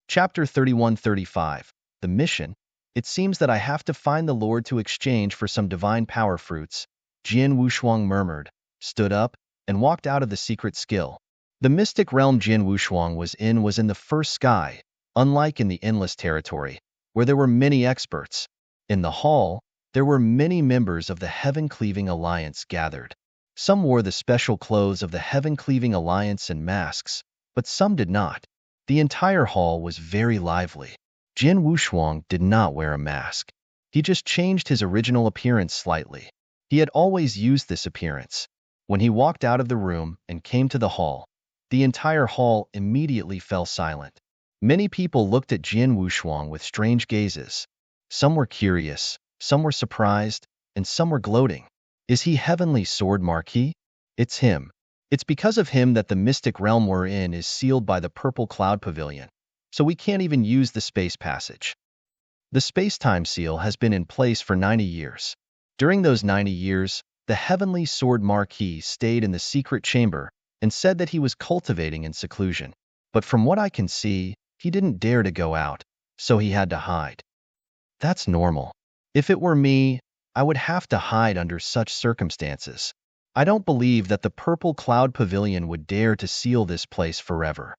Chapter 31-35. The mission. It seems that I have to find the Lord to exchange for some divine power fruits, Jian Wushuang murmured, stood up, and walked out of the secret skill. The mystic realm Jian Wushuang was in the first sky, unlike in the endless territory, where there were many experts. In the hall, there were many members of the Heaven-Cleaving Alliance gathered. Some wore the special clothes of the Heaven-Cleaving Alliance and masks, but some did not. The entire hall was very lively. Jian Wushuang did not wear a mask. He just changed his original appearance slightly. He had always used this appearance. When he walked out of the room and came to the hall, the entire hall immediately fell silent. Many people looked at Jian Wushuang with strange gazes. Some were curious, some were surprised, and some were gloating. Is he Heavenly Sword Marquis? It's him. It's because of him that the mystic realm we're in is sealed by the Purple Cloud Pavilion, so we can't even use the space passage. The space-time seal has been in place for 90 years. During those 90 years, the Heavenly Sword Marquis stayed in the secret chamber and said that he was cultivating in seclusion. But from what I can see, he didn't dare to go out, so he had to hide. That's normal. If it were me, I would have to hide under such circumstances. I don't believe that the Purple Cloud Pavilion would dare to seal this place forever.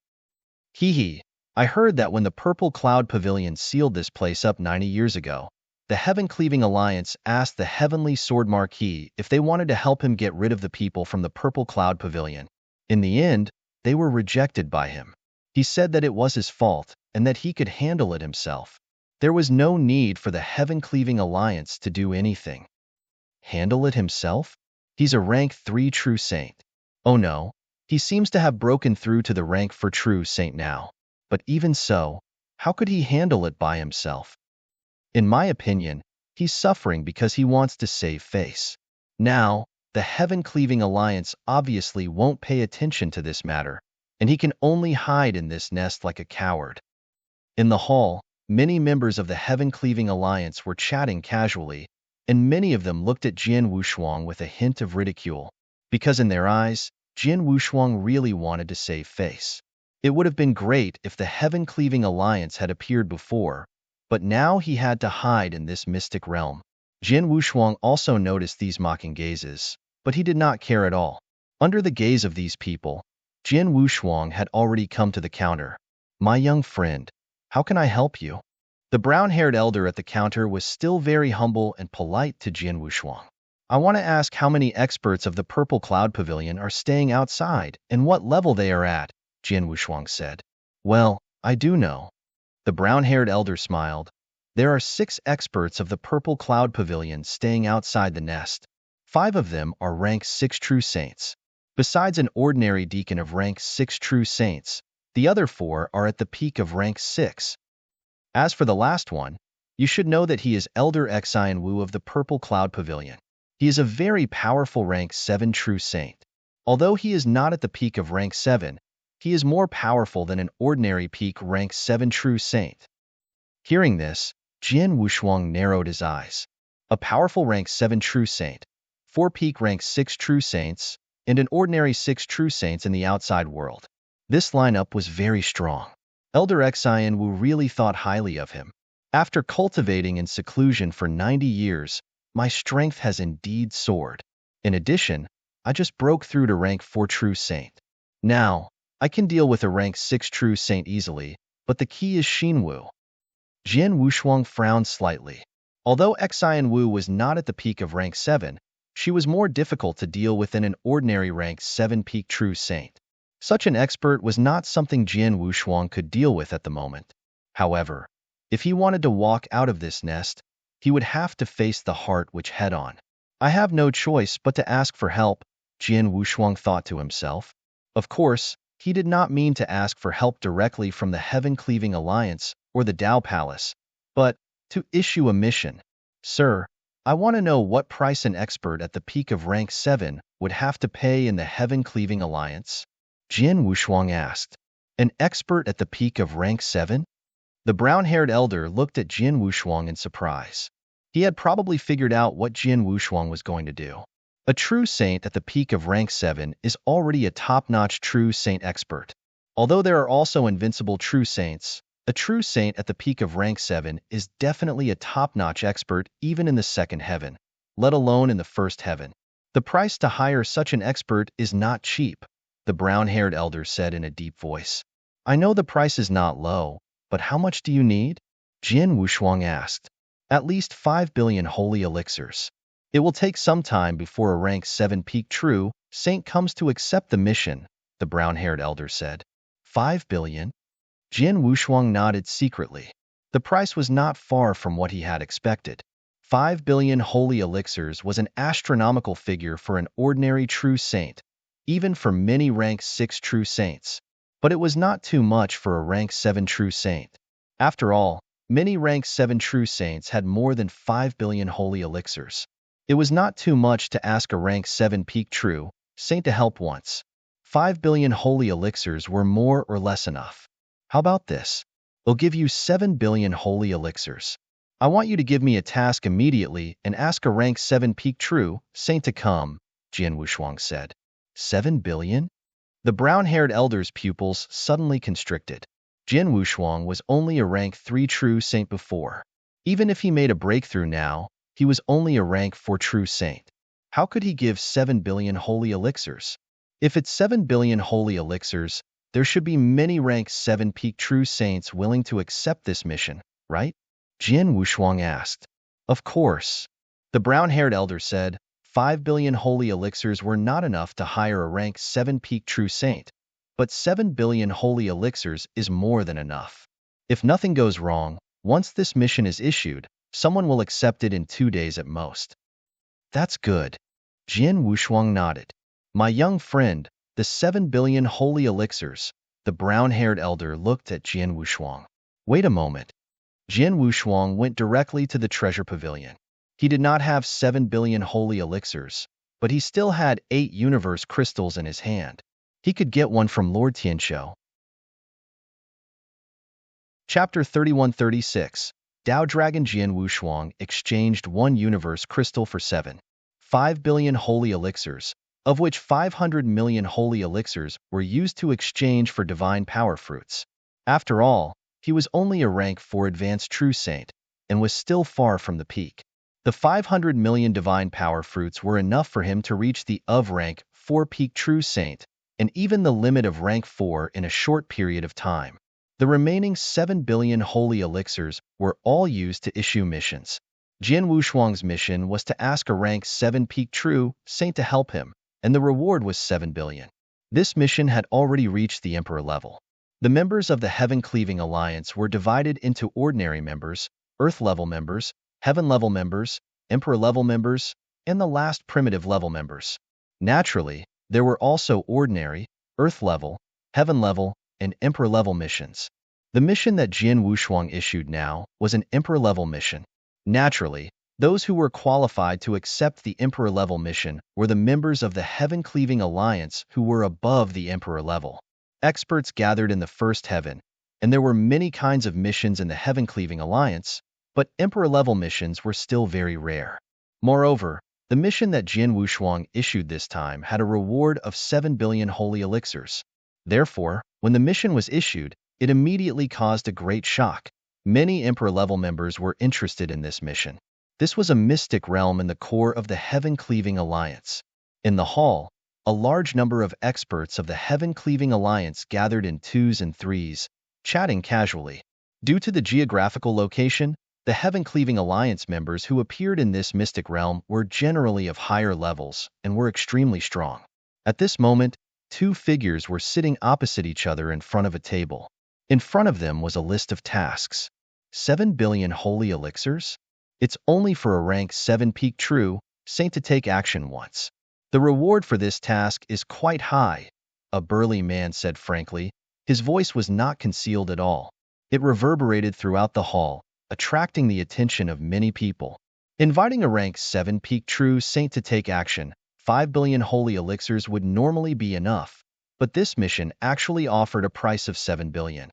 Hee. I heard that when the Purple Cloud Pavilion sealed this place up 90 years ago, the Heaven-Cleaving Alliance asked the Heavenly Sword Marquis if they wanted to help him get rid of the people from the Purple Cloud Pavilion. In the end, they were rejected by him. He said that it was his fault and that he could handle it himself. There was no need for the Heaven-Cleaving Alliance to do anything. Handle it himself? He's a rank 3 true saint. Oh no, he seems to have broken through to the rank 4 true saint now. But even so, how could he handle it by himself? In my opinion, he's suffering because he wants to save face. Now, the Heaven-Cleaving Alliance obviously won't pay attention to this matter, and he can only hide in this nest like a coward. In the hall, many members of the Heaven-Cleaving Alliance were chatting casually, and many of them looked at Jian Wushuang with a hint of ridicule, because in their eyes, Jian Wushuang really wanted to save face. It would have been great if the Heaven-Cleaving Alliance had appeared before, but now he had to hide in this mystic realm. Jian Wushuang also noticed these mocking gazes, but he did not care at all. Under the gaze of these people, Jian Wushuang had already come to the counter. My young friend, how can I help you? The brown-haired elder at the counter was still very humble and polite to Jian Wushuang. I want to ask how many experts of the Purple Cloud Pavilion are staying outside and what level they are at, Jian Wushuang said. Well, I do know. The brown-haired elder smiled. There are 6 experts of the Purple Cloud Pavilion staying outside the nest. 5 of them are rank 6 true saints. Besides an ordinary deacon of rank 6 true saints, the other 4 are at the peak of rank 6. As for the last one, you should know that he is Elder Xian Wu of the Purple Cloud Pavilion. He is a very powerful rank 7 true saint. Although he is not at the peak of rank 7, he is more powerful than an ordinary peak rank 7 true saint. Hearing this, Jian Wushuang narrowed his eyes. A powerful rank 7 true saint, 4 peak rank 6 true saints, and an ordinary 6 true saints in the outside world. This lineup was very strong. Elder Xian Wu really thought highly of him. After cultivating in seclusion for 90 years, my strength has indeed soared. In addition, I just broke through to rank 4 true saint. Now, I can deal with a rank 6 true saint easily, but the key is Xinwu. Jian Wushuang frowned slightly. Although Xian Wu was not at the peak of rank 7, she was more difficult to deal with than an ordinary rank 7 peak true saint. Such an expert was not something Jian Wushuang could deal with at the moment. However, if he wanted to walk out of this nest, he would have to face the Heart Witch head-on. I have no choice but to ask for help, Jian Wushuang thought to himself. Of course, he did not mean to ask for help directly from the Heaven-Cleaving Alliance or the Dao Palace, but to issue a mission. Sir, I want to know what price an expert at the peak of rank 7 would have to pay in the Heaven-Cleaving Alliance? Jian Wushuang asked. An expert at the peak of rank 7? The brown-haired elder looked at Jian Wushuang in surprise. He had probably figured out what Jian Wushuang was going to do. A true saint at the peak of rank 7 is already a top-notch true saint expert. Although there are also invincible true saints, A true saint at the peak of rank 7 is definitely a top-notch expert even in the second heaven, let alone in the first heaven. The price to hire such an expert is not cheap, the brown-haired elder said in a deep voice. I know the price is not low, but how much do you need? Jian Wushuang asked. At least 5 billion holy elixirs. It will take some time before a rank 7 peak true saint comes to accept the mission, the brown-haired elder said. 5 billion? Jian Wushuang nodded secretly. The price was not far from what he had expected. 5 billion holy elixirs was an astronomical figure for an ordinary true saint, even for many rank 6 true saints. But it was not too much for a rank 7 true saint. After all, many rank 7 true saints had more than 5 billion holy elixirs. It was not too much to ask a rank 7 peak true saint to help once. 5 billion holy elixirs were more or less enough. How about this? I'll give you 7 billion holy elixirs. I want you to give me a task immediately and ask a rank 7 peak true saint to come, Jian Wushuang said. 7 billion? The brown-haired elder's pupils suddenly constricted. Jian Wushuang was only a rank 3 true saint before. Even if he made a breakthrough now, he was only a rank 4 true saint. How could he give 7 billion holy elixirs? If it's 7 billion holy elixirs, there should be many rank 7 peak true saints willing to accept this mission, right? Jian Wushuang asked. Of course. The brown-haired elder said, 5 billion holy elixirs were not enough to hire a rank 7 peak true saint, but 7 billion holy elixirs is more than enough. If nothing goes wrong, once this mission is issued, someone will accept it in 2 days at most. That's good. Jian Wushuang nodded. My young friend, the 7 billion holy elixirs. The brown-haired elder looked at Jian Wushuang. Wait a moment. Jian Wushuang went directly to the treasure pavilion. He did not have 7 billion holy elixirs, but he still had 8 universe crystals in his hand. He could get one from Lord Tianqiu. Chapter 3136. Dao Dragon Jian Wushuang exchanged 1 universe crystal for 5 billion holy elixirs, of which 500 million holy elixirs were used to exchange for divine power fruits. After all, he was only a rank 4 advanced true saint, and was still far from the peak. The 500 million divine power fruits were enough for him to reach the of rank 4 peak true saint, and even the limit of rank 4 in a short period of time. The remaining 7 billion holy elixirs were all used to issue missions. Jian Wushuang's mission was to ask a rank 7 peak true saint to help him, and the reward was 7 billion. This mission had already reached the emperor level. The members of the Heaven-Cleaving Alliance were divided into ordinary members, Earth-level members, Heaven-level members, Emperor-level members, and the last primitive-level members. Naturally, there were also ordinary, Earth-level, Heaven-level, and Emperor-level missions. The mission that Jian Wushuang issued now was an Emperor-level mission. Naturally, those who were qualified to accept the Emperor-level mission were the members of the Heaven-Cleaving Alliance who were above the Emperor level. Experts gathered in the first heaven, and there were many kinds of missions in the Heaven-Cleaving Alliance, but Emperor-level missions were still very rare. Moreover, the mission that Jian Wushuang issued this time had a reward of 7 billion holy elixirs. Therefore, when the mission was issued, it immediately caused a great shock. Many Emperor-level members were interested in this mission. This was a mystic realm in the core of the Heaven-Cleaving Alliance. In the hall, a large number of experts of the Heaven-Cleaving Alliance gathered in 2s and 3s, chatting casually. Due to the geographical location, the Heaven-Cleaving Alliance members who appeared in this mystic realm were generally of higher levels and were extremely strong. At this moment, 2 figures were sitting opposite each other in front of a table. In front of them was a list of tasks. 7 billion holy elixirs? It's only for a rank 7 peak true saint to take action once. The reward for this task is quite high, a burly man said frankly. His voice was not concealed at all. It reverberated throughout the hall, attracting the attention of many people. Inviting a rank 7 peak true saint to take action, 5 billion holy elixirs would normally be enough, but this mission actually offered a price of 7 billion.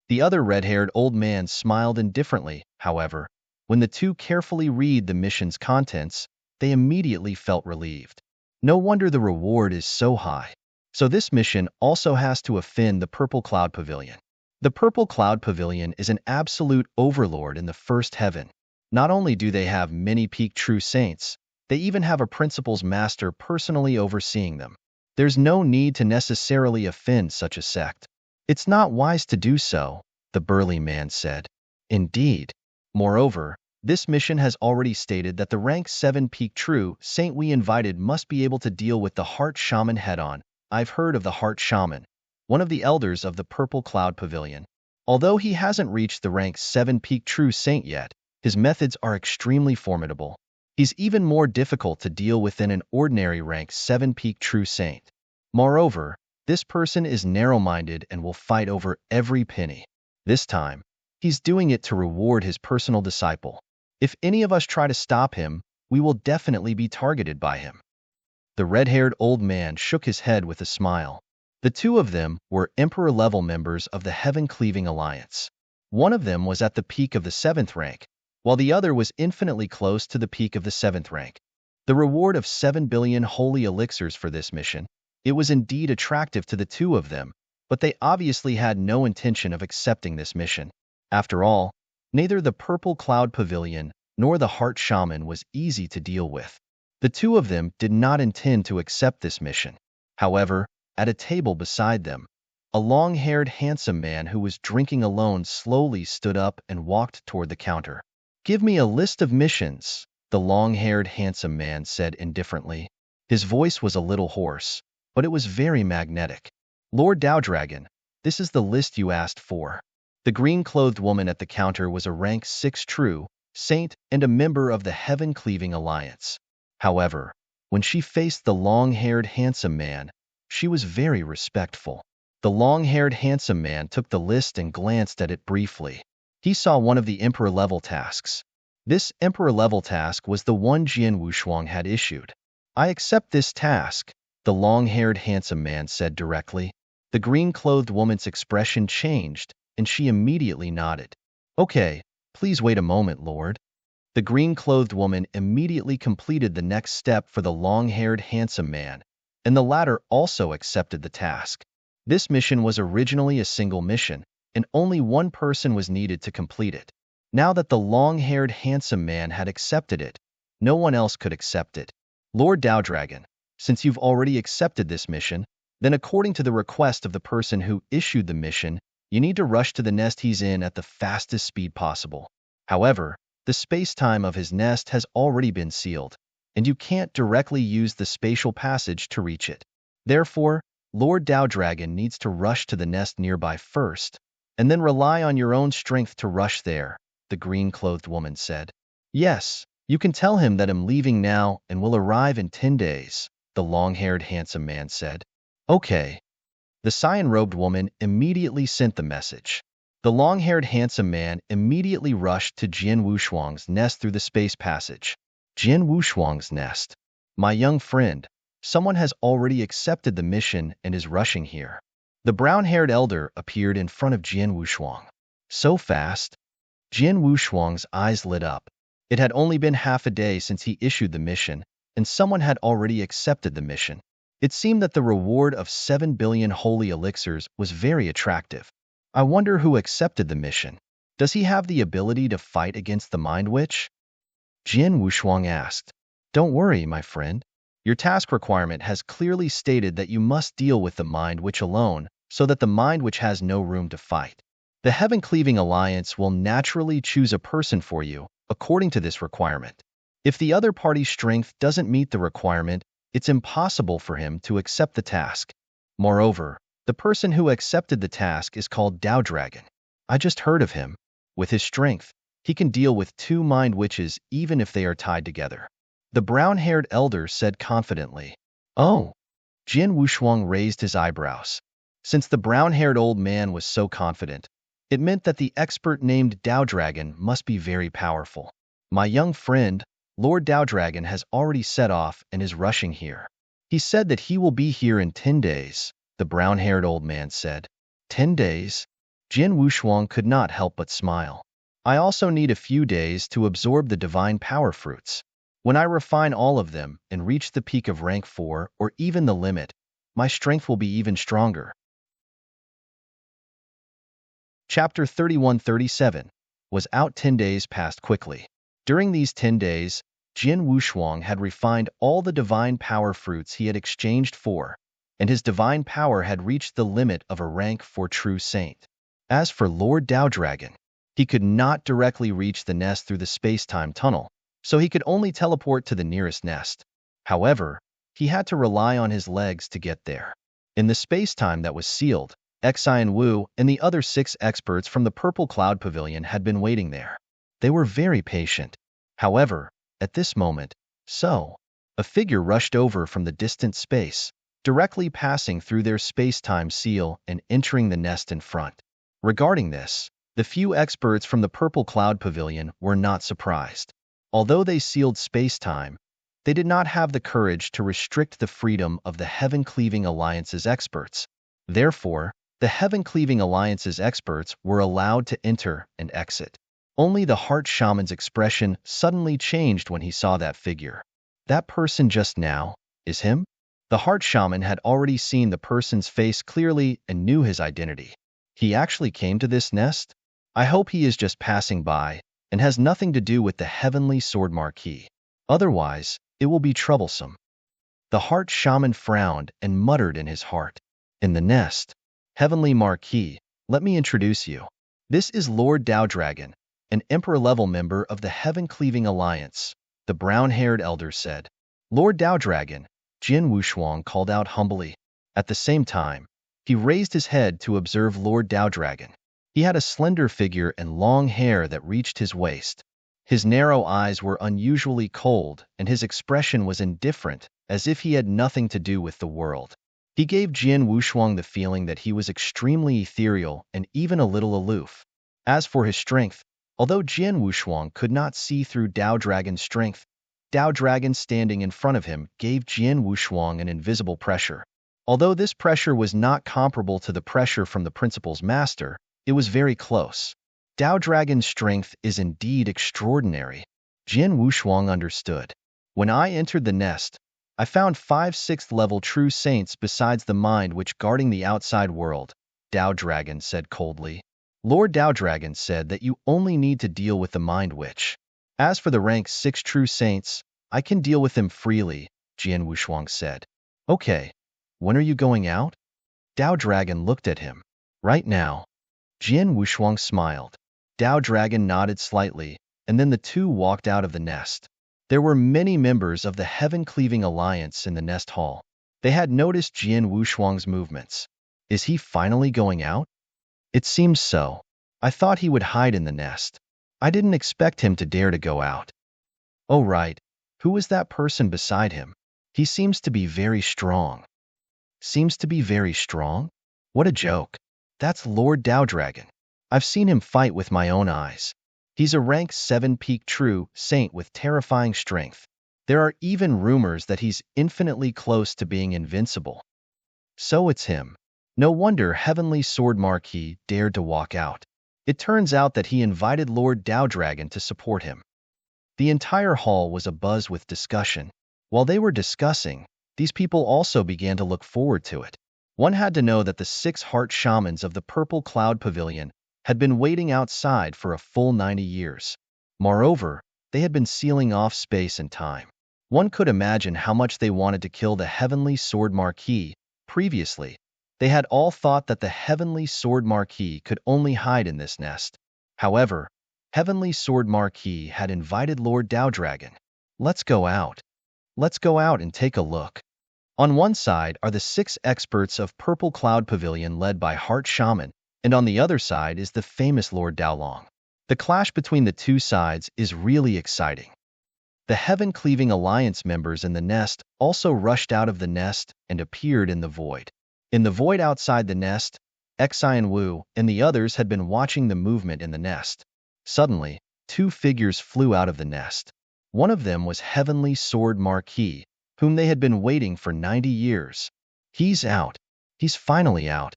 The other red-haired old man smiled indifferently, however. When the 2 carefully read the mission's contents, they immediately felt relieved. No wonder the reward is so high. So this mission also has to offend the Purple Cloud Pavilion. The Purple Cloud Pavilion is an absolute overlord in the first heaven. Not only do they have many peak true saints, they even have a principal's master personally overseeing them. There's no need to necessarily offend such a sect. It's not wise to do so, the burly man said. Indeed. Moreover, this mission has already stated that the rank 7 peak true saint we invited must be able to deal with the heart shaman head-on. I've heard of the heart shaman, one of the elders of the Purple Cloud Pavilion. Although he hasn't reached the rank 7 peak true saint yet, his methods are extremely formidable. He's even more difficult to deal with than an ordinary rank 7 peak true saint. Moreover, this person is narrow-minded and will fight over every penny. This time, he's doing it to reward his personal disciple. If any of us try to stop him, we will definitely be targeted by him. The red-haired old man shook his head with a smile. The two of them were Emperor-level members of the Heaven-Cleaving Alliance. One of them was at the peak of the 7th rank, while the other was infinitely close to the peak of the 7th rank. The reward of 7 billion holy elixirs for this mission, it was indeed attractive to the two of them, but they obviously had no intention of accepting this mission. After all, neither the Purple Cloud Pavilion nor the Heart Shaman was easy to deal with. The two of them did not intend to accept this mission. However, at a table beside them, a long-haired handsome man who was drinking alone slowly stood up and walked toward the counter. "Give me a list of missions," the long-haired handsome man said indifferently. His voice was a little hoarse, but it was very magnetic. "Lord Dowdragon, this is the list you asked for." The green-clothed woman at the counter was a rank 6 true saint and a member of the Heaven-Cleaving Alliance. However, when she faced the long-haired handsome man, she was very respectful. The long-haired handsome man took the list and glanced at it briefly. He saw one of the Emperor-level tasks. This Emperor-level task was the one Jian Wushuang had issued. "I accept this task," the long-haired handsome man said directly. The green-clothed woman's expression changed, and she immediately nodded. "Okay, please wait a moment, Lord." The green-clothed woman immediately completed the next step for the long-haired handsome man, and the latter also accepted the task. This mission was originally a single mission, and only one person was needed to complete it. Now that the long-haired handsome man had accepted it, no one else could accept it. "Lord Dowdragon, since you've already accepted this mission, then according to the request of the person who issued the mission, you need to rush to the nest he's in at the fastest speed possible. However, the space-time of his nest has already been sealed, and you can't directly use the spatial passage to reach it. Therefore, Lord Dowdragon needs to rush to the nest nearby first, and then rely on your own strength to rush there," the green-clothed woman said. "Yes, you can tell him that I'm leaving now and will arrive in 10 days, the long-haired handsome man said. "Okay." The cyan-robed woman immediately sent the message. The long-haired handsome man immediately rushed to Jian Wushuang's nest through the space passage. "Jian Wushuang's nest. My young friend, someone has already accepted the mission and is rushing here." The brown-haired elder appeared in front of Jian Wushuang. "So fast?" Jian Wushuang's eyes lit up. It had only been half a day since he issued the mission, and someone had already accepted the mission. It seemed that the reward of 7 billion holy elixirs was very attractive. I wonder who accepted the mission. Does he have the ability to fight against the Mind Witch? Jian Wushuang asked. "Don't worry, my friend. Your task requirement has clearly stated that you must deal with the Mind Witch alone, so that the Mind Witch has no room to fight. The Heaven-Cleaving Alliance will naturally choose a person for you, according to this requirement. If the other party's strength doesn't meet the requirement, it's impossible for him to accept the task. Moreover, the person who accepted the task is called Dowdragon. I just heard of him. With his strength, he can deal with 2 mind witches even if they are tied together." The brown-haired elder said confidently. "Oh." Jian Wushuang raised his eyebrows. Since the brown-haired old man was so confident, it meant that the expert named Dowdragon must be very powerful. "My young friend, Lord Dowdragon has already set off and is rushing here. He said that he will be here in 10 days, the brown-haired old man said. 10 days? Jian Wushuang could not help but smile. "I also need a few days to absorb the divine power fruits. When I refine all of them and reach the peak of rank 4 or even the limit, my strength will be even stronger." Chapter 31-37 was out 10 days passed quickly. During these 10 days, Jin Wushuang had refined all the divine power fruits he had exchanged for, and his divine power had reached the limit of a rank for true saint. As for Lord Dao Dragon, he could not directly reach the nest through the space-time tunnel, so he could only teleport to the nearest nest. However, he had to rely on his legs to get there. In the space-time that was sealed, Xian Wu and the other 6 experts from the Purple Cloud Pavilion had been waiting there. They were very patient. However, at this moment, a figure rushed over from the distant space, directly passing through their space-time seal and entering the nest in front. Regarding this, the few experts from the Purple Cloud Pavilion were not surprised. Although they sealed space-time, they did not have the courage to restrict the freedom of the Heaven-Cleaving Alliance's experts. Therefore, the Heaven-Cleaving Alliance's experts were allowed to enter and exit. Only the Heart Shaman's expression suddenly changed when he saw that figure. That person just now is him? The Heart Shaman had already seen the person's face clearly and knew his identity. He actually came to this nest? I hope he is just passing by and has nothing to do with the Heavenly Sword Marquis. Otherwise, it will be troublesome. The Heart Shaman frowned and muttered in his heart. In the nest, Heavenly Marquis, let me introduce you. This is Lord Dao Dragon, an Emperor-level member of the Heaven-Cleaving Alliance, the brown-haired elder said. Lord Dao Dragon, Jin Wushuang called out humbly. At the same time, he raised his head to observe Lord Dao Dragon. He had a slender figure and long hair that reached his waist. His narrow eyes were unusually cold, and his expression was indifferent, as if he had nothing to do with the world. He gave Jin Wushuang the feeling that he was extremely ethereal and even a little aloof. As for his strength, although Jin Wushuang could not see through Dao Dragon's strength, Dao Dragon standing in front of him gave Jin Wushuang an invisible pressure. Although this pressure was not comparable to the pressure from the principal's master, it was very close. Dao Dragon's strength is indeed extraordinary. Jin Wushuang understood. When I entered the nest, I found 5 6th-level true saints besides the mind which guarding the outside world, Dao Dragon said coldly. Lord Dao Dragon said that you only need to deal with the mind witch. As for the rank 6 true saints, I can deal with them freely, Jin Wushuang said. Okay, when are you going out? Dao Dragon looked at him. Right now. Jin Wushuang smiled. Dao Dragon nodded slightly, and then the two walked out of the nest. There were many members of the Heaven-Cleaving Alliance in the nest hall. They had noticed Jin Wushuang's movements. Is he finally going out? It seems so. I thought he would hide in the nest. I didn't expect him to dare to go out. Oh right, who is that person beside him? He seems to be very strong. Seems to be very strong? What a joke. That's Lord Dao Dragon. I've seen him fight with my own eyes. He's a rank 7 peak true saint with terrifying strength. There are even rumors that he's infinitely close to being invincible. So it's him. No wonder Heavenly Sword Marquis dared to walk out. It turns out that he invited Lord Dao Dragon to support him. The entire hall was abuzz with discussion. While they were discussing, these people also began to look forward to it. One had to know that the 6 heart shamans of the Purple Cloud Pavilion had been waiting outside for a full 90 years. Moreover, they had been sealing off space and time. One could imagine how much they wanted to kill the Heavenly Sword Marquis. Previously, they had all thought that the Heavenly Sword Marquis could only hide in this nest. However, Heavenly Sword Marquis had invited Lord Dao Dragon. Let's go out. Let's go out and take a look. On one side are the 6 experts of Purple Cloud Pavilion led by Heart Shaman, and on the other side is the famous Lord Daolong. The clash between the two sides is really exciting. The Heaven-Cleaving Alliance members in the nest also rushed out of the nest and appeared in the void. In the void outside the nest, Xian Wu and the others had been watching the movement in the nest. Suddenly, 2 figures flew out of the nest. One of them was Heavenly Sword Marquis, whom they had been waiting for 90 years. He's out. He's finally out.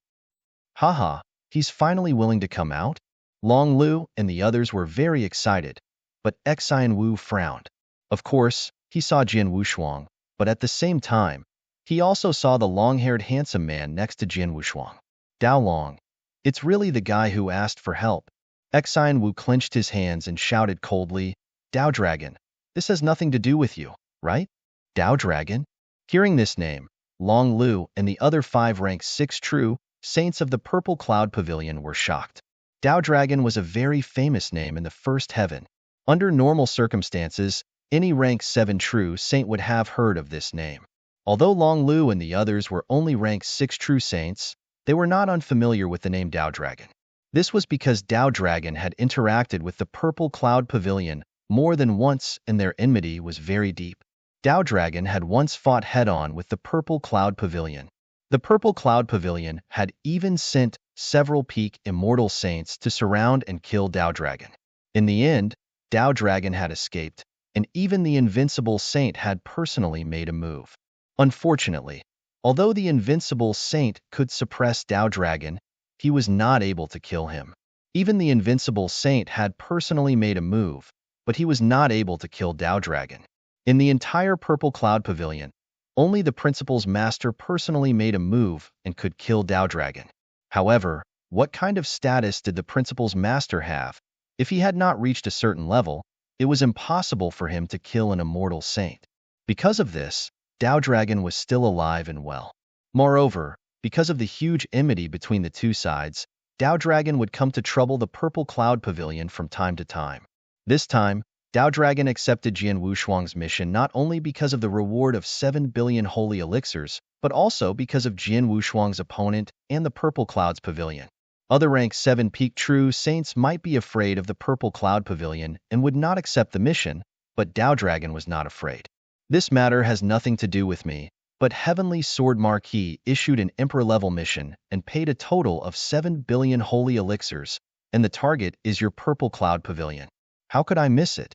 Haha, he's finally willing to come out? Long Lu and the others were very excited, but Xian Wu frowned. Of course, he saw Jin Wushuang, but at the same time, he also saw the long-haired handsome man next to Jin Wushuang. Daolong, It's really the guy who asked for help. Exine Wu clenched his hands and shouted coldly, Dao Dragon, this has nothing to do with you, right? Dao Dragon? Hearing this name, Long Lu and the other 5 rank 6 true saints of the Purple Cloud Pavilion were shocked. Dao Dragon was a very famous name in the first heaven. Under normal circumstances, any rank 7 true saint would have heard of this name. Although Long Lu and the others were only rank 6 true saints, they were not unfamiliar with the name Dao Dragon. This was because Dao Dragon had interacted with the Purple Cloud Pavilion more than once and their enmity was very deep. Dao Dragon had once fought head-on with the Purple Cloud Pavilion. The Purple Cloud Pavilion had even sent several peak immortal saints to surround and kill Dao Dragon. In the end, Dao Dragon had escaped, and even the invincible saint had personally made a move. Unfortunately, although the invincible saint could suppress Dao Dragon, he was not able to kill him. Even the invincible saint had personally made a move, but he was not able to kill Dao Dragon. In the entire Purple Cloud Pavilion, only the Principal's Master personally made a move and could kill Dao Dragon. However, what kind of status did the Principal's Master have? If he had not reached a certain level, it was impossible for him to kill an immortal saint. Because of this, Dao Dragon was still alive and well. Moreover, because of the huge enmity between the two sides, Dao Dragon would come to trouble the Purple Cloud Pavilion from time to time. This time, Dao Dragon accepted Jian Wushuang's mission not only because of the reward of 7 billion holy elixirs, but also because of Jian Wushuang's opponent and the Purple Cloud's Pavilion. Other rank 7 peak true saints might be afraid of the Purple Cloud Pavilion and would not accept the mission, but Dao Dragon was not afraid. This matter has nothing to do with me, but Heavenly Sword Marquis issued an Emperor-level mission and paid a total of 7 billion holy elixirs, and the target is your Purple Cloud Pavilion. How could I miss it?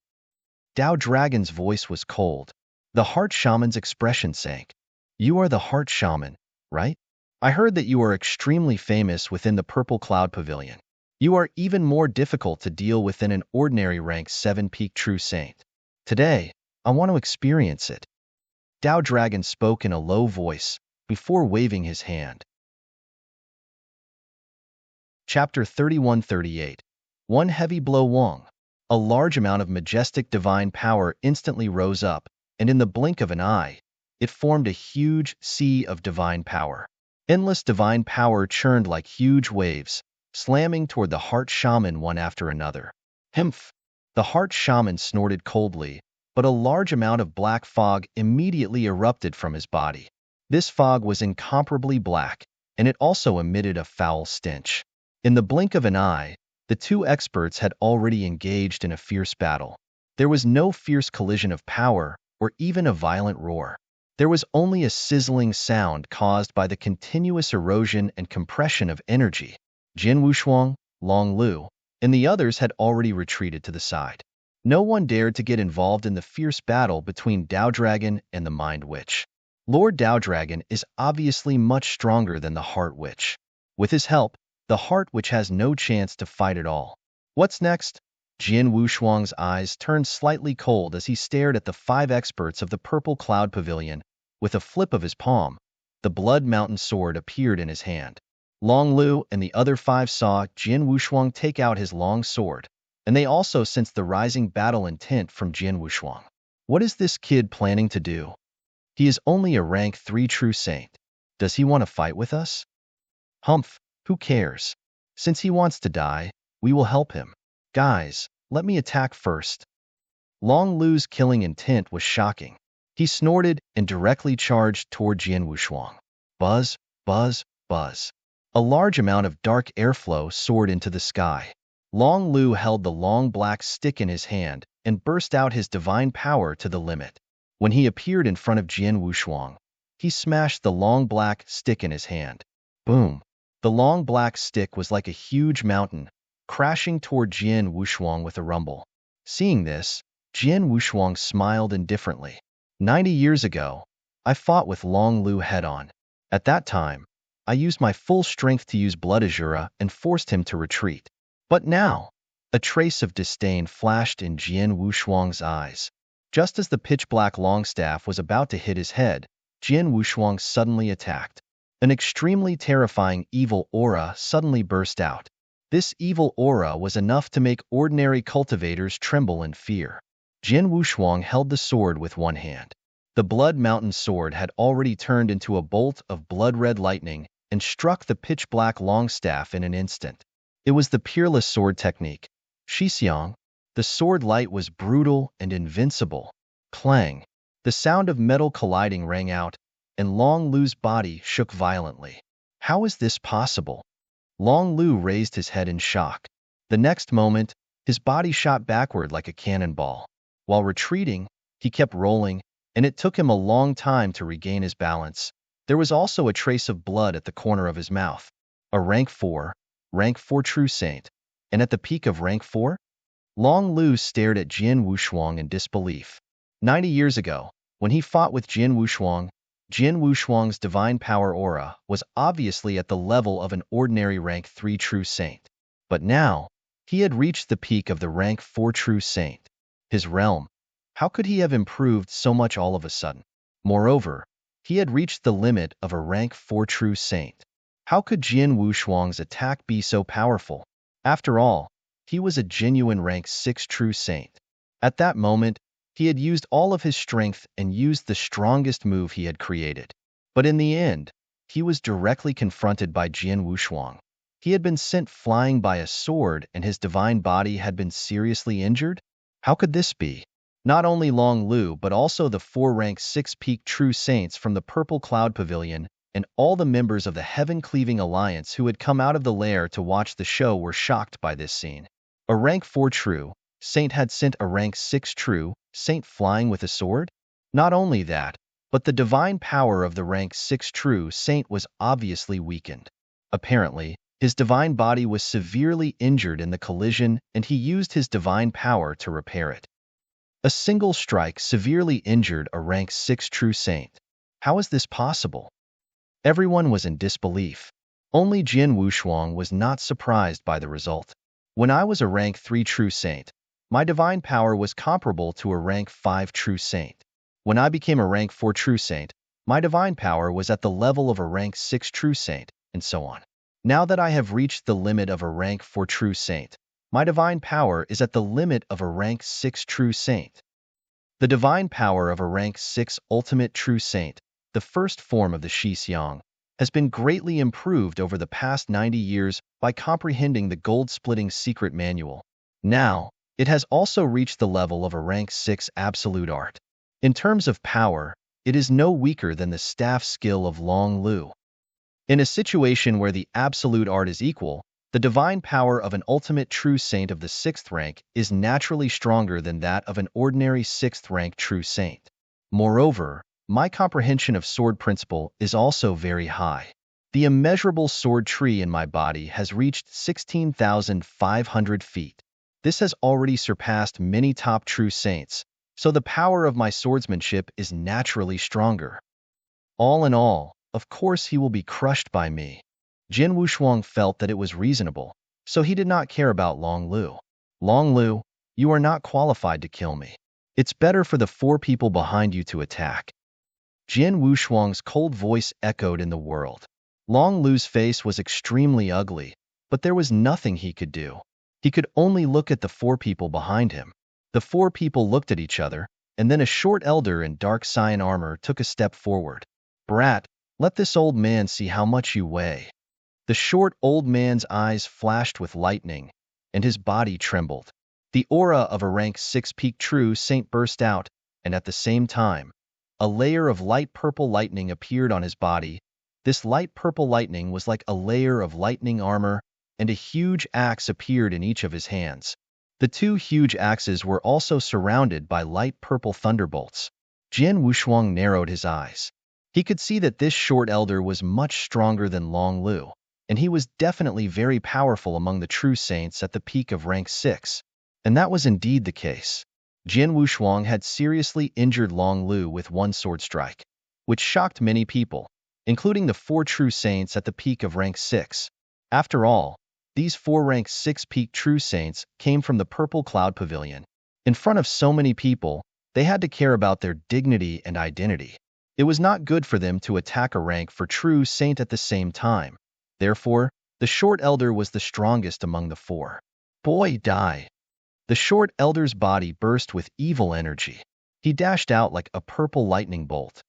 Dao Dragon's voice was cold. The Heart Shaman's expression sank. You are the Heart Shaman, right? I heard that you are extremely famous within the Purple Cloud Pavilion. You are even more difficult to deal with than an ordinary rank 7 peak true saint. Today, I want to experience it. Dao Dragon spoke in a low voice before waving his hand. Chapter 31-38. One heavy blow Wong. A large amount of majestic divine power instantly rose up, and in the blink of an eye, it formed a huge sea of divine power. Endless divine power churned like huge waves, slamming toward the Heart Shaman one after another. Humph! The Heart Shaman snorted coldly, but a large amount of black fog immediately erupted from his body. This fog was incomparably black, and it also emitted a foul stench. In the blink of an eye, the two experts had already engaged in a fierce battle. There was no fierce collision of power, or even a violent roar. There was only a sizzling sound caused by the continuous erosion and compression of energy. Jian Wushuang, Long Lu, and the others had already retreated to the side. No one dared to get involved in the fierce battle between Dao Dragon and the Mind Witch. Lord Dao Dragon is obviously much stronger than the Heart Witch. With his help, the Heart Witch has no chance to fight at all. What's next? Jian Wushuang's eyes turned slightly cold as he stared at the 5 experts of the Purple Cloud Pavilion. With a flip of his palm, the Blood Mountain sword appeared in his hand. Long Lu and the other 5 saw Jian Wushuang take out his long sword, and they also sensed the rising battle intent from Jian Wushuang. What is this kid planning to do? He is only a rank 3 true saint. Does he want to fight with us? Humph! Who cares? Since he wants to die, we will help him. Guys, let me attack first. Long Lu's killing intent was shocking. He snorted and directly charged toward Jian Wushuang. Buzz, buzz, buzz. A large amount of dark airflow soared into the sky. Long Lu held the long black stick in his hand and burst out his divine power to the limit. When he appeared in front of Jian Wushuang, he smashed the long black stick in his hand. Boom! The long black stick was like a huge mountain, crashing toward Jian Wushuang with a rumble. Seeing this, Jian Wushuang smiled indifferently. 90 years ago, I fought with Long Lu head-on. At that time, I used my full strength to use Blood Azura and forced him to retreat. But now, a trace of disdain flashed in Jian Wushuang's eyes. Just as the pitch-black Longstaff was about to hit his head, Jian Wushuang suddenly attacked. An extremely terrifying evil aura suddenly burst out. This evil aura was enough to make ordinary cultivators tremble in fear. Jin Wushuang held the sword with one hand. The Blood Mountain sword had already turned into a bolt of blood-red lightning and struck the pitch-black longstaff in an instant. It was the peerless sword technique. Shixiang. The sword light was brutal and invincible. Clang. The sound of metal colliding rang out, and Long Lu's body shook violently. How is this possible? Long Lu raised his head in shock. The next moment, his body shot backward like a cannonball. While retreating, he kept rolling, and it took him a long time to regain his balance. There was also a trace of blood at the corner of his mouth. A rank 4 true saint. And at the peak of rank 4? Long Lu stared at Jin Wushuang in disbelief. 90 years ago, when he fought with Jin Wushuang's divine power aura was obviously at the level of an ordinary rank 3 true saint. But now, he had reached the peak of the rank 4 true saint. His realm. How could he have improved so much all of a sudden? Moreover, he had reached the limit of a rank 4 true saint. How could Jin Wushuang's attack be so powerful? After all, he was a genuine rank 6 true saint. At that moment, he had used all of his strength and used the strongest move he had created. But in the end, he was directly confronted by Jin Wushuang. He had been sent flying by a sword and his divine body had been seriously injured? How could this be? Not only Long Lu but also the 4 rank 6 peak true saints from the Purple Cloud Pavilion and all the members of the Heaven-Cleaving Alliance who had come out of the lair to watch the show were shocked by this scene. A rank 4 true saint had sent a rank 6 true saint flying with a sword? Not only that, but the divine power of the rank 6 true saint was obviously weakened. Apparently, his divine body was severely injured in the collision and he used his divine power to repair it. A single strike severely injured a rank 6 true saint. How is this possible? Everyone was in disbelief. Only Jin Wushuang was not surprised by the result. When I was a rank 3 true saint, my divine power was comparable to a rank 5 true saint. When I became a rank 4 true saint, my divine power was at the level of a rank 6 true saint, and so on. Now that I have reached the limit of a rank 4 true saint, my divine power is at the limit of a rank 6 true saint. The divine power of a rank 6 ultimate true saint, the first form of the Shixiang, has been greatly improved over the past 90 years by comprehending the gold-splitting secret manual. Now, it has also reached the level of a rank 6 absolute art. In terms of power, it is no weaker than the staff skill of Long Lu. In a situation where the absolute art is equal, the divine power of an ultimate true saint of the 6th rank is naturally stronger than that of an ordinary 6th rank true saint. Moreover, my comprehension of sword principle is also very high. The immeasurable sword tree in my body has reached 16,500 feet. This has already surpassed many top true saints, so the power of my swordsmanship is naturally stronger. All in all, of course he will be crushed by me. Jin Wushuang felt that it was reasonable, so he did not care about Long Lu. Long Lu, you are not qualified to kill me. It's better for the 4 people behind you to attack. Jin Wushuang's cold voice echoed in the world. Long Lu's face was extremely ugly, but there was nothing he could do. He could only look at the 4 people behind him. The 4 people looked at each other, and then a short elder in dark cyan armor took a step forward. Brat, let this old man see how much you weigh. The short old man's eyes flashed with lightning, and his body trembled. The aura of a rank 6 peak true saint burst out, and at the same time, a layer of light purple lightning appeared on his body. This light purple lightning was like a layer of lightning armor, and a huge axe appeared in each of his hands. The 2 huge axes were also surrounded by light purple thunderbolts. Jin Wushuang narrowed his eyes. He could see that this short elder was much stronger than Long Lu, and he was definitely very powerful among the true saints at the peak of rank 6. And that was indeed the case. Jin Wushuang had seriously injured Long Lu with one sword strike, which shocked many people, including the 4 true saints at the peak of rank 6. After all, these 4 rank 6 peak true saints came from the Purple Cloud Pavilion. In front of so many people, they had to care about their dignity and identity. It was not good for them to attack a rank for true saint at the same time. Therefore, the short elder was the strongest among the four. Boy, die. The short elder's body burst with evil energy. He dashed out like a purple lightning bolt.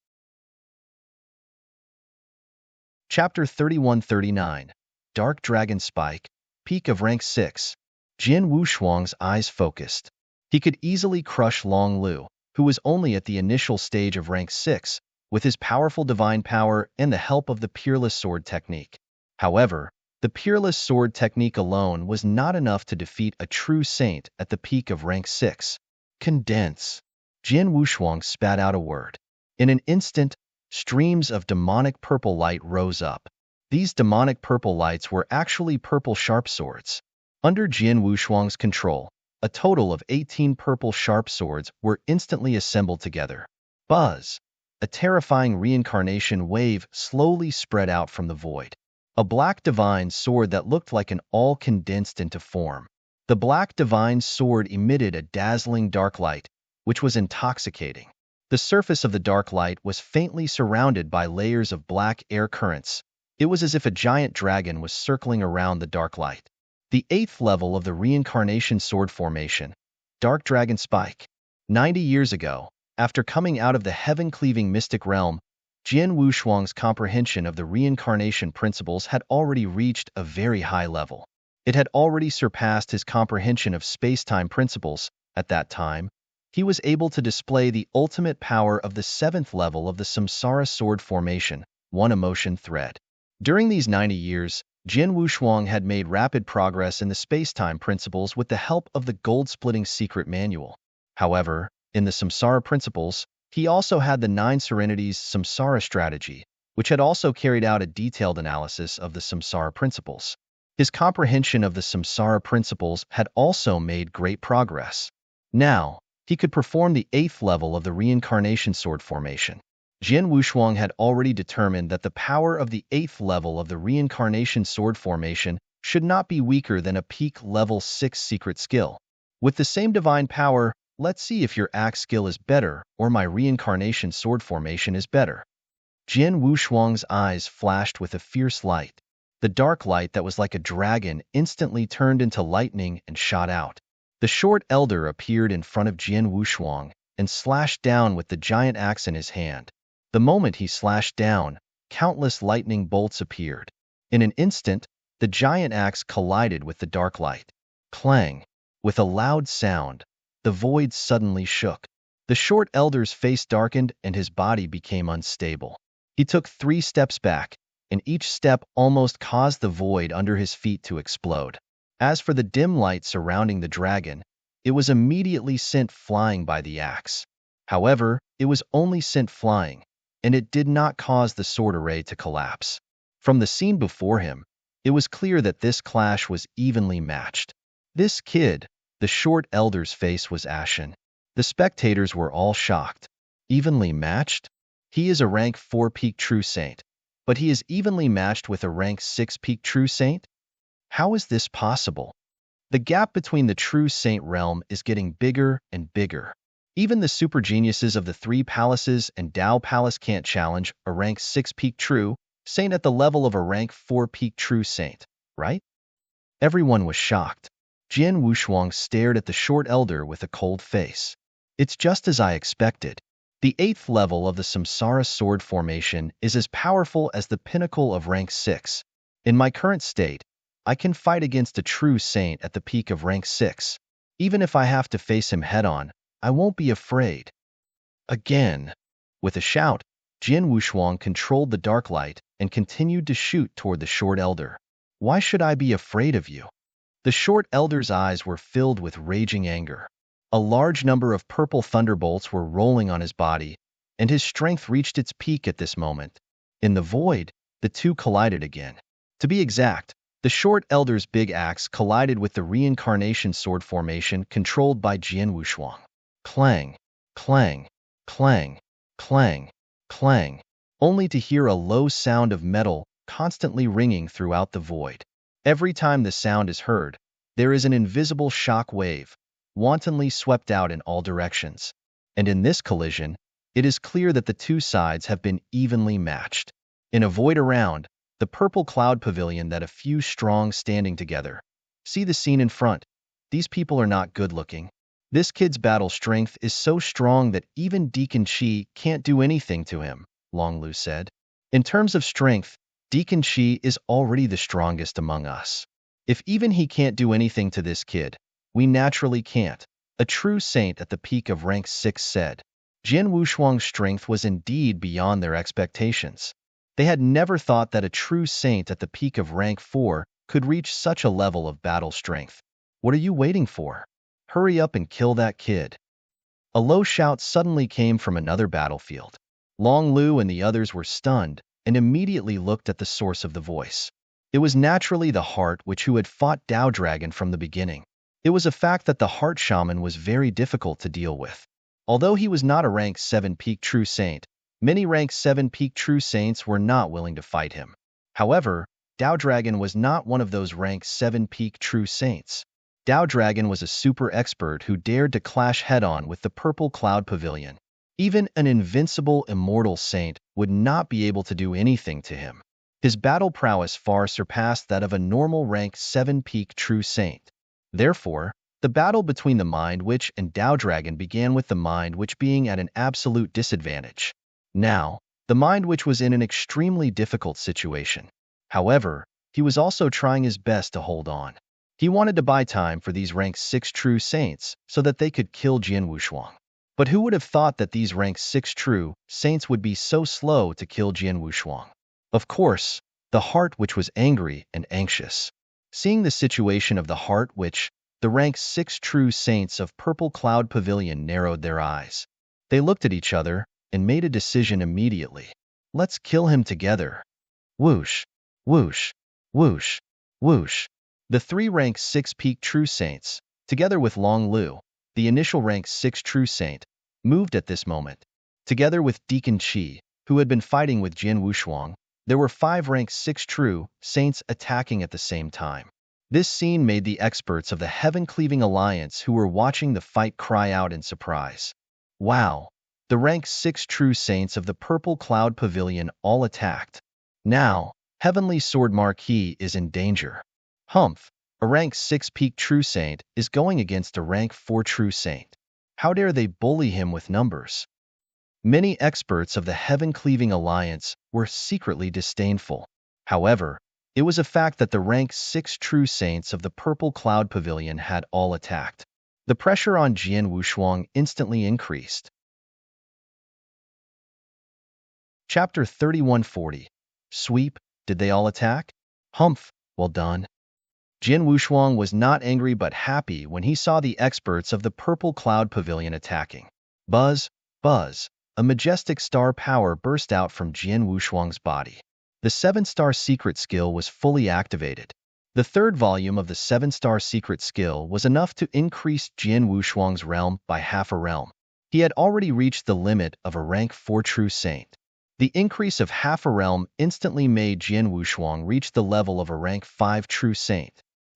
Chapter 3139. Dark Dragon Spike, Peak of Rank 6. Jin Wushuang's eyes focused. He could easily crush Long Lu, who was only at the initial stage of Rank 6, with his powerful divine power and the help of the Peerless Sword technique. However, the Peerless Sword technique alone was not enough to defeat a true saint at the peak of Rank 6. Condense. Jin Wushuang spat out a word. In an instant, streams of demonic purple light rose up. These demonic purple lights were actually purple sharp swords. Under Jin Wushuang's control, a total of 18 purple sharp swords were instantly assembled together. Buzz! A terrifying reincarnation wave slowly spread out from the void. A black divine sword that looked like an all condensed into form. The black divine sword emitted a dazzling dark light, which was intoxicating. The surface of the dark light was faintly surrounded by layers of black air currents. It was as if a giant dragon was circling around the dark light. The 8th level of the reincarnation sword formation, Dark Dragon Spike. 90 years ago, after coming out of the heaven-cleaving mystic realm, Jin Wushuang's comprehension of the reincarnation principles had already reached a very high level. It had already surpassed his comprehension of space-time principles. At that time, he was able to display the ultimate power of the 7th level of the Samsara sword formation, one emotion thread. During these 90 years, Jin Wushuang had made rapid progress in the space-time principles with the help of the gold-splitting secret manual. However, in the Samsara principles, he also had the 9 Serenities Samsara strategy, which had also carried out a detailed analysis of the Samsara principles. His comprehension of the Samsara principles had also made great progress. Now, he could perform the 8th level of the reincarnation sword formation. Jin Wushuang had already determined that the power of the 8th level of the reincarnation sword formation should not be weaker than a peak level 6 secret skill. With the same divine power, let's see if your axe skill is better or my reincarnation sword formation is better. Jin Wushuang's eyes flashed with a fierce light. The dark light that was like a dragon instantly turned into lightning and shot out. The short elder appeared in front of Jin Wushuang and slashed down with the giant axe in his hand. The moment he slashed down, countless lightning bolts appeared. In an instant, the giant axe collided with the dark light. Clang! With a loud sound, the void suddenly shook. The short elder's face darkened and his body became unstable. He took 3 steps back, and each step almost caused the void under his feet to explode. As for the dim light surrounding the dragon, it was immediately sent flying by the axe. However, it was only sent flying, and it did not cause the sword array to collapse. From the scene before him, it was clear that this clash was evenly matched. This kid, the short elder's face was ashen. The spectators were all shocked. Evenly matched? He is a rank 4 peak true saint, but he is evenly matched with a rank 6 peak true saint? How is this possible? The gap between the true saint realm is getting bigger and bigger. Even the super geniuses of the 3 palaces and Dao Palace can't challenge a rank 6 peak true saint at the level of a rank 4 peak true saint, right? Everyone was shocked. Jin Wushuang stared at the short elder with a cold face. It's just as I expected. The 8th level of the Samsara sword formation is as powerful as the pinnacle of rank 6. In my current state, I can fight against a true saint at the peak of rank 6. Even if I have to face him head-on, I won't be afraid. Again. With a shout, Jin Wushuang controlled the dark light and continued to shoot toward the short elder. Why should I be afraid of you? The short elder's eyes were filled with raging anger. A large number of purple thunderbolts were rolling on his body, and his strength reached its peak at this moment. In the void, the two collided again. To be exact, the short elder's big axe collided with the reincarnation sword formation controlled by Jin Wushuang. Clang, clang, clang, clang, clang, only to hear a low sound of metal constantly ringing throughout the void. Every time the sound is heard, there is an invisible shock wave, wantonly swept out in all directions. And in this collision, It is clear that the two sides have been evenly matched. In a void around, the purple cloud pavilion that a few strong standing together. See the scene in front. These people are not good looking. This kid's battle strength is so strong that even Deacon Chi can't do anything to him, Long Lu said. In terms of strength, Deacon Chi is already the strongest among us. If even he can't do anything to this kid, we naturally can't, a true saint at the peak of rank 6 said. Jian Wushuang's strength was indeed beyond their expectations. They had never thought that a true saint at the peak of rank 4 could reach such a level of battle strength. What are you waiting for? Hurry up and kill that kid. A low shout suddenly came from another battlefield. Long Lu and the others were stunned and immediately looked at the source of the voice. It was naturally the heart who had fought Dao Dragon from the beginning. It was a fact that the heart shaman was very difficult to deal with. Although he was not a rank 7 peak true saint, many rank 7 peak true saints were not willing to fight him. However, Dao Dragon was not one of those rank 7 peak true saints. Dao Dragon was a super expert who dared to clash head-on with the purple cloud pavilion. Even an invincible immortal saint would not be able to do anything to him. His battle prowess far surpassed that of a normal rank 7 peak true saint. Therefore, the battle between the Mind Witch and Dao Dragon began with the Mind Witch being at an absolute disadvantage. Now, the Mind Witch was in an extremely difficult situation. However, he was also trying his best to hold on. He wanted to buy time for these rank 6 true saints so that they could kill Jian Wushuang. But who would have thought that these rank 6 true saints would be so slow to kill Jian Wushuang? Of course, the Heart Witch was angry and anxious. Seeing the situation of the Heart Witch, the rank 6 true saints of Purple Cloud Pavilion narrowed their eyes. They looked at each other and made a decision immediately. Let's kill him together. Whoosh, whoosh, whoosh, whoosh. The three rank 6 peak true saints, together with Long Lu, the initial rank 6 true saint, moved at this moment. Together with Deacon Chi, who had been fighting with Jian Wushuang, there were 5 rank 6 true saints attacking at the same time. This scene made the experts of the Heaven-Cleaving Alliance who were watching the fight cry out in surprise. Wow! The rank 6 true saints of the Purple Cloud Pavilion all attacked. Now, Heavenly Sword Marquis is in danger. Humph! A rank 6 peak true saint is going against a rank 4 true saint. How dare they bully him with numbers? Many experts of the Heaven-Cleaving Alliance were secretly disdainful. However, it was a fact that the rank 6 true saints of the Purple Cloud Pavilion had all attacked. The pressure on Jian Wushuang instantly increased. Chapter 3140. Sweep, did they all attack? Humph, well done. Jian Wushuang was not angry but happy when he saw the experts of the Purple Cloud Pavilion attacking. Buzz, buzz, a majestic star power burst out from Jian Wushuang's body. The 7-star secret skill was fully activated. The third volume of the 7-star secret skill was enough to increase Jian Wushuang's realm by half a realm. He had already reached the limit of a rank 4 true saint. The increase of half a realm instantly made Jian Wushuang reach the level of a rank 5 true saint.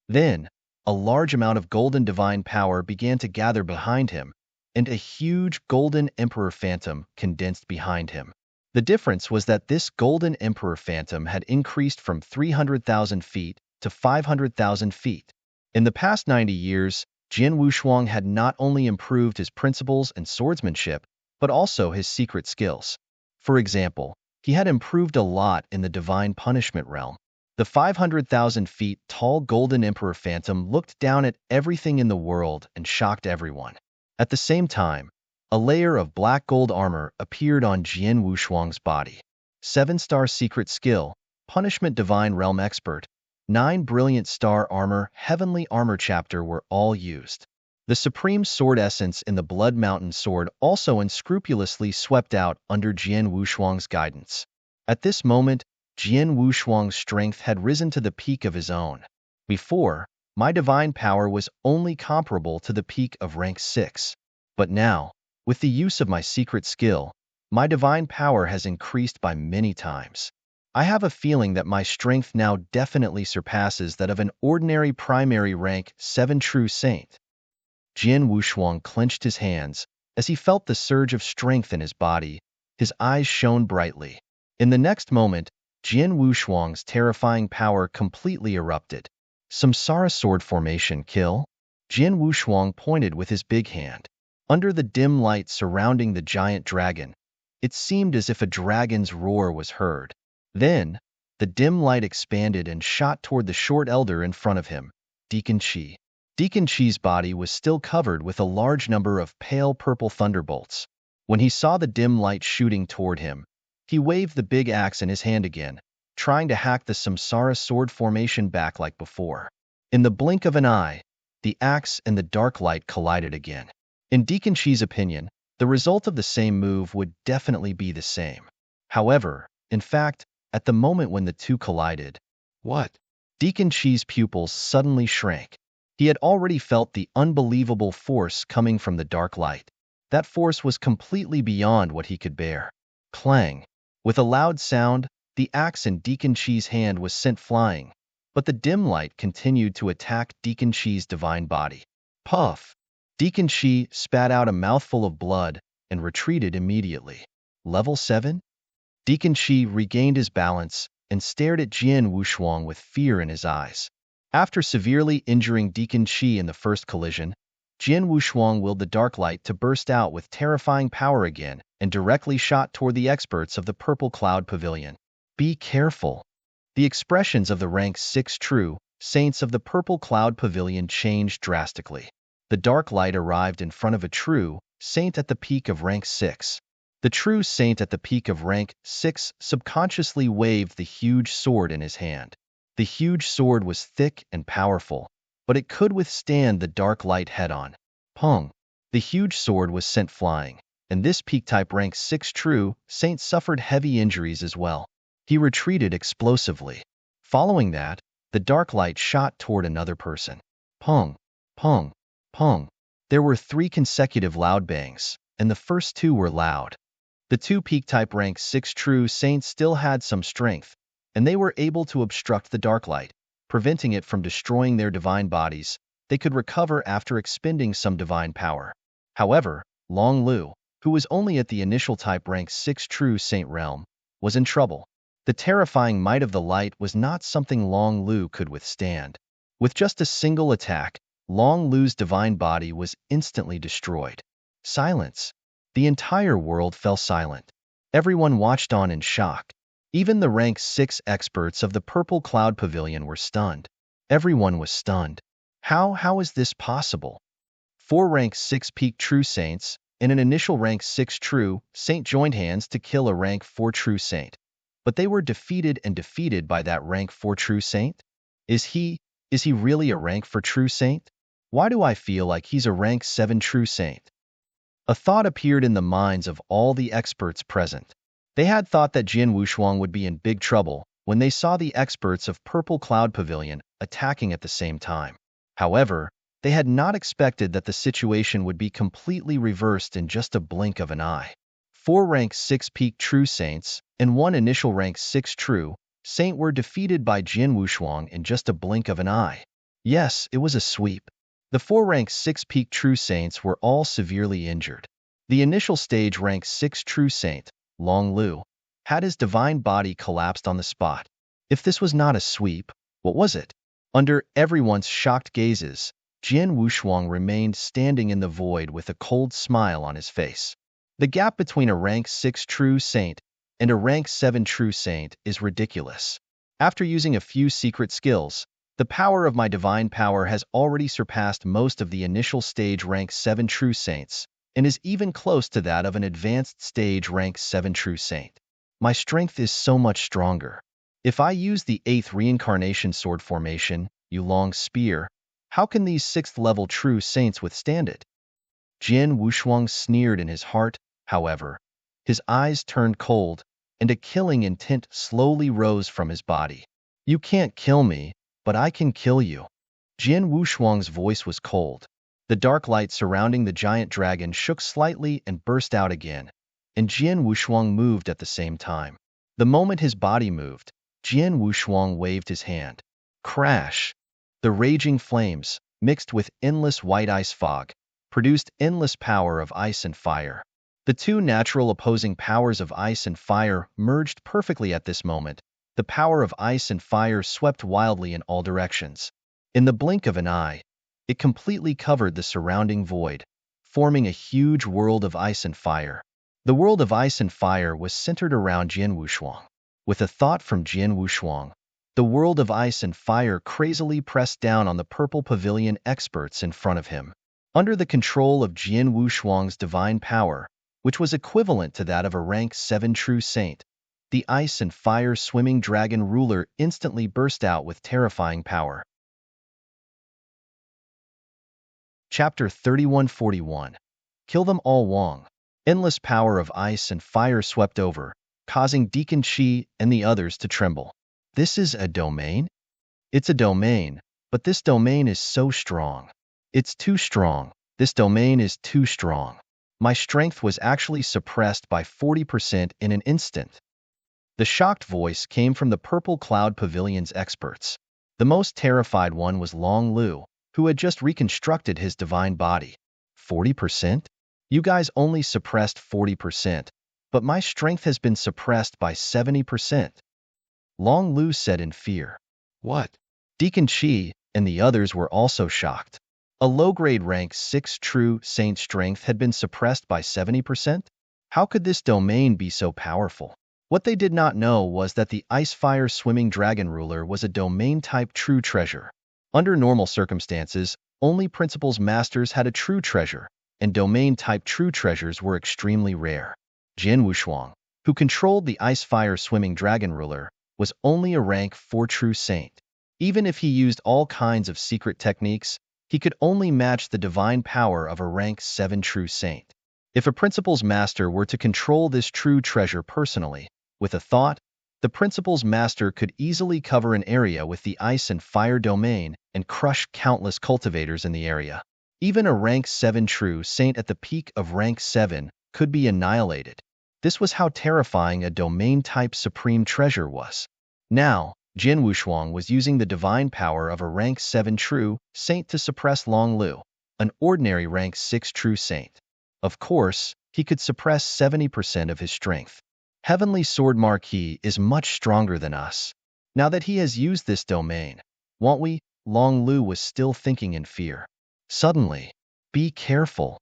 Then, a large amount of golden divine power began to gather behind him, and a huge golden emperor phantom condensed behind him. The difference was that this golden emperor phantom had increased from 300,000 feet to 500,000 feet. In the past 90 years, Jian Wushuang had not only improved his principles and swordsmanship, but also his secret skills. For example, he had improved a lot in the divine punishment realm. The 500,000 feet tall golden emperor phantom looked down at everything in the world and shocked everyone. At the same time, a layer of black gold armor appeared on Jian Wushuang's body. 7-star secret skill, punishment divine realm expert, 9 brilliant star armor, heavenly armor chapter were all used. The supreme sword essence in the Blood Mountain sword also unscrupulously swept out under Jian Wushuang's guidance. At this moment, Jian Wushuang's strength had risen to the peak of his own. Before, my divine power was only comparable to the peak of rank 6. But now, with the use of my secret skill, my divine power has increased by many times. I have a feeling that my strength now definitely surpasses that of an ordinary primary rank 7 true saint. Jian Wushuang clenched his hands, As he felt the surge of strength in his body, his eyes shone brightly. In the next moment, Jian Wushuang's terrifying power completely erupted. Samsara sword formation kill? Jian Wushuang pointed with his big hand. Under the dim light surrounding the giant dragon, it seemed as if a dragon's roar was heard. Then, the dim light expanded and shot toward the short elder in front of him, Deacon Qi. Deacon Qi's body was still covered with a large number of pale purple thunderbolts. When he saw the dim light shooting toward him, he waved the big axe in his hand again, trying to hack the Samsara sword formation back like before. In the blink of an eye, the axe and the dark light collided again. In Deacon Qi's opinion, the result of the same move would definitely be the same. However, in fact, at the moment when the two collided, what? Deacon Qi's pupils suddenly shrank. He had already felt the unbelievable force coming from the dark light. That force was completely beyond what he could bear. Clang! With a loud sound, the axe in Deacon Qi's hand was sent flying, but the dim light continued to attack Deacon Qi's divine body. Puff! Deacon Qi spat out a mouthful of blood and retreated immediately. Level 7? Deacon Qi regained his balance and stared at Jian Wushuang with fear in his eyes. After severely injuring Deacon Qi in the first collision, Jian Wushuang willed the dark light to burst out with terrifying power again and directly shot toward the experts of the Purple Cloud Pavilion. Be careful. The expressions of the rank 6 true saints of the Purple Cloud Pavilion changed drastically. The dark light arrived in front of a true saint at the peak of rank 6. The true saint at the peak of rank 6 subconsciously waved the huge sword in his hand. The huge sword was thick and powerful, but it could withstand the dark light head-on. Pong! The huge sword was sent flying, and this peak-type rank 6 true saint suffered heavy injuries as well. He retreated explosively. Following that, the dark light shot toward another person. Pong! Pong! Pong! There were 3 consecutive loud bangs, and the first 2 were loud. The 2 peak-type rank 6 true saints still had some strength, and they were able to obstruct the dark light, preventing it from destroying their divine bodies. They could recover after expending some divine power. However, Long Lu, who was only at the initial type rank 6 true saint realm, was in trouble. The terrifying might of the light was not something Long Lu could withstand. With just a single attack, Long Lu's divine body was instantly destroyed. Silence. The entire world fell silent. Everyone watched on in shock. Even the rank 6 experts of the Purple Cloud Pavilion were stunned. Everyone was stunned. How is this possible? 4 rank 6 peak true saints and an initial rank 6 true saint joined hands to kill a rank 4 true saint. But they were defeated by that rank 4 true saint? Is he really a rank 4 true saint? Why do I feel like he's a rank 7 true saint? A thought appeared in the minds of all the experts present. They had thought that Jian Wushuang would be in big trouble when they saw the experts of Purple Cloud Pavilion attacking at the same time. However, they had not expected that the situation would be completely reversed in just a blink of an eye. 4 rank 6 peak true saints and 1 initial rank 6 true saint were defeated by Jian Wushuang in just a blink of an eye. Yes, it was a sweep. The 4 rank 6 peak true saints were all severely injured. The initial stage rank 6 true saint, Long Lu, had his divine body collapsed on the spot. If this was not a sweep, what was it? Under everyone's shocked gazes, Jian Wushuang remained standing in the void with a cold smile on his face. The gap between a rank 6 true saint and a rank 7 true saint is ridiculous. After using a few secret skills, the power of my divine power has already surpassed most of the initial stage rank 7 true saints, and is even close to that of an advanced stage rank 7 true saint. My strength is so much stronger. If I use the 8th reincarnation sword formation, Yulong Spear, how can these 6th level true saints withstand it? Jian Wushuang sneered in his heart, however. His eyes turned cold, and a killing intent slowly rose from his body. You can't kill me, but I can kill you. Jian Wushuang's voice was cold. The dark light surrounding the giant dragon shook slightly and burst out again, and Jian Wushuang moved at the same time. The moment his body moved, Jian Wushuang waved his hand. Crash! The raging flames, mixed with endless white ice fog, produced endless power of ice and fire. The two natural opposing powers of ice and fire merged perfectly at this moment. The power of ice and fire swept wildly in all directions. In the blink of an eye, it completely covered the surrounding void, forming a huge world of ice and fire. The world of ice and fire was centered around Jian Wushuang. With a thought from Jian Wushuang, the world of ice and fire crazily pressed down on the purple pavilion experts in front of him. Under the control of Jian Wushuang's divine power, which was equivalent to that of a rank 7 true saint, the ice and fire swimming dragon ruler instantly burst out with terrifying power. Chapter 3141. Kill them all, Wang. Endless power of ice and fire swept over, causing Deacon Qi and the others to tremble. This is a domain? It's a domain, but this domain is so strong. It's too strong. This domain is too strong. My strength was actually suppressed by 40% in an instant. The shocked voice came from the Purple Cloud Pavilion's experts. The most terrified one was Long Lu, who had just reconstructed his divine body. 40%? You guys only suppressed 40%, but my strength has been suppressed by 70%. Long Lu said in fear. What? Deacon Qi and the others were also shocked. A low-grade rank 6 true saint strength had been suppressed by 70%? How could this domain be so powerful? What they did not know was that the ice-fire swimming dragon ruler was a domain-type true treasure. Under normal circumstances, only principles masters had a true treasure, and domain-type true treasures were extremely rare. Jian Wushuang, who controlled the ice-fire swimming dragon ruler, was only a rank 4 true saint. Even if he used all kinds of secret techniques, he could only match the divine power of a rank 7 true saint. If a principles master were to control this true treasure personally, with a thought, the principles master could easily cover an area with the ice and fire domain and crush countless cultivators in the area. Even a rank 7 true saint at the peak of rank 7 could be annihilated. This was how terrifying a domain-type supreme treasure was. Now, Jian Wushuang was using the divine power of a rank 7 true saint to suppress Long Lu, an ordinary rank 6 true saint. Of course, he could suppress 70% of his strength. Heavenly Sword Marquis is much stronger than us. Now that he has used this domain, won't we? Long Lu was still thinking in fear. Suddenly, be careful.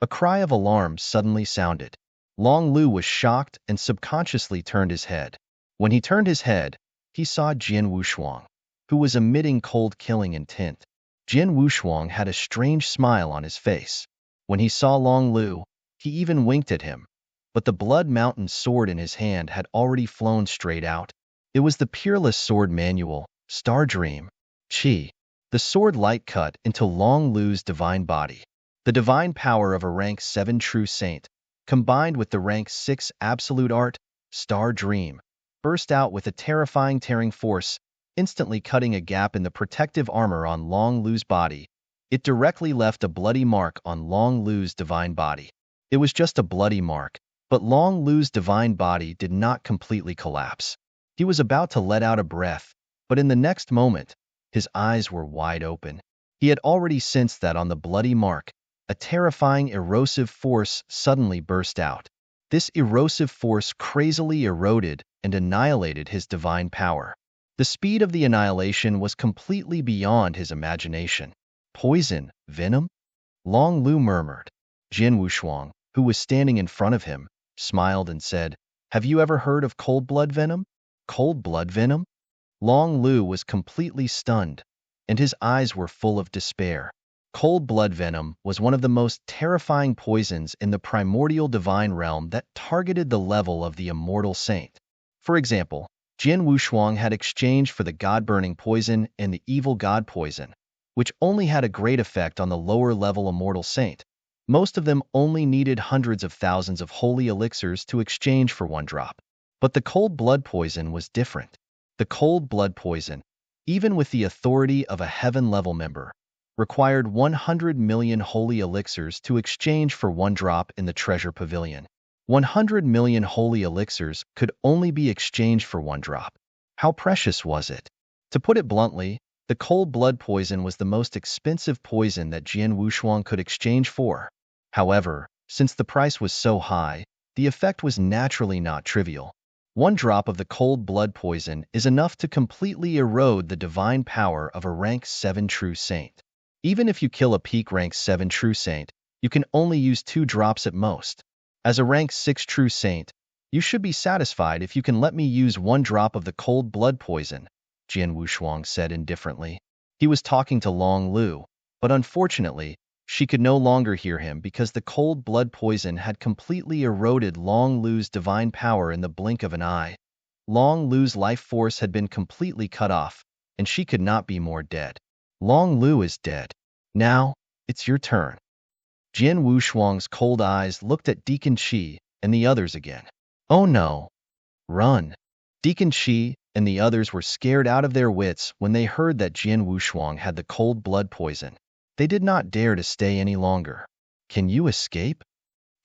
A cry of alarm suddenly sounded. Long Lu was shocked and subconsciously turned his head. When he turned his head, he saw Jian Wushuang, who was emitting cold killing intent. Jian Wushuang had a strange smile on his face. When he saw Long Lu, he even winked at him. But the Blood Mountain sword in his hand had already flown straight out. It was the Peerless Sword Manual, Star Dream. Qi. The sword light cut into Long Lu's divine body. The divine power of a rank 7 true saint, combined with the rank 6 absolute art, Star Dream, burst out with a terrifying tearing force, instantly cutting a gap in the protective armor on Long Lu's body. It directly left a bloody mark on Long Lu's divine body. It was just a bloody mark, but Long Lu's divine body did not completely collapse. He was about to let out a breath, but in the next moment, his eyes were wide open. He had already sensed that on the bloody mark, a terrifying erosive force suddenly burst out. This erosive force crazily eroded and annihilated his divine power. The speed of the annihilation was completely beyond his imagination. Poison, venom? Long Lu murmured. Jian Wushuang, who was standing in front of him, smiled and said, "Have you ever heard of cold blood venom?" Cold blood venom? Long Lu was completely stunned, and his eyes were full of despair. Cold blood venom was one of the most terrifying poisons in the primordial divine realm that targeted the level of the immortal saint. For example, Jian Wushuang had exchanged for the god-burning poison and the evil god poison, which only had a great effect on the lower-level immortal saint. Most of them only needed hundreds of thousands of holy elixirs to exchange for one drop. But the cold blood poison was different. The cold blood poison, even with the authority of a heaven-level member, required 100 million holy elixirs to exchange for one drop in the treasure pavilion. 100 million holy elixirs could only be exchanged for one drop. How precious was it? To put it bluntly, The cold blood poison was the most expensive poison that Jian Wushuang could exchange for. However, since the price was so high, the effect was naturally not trivial. One drop of the cold blood poison is enough to completely erode the divine power of a rank 7 true saint. Even if you kill a peak rank 7 true saint, you can only use 2 drops at most. As a rank 6 true saint, you should be satisfied if you can let me use 1 drop of the cold blood poison, Jian Wushuang said indifferently. He was talking to Long Lu, but unfortunately, she could no longer hear him because the cold blood poison had completely eroded Long Lu's divine power in the blink of an eye. Long Lu's life force had been completely cut off, and she could not be more dead. Long Lu is dead. Now, it's your turn. Jian Wushuang's cold eyes looked at Deacon Qi and the others again. Oh no! Run! Deacon Qi and the others were scared out of their wits when they heard that Jian Wushuang had the cold blood poison. They did not dare to stay any longer. Can you escape?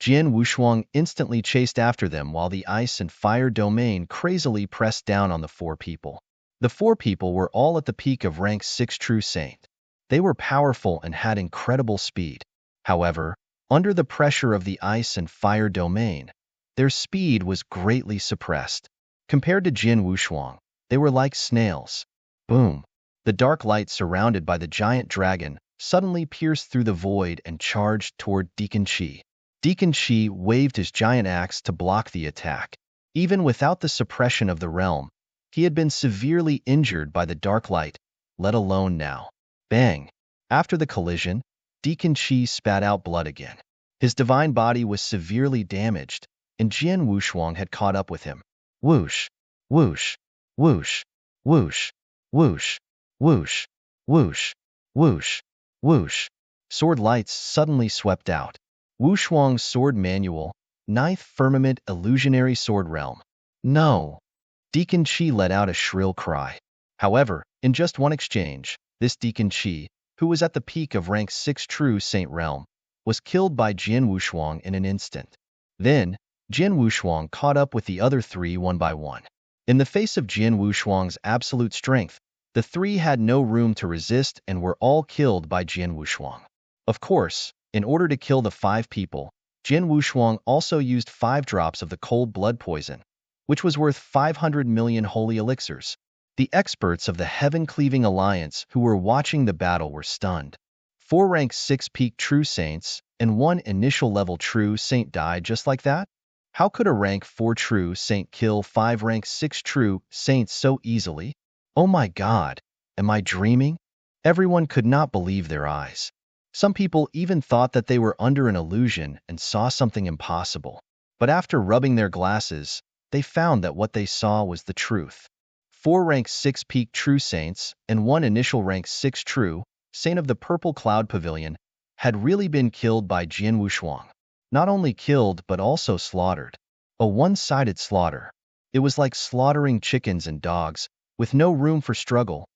Jian Wushuang instantly chased after them while the ice and fire domain crazily pressed down on the 4 people. The 4 people were all at the peak of rank 6 true saint. They were powerful and had incredible speed. However, under the pressure of the ice and fire domain, their speed was greatly suppressed. Compared to Jian Wushuang, they were like snails. Boom! The dark light surrounded by the giant dragon suddenly pierced through the void and charged toward Deacon Qi. Deacon Qi waved his giant axe to block the attack. Even without the suppression of the realm, he had been severely injured by the dark light, let alone now. Bang! After the collision, Deacon Qi spat out blood again. His divine body was severely damaged, and Jian Wushuang had caught up with him. Whoosh! Whoosh! Whoosh! Whoosh! Whoosh! Whoosh! Whoosh! Whoosh! Whoosh! Sword lights suddenly swept out. Wushuang's sword manual, 9th Firmament Illusionary Sword Realm. No! Deacon Qi let out a shrill cry. However, in just one exchange, this Deacon Qi, who was at the peak of rank 6 true saint realm, was killed by Jian Wushuang in an instant. Then, Jian Wushuang caught up with the other 3 one by one. In the face of Jian Wushuang's absolute strength, the 3 had no room to resist and were all killed by Jian Wushuang. Of course, in order to kill the 5 people, Jian Wushuang also used 5 drops of the cold blood poison, which was worth 500 million holy elixirs. The experts of the Heaven-Cleaving Alliance who were watching the battle were stunned. 4 rank 6 peak true saints and 1 initial level true saint died just like that? How could a rank 4 true saint kill 5 rank 6 true saints so easily? Oh my God, am I dreaming? Everyone could not believe their eyes. Some people even thought that they were under an illusion and saw something impossible. But after rubbing their glasses, they found that what they saw was the truth. 4 rank 6 peak true saints and 1 initial rank 6 true saint of the Purple Cloud Pavilion had really been killed by Jian Wushuang. Not only killed, but also slaughtered. A one-sided slaughter. It was like slaughtering chickens and dogs, with no room for struggle.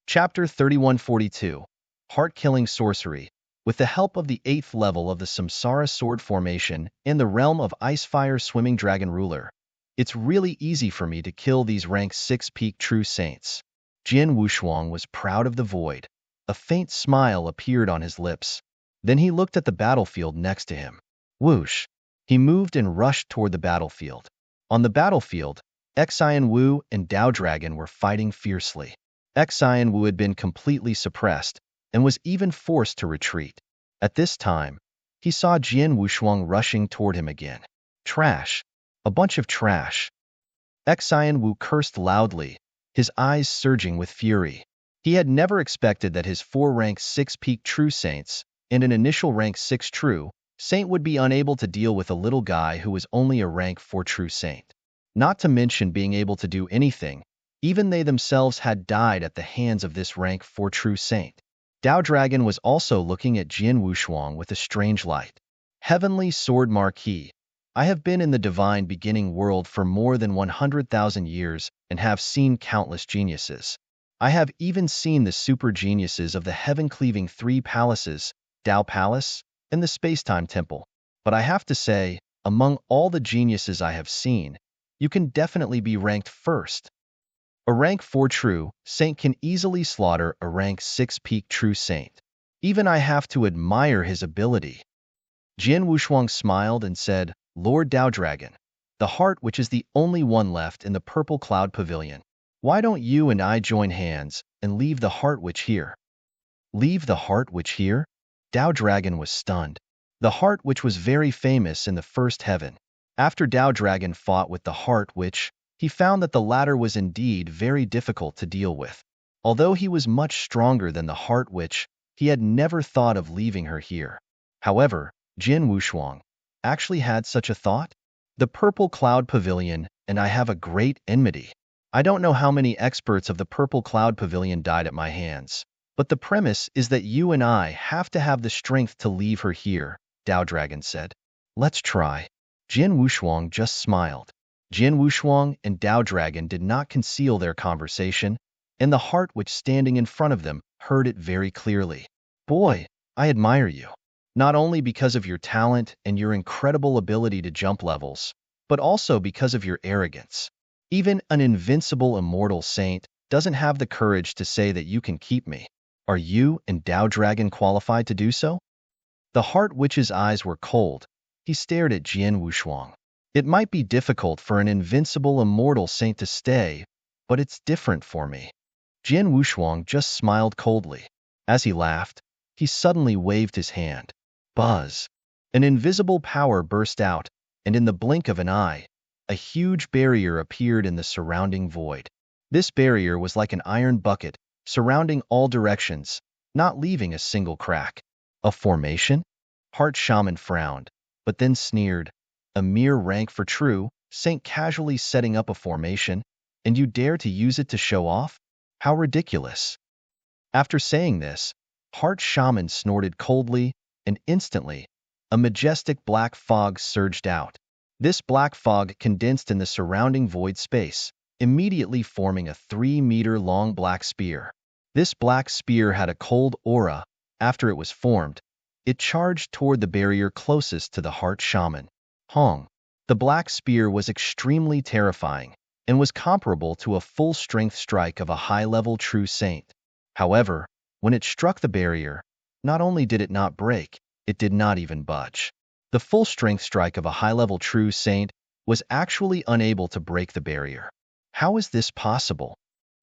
Chapter 3142. Heart-Killing Sorcery. With the help of the 8th level of the Samsara Sword Formation in the realm of Icefire Swimming Dragon Ruler, it's really easy for me to kill these rank 6 peak true saints. Jian Wushuang was proud of the void. A faint smile appeared on his lips. Then he looked at the battlefield next to him. Whoosh! He moved and rushed toward the battlefield. On the battlefield, Xian Wu and Dao Dragon were fighting fiercely. Xian Wu had been completely suppressed and was even forced to retreat. At this time, he saw Jian Wushuang rushing toward him again. Trash! A bunch of trash! Xian Wu cursed loudly, his eyes surging with fury. He had never expected that his 4 rank 6 peak true saints and an initial rank 6 true saint would be unable to deal with a little guy who was only a rank 4 true saint. Not to mention being able to do anything, even they themselves had died at the hands of this rank 4 true saint. Dao Dragon was also looking at Jian Wushuang with a strange light. Heavenly Sword Marquis, I have been in the divine beginning world for more than 100,000 years and have seen countless geniuses. I have even seen the super geniuses of the heaven-cleaving 3 palaces, Dao Palace, and the Spacetime Temple. But I have to say, among all the geniuses I have seen, you can definitely be ranked first. A rank 4 true saint can easily slaughter a rank 6 peak true saint. Even I have to admire his ability. Jian Wushuang smiled and said, Lord Dao Dragon, the heart which is the only one left in the purple cloud pavilion. Why don't you and I join hands and leave the heart witch here? Leave the heart witch here? Dao Dragon was stunned. The heart witch was very famous in the first heaven. After Dao Dragon fought with the heart witch, he found that the latter was indeed very difficult to deal with. Although he was much stronger than the heart witch, he had never thought of leaving her here. However, Jin Wushuang actually had such a thought. The purple cloud pavilion and I have a great enmity. I don't know how many experts of the purple cloud pavilion died at my hands, but the premise is that you and I have to have the strength to leave her here, Dao Dragon said. Let's try. Jin Wushuang just smiled. Jin Wushuang and Dao Dragon did not conceal their conversation, and the heart witch standing in front of them heard it very clearly. Boy, I admire you. Not only because of your talent and your incredible ability to jump levels, but also because of your arrogance. Even an invincible immortal saint doesn't have the courage to say that you can keep me. Are you and Dao Dragon qualified to do so? The heart witch's eyes were cold. He stared at Jian Wushuang. It might be difficult for an invincible immortal saint to stay, but it's different for me. Jian Wushuang just smiled coldly. As he laughed, he suddenly waved his hand. Buzz! An invisible power burst out, and in the blink of an eye, a huge barrier appeared in the surrounding void. This barrier was like an iron bucket, surrounding all directions, not leaving a single crack. A formation? Heart Shaman frowned, but then sneered. A mere rank for true saint casually setting up a formation, and you dare to use it to show off? How ridiculous. After saying this, Heart Shaman snorted coldly, and instantly, a majestic black fog surged out. This black fog condensed in the surrounding void space, immediately forming a 3-meter-long black spear. This black spear had a cold aura. After it was formed, it charged toward the barrier closest to the Heart Shaman. Hong. The black spear was extremely terrifying and was comparable to a full-strength strike of a high-level true saint. However, when it struck the barrier, not only did it not break, it did not even budge. The full-strength strike of a high-level true saint was actually unable to break the barrier. How is this possible?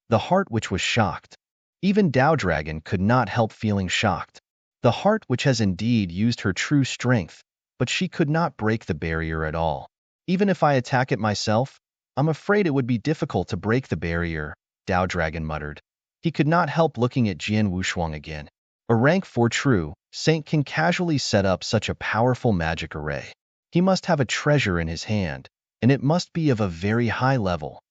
The heart witch was shocked. Even Dao Dragon could not help feeling shocked. The heart witch has indeed used her true strength, but she could not break the barrier at all. Even if I attack it myself, I'm afraid it would be difficult to break the barrier, Dao Dragon muttered. He could not help looking at Jian Wushuang again. A rank 4 true saint can casually set up such a powerful magic array. He must have a treasure in his hand, and it must be of a very high level.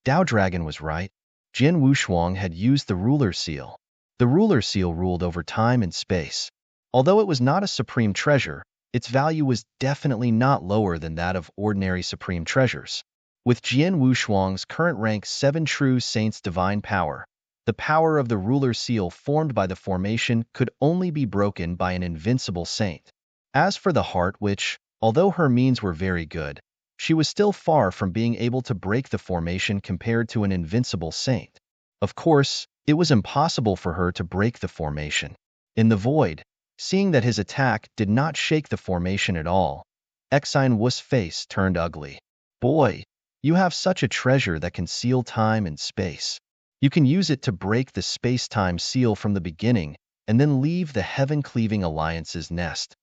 Dao Dragon was right. Jian Wushuang had used the ruler seal. The ruler seal ruled over time and space. Although it was not a supreme treasure, its value was definitely not lower than that of ordinary supreme treasures. With Jian Wushuang's current rank 7 true saint's divine power, the power of the ruler seal formed by the formation could only be broken by an invincible saint. As for the heart witch, although her means were very good, she was still far from being able to break the formation compared to an invincible saint. Of course, it was impossible for her to break the formation. In the void, seeing that his attack did not shake the formation at all, Exine Wu's face turned ugly. Boy, you have such a treasure that can seal time and space. You can use it to break the space-time seal from the beginning and then leave the heaven-cleaving alliance's nest.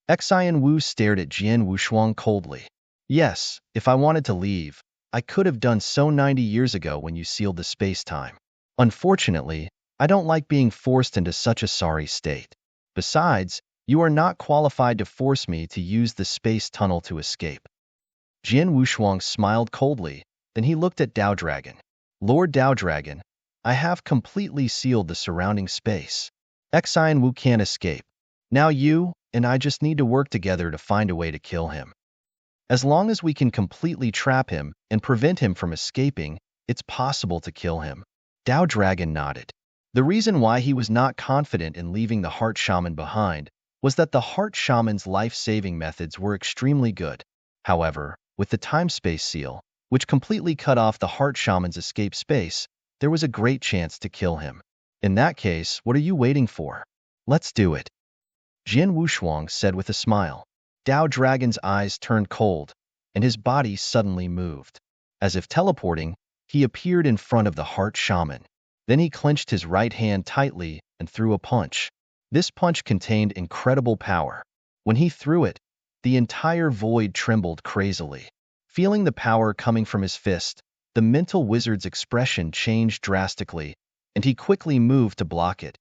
Exine Wu stared at Jian Wushuang coldly. Yes, if I wanted to leave, I could have done so 90 years ago when you sealed the space-time. Unfortunately, I don't like being forced into such a sorry state. Besides, you are not qualified to force me to use the space tunnel to escape. Jian Wushuang smiled coldly, then he looked at Dao Dragon. Lord Dao Dragon, I have completely sealed the surrounding space. Exine Wu can't escape. Now you and I just need to work together to find a way to kill him. As long as we can completely trap him and prevent him from escaping, it's possible to kill him. Dao Dragon nodded. The reason why he was not confident in leaving the Heart Shaman behind was that the Heart Shaman's life-saving methods were extremely good. However, with the time-space seal, which completely cut off the heart shaman's escape space, there was a great chance to kill him. In that case, what are you waiting for? Let's do it, Jian Wushuang said with a smile. Dao Dragon's eyes turned cold, and his body suddenly moved. As if teleporting, he appeared in front of the heart shaman. Then he clenched his right hand tightly and threw a punch. This punch contained incredible power. When he threw it, the entire void trembled crazily. Feeling the power coming from his fist, the mental wizard's expression changed drastically, and he quickly moved to block it.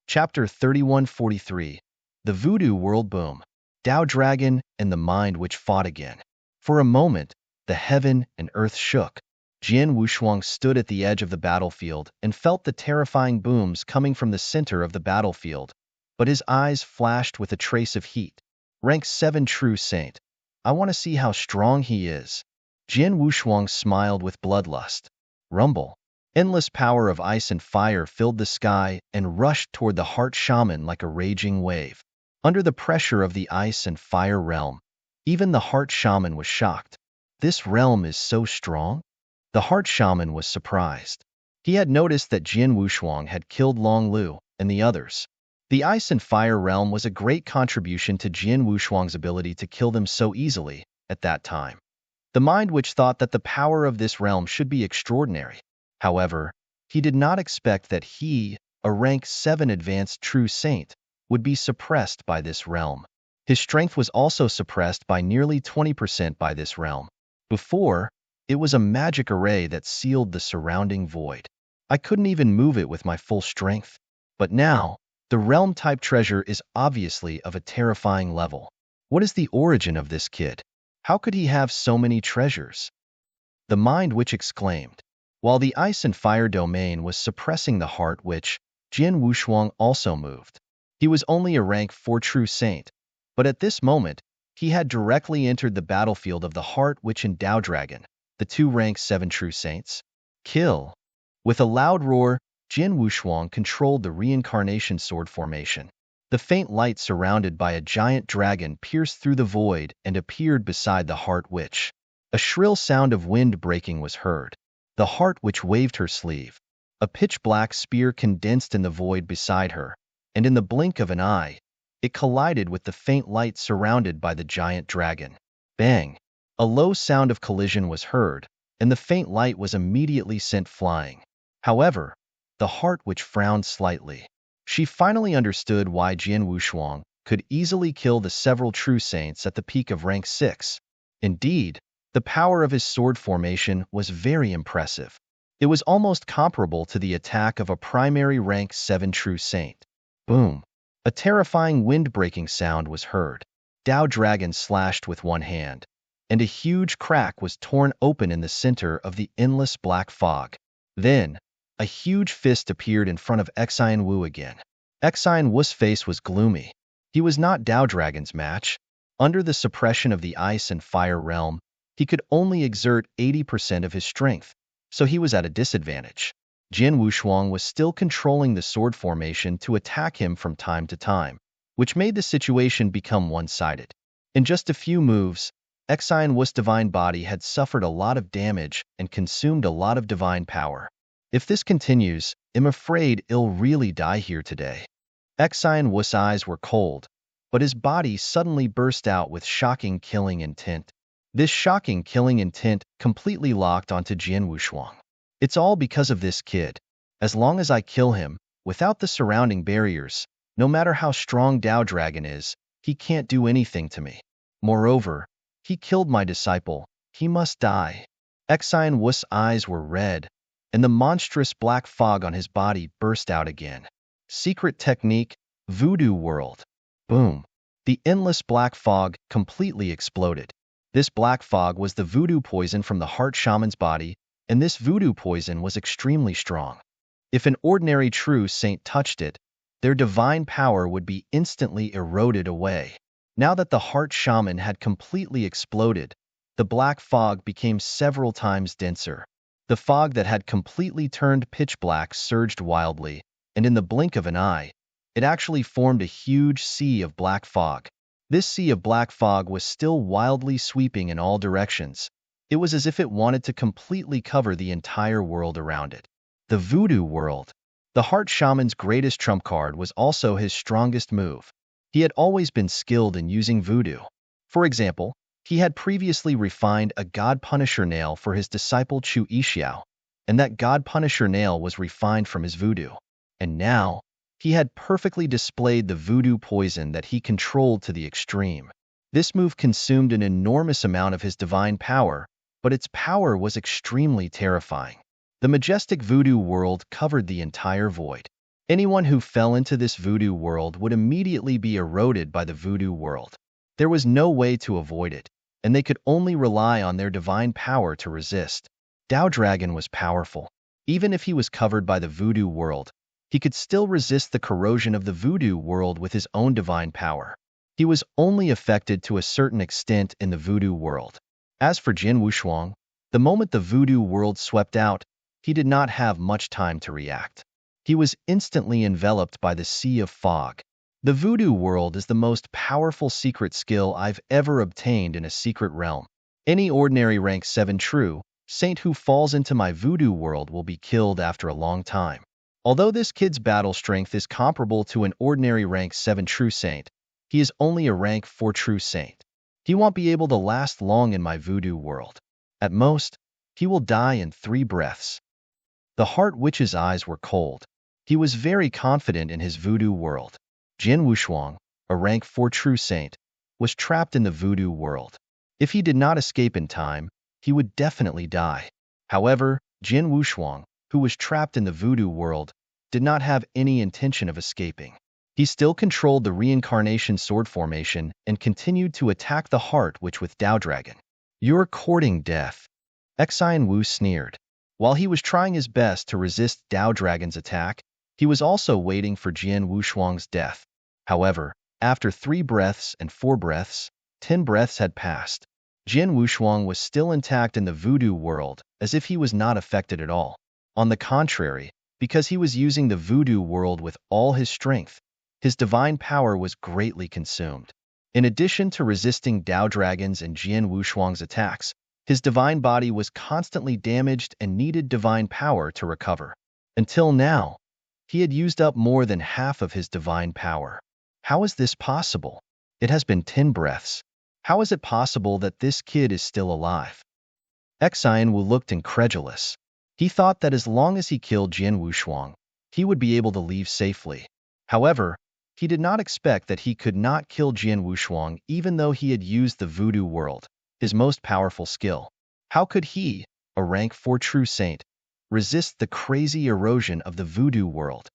Chapter 3143. The Voodoo World Boom. Dao Dragon and the Mind Which Fought Again. For a moment, the heaven and earth shook. Jian Wushuang stood at the edge of the battlefield and felt the terrifying booms coming from the center of the battlefield, but his eyes flashed with a trace of heat. Rank 7 True Saint. I want to see how strong he is. Jian Wushuang smiled with bloodlust. Rumble. Endless power of ice and fire filled the sky and rushed toward the heart shaman like a raging wave. Under the pressure of the ice and fire realm, even the heart shaman was shocked. This realm is so strong? The heart shaman was surprised. He had noticed that Jian Wushuang had killed Long Lu and the others. The ice and fire realm was a great contribution to Jian Wushuang's ability to kill them so easily at that time. The mind which thought that the power of this realm should be extraordinary. However, he did not expect that he, a rank 7 advanced true saint, would be suppressed by this realm. His strength was also suppressed by nearly 20% by this realm. Before, it was a magic array that sealed the surrounding void. I couldn't even move it with my full strength. But now, the realm-type treasure is obviously of a terrifying level. What is the origin of this kid? How could he have so many treasures? The mind which exclaimed. While the ice and fire domain was suppressing the heart which, Jian Wushuang also moved. He was only a rank 4 true saint, but at this moment, he had directly entered the battlefield of the heart which and Dao Dragon, the 2 rank 7 true saints. Kill. With a loud roar, Jian Wushuang controlled the reincarnation sword formation. The faint light surrounded by a giant dragon pierced through the void and appeared beside the heart witch. A shrill sound of wind breaking was heard. The heart witch waved her sleeve. A pitch-black spear condensed in the void beside her, and in the blink of an eye, it collided with the faint light surrounded by the giant dragon. Bang! A low sound of collision was heard, and the faint light was immediately sent flying. However, the heart witch frowned slightly. She finally understood why Jian Wushuang could easily kill the several true saints at the peak of rank 6. Indeed, the power of his sword formation was very impressive. It was almost comparable to the attack of a primary rank 7 true saint. Boom! A terrifying wind-breaking sound was heard. Dao Dragon slashed with one hand, and a huge crack was torn open in the center of the endless black fog. Then, a huge fist appeared in front of Xian Wu again. Xian Wu's face was gloomy. He was not Dao Dragon's match. Under the suppression of the ice and fire realm, he could only exert 80% of his strength, so he was at a disadvantage. Jian Wushuang was still controlling the sword formation to attack him from time to time, which made the situation become one-sided. In just a few moves, Xian Wu's divine body had suffered a lot of damage and consumed a lot of divine power. If this continues, I'm afraid he'll really die here today. Xian Wu's eyes were cold, but his body suddenly burst out with shocking killing intent. This shocking killing intent completely locked onto Jian Wushuang. It's all because of this kid. As long as I kill him, without the surrounding barriers, no matter how strong Dao Dragon is, he can't do anything to me. Moreover, he killed my disciple. He must die. Xian Wu's eyes were red, and the monstrous black fog on his body burst out again. Secret technique, Voodoo World. Boom. The endless black fog completely exploded. This black fog was the voodoo poison from the heart shaman's body, and this voodoo poison was extremely strong. If an ordinary true saint touched it, their divine power would be instantly eroded away. Now that the heart shaman had completely exploded, the black fog became several times denser. The fog that had completely turned pitch black surged wildly, and in the blink of an eye, it actually formed a huge sea of black fog. This sea of black fog was still wildly sweeping in all directions. It was as if it wanted to completely cover the entire world around it. The voodoo world. The heart shaman's greatest trump card was also his strongest move. He had always been skilled in using voodoo. For example, he had previously refined a God Punisher nail for his disciple Chu Yixiao, and that God Punisher nail was refined from his voodoo. And now, he had perfectly displayed the voodoo poison that he controlled to the extreme. This move consumed an enormous amount of his divine power, but its power was extremely terrifying. The majestic voodoo world covered the entire void. Anyone who fell into this voodoo world would immediately be eroded by the voodoo world. There was no way to avoid it, and they could only rely on their divine power to resist. Dao Dragon was powerful. Even if he was covered by the voodoo world, he could still resist the corrosion of the voodoo world with his own divine power. He was only affected to a certain extent in the voodoo world. As for Jin Wushuang, the moment the voodoo world swept out, he did not have much time to react. He was instantly enveloped by the sea of fog. The voodoo world is the most powerful secret skill I've ever obtained in a secret realm. Any ordinary rank 7 true saint who falls into my voodoo world will be killed after a long time. Although this kid's battle strength is comparable to an ordinary rank 7 true saint, he is only a rank 4 true saint. He won't be able to last long in my voodoo world. At most, he will die in 3 breaths. The Heart Witch's eyes were cold. He was very confident in his voodoo world. Jin Wushuang, a rank 4 true saint, was trapped in the voodoo world. If he did not escape in time, he would definitely die. However, Jin Wushuang, who was trapped in the voodoo world, did not have any intention of escaping. He still controlled the reincarnation sword formation and continued to attack the Heart Witch with Dao Dragon. "You're courting death," Xian Wu sneered. While he was trying his best to resist Dao Dragon's attack, he was also waiting for Jin Wushuang's death. However, after 3 breaths and 4 breaths, 10 breaths had passed. Jin Wushuang was still intact in the voodoo world, as if he was not affected at all. On the contrary, because he was using the voodoo world with all his strength, his divine power was greatly consumed. In addition to resisting Dao Dragon's and Jin Wushuang's attacks, his divine body was constantly damaged and needed divine power to recover. Until now, he had used up more than half of his divine power. How is this possible? It has been 10 breaths. How is it possible that this kid is still alive? Xian Wu looked incredulous. He thought that as long as he killed Jin Wushuang, he would be able to leave safely. However, he did not expect that he could not kill Jin Wushuang even though he had used the voodoo world, his most powerful skill. How could he, a rank 4 true saint, resist the crazy erosion of the voodoo world?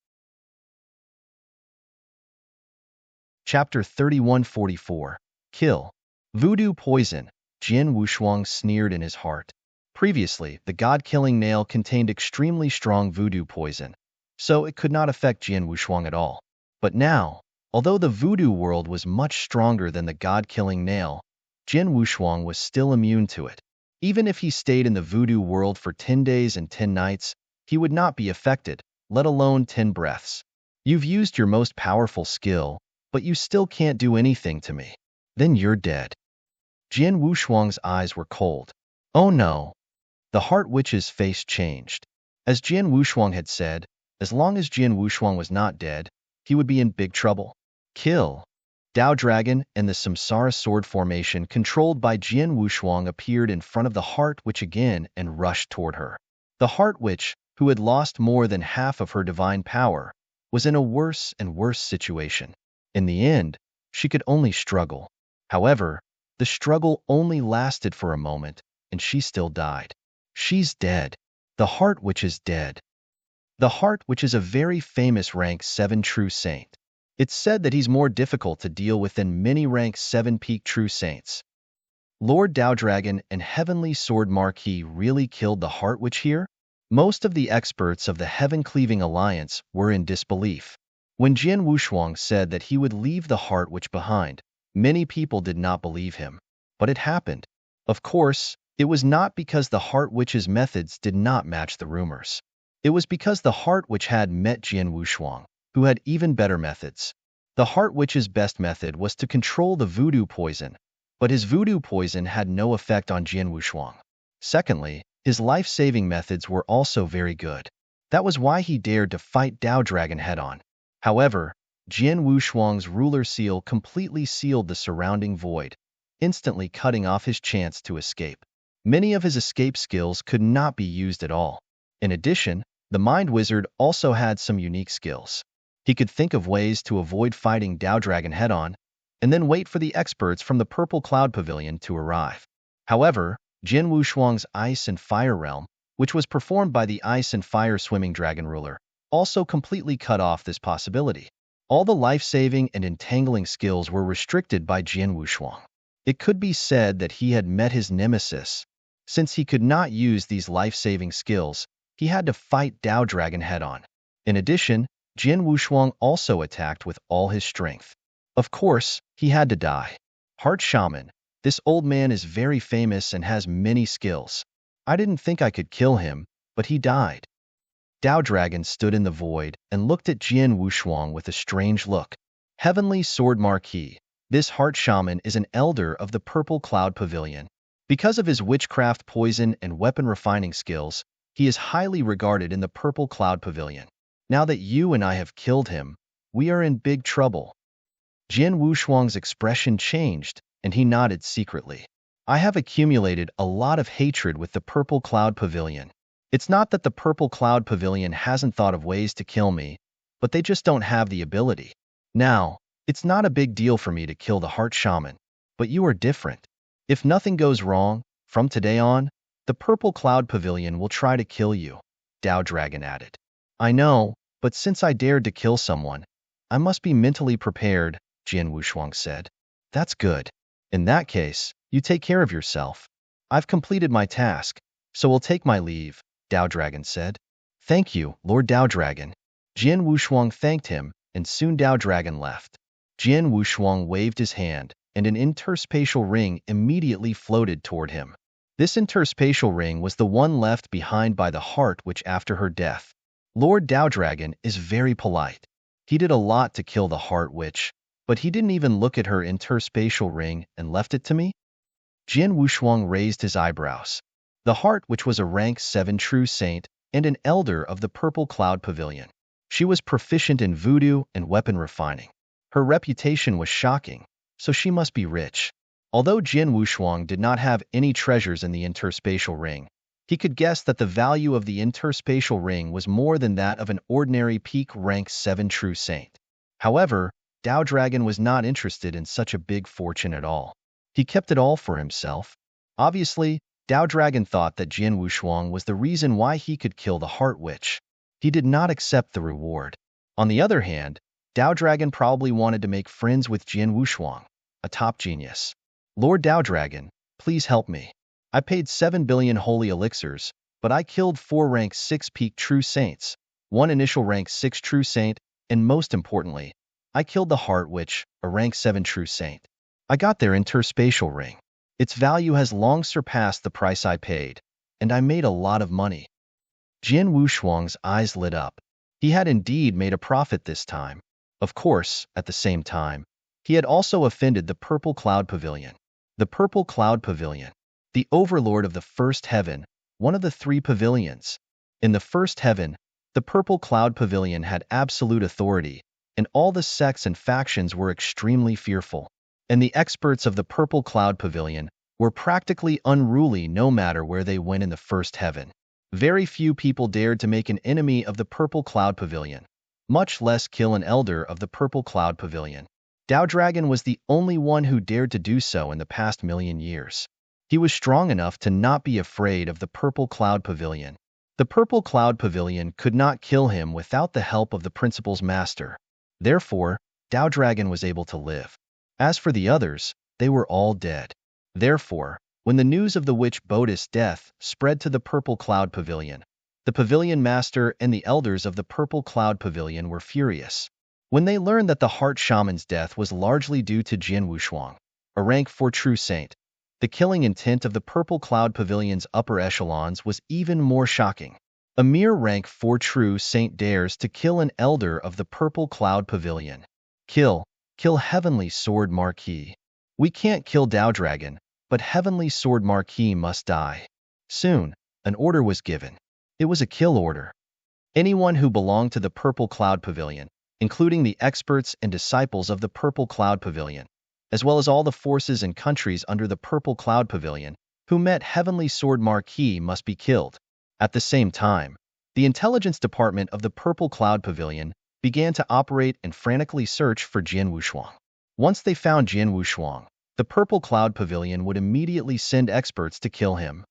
Chapter 3144. Kill. Voodoo poison. Jin Wushuang sneered in his heart. Previously, the god-killing nail contained extremely strong voodoo poison, so it could not affect Jin Wushuang at all. But now, although the voodoo world was much stronger than the god-killing nail, Jin Wushuang was still immune to it. Even if he stayed in the voodoo world for 10 days and 10 nights, he would not be affected, let alone 10 breaths. You've used your most powerful skill, but you still can't do anything to me. Then you're dead. Jin Wushuang's eyes were cold. Oh no. The Heart Witch's face changed. As Jin Wushuang had said, as long as Jin Wushuang was not dead, he would be in big trouble. Kill. Dao Dragon and the Samsara sword formation controlled by Jin Wushuang appeared in front of the Heart Witch again and rushed toward her. The Heart Witch, who had lost more than half of her divine power, was in a worse and worse situation. In the end, she could only struggle. However, the struggle only lasted for a moment, and she still died. She's dead. The Heart Witch is dead. The Heart Witch is a very famous rank 7 true saint. It's said that he's more difficult to deal with than many rank 7 peak true saints. Lord Dao Dragon and Heavenly Sword Marquis really killed the Heart Witch here? Most of the experts of the Heaven-Cleaving Alliance were in disbelief. When Jin Wushuang said that he would leave the Heart Witch behind, many people did not believe him. But it happened. Of course, it was not because the Heart Witch's methods did not match the rumors. It was because the Heart Witch had met Jin Wushuang, who had even better methods. The Heart Witch's best method was to control the voodoo poison, but his voodoo poison had no effect on Jian Wushuang. Secondly, his life-saving methods were also very good. That was why he dared to fight Dao Dragon head-on. However, Jian Wushuang's ruler seal completely sealed the surrounding void, instantly cutting off his chance to escape. Many of his escape skills could not be used at all. In addition, the Mind Wizard also had some unique skills. He could think of ways to avoid fighting Dao Dragon head-on, and then wait for the experts from the Purple Cloud Pavilion to arrive. However, Jian Wushuang's Ice and Fire Realm, which was performed by the Ice and Fire Swimming Dragon Ruler, also completely cut off this possibility. All the life-saving and entangling skills were restricted by Jian Wushuang. It could be said that he had met his nemesis. Since he could not use these life-saving skills, he had to fight Dao Dragon head-on. In addition, Jian Wushuang also attacked with all his strength. Of course, he had to die. Heart Shaman. This old man is very famous and has many skills. I didn't think I could kill him, but he died. Dao Dragon stood in the void and looked at Jian Wushuang with a strange look. Heavenly Sword Marquis. This Heart Shaman is an elder of the Purple Cloud Pavilion. Because of his witchcraft, poison, and weapon refining skills, he is highly regarded in the Purple Cloud Pavilion. Now that you and I have killed him, we are in big trouble. Jian Wushuang's expression changed, and he nodded secretly. I have accumulated a lot of hatred with the Purple Cloud Pavilion. It's not that the Purple Cloud Pavilion hasn't thought of ways to kill me, but they just don't have the ability. Now, it's not a big deal for me to kill the Heart Shaman, but you are different. If nothing goes wrong, from today on, the Purple Cloud Pavilion will try to kill you, Dao Dragon added. I know, but since I dared to kill someone, I must be mentally prepared, Jian Wushuang said. That's good. In that case, you take care of yourself. I've completed my task, so we'll take my leave, Dao Dragon said. Thank you, Lord Dao Dragon. Jian Wushuang thanked him, and soon Dao Dragon left. Jian Wushuang waved his hand, and an interspatial ring immediately floated toward him. This interspatial ring was the one left behind by the Heart Witch after her death. Lord Dao Dragon is very polite. He did a lot to kill the Heart Witch, but he didn't even look at her interspatial ring and left it to me? Jian Wushuang raised his eyebrows. The Heart Witch was a rank 7 true saint and an elder of the Purple Cloud Pavilion. She was proficient in voodoo and weapon refining. Her reputation was shocking, so she must be rich. Although Jian Wushuang did not have any treasures in the interspatial ring, he could guess that the value of the interspatial ring was more than that of an ordinary peak rank 7 true saint. However, Dao Dragon was not interested in such a big fortune at all. He kept it all for himself. Obviously, Dao Dragon thought that Jian Wushuang was the reason why he could kill the Heart Witch. He did not accept the reward. On the other hand, Dao Dragon probably wanted to make friends with Jian Wushuang, a top genius. Lord Dao Dragon, please help me. I paid 7 billion holy elixirs, but I killed 4 rank 6 peak true saints, 1 initial rank 6 true saint, and most importantly, I killed the Heart Witch, a rank 7 true saint. I got their interspatial ring. Its value has long surpassed the price I paid, and I made a lot of money. Jian Wushuang's eyes lit up. He had indeed made a profit this time. Of course, at the same time, he had also offended the Purple Cloud Pavilion. The Purple Cloud Pavilion, the overlord of the first heaven, one of the 3 pavilions. In the first heaven, the Purple Cloud Pavilion had absolute authority, and all the sects and factions were extremely fearful. And the experts of the Purple Cloud Pavilion were practically unruly no matter where they went in the first heaven. Very few people dared to make an enemy of the Purple Cloud Pavilion, much less kill an elder of the Purple Cloud Pavilion. Dao Dragon was the only one who dared to do so in the past million years. He was strong enough to not be afraid of the Purple Cloud Pavilion. The Purple Cloud Pavilion could not kill him without the help of the Principal's Master. Therefore, Dao Dragon was able to live. As for the others, they were all dead. Therefore, when the news of the witch Bodhi's death spread to the Purple Cloud Pavilion, the Pavilion Master and the elders of the Purple Cloud Pavilion were furious. When they learned that the Heart Shaman's death was largely due to Jian Wushuang, a rank 4 true saint, the killing intent of the Purple Cloud Pavilion's upper echelons was even more shocking. A mere rank 4 true saint dares to kill an elder of the Purple Cloud Pavilion. Kill, kill Heavenly Sword Marquis. We can't kill Dao Dragon, but Heavenly Sword Marquis must die. Soon, an order was given. It was a kill order. Anyone who belonged to the Purple Cloud Pavilion, including the experts and disciples of the Purple Cloud Pavilion, as well as all the forces and countries under the Purple Cloud Pavilion, who met Heavenly Sword Marquis must be killed. At the same time, the intelligence department of the Purple Cloud Pavilion began to operate and frantically search for Jian Wushuang. Once they found Jian Wushuang, the Purple Cloud Pavilion would immediately send experts to kill him.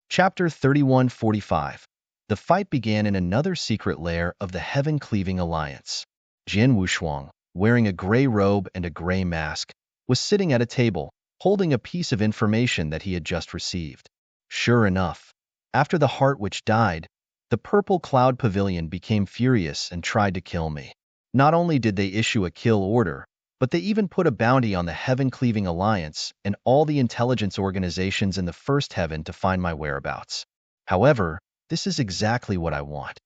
Chapter 3145. The fight began in another secret lair of the Heaven-Cleaving Alliance. Jian Wushuang, wearing a gray robe and a gray mask, was sitting at a table, holding a piece of information that he had just received. Sure enough, after the heart which died, the Purple Cloud Pavilion became furious and tried to kill me. Not only did they issue a kill order, but they even put a bounty on the Heaven-Cleaving Alliance and all the intelligence organizations in the First Heaven to find my whereabouts. However, this is exactly what I want.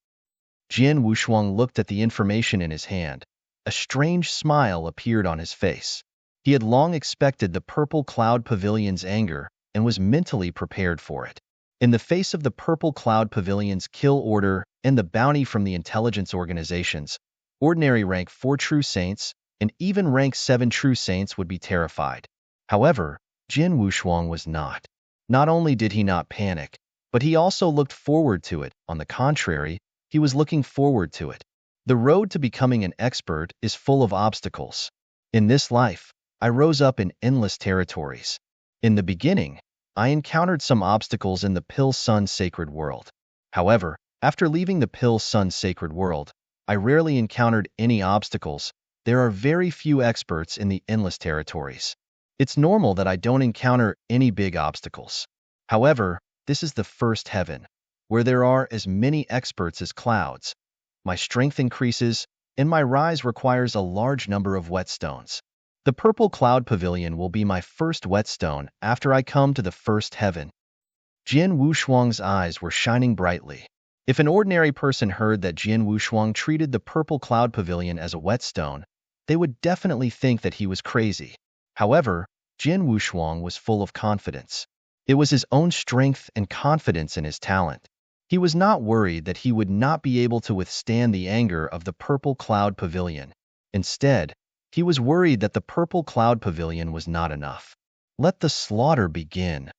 Jian Wushuang looked at the information in his hand. A strange smile appeared on his face. He had long expected the Purple Cloud Pavilion's anger and was mentally prepared for it. In the face of the Purple Cloud Pavilion's kill order and the bounty from the intelligence organizations, ordinary rank 4 true saints and even rank 7 true saints would be terrified. However, Jian Wushuang was not. Not only did he not panic, but he also looked forward to it. On the contrary, he was looking forward to it. The road to becoming an expert is full of obstacles. In this life, I rose up in endless territories. In the beginning, I encountered some obstacles in the Pill Sun Sacred World. However, after leaving the Pill Sun Sacred World, I rarely encountered any obstacles. There are very few experts in the endless territories. It's normal that I don't encounter any big obstacles. However, this is the First Heaven, where there are as many experts as clouds. My strength increases, and my rise requires a large number of whetstones. The Purple Cloud Pavilion will be my first whetstone after I come to the First Heaven. Jian Wushuang's eyes were shining brightly. If an ordinary person heard that Jian Wushuang treated the Purple Cloud Pavilion as a whetstone, they would definitely think that he was crazy. However, Jian Wushuang was full of confidence. It was his own strength and confidence in his talent. He was not worried that he would not be able to withstand the anger of the Purple Cloud Pavilion. Instead, he was worried that the Purple Cloud Pavilion was not enough. Let the slaughter begin.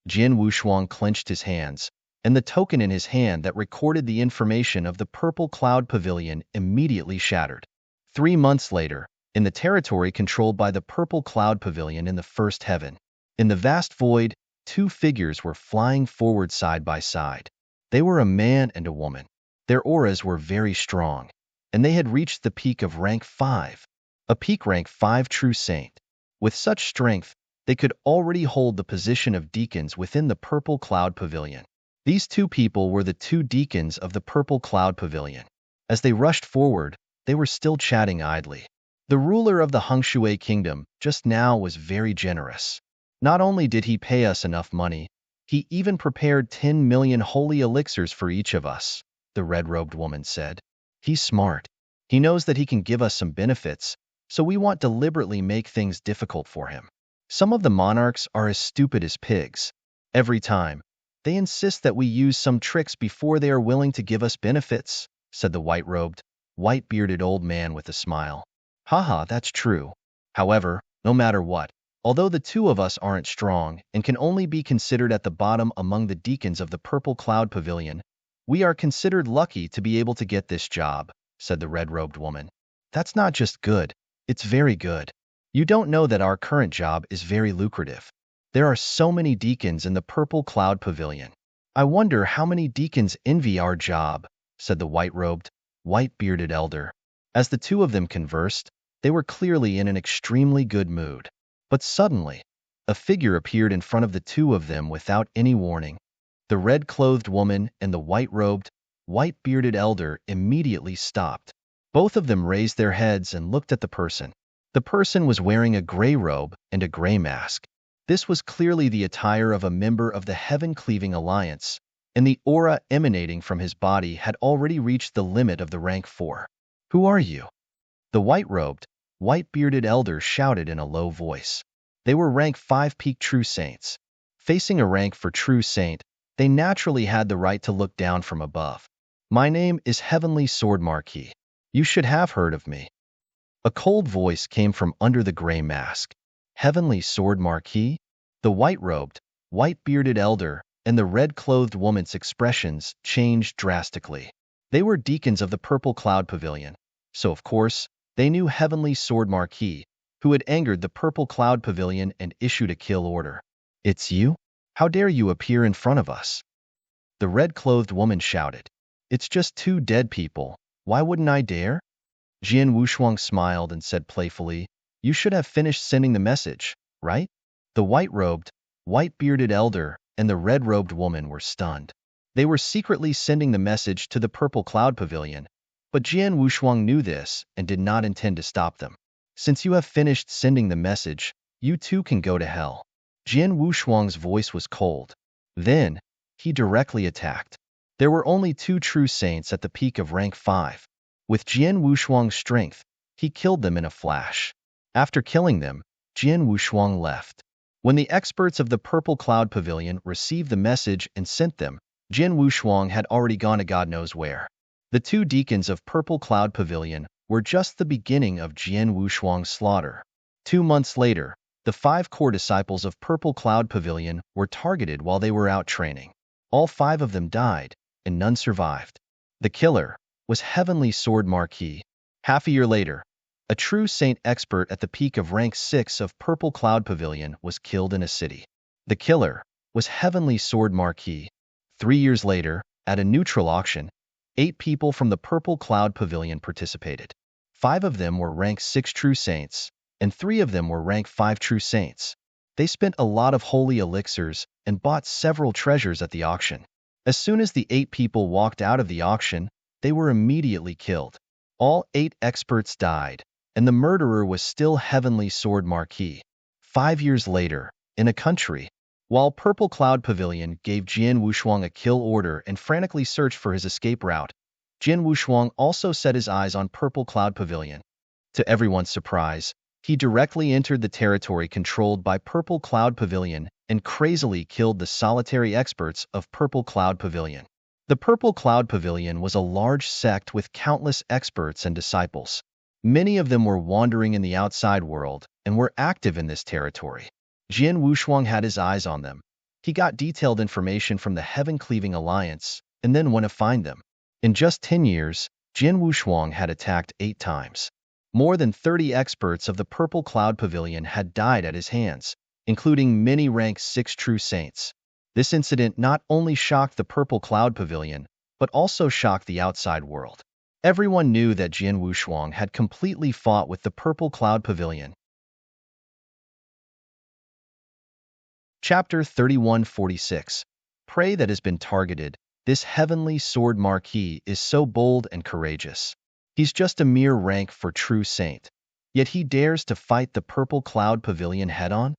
Jian Wushuang clenched his hands, and the token in his hand that recorded the information of the Purple Cloud Pavilion immediately shattered. 3 months later, in the territory controlled by the Purple Cloud Pavilion in the First Heaven, in the vast void, 2 figures were flying forward side by side. They were a man and a woman. Their auras were very strong, and they had reached the peak of rank 5. A peak rank 5 true saint. With such strength, they could already hold the position of deacons within the Purple Cloud Pavilion. These 2 people were the 2 deacons of the Purple Cloud Pavilion. As they rushed forward, they were still chatting idly. The ruler of the Hongshui Kingdom just now was very generous. Not only did he pay us enough money, he even prepared 10 million holy elixirs for each of us, the red-robed woman said. He's smart. He knows that he can give us some benefits, so we won't deliberately make things difficult for him. Some of the monarchs are as stupid as pigs. Every time, they insist that we use some tricks before they are willing to give us benefits, said the white-robed, white-bearded old man with a smile. Haha, that's true. However, no matter what, although the 2 of us aren't strong and can only be considered at the bottom among the deacons of the Purple Cloud Pavilion, we are considered lucky to be able to get this job, said the red-robed woman. That's not just good, it's very good. You don't know that our current job is very lucrative. There are so many deacons in the Purple Cloud Pavilion. I wonder how many deacons envy our job, said the white-robed, white-bearded elder. As the 2 of them conversed, they were clearly in an extremely good mood. But suddenly, a figure appeared in front of the 2 of them without any warning. The red-clothed woman and the white-robed, white-bearded elder immediately stopped. Both of them raised their heads and looked at the person. The person was wearing a gray robe and a gray mask. This was clearly the attire of a member of the Heaven-Cleaving Alliance, and the aura emanating from his body had already reached the limit of the rank 4. "Who are you?" The white-robed, white-bearded elder shouted in a low voice. They were rank 5 peak true saints. Facing a rank for true saint, they naturally had the right to look down from above. "My name is Heavenly Sword Marquis. You should have heard of me." A cold voice came from under the gray mask. Heavenly Sword Marquis? The white-robed, white-bearded elder and the red-clothed woman's expressions changed drastically. They were deacons of the Purple Cloud Pavilion, so of course, they knew Heavenly Sword Marquis, who had angered the Purple Cloud Pavilion and issued a kill order. "It's you? How dare you appear in front of us?" The red-clothed woman shouted. "It's just 2 dead people. Why wouldn't I dare?" Jian Wushuang smiled and said playfully, "You should have finished sending the message, right?" The white-robed, white-bearded elder and the red-robed woman were stunned. They were secretly sending the message to the Purple Cloud Pavilion, but Jian Wushuang knew this and did not intend to stop them. "Since you have finished sending the message, you too can go to hell." Jian Wushuang's voice was cold. Then, he directly attacked. There were only 2 true saints at the peak of rank 5. With Jian Wushuang's strength, he killed them in a flash. After killing them, Jian Wushuang left. When the experts of the Purple Cloud Pavilion received the message and sent them, Jian Wushuang had already gone to God knows where. The 2 deacons of Purple Cloud Pavilion were just the beginning of Jian Wushuang's slaughter. 2 months later, the 5 core disciples of Purple Cloud Pavilion were targeted while they were out training. All 5 of them died, and none survived. The killer was Heavenly Sword Marquis. Half a year later, a true saint expert at the peak of rank 6 of Purple Cloud Pavilion was killed in a city. The killer was Heavenly Sword Marquis. 3 years later, at a neutral auction, 8 people from the Purple Cloud Pavilion participated. 5 of them were rank 6 true saints, and 3 of them were rank 5 true saints. They spent a lot of holy elixirs and bought several treasures at the auction. As soon as the 8 people walked out of the auction, they were immediately killed. All 8 experts died, and the murderer was still Heavenly Sword Marquis. 5 years later, in a country, while Purple Cloud Pavilion gave Jian Wushuang a kill order and frantically searched for his escape route, Jian Wushuang also set his eyes on Purple Cloud Pavilion. To everyone's surprise, he directly entered the territory controlled by Purple Cloud Pavilion and crazily killed the solitary experts of Purple Cloud Pavilion. The Purple Cloud Pavilion was a large sect with countless experts and disciples. Many of them were wandering in the outside world and were active in this territory. Jian Wushuang had his eyes on them. He got detailed information from the Heaven-Cleaving Alliance and then went to find them. In just 10 years, Jian Wushuang had attacked 8 times. More than 30 experts of the Purple Cloud Pavilion had died at his hands, including many rank 6 true saints. This incident not only shocked the Purple Cloud Pavilion, but also shocked the outside world. Everyone knew that Jian Wushuang had completely fought with the Purple Cloud Pavilion. Chapter 3146. Prey that has been targeted. This Heavenly Sword Marquis is so bold and courageous. He's just a mere rank for true saint, yet he dares to fight the Purple Cloud Pavilion head-on?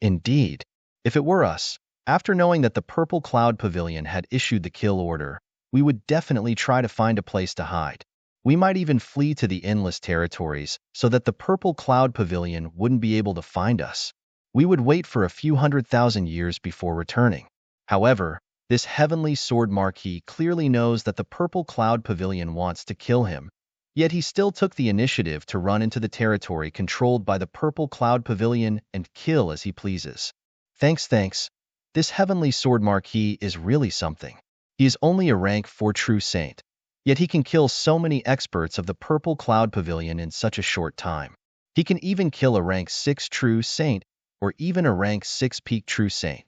Indeed, if it were us, after knowing that the Purple Cloud Pavilion had issued the kill order, we would definitely try to find a place to hide. We might even flee to the endless territories so that the Purple Cloud Pavilion wouldn't be able to find us. We would wait for a few 100,000 years before returning. However, this Heavenly Sword Marquis clearly knows that the Purple Cloud Pavilion wants to kill him, yet he still took the initiative to run into the territory controlled by the Purple Cloud Pavilion and kill as he pleases. Thanks. This Heavenly Sword Marquis is really something. He is only a rank 4 true saint, yet he can kill so many experts of the Purple Cloud Pavilion in such a short time. He can even kill a rank 6 true saint, or even a rank 6 peak true saint.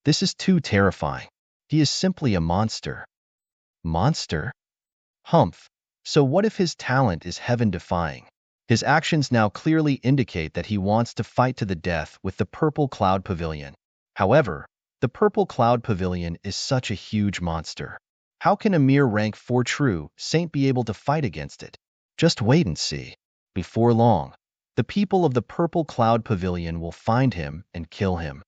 This is too terrifying. He is simply a monster. Monster? Humph. So what if his talent is heaven-defying? His actions now clearly indicate that he wants to fight to the death with the Purple Cloud Pavilion. However, the Purple Cloud Pavilion is such a huge monster. How can a mere rank 4 true saint be able to fight against it? Just wait and see. Before long, the people of the Purple Cloud Pavilion will find him and kill him.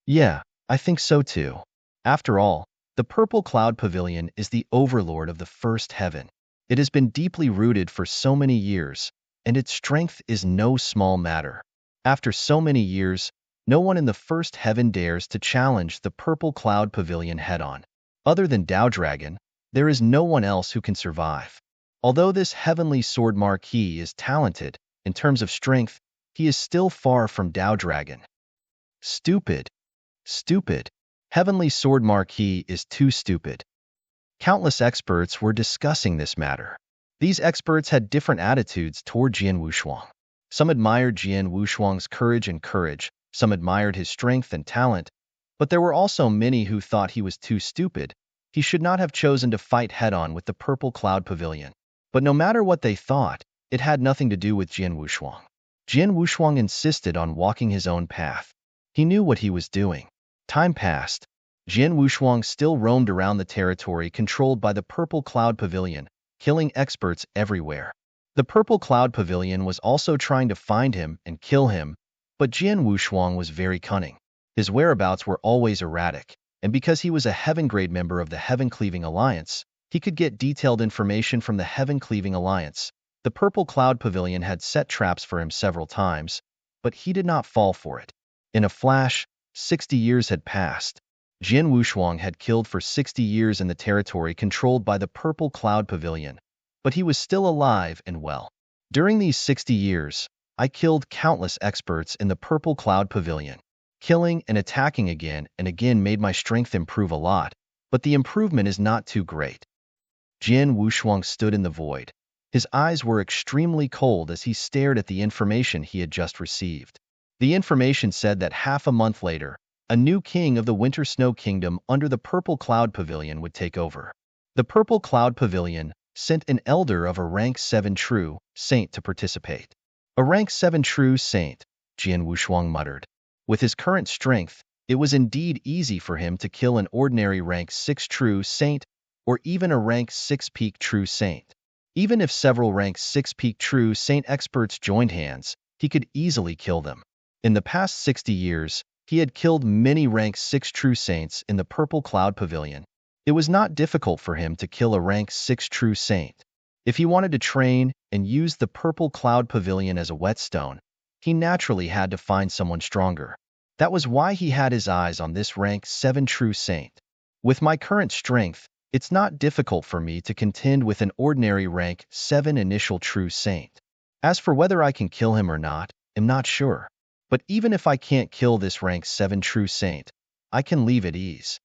Yeah, I think so too. After all, the The purple cloud pavilion is the overlord of the first heaven. It has been deeply rooted for so many years, and its strength is no small matter. After so many years, no one in the first heaven dares to challenge the purple cloud pavilion head-on. Other than Dao Dragon, there is no one else who can survive. Although this heavenly sword marquis is talented, in terms of strength, he is still far from Dao Dragon. Stupid. Stupid. Heavenly Sword Marquis is too stupid. Countless experts were discussing this matter. These experts had different attitudes toward Jian Wushuang. Some admired Jian Wushuang's courage, some admired his strength and talent, but there were also many who thought he was too stupid. He should not have chosen to fight head-on with the Purple Cloud Pavilion. But no matter what they thought, it had nothing to do with Jian Wushuang. Jian Wushuang insisted on walking his own path. He knew what he was doing. Time passed. Jian Wushuang still roamed around the territory controlled by the Purple Cloud Pavilion, killing experts everywhere. The Purple Cloud Pavilion was also trying to find him and kill him, but Jian Wushuang was very cunning. His whereabouts were always erratic, and because he was a Heaven-grade member of the Heaven-Cleaving Alliance, he could get detailed information from the Heaven-Cleaving Alliance. The Purple Cloud Pavilion had set traps for him several times, but he did not fall for it. In a flash, 60 years had passed. Jian Wushuang had killed for 60 years in the territory controlled by the Purple Cloud Pavilion, but he was still alive and well. During these 60 years, I killed countless experts in the Purple Cloud Pavilion. Killing and attacking again and again made my strength improve a lot, but the improvement is not too great. Jian Wushuang stood in the void. His eyes were extremely cold as he stared at the information he had just received. The information said that half a month later, a new king of the Winter Snow Kingdom under the Purple Cloud Pavilion would take over. The Purple Cloud Pavilion sent an elder of a rank 7 true saint to participate. A rank 7 true saint, Jian Wushuang muttered. With his current strength, it was indeed easy for him to kill an ordinary rank 6 true saint or even a rank 6 peak true saint. Even if several rank 6 peak true saint experts joined hands, he could easily kill them. In the past 60 years, he had killed many rank 6 true saints in the Purple Cloud Pavilion. It was not difficult for him to kill a rank 6 true saint. If he wanted to train and use the Purple Cloud Pavilion as a whetstone, he naturally had to find someone stronger. That was why he had his eyes on this rank 7 true saint. With my current strength, it's not difficult for me to contend with an ordinary rank 7 initial true saint. As for whether I can kill him or not, I'm not sure. But even if I can't kill this rank 7 true saint, I can leave at ease.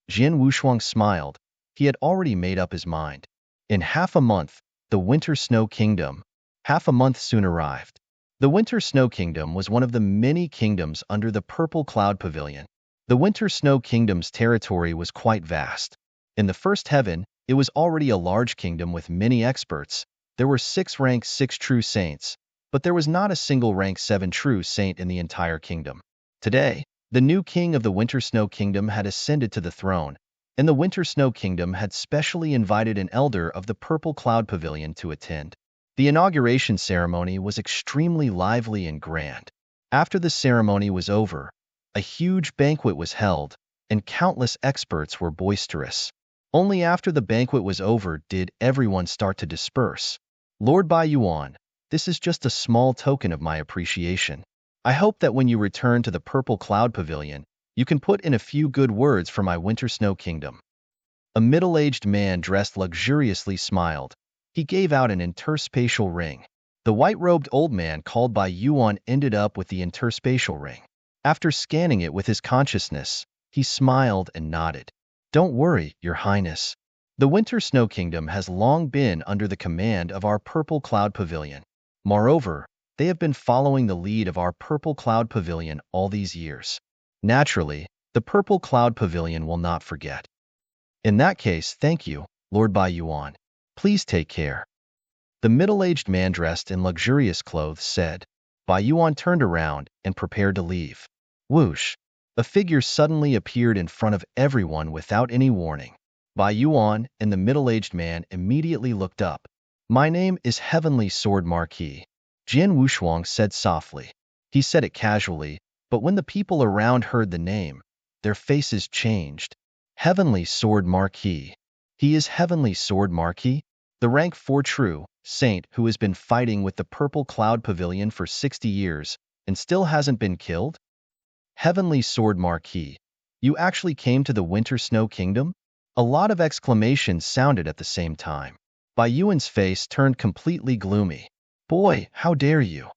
Jian Wushuang smiled. He had already made up his mind. In half a month, the Winter Snow Kingdom. Half a month soon arrived. The Winter Snow Kingdom was one of the many kingdoms under the Purple Cloud Pavilion. The Winter Snow Kingdom's territory was quite vast. In the first heaven, it was already a large kingdom with many experts. There were 6 rank 6 true saints, but there was not a single rank 7 true saint in the entire kingdom. Today, the new king of the Winter Snow Kingdom had ascended to the throne, and the Winter Snow Kingdom had specially invited an elder of the Purple Cloud Pavilion to attend. The inauguration ceremony was extremely lively and grand. After the ceremony was over, a huge banquet was held, and countless experts were boisterous. Only after the banquet was over did everyone start to disperse. Lord Bai Yuan, this is just a small token of my appreciation. I hope that when you return to the Purple Cloud Pavilion, you can put in a few good words for my Winter Snow Kingdom. A middle-aged man dressed luxuriously smiled. He gave out an interspatial ring. The white-robed old man called Bai Yuan ended up with the interspatial ring. After scanning it with his consciousness, he smiled and nodded. Don't worry, Your Highness. The Winter Snow Kingdom has long been under the command of our Purple Cloud Pavilion. Moreover, they have been following the lead of our Purple Cloud Pavilion all these years. Naturally, the Purple Cloud Pavilion will not forget. In that case, thank you, Lord Bai Yuan. Please take care. The middle-aged man dressed in luxurious clothes said. Bai Yuan turned around and prepared to leave. Whoosh! A figure suddenly appeared in front of everyone without any warning. Bai Yuan and the middle-aged man immediately looked up. My name is Heavenly Sword Marquis. Jian Wushuang said softly. He said it casually, but when the people around heard the name, their faces changed. Heavenly Sword Marquis. He is Heavenly Sword Marquis, the rank 4 true saint who has been fighting with the Purple Cloud Pavilion for 60 years and still hasn't been killed? Heavenly Sword Marquis, you actually came to the Winter Snow Kingdom? A lot of exclamations sounded at the same time. Bai Yuan's face turned completely gloomy. Boy, how dare you!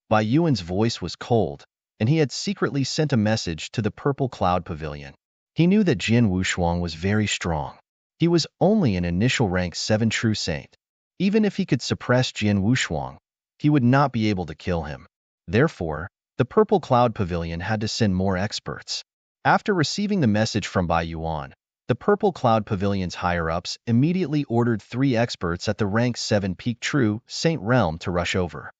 Bai Yuan's voice was cold, and he had secretly sent a message to the Purple Cloud Pavilion. He knew that Jian Wushuang was very strong. He was only an initial rank 7 true saint. Even if he could suppress Jian Wushuang, he would not be able to kill him. Therefore, the Purple Cloud Pavilion had to send more experts. After receiving the message from Bai Yuan, the Purple Cloud Pavilion's higher-ups immediately ordered 3 experts at the rank 7 peak true saint realm to rush over.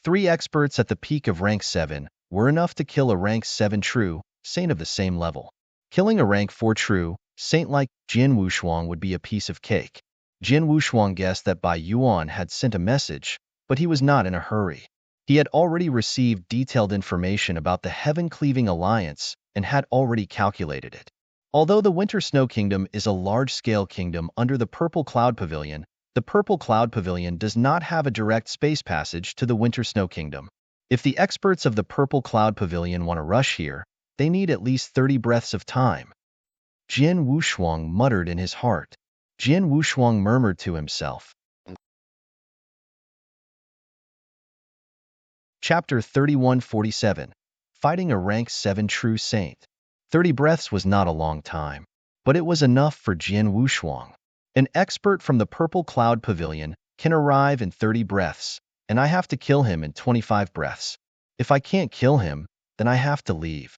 3 experts at the peak of rank 7 were enough to kill a rank 7 true saint of the same level. Killing a rank 4 true saint like Jian Wushuang would be a piece of cake. Jian Wushuang guessed that Bai Yuan had sent a message, but he was not in a hurry. He had already received detailed information about the Heaven-Cleaving Alliance and had already calculated it. Although the Winter Snow Kingdom is a large-scale kingdom under the Purple Cloud Pavilion, the Purple Cloud Pavilion does not have a direct space passage to the Winter Snow Kingdom. If the experts of the Purple Cloud Pavilion want to rush here, they need at least 30 breaths of time. Jian Wushuang muttered in his heart. Jian Wushuang murmured to himself. Chapter 3147. Fighting a rank 7 true saint. 30 breaths was not a long time, but it was enough for Jian Wushuang. An expert from the Purple Cloud Pavilion can arrive in 30 breaths, and I have to kill him in 25 breaths. If I can't kill him, then I have to leave.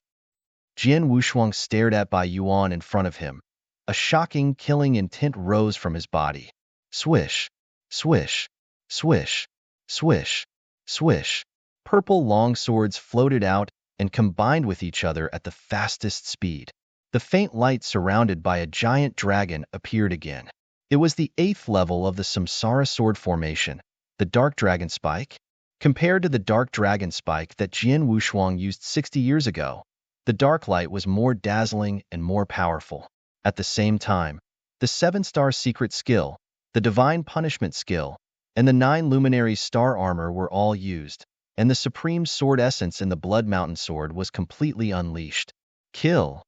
Jian Wushuang stared at Bai Yuan in front of him. A shocking, killing intent rose from his body. Swish, swish, swish, swish, swish. Purple long swords floated out and combined with each other at the fastest speed. The faint light surrounded by a giant dragon appeared again. It was the 8th level of the Samsara sword formation, the Dark Dragon Spike. Compared to the Dark Dragon Spike that Jian Wushuang used 60 years ago, the dark light was more dazzling and more powerful. At the same time, the 7-star secret skill, the Divine Punishment skill, and the 9 luminary star armor were all used, and the supreme sword essence in the Blood Mountain sword was completely unleashed. Kill!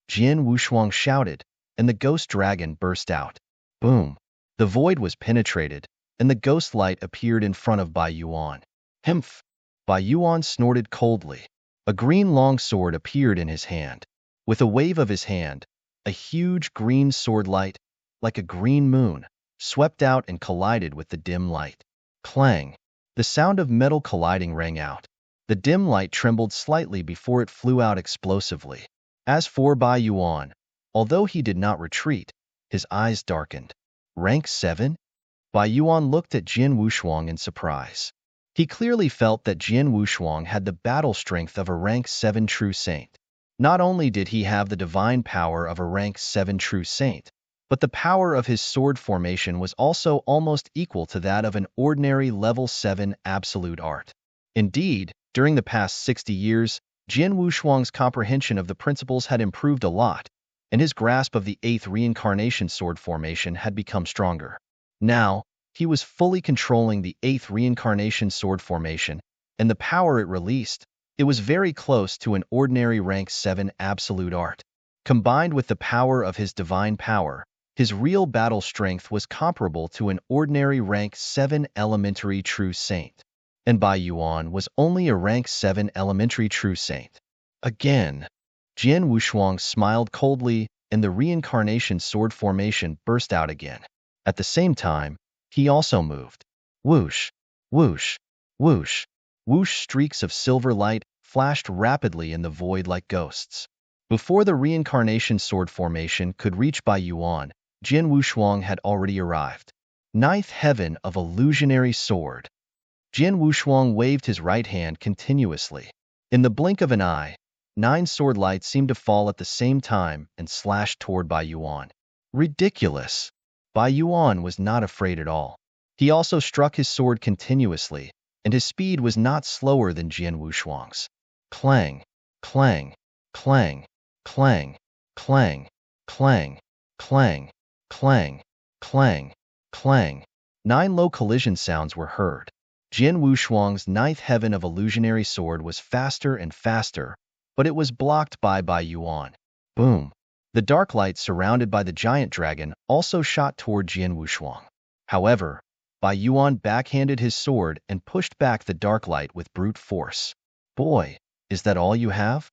Jian Wushuang shouted, and the ghost dragon burst out. Boom! The void was penetrated, and the ghost light appeared in front of Bai Yuan. Humph! Bai Yuan snorted coldly. A green long sword appeared in his hand. With a wave of his hand, a huge green sword light, like a green moon, swept out and collided with the dim light. Clang! The sound of metal colliding rang out. The dim light trembled slightly before it flew out explosively. As for Bai Yuan, although he did not retreat, his eyes darkened. Rank 7? Bai Yuan looked at Jian Wushuang in surprise. He clearly felt that Jian Wushuang had the battle strength of a rank 7 true saint. Not only did he have the divine power of a rank 7 true saint, but the power of his sword formation was also almost equal to that of an ordinary level 7 absolute art. Indeed, during the past 60 years, Jian Wushuang's comprehension of the principles had improved a lot, and his grasp of the 8th reincarnation sword formation had become stronger. Now, he was fully controlling the 8th reincarnation sword formation, and the power it released, it was very close to an ordinary rank 7 absolute art. Combined with the power of his divine power, his real battle strength was comparable to an ordinary rank 7 elementary true saint. And Bai Yuan was only a rank 7 elementary true saint. Again, Jian Wushuang smiled coldly, and the reincarnation sword formation burst out again. At the same time, he also moved. Whoosh, whoosh, whoosh, whoosh. Streaks of silver light flashed rapidly in the void like ghosts. Before the reincarnation sword formation could reach Bai Yuan, Jian Wushuang had already arrived. 9th heaven of illusionary sword. Jian Wushuang waved his right hand continuously. In the blink of an eye, 9 sword lights seemed to fall at the same time and slashed toward Bai Yuan. Ridiculous! Bai Yuan was not afraid at all. He also struck his sword continuously, and his speed was not slower than Jian Wushuang's. Clang, clang, clang, clang, clang, clang. Clang, clang, clang, clang. 9 low collision sounds were heard. Jin Wushuang's ninth heaven of illusionary sword was faster and faster, but it was blocked by Yuan. Boom. The dark light surrounded by the giant dragon also shot toward Jin Wushuang. However, Bai Yuan backhanded his sword and pushed back the dark light with brute force. Boy, is that all you have?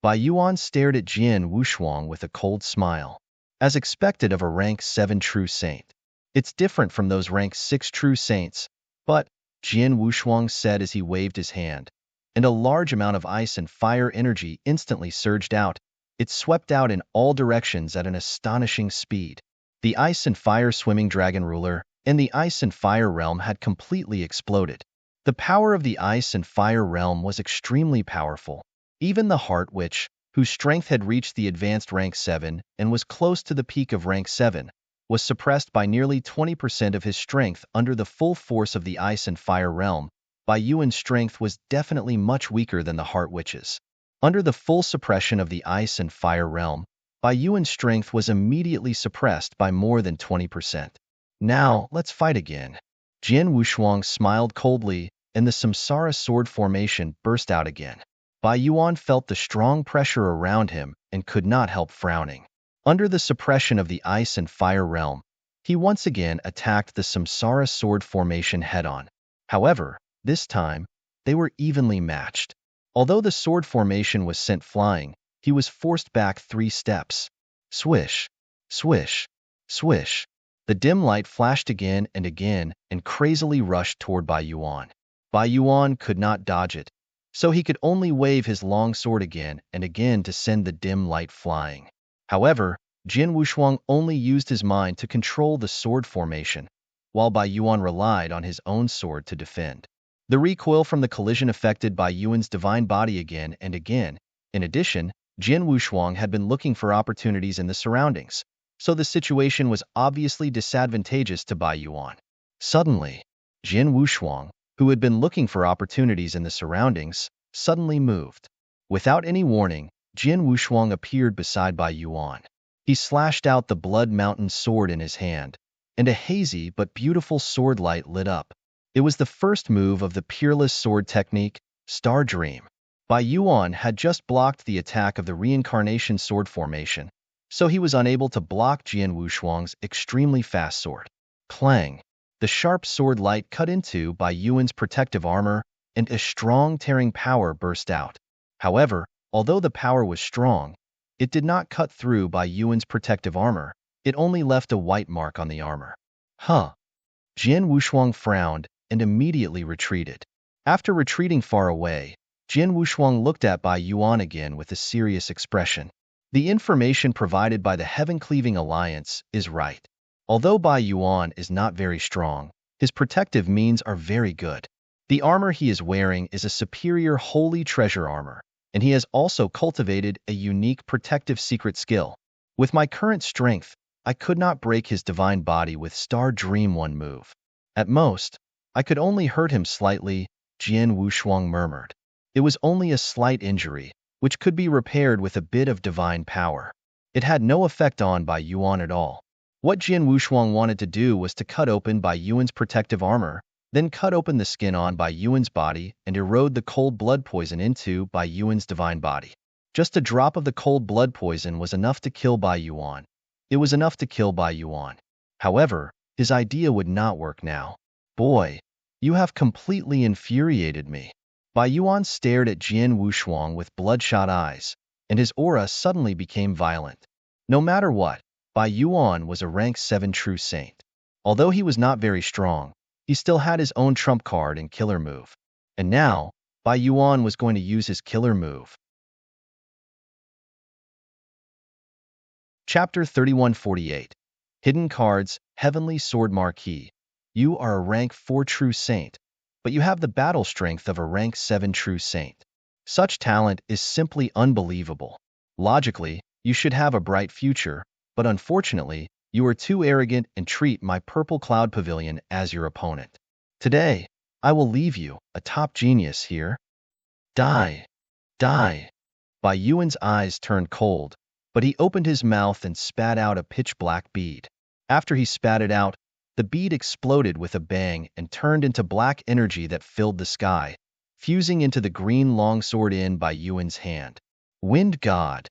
Bai Yuan stared at Jin Wushuang with a cold smile. As expected of a rank 7 true saint. It's different from those rank 6 true saints, but, Jin Wushuang said as he waved his hand, and a large amount of ice and fire energy instantly surged out. It swept out in all directions at an astonishing speed. The ice and fire swimming dragon ruler and the ice and fire realm had completely exploded. The power of the ice and fire realm was extremely powerful. Even the heart witch, whose strength had reached the advanced rank 7 and was close to the peak of rank 7, was suppressed by nearly 20% of his strength under the full force of the ice and fire realm. Bai Yuan's strength was definitely much weaker than the heart witch's. Under the full suppression of the ice and fire realm, Bai Yuan's strength was immediately suppressed by more than 20%. Now, let's fight again. Jin Wushuang smiled coldly, and the Samsara sword formation burst out again. Bai Yuan felt the strong pressure around him and could not help frowning. Under the suppression of the ice and fire realm, he once again attacked the Samsara sword formation head-on. However, this time, they were evenly matched. Although the sword formation was sent flying, he was forced back 3 steps. Swish, swish, swish. The dim light flashed again and crazily rushed toward Bai Yuan. Bai Yuan could not dodge it, so he could only wave his long sword again and again to send the dim light flying. However, Jin Wushuang only used his mind to control the sword formation, while Bai Yuan relied on his own sword to defend. The recoil from the collision affected Bai Yuan's divine body again and again. In addition, Jin Wushuang had been looking for opportunities in the surroundings, so the situation was obviously disadvantageous to Bai Yuan. Suddenly, Jin Wushuang, who had been looking for opportunities in the surroundings, suddenly moved. Without any warning, Jin Wushuang appeared beside Bai Yuan. He slashed out the Blood Mountain sword in his hand, and a hazy but beautiful sword light lit up. It was the first move of the peerless sword technique, Star Dream. Bai Yuan had just blocked the attack of the reincarnation sword formation, so he was unable to block Jin Wushuang's extremely fast sword. Clang! The sharp sword light cut into Bai Yuan's protective armor, and a strong tearing power burst out. However, although the power was strong, it did not cut through Bai Yuan's protective armor. It only left a white mark on the armor. Huh! Jin Wushuang frowned and immediately retreated. After retreating far away, Jin Wushuang looked at Bai Yuan again with a serious expression. The information provided by the Heaven-Cleaving Alliance is right. Although Bai Yuan is not very strong, his protective means are very good. The armor he is wearing is a superior holy treasure armor, and he has also cultivated a unique protective secret skill. With my current strength, I could not break his divine body with Star Dream 1 move. At most, I could only hurt him slightly, Jin Wushuang murmured. It was only a slight injury, which could be repaired with a bit of divine power. It had no effect on Bai Yuan at all. What Jin Wushuang wanted to do was to cut open Bai Yuan's protective armor, then cut open the skin on Bai Yuan's body and erode the cold blood poison into Bai Yuan's divine body. Just a drop of the cold blood poison was enough to kill Bai Yuan. It was enough to kill Bai Yuan. However, his idea would not work now. Boy, you have completely infuriated me. Bai Yuan stared at Jin Wushuang with bloodshot eyes, and his aura suddenly became violent. No matter what, Bai Yuan was a rank 7 true saint. Although he was not very strong, he still had his own trump card and killer move. And now, Bai Yuan was going to use his killer move. Chapter 3148. Hidden Cards, Heavenly Sword Marquee. You are a rank 4 true saint, but you have the battle strength of a rank 7 true saint. Such talent is simply unbelievable. Logically, you should have a bright future, but unfortunately, you are too arrogant and treat my Purple Cloud Pavilion as your opponent. Today, I will leave you, a top genius here. Die! Die! Bai Yuan's eyes turned cold, but he opened his mouth and spat out a pitch-black bead. After he spat it out, the bead exploded with a bang and turned into black energy that filled the sky, fusing into the green longsword in Bai Yuan's hand. Wind God!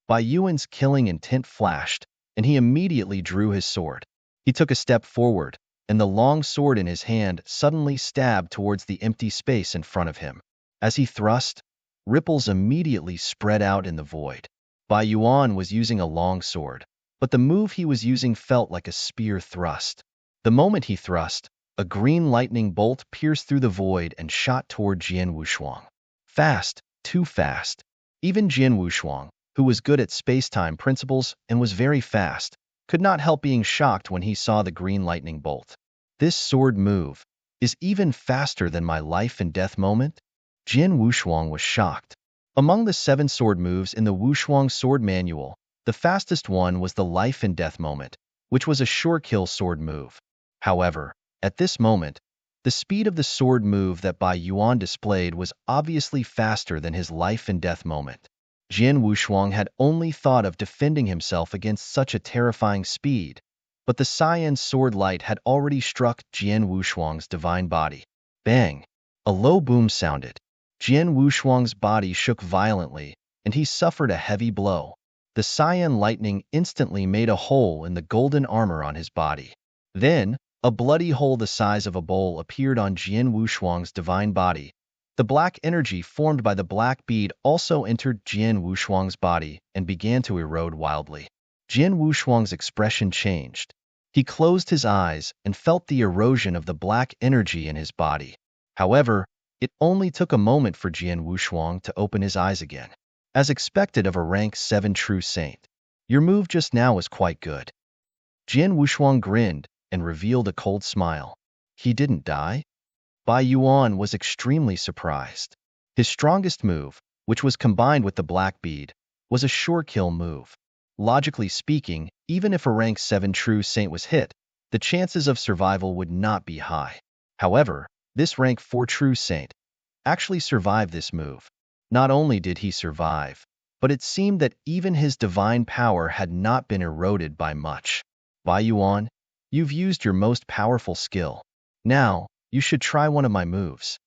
Bai Yuan's killing intent flashed, and he immediately drew his sword. He took a step forward, and the long sword in his hand suddenly stabbed towards the empty space in front of him. As he thrust, ripples immediately spread out in the void. Bai Yuan was using a long sword, but the move he was using felt like a spear thrust. The moment he thrust, a green lightning bolt pierced through the void and shot toward Jian Wushuang. Fast, too fast. Even Jian Wushuang, who was good at space-time principles and was very fast, could not help being shocked when he saw the green lightning bolt. This sword move is even faster than my life and death moment? Jian Wushuang was shocked. Among the 7 sword moves in the Wushuang sword manual, the fastest one was the life and death moment, which was a sure-kill sword move. However, at this moment, the speed of the sword move that Bai Yuan displayed was obviously faster than his life and death moment. Jian Wushuang had only thought of defending himself against such a terrifying speed, but the cyan sword light had already struck Jian Wushuang's divine body. Bang! A low boom sounded. Jian Wushuang's body shook violently, and he suffered a heavy blow. The cyan lightning instantly made a hole in the golden armor on his body. Then, a bloody hole the size of a bowl appeared on Jian Wushuang's divine body. The black energy formed by the black bead also entered Jian Wushuang's body and began to erode wildly. Jian Wushuang's expression changed. He closed his eyes and felt the erosion of the black energy in his body. However, it only took a moment for Jian Wushuang to open his eyes again. As expected of a rank 7 true saint, your move just now was quite good. Jian Wushuang grinned and revealed a cold smile. He didn't die? Bai Yuan was extremely surprised. His strongest move, which was combined with the black bead, was a sure kill move. Logically speaking, even if a rank 7 true saint was hit, the chances of survival would not be high. However, this rank 4 true saint actually survived this move. Not only did he survive, but it seemed that even his divine power had not been eroded by much. Bai Yuan, you've used your most powerful skill. Now, you should try one of my moves.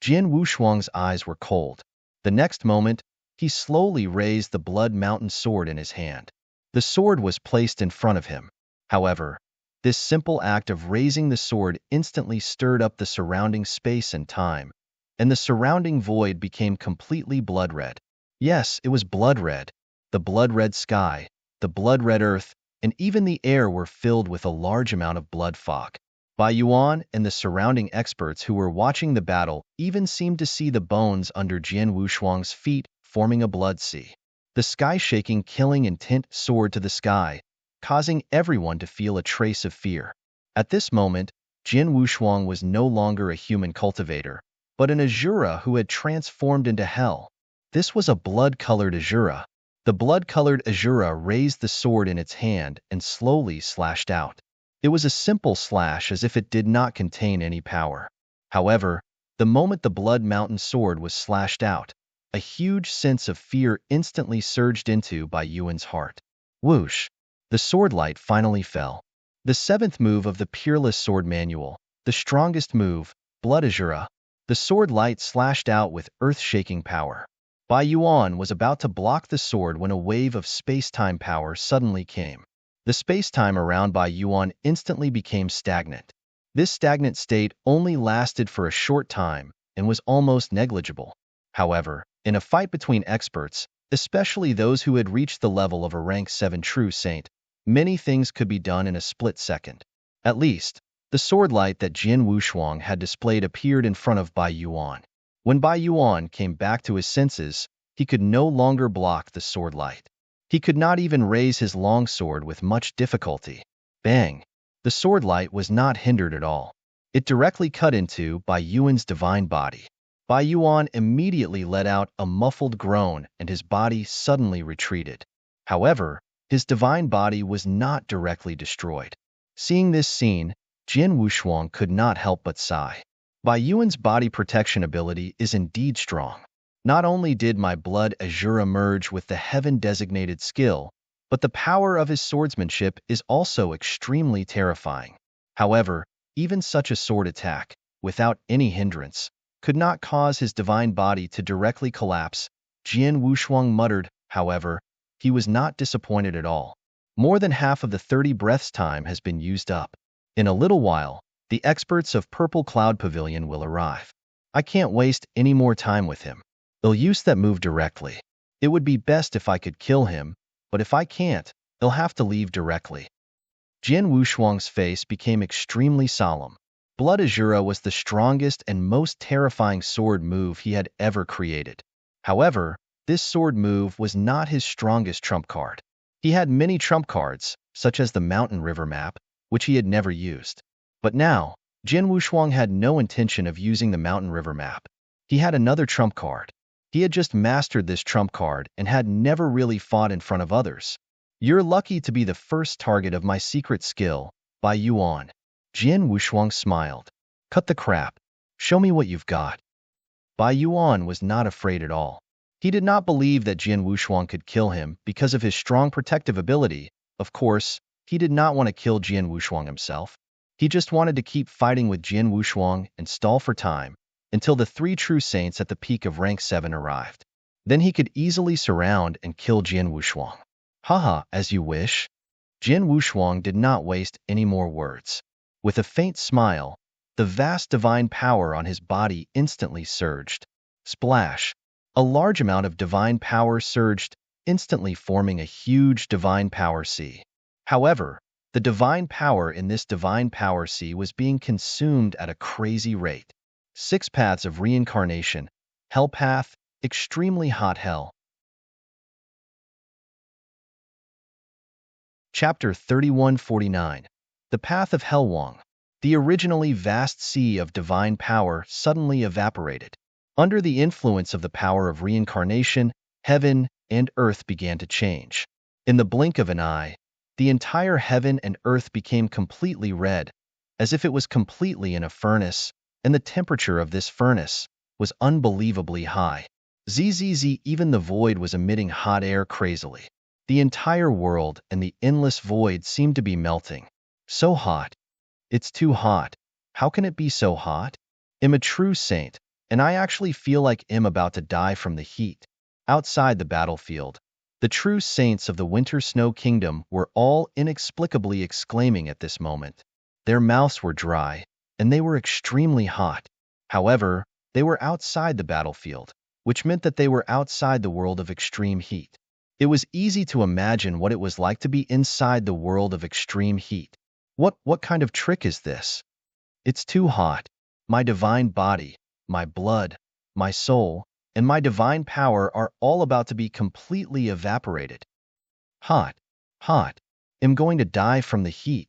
Jian Wushuang's eyes were cold. The next moment, he slowly raised the Blood Mountain sword in his hand. The sword was placed in front of him. However, this simple act of raising the sword instantly stirred up the surrounding space and time, and the surrounding void became completely blood-red. Yes, it was blood-red. The blood-red sky, the blood-red earth, and even the air were filled with a large amount of blood fog. Bai Yuan and the surrounding experts who were watching the battle even seemed to see the bones under Jian Wushuang's feet forming a blood sea. The sky-shaking killing intent soared to the sky, causing everyone to feel a trace of fear. At this moment, Jian Wushuang was no longer a human cultivator, but an Azura who had transformed into hell. This was a blood-colored Azura. The blood-colored Azura raised the sword in its hand and slowly slashed out. It was a simple slash as if it did not contain any power. However, the moment the Blood Mountain sword was slashed out, a huge sense of fear instantly surged into Bai Yuan's heart. Whoosh! The sword light finally fell. The 7th move of the Peerless Sword Manual, the strongest move, Blood Azura. The sword light slashed out with earth-shaking power. Bai Yuan was about to block the sword when a wave of space-time power suddenly came. The space-time around Bai Yuan instantly became stagnant. This stagnant state only lasted for a short time and was almost negligible. However, in a fight between experts, especially those who had reached the level of a rank 7 true saint, many things could be done in a split second. At least, the sword light that Jian Wushuang had displayed appeared in front of Bai Yuan. When Bai Yuan came back to his senses, he could no longer block the sword light. He could not even raise his long sword with much difficulty. Bang! The sword light was not hindered at all. It directly cut into Bai Yuan's divine body. Bai Yuan immediately let out a muffled groan and his body suddenly retreated. However, his divine body was not directly destroyed. Seeing this scene, Jian Wushuang could not help but sigh. Bai Yuan's body protection ability is indeed strong. Not only did my blood azure emerge with the heaven-designated skill, but the power of his swordsmanship is also extremely terrifying. However, even such a sword attack, without any hindrance, could not cause his divine body to directly collapse. Jian Wushuang muttered, however, he was not disappointed at all. More than half of the 30 breaths time has been used up. In a little while, the experts of Purple Cloud Pavilion will arrive. I can't waste any more time with him. They'll use that move directly. It would be best if I could kill him, but if I can't, they'll have to leave directly. Jian Wushuang's face became extremely solemn. Blood Azura was the strongest and most terrifying sword move he had ever created. However, this sword move was not his strongest trump card. He had many trump cards, such as the Mountain River map, which he had never used. But now, Jian Wushuang had no intention of using the Mountain River map. He had another trump card. He had just mastered this trump card and had never really fought in front of others. You're lucky to be the first target of my secret skill, Bai Yuan. Jian Wushuang smiled. Cut the crap. Show me what you've got. Bai Yuan was not afraid at all. He did not believe that Jian Wushuang could kill him because of his strong protective ability. Of course, he did not want to kill Jian Wushuang himself. He just wanted to keep fighting with Jian Wushuang and stall for time until the 3 true saints at the peak of rank 7 arrived. Then he could easily surround and kill Jian Wushuang. Haha, as you wish. Jian Wushuang did not waste any more words. With a faint smile, the vast divine power on his body instantly surged. Splash! A large amount of divine power surged, instantly forming a huge divine power sea. However, the divine power in this divine power sea was being consumed at a crazy rate. 6 paths of reincarnation, Hell Path, Extremely Hot Hell. Chapter 3149. The Path of Hellwang. The originally vast sea of divine power suddenly evaporated. Under the influence of the power of reincarnation, heaven and earth began to change. In the blink of an eye, the entire heaven and earth became completely red, as if it was completely in a furnace, and the temperature of this furnace was unbelievably high. Zzz, even the void was emitting hot air crazily. The entire world and the endless void seemed to be melting. So hot. It's too hot. How can it be so hot? I'm a true saint, and I actually feel like I'm about to die from the heat. Outside the battlefield, the true saints of the Winter Snow Kingdom were all inexplicably exclaiming at this moment. Their mouths were dry, and they were extremely hot. However, they were outside the battlefield, which meant that they were outside the world of extreme heat. It was easy to imagine what it was like to be inside the world of extreme heat. What kind of trick is this? It's too hot. My divine body, my blood, my soul, and my divine power are all about to be completely evaporated. Hot, hot. I'm going to die from the heat.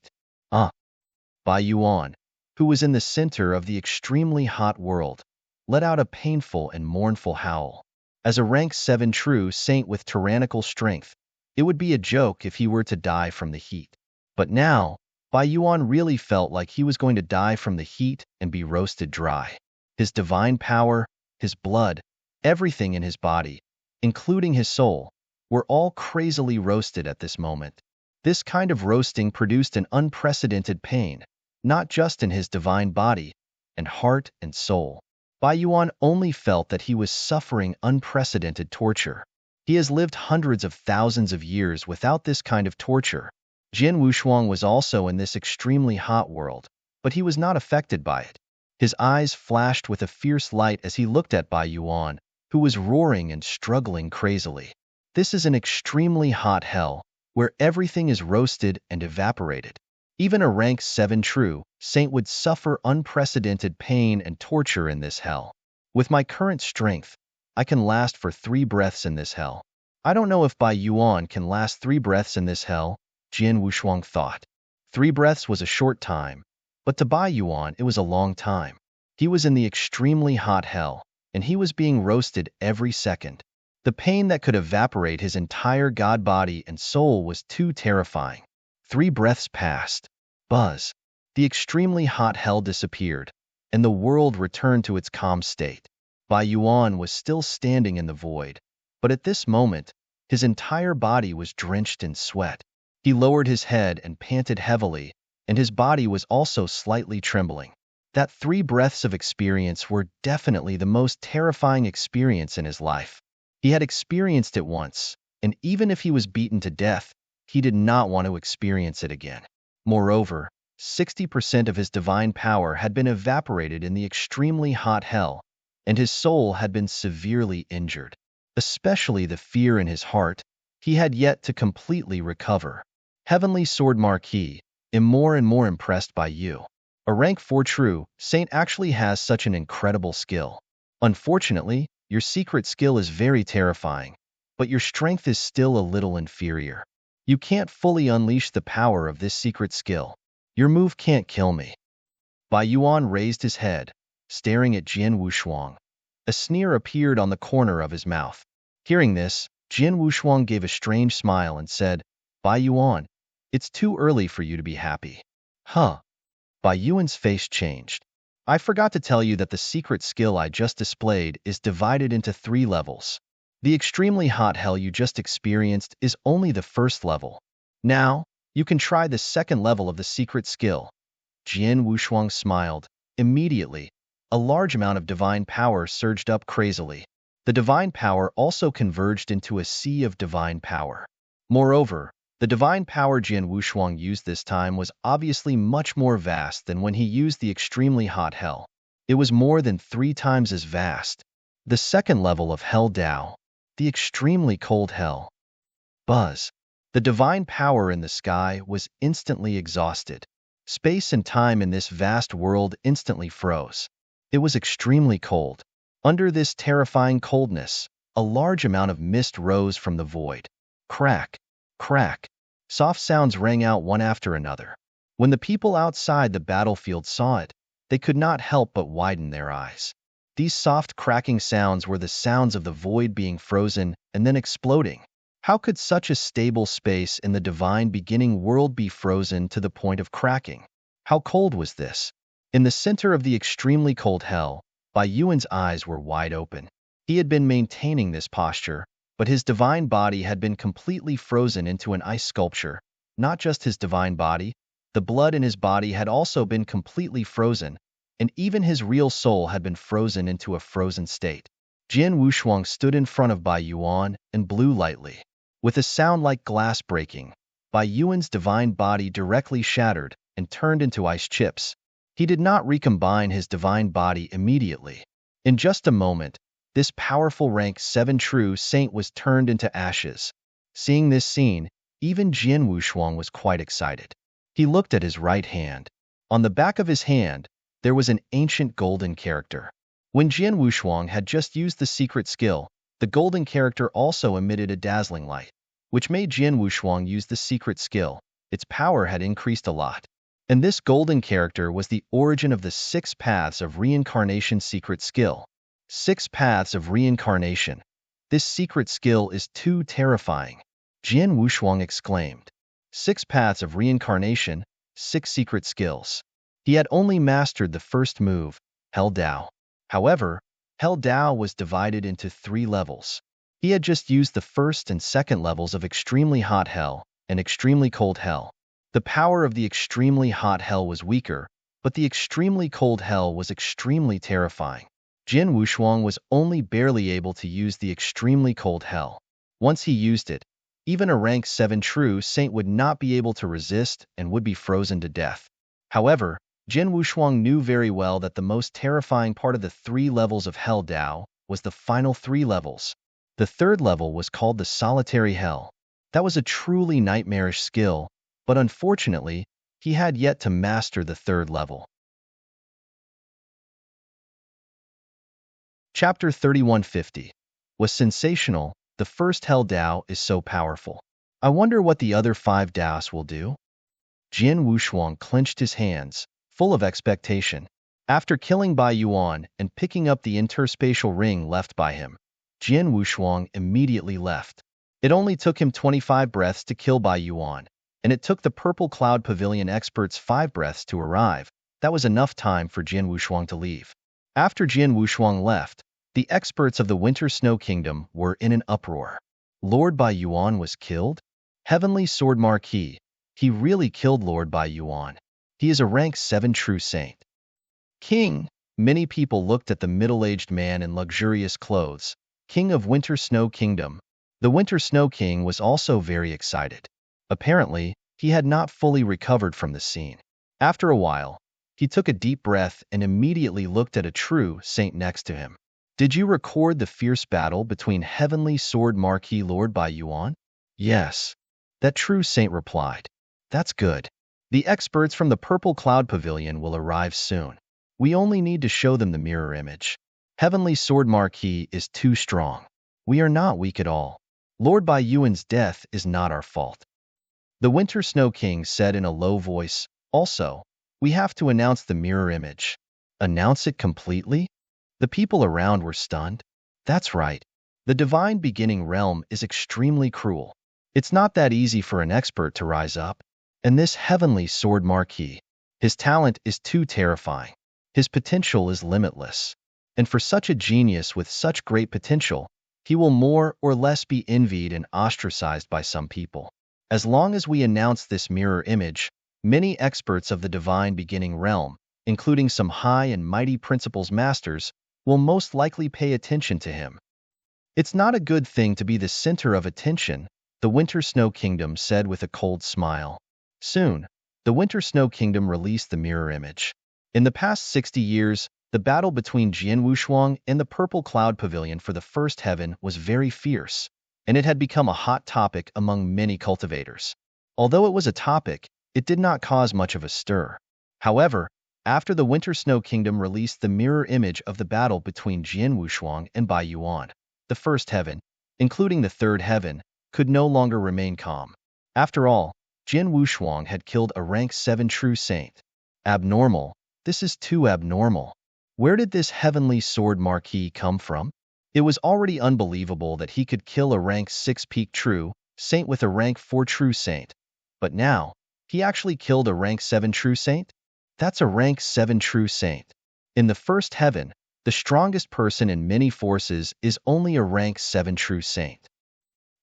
Bai Yuan, who was in the center of the extremely hot world, let out a painful and mournful howl. As a rank 7 true saint with tyrannical strength, it would be a joke if he were to die from the heat. But now, Bai Yuan really felt like he was going to die from the heat and be roasted dry. His divine power, his blood, everything in his body, including his soul, were all crazily roasted at this moment. This kind of roasting produced an unprecedented pain, not just in his divine body, and heart and soul. Bai Yuan only felt that he was suffering unprecedented torture. He has lived hundreds of thousands of years without this kind of torture. Jian Wushuang was also in this extremely hot world, but he was not affected by it. His eyes flashed with a fierce light as he looked at Bai Yuan, who was roaring and struggling crazily. This is an extremely hot hell, where everything is roasted and evaporated. Even a rank 7 true saint would suffer unprecedented pain and torture in this hell. With my current strength, I can last for 3 breaths in this hell. I don't know if Bai Yuan can last 3 breaths in this hell, Jian Wushuang thought. 3 breaths was a short time, but to Bai Yuan it was a long time. He was in the extremely hot hell, and he was being roasted every second. The pain that could evaporate his entire god body and soul was too terrifying. 3 breaths passed. Buzz. The extremely hot hell disappeared, and the world returned to its calm state. Bai Yuan was still standing in the void, but at this moment, his entire body was drenched in sweat. He lowered his head and panted heavily, and his body was also slightly trembling. That 3 breaths of experience were definitely the most terrifying experience in his life. He had experienced it once, and even if he was beaten to death, he did not want to experience it again. Moreover, 60% of his divine power had been evaporated in the extremely hot hell, and his soul had been severely injured. Especially the fear in his heart, he had yet to completely recover. Heavenly Sword Marquis, am more and more impressed by you. A rank 4 true saint actually has such an incredible skill. Unfortunately, your secret skill is very terrifying, but your strength is still a little inferior. You can't fully unleash the power of this secret skill. Your move can't kill me. Bai Yuan raised his head, staring at Jian Wushuang. A sneer appeared on the corner of his mouth. Hearing this, Jian Wushuang gave a strange smile and said, Bai Yuan, it's too early for you to be happy. Huh. Bai Yuan's face changed. I forgot to tell you that the secret skill I just displayed is divided into 3 levels. The extremely hot hell you just experienced is only the first level. Now, you can try the second level of the secret skill. Jian Wushuang smiled. Immediately, a large amount of divine power surged up crazily. The divine power also converged into a sea of divine power. Moreover, the divine power Jian Wushuang used this time was obviously much more vast than when he used the extremely hot hell. It was more than 3 times as vast. The second level of Hell Dao, the extremely cold hell. Buzz. The divine power in the sky was instantly exhausted. Space and time in this vast world instantly froze. It was extremely cold. Under this terrifying coldness, a large amount of mist rose from the void. Crack, crack. Soft sounds rang out one after another. When the people outside the battlefield saw it, they could not help but widen their eyes. These soft cracking sounds were the sounds of the void being frozen and then exploding. How could such a stable space in the divine beginning world be frozen to the point of cracking? How cold was this? In the center of the extremely cold hell, Bai Yuan's eyes were wide open. He had been maintaining this posture, but his divine body had been completely frozen into an ice sculpture. Not just his divine body, the blood in his body had also been completely frozen, and even his real soul had been frozen into a frozen state. Jian Wushuang stood in front of Bai Yuan and blew lightly. With a sound like glass breaking, Bai Yuan's divine body directly shattered and turned into ice chips. He did not recombine his divine body immediately. In just a moment, this powerful rank 7 true saint was turned into ashes. Seeing this scene, even Jian Wushuang was quite excited. He looked at his right hand. On the back of his hand, there was an ancient golden character. When Jian Wushuang had just used the secret skill, the golden character also emitted a dazzling light, which made Jian Wushuang use the secret skill. Its power had increased a lot. And this golden character was the origin of the 6 paths of reincarnation secret skill. 6 paths of reincarnation. This secret skill is too terrifying. Jian Wushuang exclaimed. 6 paths of reincarnation, 6 secret skills. He had only mastered the first move, Hell Dao. However, Hell Dao was divided into 3 levels. He had just used the first and second levels of extremely hot hell and extremely cold hell. The power of the extremely hot hell was weaker, but the extremely cold hell was extremely terrifying. Jian Wushuang was only barely able to use the extremely cold hell. Once he used it, even a rank 7 true saint would not be able to resist and would be frozen to death. However, Jian Wushuang knew very well that the most terrifying part of the 3 levels of Hell Dao was the final 3 levels. The 3rd level was called the Solitary Hell. That was a truly nightmarish skill, but unfortunately, he had yet to master the 3rd level. Chapter 3150 was sensational. The first Hell Dao is so powerful. I wonder what the other 5 Daos will do? Jian Wushuang clenched his hands, full of expectation. After killing Bai Yuan and picking up the interspatial ring left by him, Jian Wushuang immediately left. It only took him 25 breaths to kill Bai Yuan, and it took the Purple Cloud Pavilion experts 5 breaths to arrive. That was enough time for Jian Wushuang to leave. After Jian Wushuang left, The experts of the Winter Snow Kingdom were in an uproar. Lord Bai Yuan was killed? Heavenly Sword Marquis. He really killed Lord Bai Yuan. He is a rank 7 true saint. King. Many people looked at the middle-aged man in luxurious clothes, king of Winter Snow Kingdom. The Winter Snow King was also very excited. Apparently, he had not fully recovered from the scene. After a while, he took a deep breath and immediately looked at a true saint next to him. Did you record the fierce battle between Heavenly Sword Marquis Lord Bai Yuan? Yes. That true saint replied. That's good. The experts from the Purple Cloud Pavilion will arrive soon. We only need to show them the mirror image. Heavenly Sword Marquis is too strong. We are not weak at all. Lord Bai Yuan's death is not our fault. The Winter Snow King said in a low voice, also, we have to announce the mirror image. Announce it completely? The people around were stunned. That's right. The divine beginning realm is extremely cruel. It's not that easy for an expert to rise up. And this Heavenly Sword Marquis, his talent is too terrifying. His potential is limitless. And for such a genius with such great potential, he will more or less be envied and ostracized by some people. As long as we announce this mirror image, many experts of the divine beginning realm, including some high and mighty principles masters, will most likely pay attention to him. It's not a good thing to be the center of attention, the Winter Snow Kingdom said with a cold smile. Soon, the Winter Snow Kingdom released the mirror image. In the past 60 years, the battle between Jian Wushuang and the Purple Cloud Pavilion for the first heaven was very fierce, and it had become a hot topic among many cultivators. Although it was a topic, it did not cause much of a stir. However, after the Winter Snow Kingdom released the mirror image of the battle between Jian Wushuang and Bai Yuan, the first heaven, including the third heaven, could no longer remain calm. After all, Jian Wushuang had killed a rank 7 true saint. Abnormal. This is too abnormal. Where did this Heavenly Sword Marquis come from? It was already unbelievable that he could kill a rank 6 peak true saint with a rank 4 true saint. But now, he actually killed a rank 7 true saint? That's a rank 7 true saint. In the first heaven, the strongest person in many forces is only a rank 7 true saint.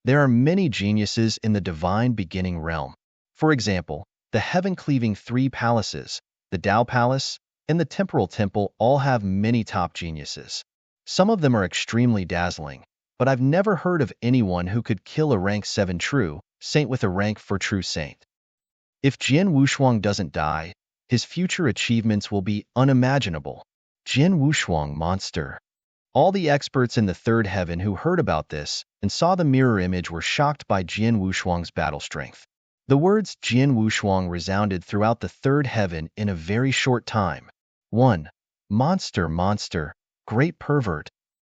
There are many geniuses in the divine beginning realm. For example, the heaven-cleaving 3 palaces, the Tao Palace, and the Temporal Temple all have many top geniuses. Some of them are extremely dazzling, but I've never heard of anyone who could kill a rank 7 true saint with a rank 4 true saint. If Jian Wushuang doesn't die, his future achievements will be unimaginable. Jian Wushuang monster. All the experts in the third heaven who heard about this and saw the mirror image were shocked by Jian Wushuang's battle strength. The words Jian Wushuang resounded throughout the third heaven in a very short time. 1. Monster, monster, great pervert.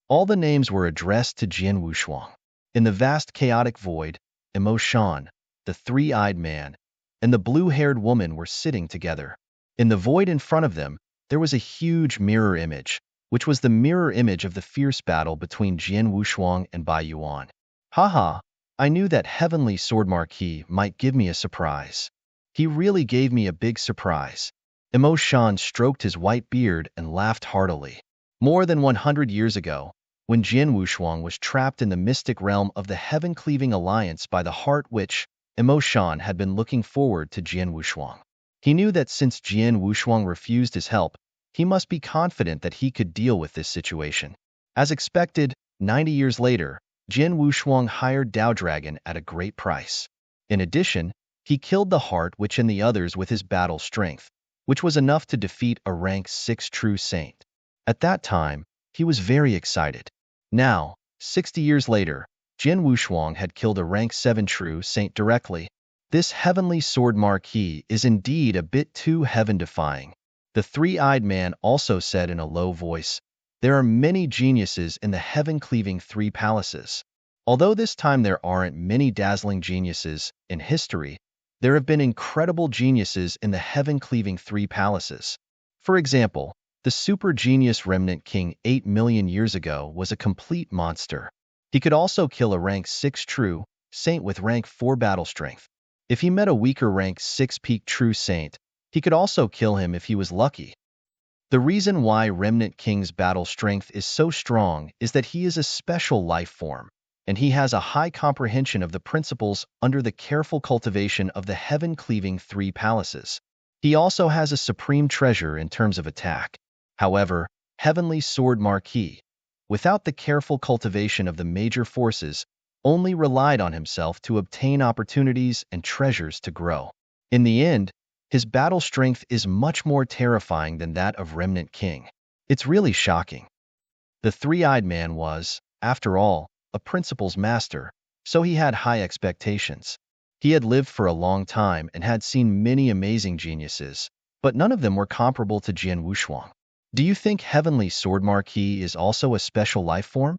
All the names were addressed to Jian Wushuang. In the vast chaotic void, Emo Shan, the three-eyed man, and the blue-haired woman were sitting together. In the void in front of them, there was a huge mirror image, which was the mirror image of the fierce battle between Jian Wushuang and Bai Yuan. Haha, I knew that Heavenly Sword Marquis might give me a surprise. He really gave me a big surprise. Emo Shan stroked his white beard and laughed heartily. More than 100 years ago, when Jian Wushuang was trapped in the mystic realm of the heaven-cleaving alliance by the Heart Witch, Emo Shan had been looking forward to Jian Wushuang. He knew that since Jian Wushuang refused his help, he must be confident that he could deal with this situation. As expected, 90 years later, Jian Wushuang hired Dao Dragon at a great price. In addition, he killed the Heart Witch and the others with his battle strength, which was enough to defeat a rank 6 true saint. At that time, he was very excited. Now, 60 years later, Jian Wushuang had killed a rank 7 true saint directly. This Heavenly Sword Marquis is indeed a bit too heaven-defying. The three-eyed man also said in a low voice, there are many geniuses in the heaven-cleaving 3 palaces. Although this time there aren't many dazzling geniuses in history, there have been incredible geniuses in the heaven-cleaving 3 palaces. For example, the super genius remnant king 8 million years ago was a complete monster. He could also kill a rank 6 true saint with rank 4 battle strength. If he met a weaker rank 6 peak true saint, he could also kill him if he was lucky. The reason why Remnant King's battle strength is so strong is that he is a special life form, and he has a high comprehension of the principles under the careful cultivation of the heaven-cleaving three palaces. He also has a supreme treasure in terms of attack. However, Heavenly Sword Marquis, without the careful cultivation of the major forces, only relied on himself to obtain opportunities and treasures to grow. In the end, his battle strength is much more terrifying than that of Remnant King. It's really shocking. The three-eyed man was, after all, a principles master, so he had high expectations. He had lived for a long time and had seen many amazing geniuses, but none of them were comparable to Jian Wushuang. Do you think Heavenly Sword Marquis is also a special life form?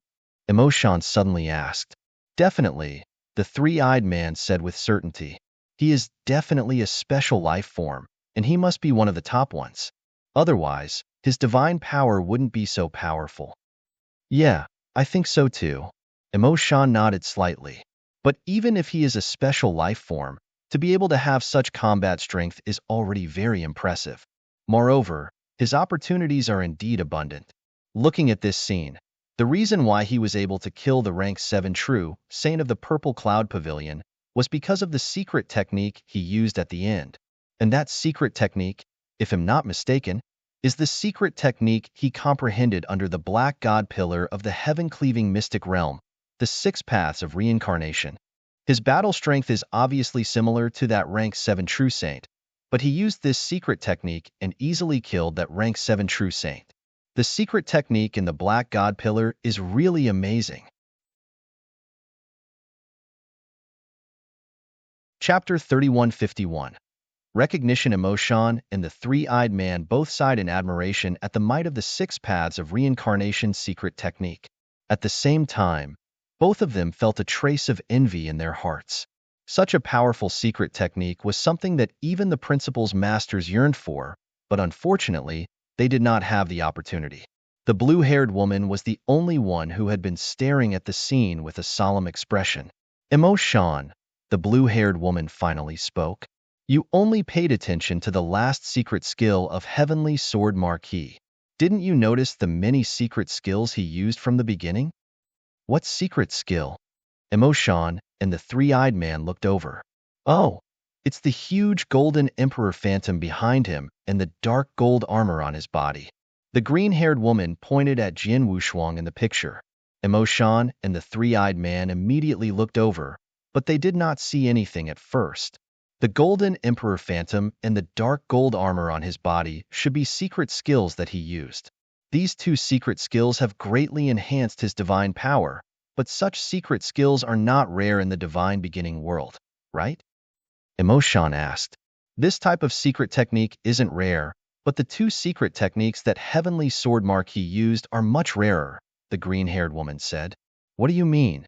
Emotion suddenly asked. Definitely, the three-eyed man said with certainty. He is definitely a special life form, and he must be one of the top ones. Otherwise, his divine power wouldn't be so powerful. Yeah, I think so too. Emotion nodded slightly. But even if he is a special life form, to be able to have such combat strength is already very impressive. Moreover, his opportunities are indeed abundant. Looking at this scene, the reason why he was able to kill the rank 7 true Saint of the Purple Cloud Pavilion was because of the secret technique he used at the end. And that secret technique, if I'm not mistaken, is the secret technique he comprehended under the Black God Pillar of the heaven-cleaving mystic realm, the 6 paths of reincarnation. His battle strength is obviously similar to that rank 7 true saint, but he used this secret technique and easily killed that rank 7 true saint. The secret technique in the Black God Pillar is really amazing. Chapter 3151. Recognition. Emotion and the three-eyed man both sighed in admiration at the might of the 6 paths of reincarnation secret technique. At the same time, both of them felt a trace of envy in their hearts. Such a powerful secret technique was something that even the principles masters yearned for, but unfortunately, they did not have the opportunity. The blue-haired woman was the only one who had been staring at the scene with a solemn expression. Emotion, the blue-haired woman finally spoke. You only paid attention to the last secret skill of Heavenly Sword Marquis. Didn't you notice the many secret skills he used from the beginning? What secret skill? Emotion and the three-eyed man looked over. Oh, it's the huge golden emperor phantom behind him and the dark gold armor on his body. The green-haired woman pointed at Jian Wushuang in the picture. Emotion and the three-eyed man immediately looked over, but they did not see anything at first. The golden emperor phantom and the dark gold armor on his body should be secret skills that he used. These 2 secret skills have greatly enhanced his divine power, but such secret skills are not rare in the divine beginning world, right? Emotion asked. This type of secret technique isn't rare, but the 2 secret techniques that Heavenly Sword Marquis used are much rarer, the green-haired woman said. What do you mean?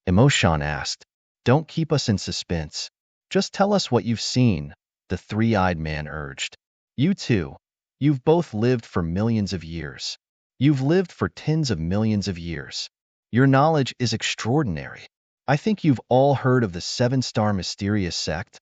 Emotion asked. Don't keep us in suspense. Just tell us what you've seen, the three-eyed man urged. You two, you've both lived for millions of years. You've lived for tens of millions of years. Your knowledge is extraordinary. I think you've all heard of the 7-star mysterious sect.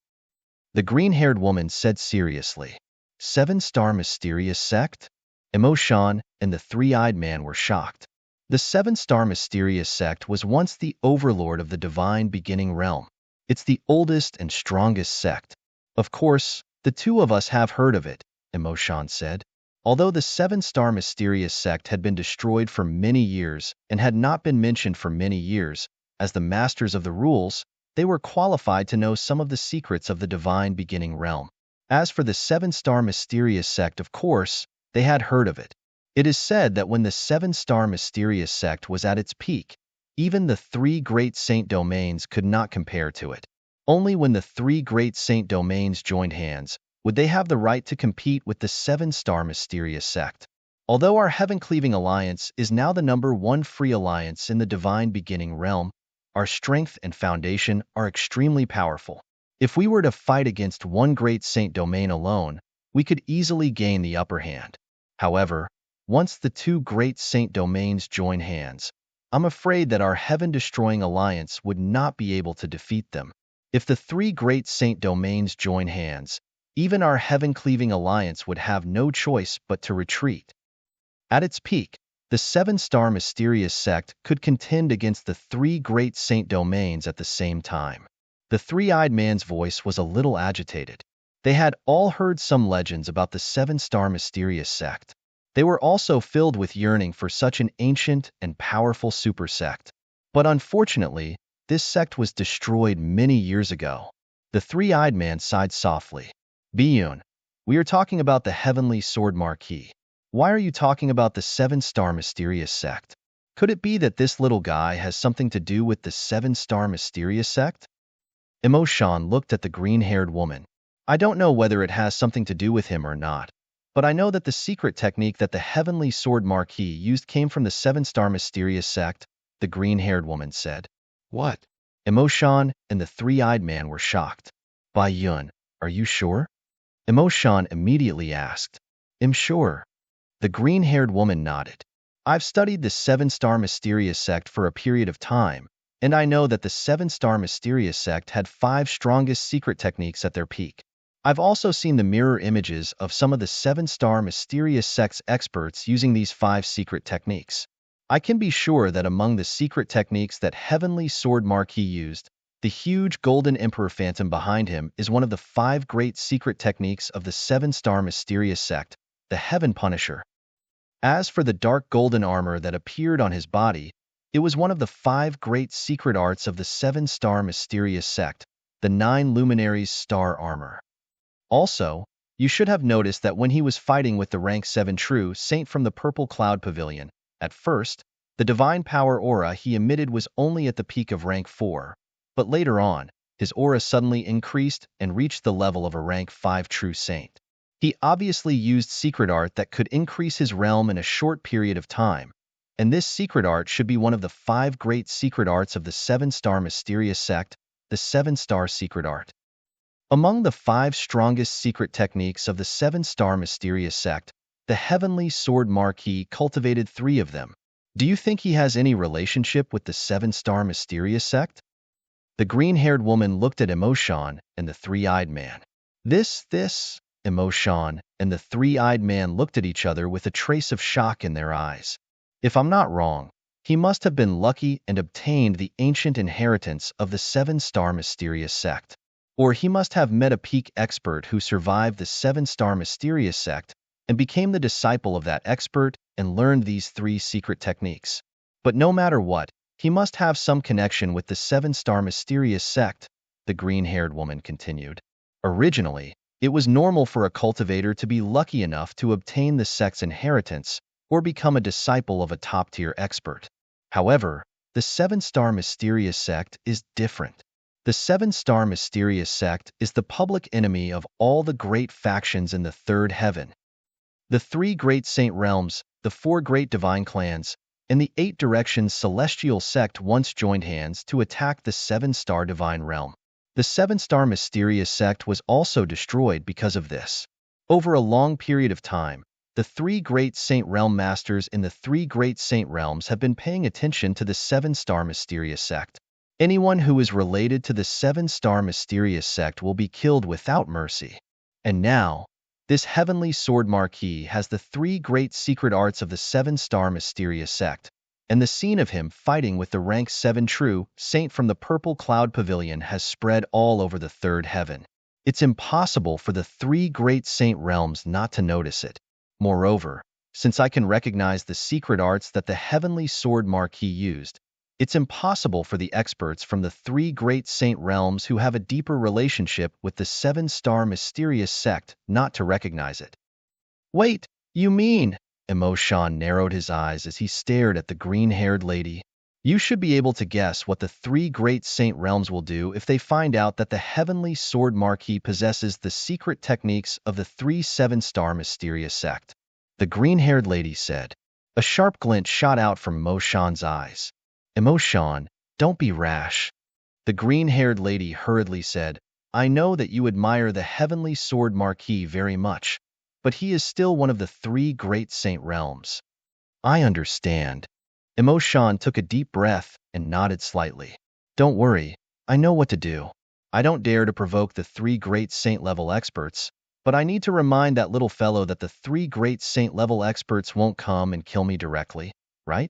The green-haired woman said seriously. 7-star mysterious sect? Emotion and the three-eyed man were shocked. The 7-star mysterious sect was once the overlord of the divine beginning realm. It's the oldest and strongest sect. Of course, the 2 of us have heard of it, Emotion said. Although the 7-star mysterious sect had been destroyed for many years and had not been mentioned for many years, as the masters of the rules, they were qualified to know some of the secrets of the divine beginning realm. As for the 7-star mysterious sect, of course, they had heard of it. It is said that when the 7-star mysterious sect was at its peak, even the 3 great saint domains could not compare to it. Only when the 3 great saint domains joined hands would they have the right to compete with the 7-star mysterious sect. Although our heaven-cleaving alliance is now the number 1 free alliance in the divine beginning realm, our strength and foundation are extremely powerful. If we were to fight against 1 great saint domain alone, we could easily gain the upper hand. However, once the 2 great saint domains join hands, I'm afraid that our heaven-destroying alliance would not be able to defeat them. If the 3 great saint domains join hands, Even our heaven-cleaving alliance would have no choice but to retreat. At its peak, the seven-star mysterious sect could contend against the three great saint domains at the same time. The three-eyed man's voice was a little agitated. They had all heard some legends about the seven-star mysterious sect. They were also filled with yearning for such an ancient and powerful super sect. But unfortunately, this sect was destroyed many years ago. The three-eyed man sighed softly. Biyun, we are talking about the heavenly sword marquee. Why are you talking about the seven-star mysterious sect? Could it be that this little guy has something to do with the seven-star mysterious sect? Emotion looked at the green-haired woman. I don't know whether it has something to do with him or not, but I know that the secret technique that the heavenly sword marquee used came from the seven-star mysterious sect, the green-haired woman said. What? Emotion and the three-eyed man were shocked. Bai Yun, are you sure? Emotion immediately asked. I'm sure. The green-haired woman nodded. I've studied the seven-star mysterious sect for a period of time, and I know that the seven-star mysterious sect had 5 strongest secret techniques at their peak. I've also seen the mirror images of some of the seven-star mysterious sect's experts using these 5 secret techniques. I can be sure that among the secret techniques that Heavenly Sword Marquis used, the huge golden emperor phantom behind him is one of the 5 great secret techniques of the seven-star mysterious sect, the Heaven Punisher. As for the dark golden armor that appeared on his body, it was one of the 5 great secret arts of the seven-star mysterious sect, the 9 luminaries star armor. Also, you should have noticed that when he was fighting with the rank 7 true saint from the purple cloud pavilion, at first, the divine power aura he emitted was only at the peak of rank 4, but later on, his aura suddenly increased and reached the level of a rank 5 true saint. He obviously used secret art that could increase his realm in a short period of time, and this secret art should be one of the 5 great secret arts of the seven-star mysterious sect, the seven-star secret art. Among the 5 strongest secret techniques of the seven-star mysterious sect, the Heavenly Sword Marquis cultivated 3 of them. Do you think he has any relationship with the seven-star mysterious sect? The green-haired woman looked at Emotion and the three-eyed man. This, Emotion and the three-eyed man looked at each other with a trace of shock in their eyes. If I'm not wrong, he must have been lucky and obtained the ancient inheritance of the seven-star mysterious sect. Or he must have met a peak expert who survived the seven-star mysterious sect and became the disciple of that expert and learned these 3 secret techniques. But no matter what, he must have some connection with the seven-star mysterious sect, the green-haired woman continued. Originally, it was normal for a cultivator to be lucky enough to obtain the sect's inheritance or become a disciple of a top-tier expert. However, the seven-star mysterious sect is different. The seven-star mysterious sect is the public enemy of all the great factions in the third heaven. The 3 great saint realms, the 4 great divine clans, and the 8 directions celestial sect once joined hands to attack the seven-star divine realm. The seven-star mysterious sect was also destroyed because of this. Over a long period of time, the 3 great saint realm masters in the 3 great saint realms have been paying attention to the seven-star mysterious sect. Anyone who is related to the seven-star mysterious sect will be killed without mercy. And now, this heavenly sword marquis has the 3 great secret arts of the seven-star mysterious sect, and the scene of him fighting with the rank 7 true saint from the purple cloud pavilion has spread all over the third heaven. It's impossible for the 3 great saint realms not to notice it. Moreover, since I can recognize the secret arts that the heavenly sword marquis used, it's impossible for the experts from the 3 great saint realms who have a deeper relationship with the seven-star mysterious sect not to recognize it. Wait, you mean? Emotion narrowed his eyes as he stared at the green-haired lady. You should be able to guess what the 3 great saint realms will do if they find out that the heavenly sword marquis possesses the secret techniques of the 3 seven-star mysterious sect. The green-haired lady said. A sharp glint shot out from Emotion's eyes. Emotion, don't be rash. The green-haired lady hurriedly said, I know that you admire the heavenly sword marquis very much, but he is still one of the 3 great saint realms. I understand. Emotion took a deep breath and nodded slightly. Don't worry, I know what to do. I don't dare to provoke the 3 great saint-level experts, But I need to remind that little fellow that the three great saint-level experts won't come and kill me directly, right?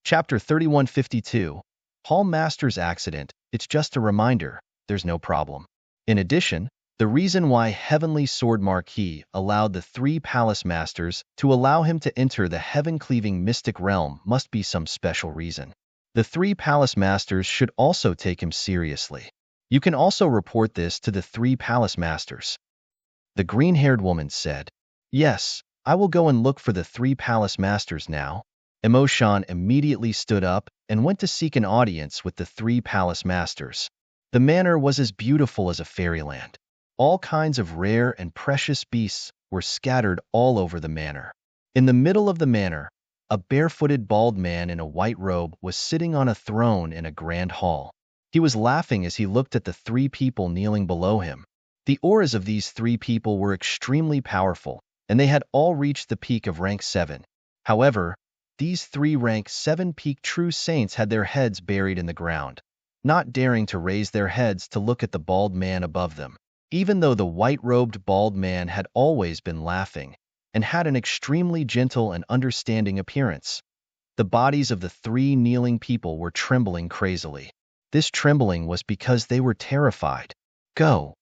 Chapter 3152. Hall Master's Accident. It's just a reminder. There's no problem. In addition, the reason why Heavenly Sword Marquis allowed the three Palace Masters to allow him to enter the heaven-cleaving mystic realm must be some special reason. The three Palace Masters should also take him seriously. You can also report this to the three Palace Masters. The green-haired woman said, "Yes, I will go and look for the three Palace Masters now." Emotion immediately stood up and went to seek an audience with the three Palace Masters. The manor was as beautiful as a fairyland. All kinds of rare and precious beasts were scattered all over the manor. In the middle of the manor, a barefooted bald man in a white robe was sitting on a throne in a grand hall. He was laughing as he looked at the three people kneeling below him. The auras of these three people were extremely powerful, and they had all reached the peak of rank 7. However, these three rank 7 peak true saints had their heads buried in the ground, not daring to raise their heads to look at the bald man above them. Even though the white-robed bald man had always been laughing and had an extremely gentle and understanding appearance, the bodies of the three kneeling people were trembling crazily. This trembling was because they were terrified. "Go!"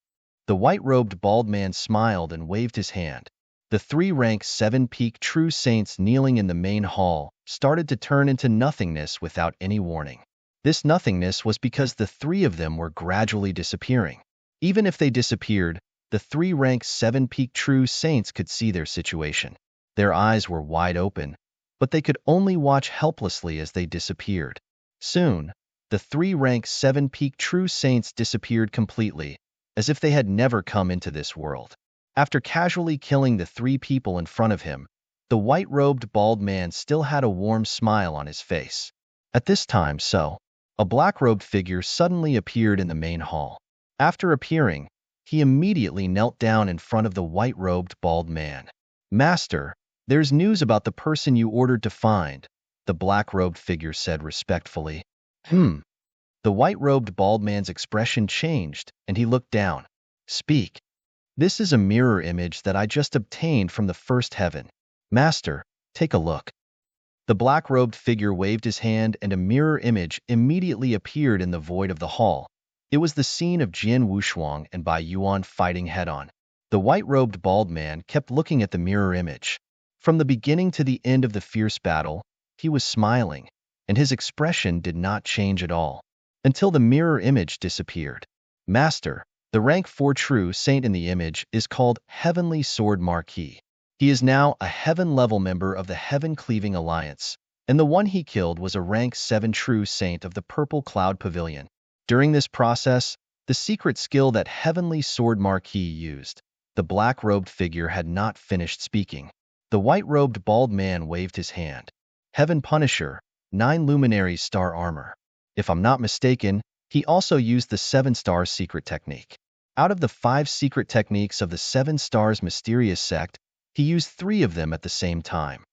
The white-robed bald man smiled and waved his hand. The three rank 7 peak true saints kneeling in the main hall started to turn into nothingness without any warning. This nothingness was because the three of them were gradually disappearing. Even if they disappeared, the three rank 7 peak true saints could see their situation. Their eyes were wide open, but they could only watch helplessly as they disappeared. Soon, the three rank 7 peak true saints disappeared completely, as if they had never come into this world. After casually killing the three people in front of him, the white-robed bald man still had a warm smile on his face. At this time, a black-robed figure suddenly appeared in the main hall. After appearing, he immediately knelt down in front of the white-robed bald man. "Master, there's news about the person you ordered to find," the black-robed figure said respectfully. The white-robed bald man's expression changed, and he looked down. "Speak." "This is a mirror image that I just obtained from the first heaven. Master, take a look." The black-robed figure waved his hand and a mirror image immediately appeared in the void of the hall. It was the scene of Jian Wushuang and Bai Yuan fighting head-on. The white-robed bald man kept looking at the mirror image. From the beginning to the end of the fierce battle, he was smiling, and his expression did not change at all, until the mirror image disappeared. "Master, the rank 4 true saint in the image is called Heavenly Sword Marquis. He is now a heaven-level member of the Heaven-Cleaving Alliance, and the one he killed was a rank 7 true saint of the Purple Cloud Pavilion. During this process, the secret skill that Heavenly Sword Marquis used." The black-robed figure had not finished speaking. The white-robed bald man waved his hand. "Heaven Punisher, 9 Luminary Star Armor. If I'm not mistaken, he also used the 7-star secret technique. Out of the 5 secret techniques of the 7 stars mysterious sect, he used 3 of them at the same time.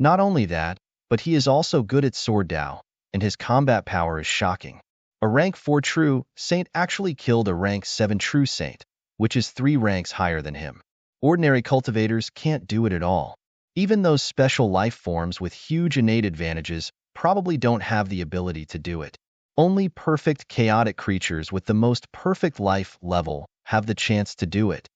Not only that, but he is also good at sword Dao, and his combat power is shocking. A rank 4 true saint actually killed a rank 7 true saint, which is 3 ranks higher than him. Ordinary cultivators can't do it at all. Even those special life forms with huge innate advantages probably don't have the ability to do it. Only perfect chaotic creatures with the most perfect life level have the chance to do it."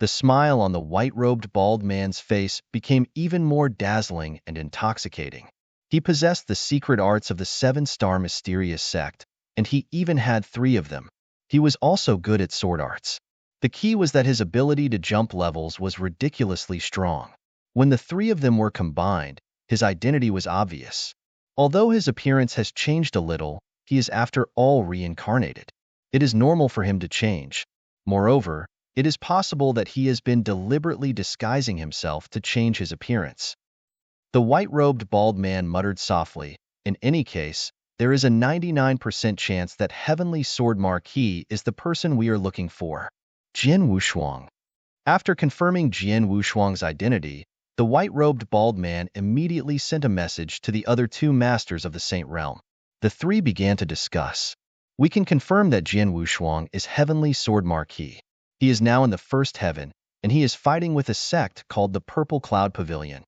The smile on the white-robed bald man's face became even more dazzling and intoxicating. He possessed the secret arts of the 7-star mysterious sect, and he even had 3 of them. He was also good at sword arts. The key was that his ability to jump levels was ridiculously strong. When the 3 of them were combined, his identity was obvious. Although his appearance has changed a little, he is after all reincarnated. It is normal for him to change. Moreover, it is possible that he has been deliberately disguising himself to change his appearance. The white-robed bald man muttered softly, "In any case, there is a 99% chance that Heavenly Sword Marquis is the person we are looking for." Jian Wushuang. After confirming Jian Wushuang's identity, the white-robed bald man immediately sent a message to the other 2 masters of the Saint Realm. The 3 began to discuss. We can confirm that Jian Wushuang is Heavenly Sword Marquis. He is now in the first heaven, and he is fighting with a sect called the Purple Cloud Pavilion.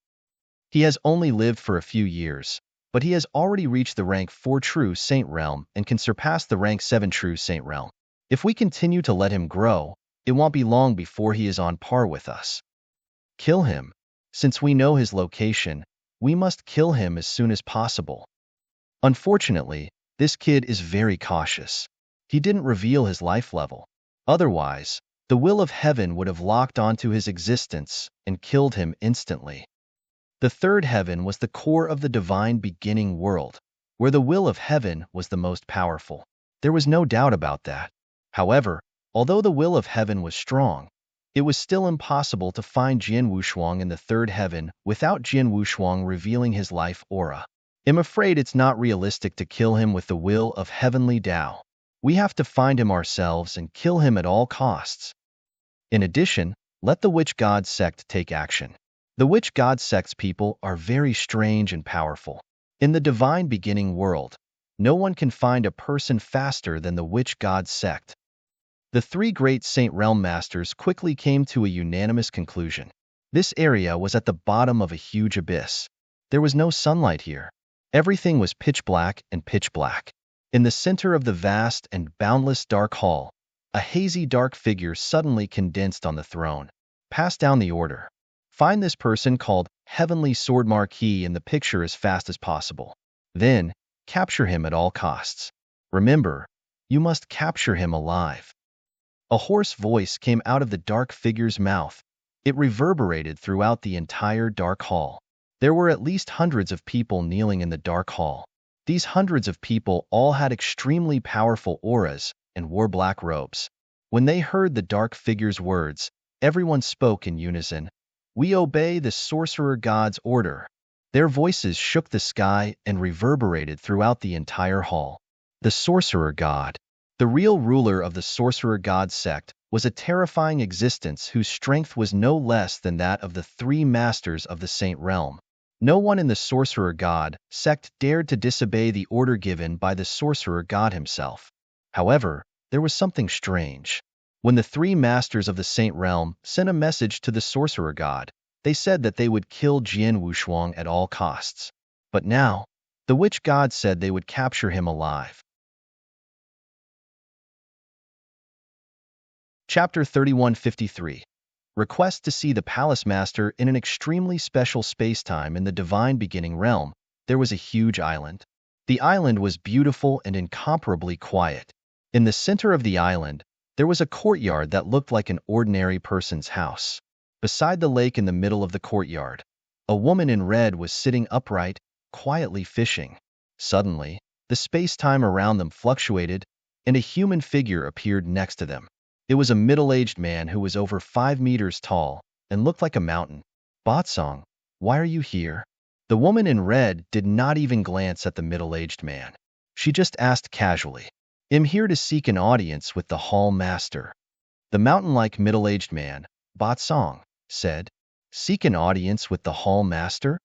He has only lived for a few years, but he has already reached the rank 4 True Saint Realm and can surpass the rank 7 True Saint Realm. If we continue to let him grow, it won't be long before he is on par with us. Kill him. Since we know his location, we must kill him as soon as possible. Unfortunately, this kid is very cautious. He didn't reveal his life level. Otherwise, the will of heaven would have locked onto his existence and killed him instantly. The third heaven was the core of the divine beginning world, where the will of heaven was the most powerful. There was no doubt about that. However, although the will of heaven was strong, it was still impossible to find Jian Wushuang in the third heaven without Jian Wushuang revealing his life aura. I'm afraid it's not realistic to kill him with the will of heavenly Tao. We have to find him ourselves and kill him at all costs. In addition, let the Witch God sect take action. The Witch God sect's people are very strange and powerful. In the divine beginning world, no one can find a person faster than the Witch God sect. The 3 great Saint Realm Masters quickly came to a unanimous conclusion. This area was at the bottom of a huge abyss. There was no sunlight here. Everything was pitch black and pitch black. In the center of the vast and boundless dark hall, a hazy dark figure suddenly condensed on the throne. Pass down the order. Find this person called Heavenly Sword Marquis in the picture as fast as possible. Then, capture him at all costs. Remember, you must capture him alive. A hoarse voice came out of the dark figure's mouth. It reverberated throughout the entire dark hall. There were at least hundreds of people kneeling in the dark hall. These hundreds of people all had extremely powerful auras and wore black robes. When they heard the dark figure's words, everyone spoke in unison. We obey the sorcerer god's order. Their voices shook the sky and reverberated throughout the entire hall. The sorcerer god. The real ruler of the sorcerer god sect was a terrifying existence whose strength was no less than that of the 3 masters of the Saint Realm. No one in the sorcerer god sect dared to disobey the order given by the sorcerer god himself. However, there was something strange. When the 3 masters of the Saint Realm sent a message to the sorcerer god, they said that they would kill Jian Wushuang at all costs. But now, the witch god said they would capture him alive. Chapter 3153. Request to see the Palace Master in an extremely special space-time in the Divine Beginning Realm. There was a huge island. The island was beautiful and incomparably quiet. In the center of the island, there was a courtyard that looked like an ordinary person's house. Beside the lake in the middle of the courtyard, a woman in red was sitting upright, quietly fishing. Suddenly, the space-time around them fluctuated, and a human figure appeared next to them. It was a middle-aged man who was over 5 meters tall and looked like a mountain. Batsong, why are you here? The woman in red did not even glance at the middle-aged man. She just asked casually, I'm here to seek an audience with the Hall Master. The mountain-like middle-aged man, Batsong, said, Seek an audience with the Hall Master?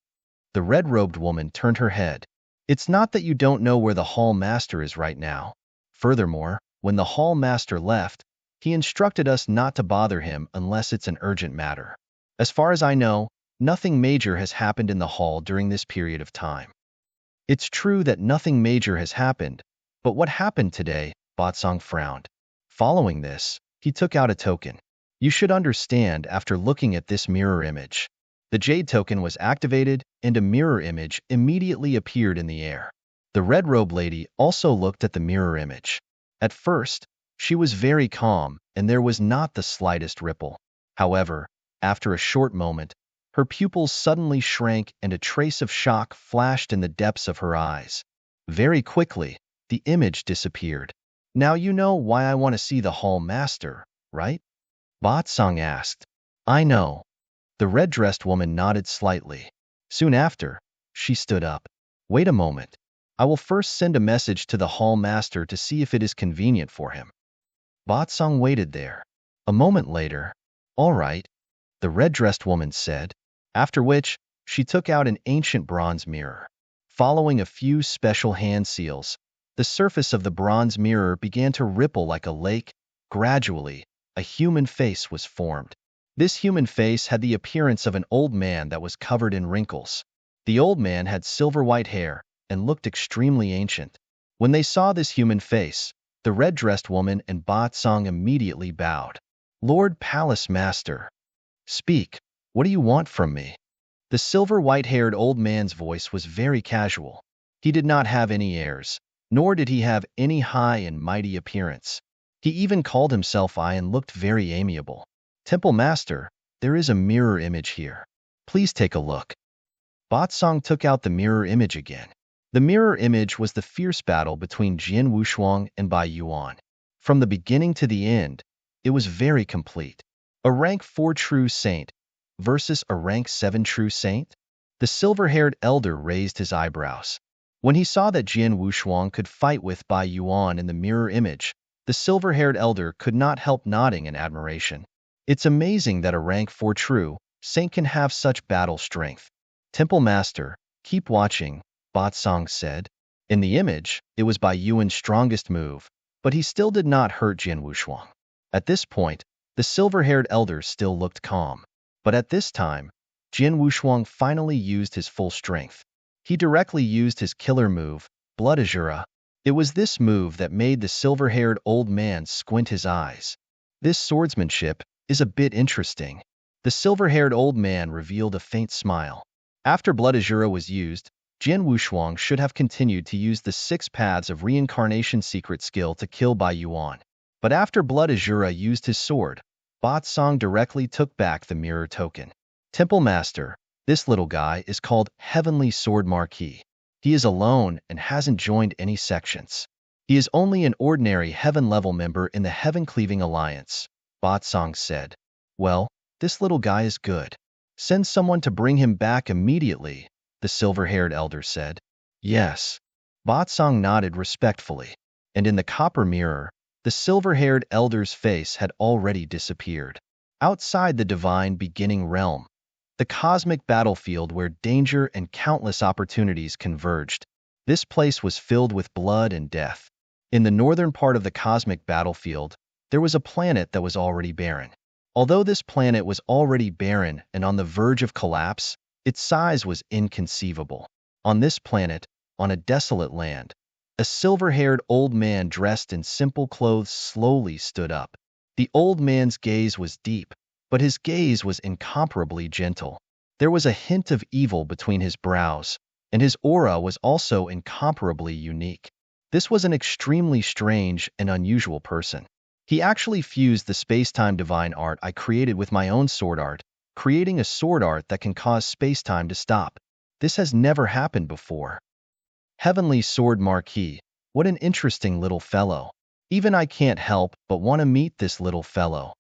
The red-robed woman turned her head. It's not that you don't know where the Hall Master is right now. Furthermore, when the Hall Master left, he instructed us not to bother him unless it's an urgent matter. As far as I know, nothing major has happened in the hall during this period of time. It's true that nothing major has happened, but what happened today? Batsong frowned. Following this, he took out a token. You should understand after looking at this mirror image. The Jade token was activated and a mirror image immediately appeared in the air. The red-robe lady also looked at the mirror image. At first, she was very calm, and there was not the slightest ripple. However, after a short moment, her pupils suddenly shrank and a trace of shock flashed in the depths of her eyes. Very quickly, the image disappeared. Now you know why I want to see the Hall Master, right? Batsong asked. I know. The red-dressed woman nodded slightly. Soon after, she stood up. Wait a moment. I will first send a message to the Hall Master to see if it is convenient for him. Batsong waited there. A moment later, all right, the red-dressed woman said, after which, she took out an ancient bronze mirror. Following a few special hand seals, The surface of the bronze mirror began to ripple like a lake. Gradually, a human face was formed. This human face had the appearance of an old man that was covered in wrinkles. The old man had silver-white hair and looked extremely ancient. When they saw this human face, the red-dressed woman and Ba Song immediately bowed. "Lord Palace Master, speak. What do you want from me?" The silver-white-haired old man's voice was very casual. He did not have any airs, nor did he have any high and mighty appearance. He even called himself I and looked very amiable. "Temple Master, there is a mirror image here. Please take a look." Ba Song took out the mirror image again. The mirror image was the fierce battle between Jian Wushuang and Bai Yuan. From the beginning to the end, it was very complete. A rank 4 true saint versus a rank 7 true saint? The silver-haired elder raised his eyebrows. When he saw that Jian Wushuang could fight with Bai Yuan in the mirror image, the silver-haired elder could not help nodding in admiration. It's amazing that a rank 4 true saint can have such battle strength. "Temple Master, keep watching," Ba Song said. In the image, it was Bai Yuan's strongest move, but he still did not hurt Jian Wushuang. At this point, the silver-haired elder still looked calm. But at this time, Jian Wushuang finally used his full strength. He directly used his killer move, Blood Azura. It was this move that made the silver-haired old man squint his eyes. "This swordsmanship is a bit interesting." The silver-haired old man revealed a faint smile. After Blood Azura was used, Jian Wushuang should have continued to use the 6 paths of reincarnation secret skill to kill Bai Yuan. But after Blood Azura used his sword, Ba Song directly took back the mirror token. "Temple Master, this little guy is called Heavenly Sword Marquis. He is alone and hasn't joined any sections. He is only an ordinary heaven-level member in the Heaven-Cleaving Alliance," Ba Song said. "Well, this little guy is good. Send someone to bring him back immediately," the silver-haired elder said. "Yes." Ba Song nodded respectfully, and in the copper mirror, the silver-haired elder's face had already disappeared. Outside the divine beginning realm, the cosmic battlefield where danger and countless opportunities converged, this place was filled with blood and death. In the northern part of the cosmic battlefield, there was a planet that was already barren. Although this planet was already barren and on the verge of collapse, its size was inconceivable. On this planet, on a desolate land, a silver-haired old man dressed in simple clothes slowly stood up. The old man's gaze was deep, but his gaze was incomparably gentle. There was a hint of evil between his brows, and his aura was also incomparably unique. This was an extremely strange and unusual person. He actually fused the space-time divine art I created with my own sword art, creating a sword art that can cause space-time to stop. This has never happened before. Heavenly Sword Marquis, what an interesting little fellow. Even I can't help but want to meet this little fellow.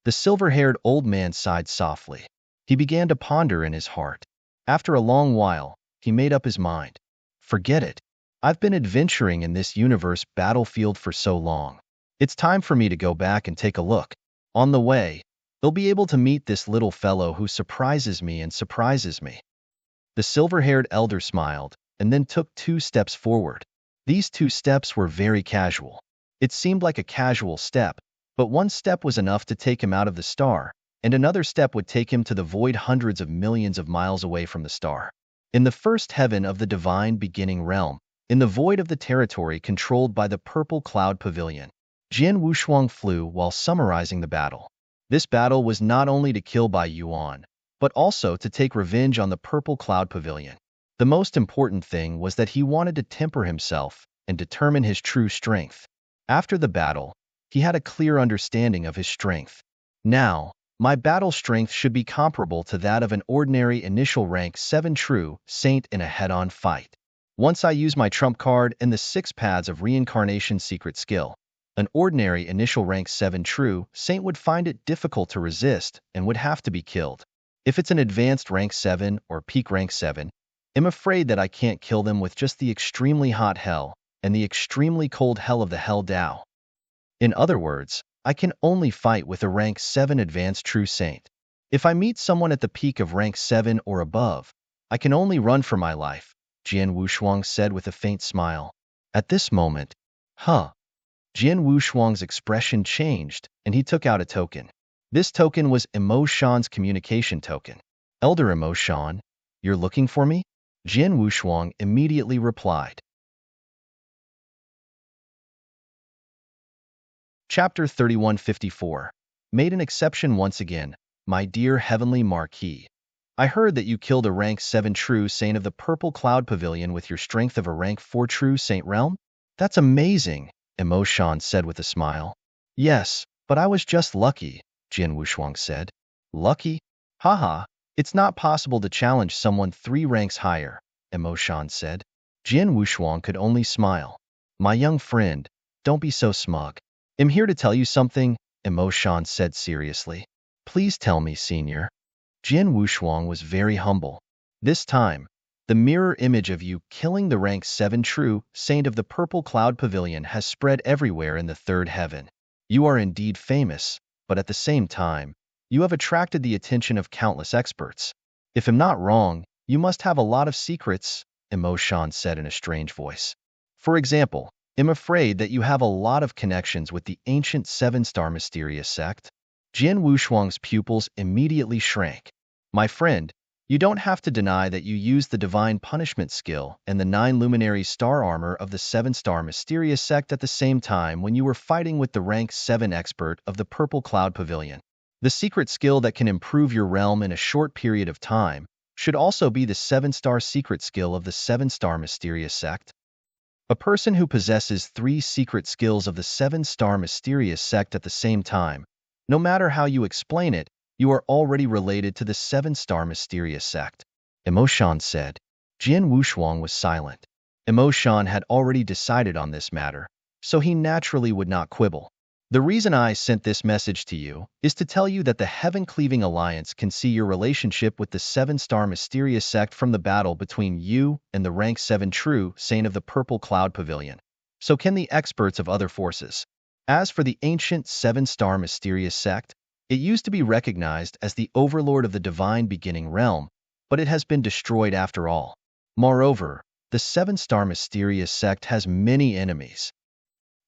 The silver-haired old man sighed softly. He began to ponder in his heart. After a long while, he made up his mind. Forget it. I've been adventuring in this universe battlefield for so long. It's time for me to go back and take a look. On the way, they'll be able to meet this little fellow who surprises me and surprises me. The silver-haired elder smiled, and then took 2 steps forward. These 2 steps were very casual. It seemed like a casual step, but one step was enough to take him out of the star, and another step would take him to the void hundreds of millions of miles away from the star. In the first heaven of the divine beginning realm, in the void of the territory controlled by the purple cloud pavilion, Jian Wushuang flew while summarizing the battle. This battle was not only to kill Bai Yuan, but also to take revenge on the purple cloud pavilion. The most important thing was that he wanted to temper himself and determine his true strength. After the battle, he had a clear understanding of his strength. Now, my battle strength should be comparable to that of an ordinary initial rank 7 true saint in a head-on fight. Once I use my trump card and the 6 paths of reincarnation secret skill, an ordinary initial rank 7 true saint would find it difficult to resist and would have to be killed. If it's an advanced rank 7 or peak rank 7, I'm afraid that I can't kill them with just the extremely hot hell and the extremely cold hell of the Hell Dao. In other words, I can only fight with a rank 7 advanced true saint. If I meet someone at the peak of rank 7 or above, I can only run for my life, Jian Wushuang said with a faint smile. At this moment, Jian Wushuang's expression changed, and he took out a token. This token was Emo Shan's communication token. Elder Emo Shan, you're looking for me? Jian Wushuang immediately replied. Chapter 3154. Made an exception once again, my dear Heavenly Marquis. I heard that you killed a rank 7 true saint of the Purple Cloud Pavilion with your strength of a rank 4 true saint realm? That's amazing, Emo Shan said with a smile. Yes, but I was just lucky, Jian Wushuang said. Lucky? Haha, it's not possible to challenge someone 3 ranks higher, Emo Shan said. Jian Wushuang could only smile. My young friend, don't be so smug. I'm here to tell you something, Emo Shan said seriously. Please tell me, senior. Jian Wushuang was very humble. This time, the mirror image of you killing the rank 7 true saint of the Purple Cloud Pavilion has spread everywhere in the third heaven. You are indeed famous, but at the same time, you have attracted the attention of countless experts. If I'm not wrong, you must have a lot of secrets, Emo Shan said in a strange voice. For example, I'm afraid that you have a lot of connections with the ancient 7-star mysterious sect. Jian Wushuang's pupils immediately shrank. My friend, you don't have to deny that you used the divine punishment skill and the 9 luminary star armor of the 7-star mysterious sect at the same time when you were fighting with the rank 7 expert of the Purple Cloud Pavilion. The secret skill that can improve your realm in a short period of time should also be the 7-star secret skill of the 7-star mysterious sect. A person who possesses 3 secret skills of the 7-star mysterious sect at the same time, no matter how you explain it, you are already related to the 7-star mysterious sect, Emo Shan said. Jian Wushuang was silent. Emo Shan had already decided on this matter, so he naturally would not quibble. The reason I sent this message to you is to tell you that the Heaven-Cleaving Alliance can see your relationship with the 7-star mysterious sect from the battle between you and the rank 7 true saint of the Purple Cloud Pavilion. So can the experts of other forces. As for the ancient 7-star mysterious sect, it used to be recognized as the overlord of the divine beginning realm, but it has been destroyed after all. Moreover, the 7-star mysterious sect has many enemies.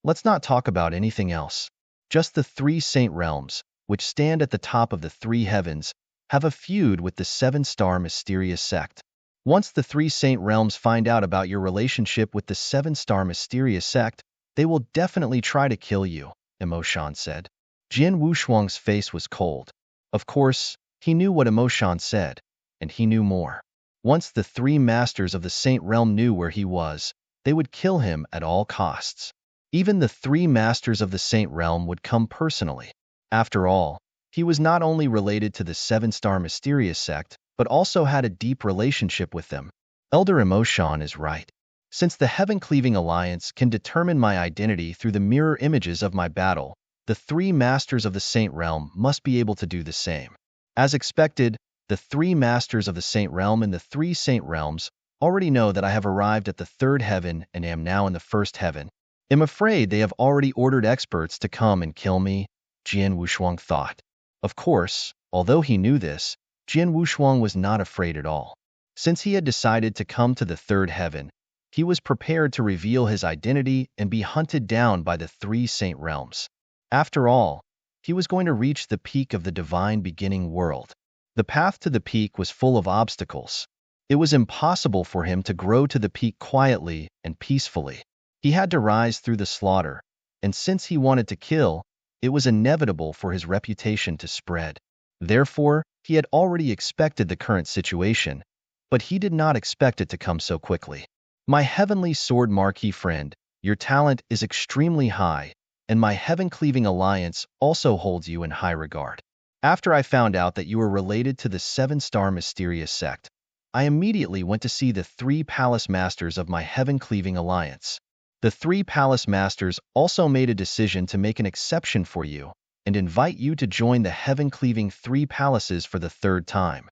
Let's not talk about anything else. Just the 3 saint realms, which stand at the top of the 3 heavens, have a feud with the 7-star mysterious sect. Once the 3 saint realms find out about your relationship with the 7-star mysterious sect, they will definitely try to kill you, Emo Shan said. Jian Wushuang's face was cold. Of course, he knew what Emo Shan said, and he knew more. Once the 3 masters of the saint realm knew where he was, they would kill him at all costs. Even the 3 masters of the saint realm would come personally. After all, he was not only related to the 7-star mysterious sect, but also had a deep relationship with them. Elder Emo Shan is right. Since the Heaven-Cleaving Alliance can determine my identity through the mirror images of my battle, the 3 masters of the saint realm must be able to do the same. As expected, the 3 masters of the saint realm and the 3 saint realms already know that I have arrived at the 3rd heaven and am now in the 1st heaven. I'm afraid they have already ordered experts to come and kill me, Jian Wushuang thought. Of course, although he knew this, Jian Wushuang was not afraid at all. Since he had decided to come to the 3rd heaven, he was prepared to reveal his identity and be hunted down by the 3 saint realms. After all, he was going to reach the peak of the divine beginning world. The path to the peak was full of obstacles. It was impossible for him to grow to the peak quietly and peacefully. He had to rise through the slaughter, and since he wanted to kill, it was inevitable for his reputation to spread. Therefore, he had already expected the current situation, but he did not expect it to come so quickly. My heavenly sword marquee friend, your talent is extremely high, and my Heaven-Cleaving Alliance also holds you in high regard. After I found out that you were related to the 7-star mysterious sect, I immediately went to see the 3 palace masters of my Heaven-Cleaving Alliance. The 3 palace masters also made a decision to make an exception for you and invite you to join the Heaven-Cleaving 3 palaces for the 3rd time.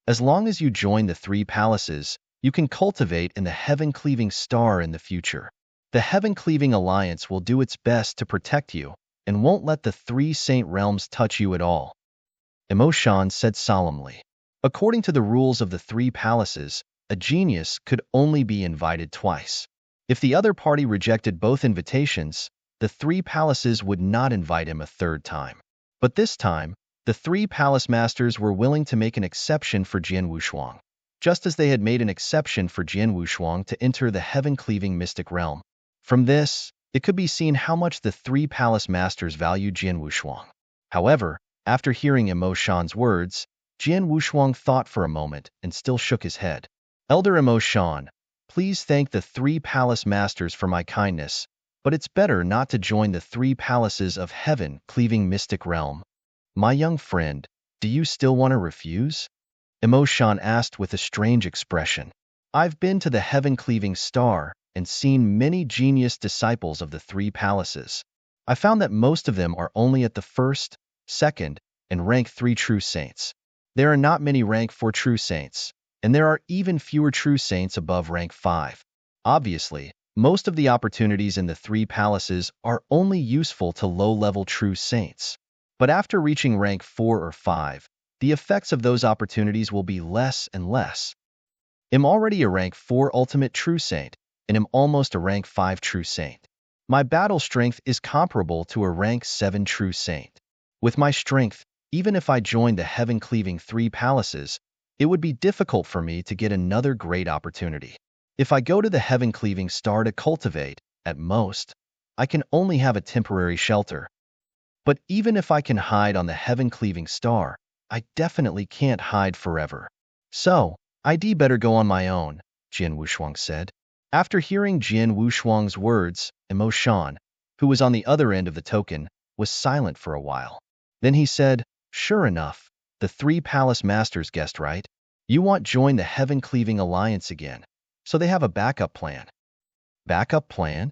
As long as you join the 3 palaces, you can cultivate in the Heaven-Cleaving star in the future. The Heaven-Cleaving Alliance will do its best to protect you and won't let the 3 saint realms touch you at all, Emo Shan said solemnly. According to the rules of the 3 palaces, a genius could only be invited twice. If the other party rejected both invitations, the three palaces would not invite him a third time. But this time, the three palace masters were willing to make an exception for Jian Wushuang, just as they had made an exception for Jian Wushuang to enter the heaven-cleaving mystic realm. From this, it could be seen how much the three palace masters valued Jian Wushuang. However, after hearing Imo Shan's words, Jian Wushuang thought for a moment and still shook his head. Elder Imo Shan, please thank the three palace masters for my kindness, but it's better not to join the three palaces of heaven-cleaving mystic realm. My young friend, do you still want to refuse? Imo Shan asked with a strange expression. I've been to the heaven-cleaving star and seen many genius disciples of the three palaces. I found that most of them are only at the first, second, and rank 3 true saints. There are not many rank 4 true saints, and there are even fewer true saints above rank 5. Obviously, most of the opportunities in the three palaces are only useful to low-level true saints. But after reaching rank 4 or 5, the effects of those opportunities will be less and less. I'm already a rank 4 ultimate true saint, and am almost a rank 5 true saint. My battle strength is comparable to a rank 7 true saint. With my strength, even if I joined the heaven-cleaving three palaces, it would be difficult for me to get another great opportunity. If I go to the heaven-cleaving star to cultivate, at most, I can only have a temporary shelter. But even if I can hide on the heaven-cleaving star, I definitely can't hide forever. So, I'd better go on my own, Jian Wushuang said. After hearing Jian Wushuang's words, Imo Shan, who was on the other end of the token, was silent for a while. Then he said, sure enough, the three palace masters guessed right. You want join the heaven-cleaving alliance again, so they have a backup plan. Backup plan?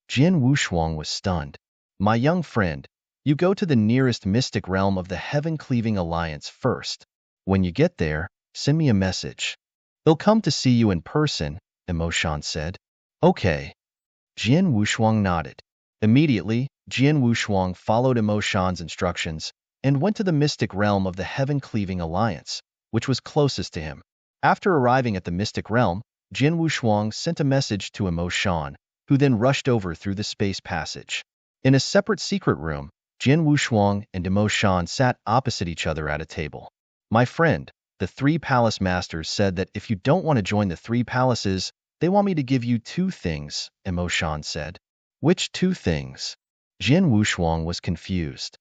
Jian Wushuang was stunned. My young friend, you go to the nearest mystic realm of the heaven-cleaving alliance first. When you get there, send me a message. They'll come to see you in person, Imo Shan said. Okay. Jian Wushuang nodded. Immediately, Jian Wushuang followed Imo Shan's instructions and went to the mystic realm of the heaven-cleaving alliance, which was closest to him. After arriving at the mystic realm, Jian Wushuang sent a message to Imo Shan, who then rushed over through the space passage. In a separate secret room, Jian Wushuang and Imo Shan sat opposite each other at a table. My friend, the three palace masters said that if you don't want to join the three palaces, they want me to give you 2 things, Imo Shan said. Which 2 things? Jian Wushuang was confused.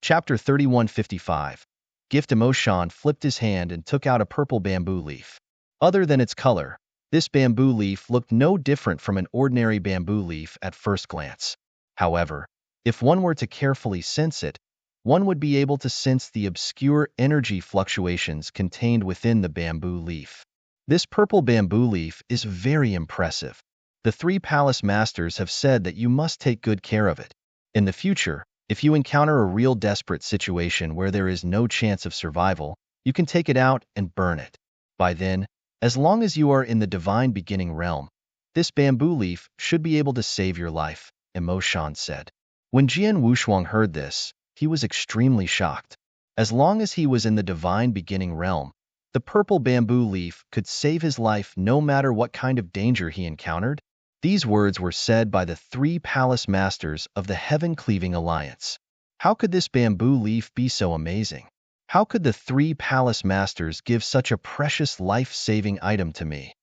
Chapter 3155. Gift. Imo Shan flipped his hand and took out a purple bamboo leaf. Other than its color, this bamboo leaf looked no different from an ordinary bamboo leaf at first glance. However, if one were to carefully sense it, one would be able to sense the obscure energy fluctuations contained within the bamboo leaf. This purple bamboo leaf is very impressive. The three palace masters have said that you must take good care of it. In the future, if you encounter a real desperate situation where there is no chance of survival, you can take it out and burn it. By then, as long as you are in the divine beginning realm, this bamboo leaf should be able to save your life, Imo Shan said. When Jian Wushuang heard this, he was extremely shocked. As long as he was in the divine beginning realm, the purple bamboo leaf could save his life no matter what kind of danger he encountered. These words were said by the three palace masters of the heaven-cleaving alliance. How could this bamboo leaf be so amazing? How could the three palace masters give such a precious life-saving item to me?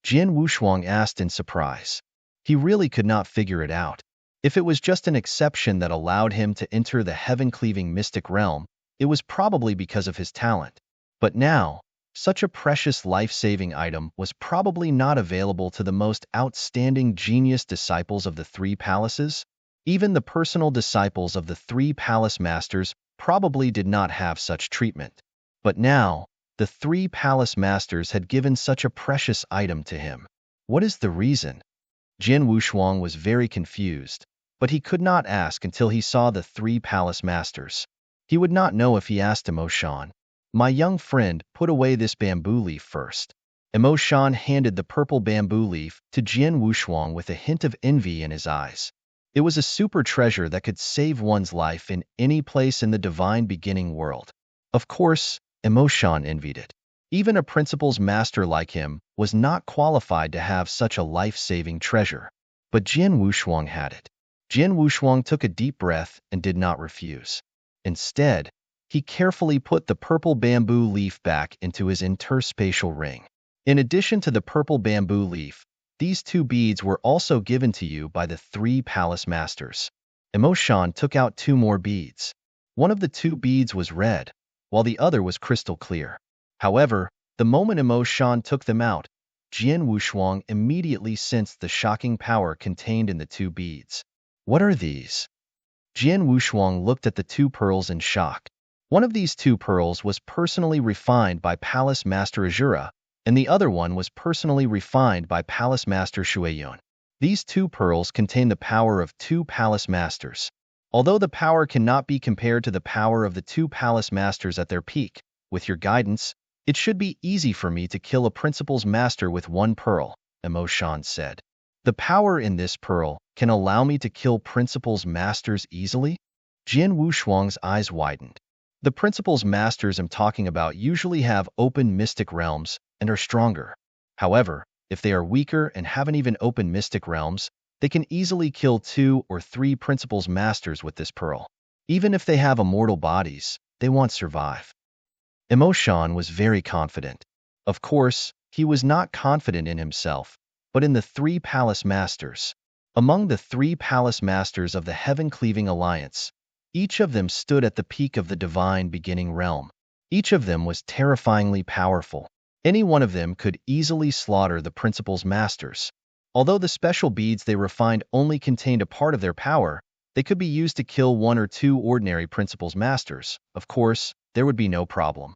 Jian Wushuang asked in surprise. He really could not figure it out. If it was just an exception that allowed him to enter the heaven-cleaving mystic realm, it was probably because of his talent. But now, such a precious life-saving item was probably not available to the most outstanding genius disciples of the three palaces. Even the personal disciples of the three palace masters probably did not have such treatment. But now, the three palace masters had given such a precious item to him. What is the reason? Jian Wushuang was very confused, but he could not ask until he saw the three palace masters. He would not know if he asked Imo Shan. My young friend, put away this bamboo leaf first. Imo Shan handed the purple bamboo leaf to Jian Wushuang with a hint of envy in his eyes. It was a super treasure that could save one's life in any place in the divine beginning world. Of course, Imo Shan envied it. Even a principal's master like him was not qualified to have such a life-saving treasure. But Jian Wushuang had it. Jian Wushuang took a deep breath and did not refuse. Instead, he carefully put the purple bamboo leaf back into his interspatial ring. In addition to the purple bamboo leaf, these 2 beads were also given to you by the 3 palace masters. Emoshan took out 2 more beads. One of the 2 beads was red, while the other was crystal clear. However, the moment Emoshan took them out, Jian Wushuang immediately sensed the shocking power contained in the 2 beads. What are these? Jian Wushuang looked at the 2 pearls in shock. One of these 2 pearls was personally refined by Palace Master Azura, and the other one was personally refined by Palace Master Shueyun. These 2 pearls contain the power of 2 Palace Masters. Although the power cannot be compared to the power of the 2 Palace Masters at their peak, with your guidance, it should be easy for me to kill a principal's master with 1 pearl, Emoshan said. The power in this pearl can allow me to kill principal's masters easily? Jian Wushuang's eyes widened. The principal's masters I'm talking about usually have open mystic realms and are stronger. However, if they are weaker and haven't even opened mystic realms, they can easily kill 2 or 3 principal's masters with this pearl. Even if they have immortal bodies, they won't survive. Emoshan was very confident. Of course, he was not confident in himself, but in the 3 palace masters. Among the 3 palace masters of the Heaven-Cleaving Alliance, each of them stood at the peak of the divine beginning realm. Each of them was terrifyingly powerful. Any one of them could easily slaughter the principal's masters. Although the special beads they refined only contained a part of their power, they could be used to kill 1 or 2 ordinary principal's masters. Of course, there would be no problem.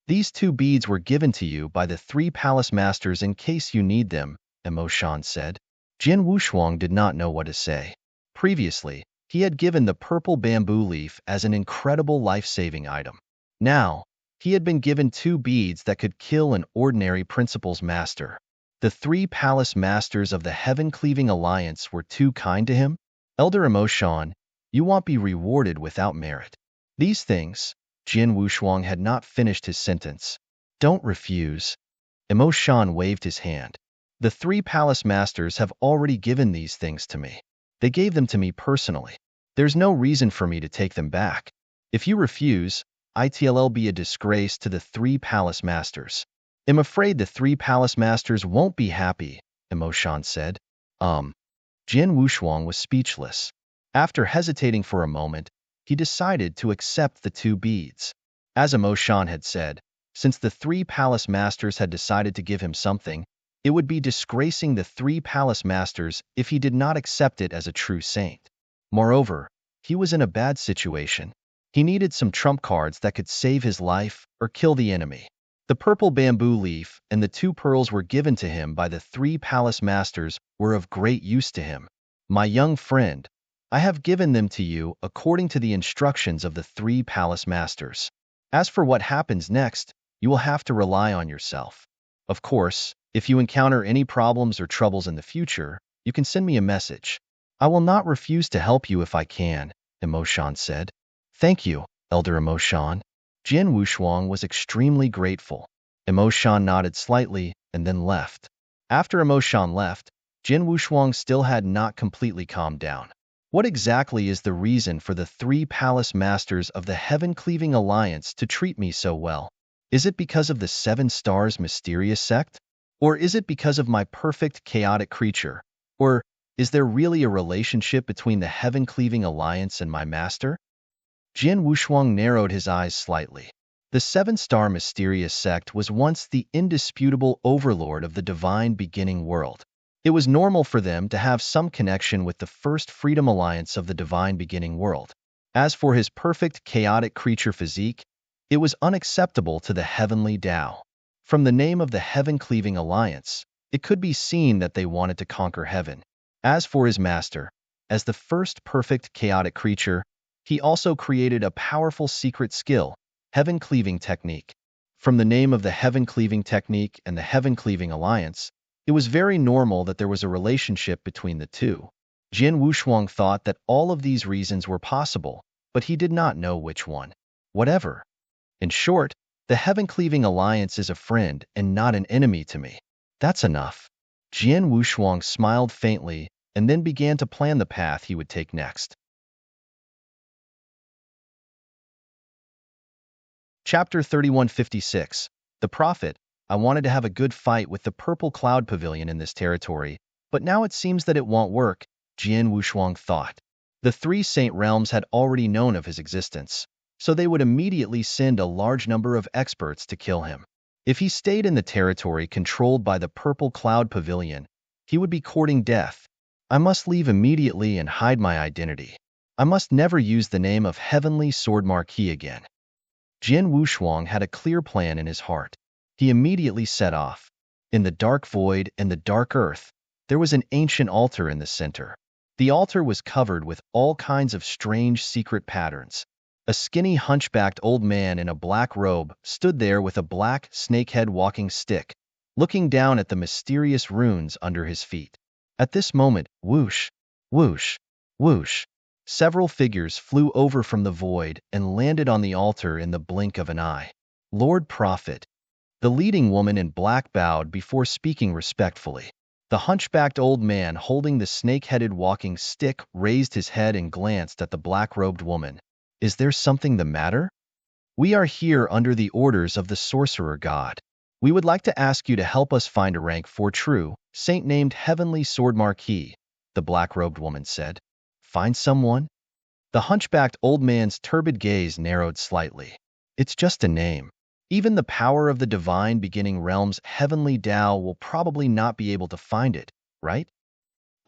These 2 beads were given to you by the 3 palace masters in case you need them, Emoshan said. Jian Wushuang did not know what to say. Previously, he had given the purple bamboo leaf as an incredible life-saving item. Now, he had been given 2 beads that could kill an ordinary principal's master. The 3 palace masters of the Heaven-Cleaving Alliance were too kind to him? Elder Emoshan, you won't be rewarded without merit. These things, Jian Wushuang had not finished his sentence. Don't refuse. Emoshan waved his hand. The 3 palace masters have already given these things to me. They gave them to me personally. There's no reason for me to take them back. If you refuse, it'll be a disgrace to the 3 palace masters. I'm afraid the 3 palace masters won't be happy, Emoshan said. Jian Wushuang was speechless. After hesitating for a moment, he decided to accept the 2 beads. As Emoshan had said, since the 3 palace masters had decided to give him something, it would be disgracing the 3 palace masters if he did not accept it as a true saint. Moreover, he was in a bad situation. He needed some trump cards that could save his life or kill the enemy. The purple bamboo leaf and the 2 pearls were given to him by the 3 palace masters were of great use to him. My young friend, I have given them to you according to the instructions of the 3 palace masters. As for what happens next, you will have to rely on yourself. Of course, if you encounter any problems or troubles in the future, you can send me a message. I will not refuse to help you if I can, Emoshan said. Thank you, Elder Emoshan. Jian Wushuang was extremely grateful. Emoshan nodded slightly and then left. After Emoshan left, Jian Wushuang still had not completely calmed down. What exactly is the reason for the 3 palace masters of the Heaven-Cleaving Alliance to treat me so well? Is it because of the 7 stars mysterious sect? Or is it because of my perfect chaotic creature? Or is there really a relationship between the Heaven-Cleaving Alliance and my master? Jian Wushuang narrowed his eyes slightly. The 7-star mysterious sect was once the indisputable overlord of the divine beginning world. It was normal for them to have some connection with the First Freedom Alliance of the divine beginning world. As for his perfect chaotic creature physique, it was unacceptable to the heavenly Tao. From the name of the Heaven-Cleaving Alliance, it could be seen that they wanted to conquer heaven. As for his master, as the first perfect chaotic creature, he also created a powerful secret skill, Heaven-Cleaving Technique. From the name of the Heaven-Cleaving Technique and the Heaven-Cleaving Alliance, it was very normal that there was a relationship between the two. Jian Wushuang thought that all of these reasons were possible, but he did not know which one. Whatever. In short, The heaven-cleaving alliance is a friend and not an enemy to me. That's enough. Jian Wushuang smiled faintly and then began to plan the path he would take next. Chapter 3156. The Prophet. I wanted to have a good fight with the Purple Cloud Pavilion in this territory, but now it seems that it won't work, Jian Wushuang thought. The three Saint Realms had already known of his existence, so they would immediately send a large number of experts to kill him. If he stayed in the territory controlled by the Purple Cloud Pavilion, he would be courting death. I must leave immediately and hide my identity. I must never use the name of Heavenly Sword Marquis again. Jian Wushuang had a clear plan in his heart. He immediately set off. In the dark void and the dark earth, there was an ancient altar in the center. The altar was covered with all kinds of strange secret patterns. A skinny, hunchbacked old man in a black robe stood there with a black, snakehead walking stick, looking down at the mysterious runes under his feet. At this moment, whoosh, whoosh, whoosh, several figures flew over from the void and landed on the altar in the blink of an eye. Lord Prophet. The leading woman in black bowed before speaking respectfully. The hunchbacked old man holding the snake-headed walking stick raised his head and glanced at the black-robed woman. Is there something the matter? We are here under the orders of the sorcerer god. We would like to ask you to help us find a rank 4 true saint named Heavenly Sword Marquis, the black-robed woman said. Find someone? The hunchbacked old man's turbid gaze narrowed slightly. It's just a name. Even the power of the divine beginning realm's heavenly Tao will probably not be able to find it, right?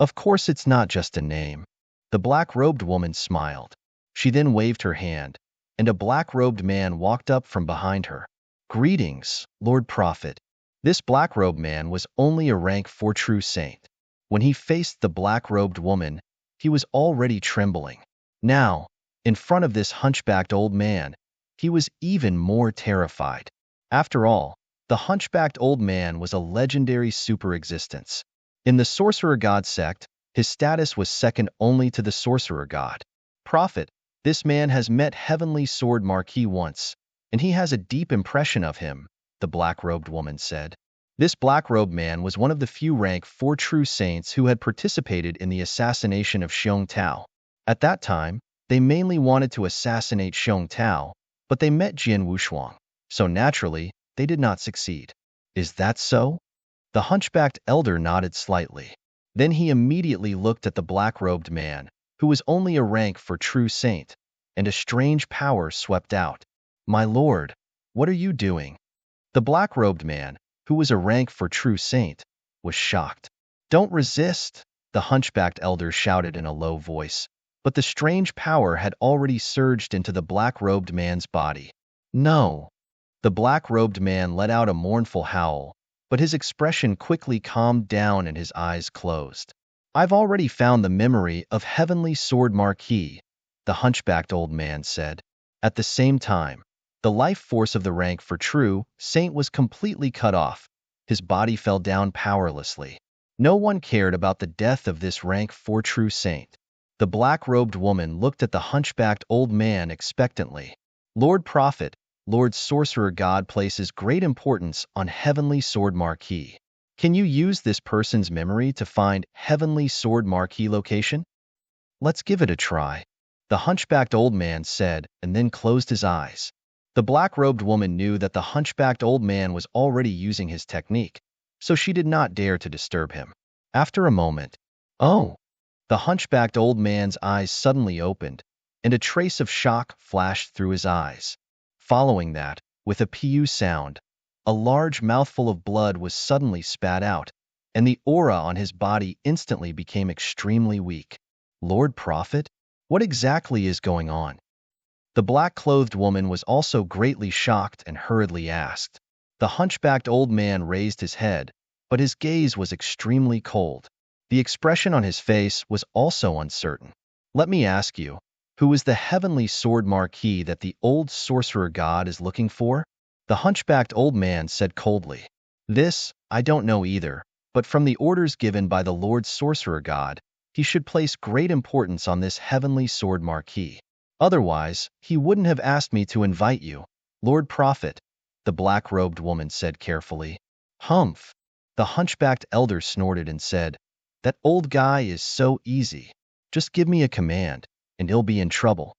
Of course it's not just a name. The black-robed woman smiled. She then waved her hand, and a black-robed man walked up from behind her. Greetings, Lord Prophet. This black-robed man was only a rank 4 true saint. When he faced the black-robed woman, he was already trembling. Now, in front of this hunchbacked old man, he was even more terrified. After all, the hunchbacked old man was a legendary super-existence. In the Sorcerer God sect, his status was second only to the Sorcerer God. Prophet, this man has met Heavenly Sword Marquis once, and he has a deep impression of him, the black-robed woman said. This black-robed man was one of the few rank 4 true saints who had participated in the assassination of Xiong Tao. At that time, they mainly wanted to assassinate Xiong Tao, but they met Jian Wushuang, so naturally, they did not succeed. Is that so? The hunchbacked elder nodded slightly. Then he immediately looked at the black-robed man, who was only a rank 4 true saint, and a strange power swept out. My lord, what are you doing? The black-robed man, who was a rank 4 true saint, was shocked. Don't resist, the hunchbacked elder shouted in a low voice. But the strange power had already surged into the black-robed man's body. No. The black-robed man let out a mournful howl, but his expression quickly calmed down and his eyes closed. I've already found the memory of Heavenly Sword Marquis, the hunchbacked old man said. At the same time, the life force of the rank 4 true saint was completely cut off. His body fell down powerlessly. No one cared about the death of this rank 4 true saint. The black-robed woman looked at the hunchbacked old man expectantly. Lord Prophet, Lord Sorcerer God places great importance on Heavenly Sword Marquis. Can you use this person's memory to find Heavenly Sword Marquis location? Let's give it a try, the hunchbacked old man said, and then closed his eyes. The black-robed woman knew that the hunchbacked old man was already using his technique, so she did not dare to disturb him. After a moment, oh! The hunchbacked old man's eyes suddenly opened, and a trace of shock flashed through his eyes. Following that, with a pu sound, a large mouthful of blood was suddenly spat out, and the aura on his body instantly became extremely weak. Lord Prophet, what exactly is going on? The black-clothed woman was also greatly shocked and hurriedly asked. The hunchbacked old man raised his head, but his gaze was extremely cold. The expression on his face was also uncertain. Let me ask you, who is the Heavenly Sword Marquis that the old sorcerer god is looking for? The hunchbacked old man said coldly. This, I don't know either, but from the orders given by the Lord Sorcerer God, he should place great importance on this Heavenly Sword Marquis. Otherwise, he wouldn't have asked me to invite you, Lord Prophet. the black-robed woman said carefully. Humph. The hunchbacked elder snorted and said, that old guy is so easy. Just give me a command, and he'll be in trouble.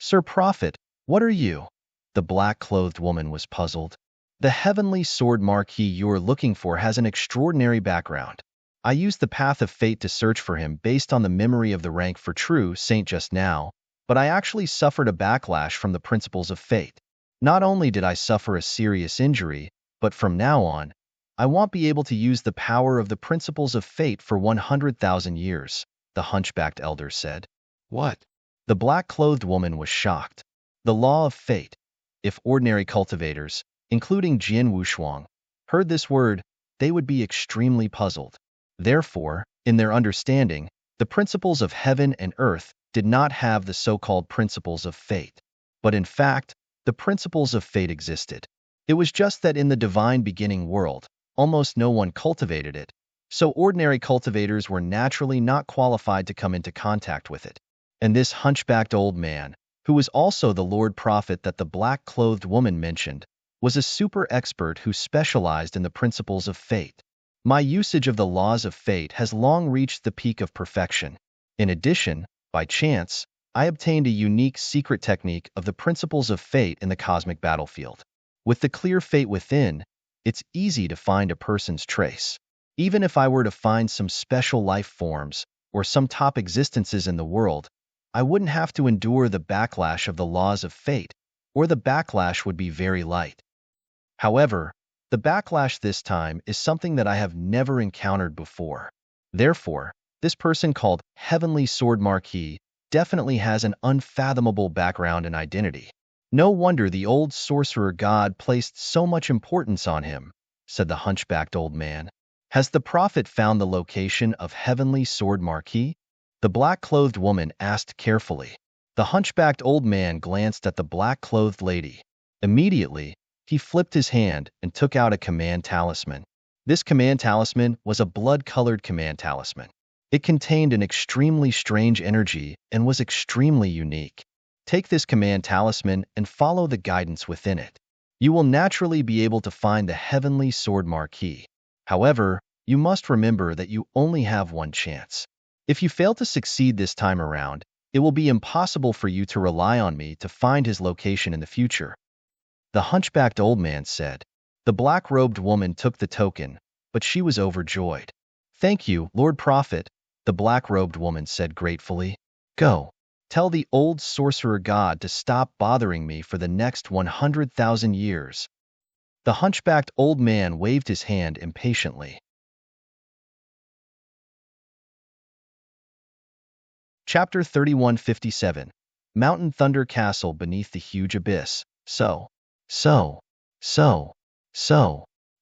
Sir Prophet, what are you? The black-clothed woman was puzzled. The heavenly sword marquis you're looking for has an extraordinary background. I used the path of fate to search for him based on the memory of the rank for true saint just now, but I actually suffered a backlash from the principles of fate. Not only did I suffer a serious injury, but from now on, I won't be able to use the power of the principles of fate for 100,000 years, the hunchbacked elder said. What? The black-clothed woman was shocked. The law of fate. If ordinary cultivators, including Jian Wushuang, heard this word, they would be extremely puzzled. Therefore, in their understanding, the principles of heaven and earth did not have the so-called principles of fate. But in fact, the principles of fate existed. It was just that in the divine beginning world, almost no one cultivated it, so ordinary cultivators were naturally not qualified to come into contact with it. And this hunchbacked old man, who was also the Lord Prophet that the black-clothed woman mentioned, was a super expert who specialized in the principles of fate. My usage of the laws of fate has long reached the peak of perfection. In addition, by chance, I obtained a unique secret technique of the principles of fate in the cosmic battlefield. With the clear fate within, it's easy to find a person's trace. Even if I were to find some special life forms or some top existences in the world, I wouldn't have to endure the backlash of the laws of fate, or the backlash would be very light. However, the backlash this time is something that I have never encountered before. Therefore, this person called Heavenly Sword Marquis definitely has an unfathomable background and identity. No wonder the old sorcerer god placed so much importance on him, said the hunchbacked old man. Has the prophet found the location of Heavenly Sword Marquis? The black-clothed woman asked carefully. The hunchbacked old man glanced at the black-clothed lady. Immediately, he flipped his hand and took out a command talisman. This command talisman was a blood-colored command talisman. It contained an extremely strange energy and was extremely unique. Take this command talisman and follow the guidance within it. You will naturally be able to find the Heavenly Sword Marquis. However, you must remember that you only have one chance. If you fail to succeed this time around, it will be impossible for you to rely on me to find his location in the future. The hunchbacked old man said. The black-robed woman took the token, but she was overjoyed. Thank you, Lord Prophet, the black-robed woman said gratefully. Go. Tell the old sorcerer god to stop bothering me for the next 100,000 years. The hunchbacked old man waved his hand impatiently. Chapter 3157. Mountain Thunder Castle beneath the huge abyss. So.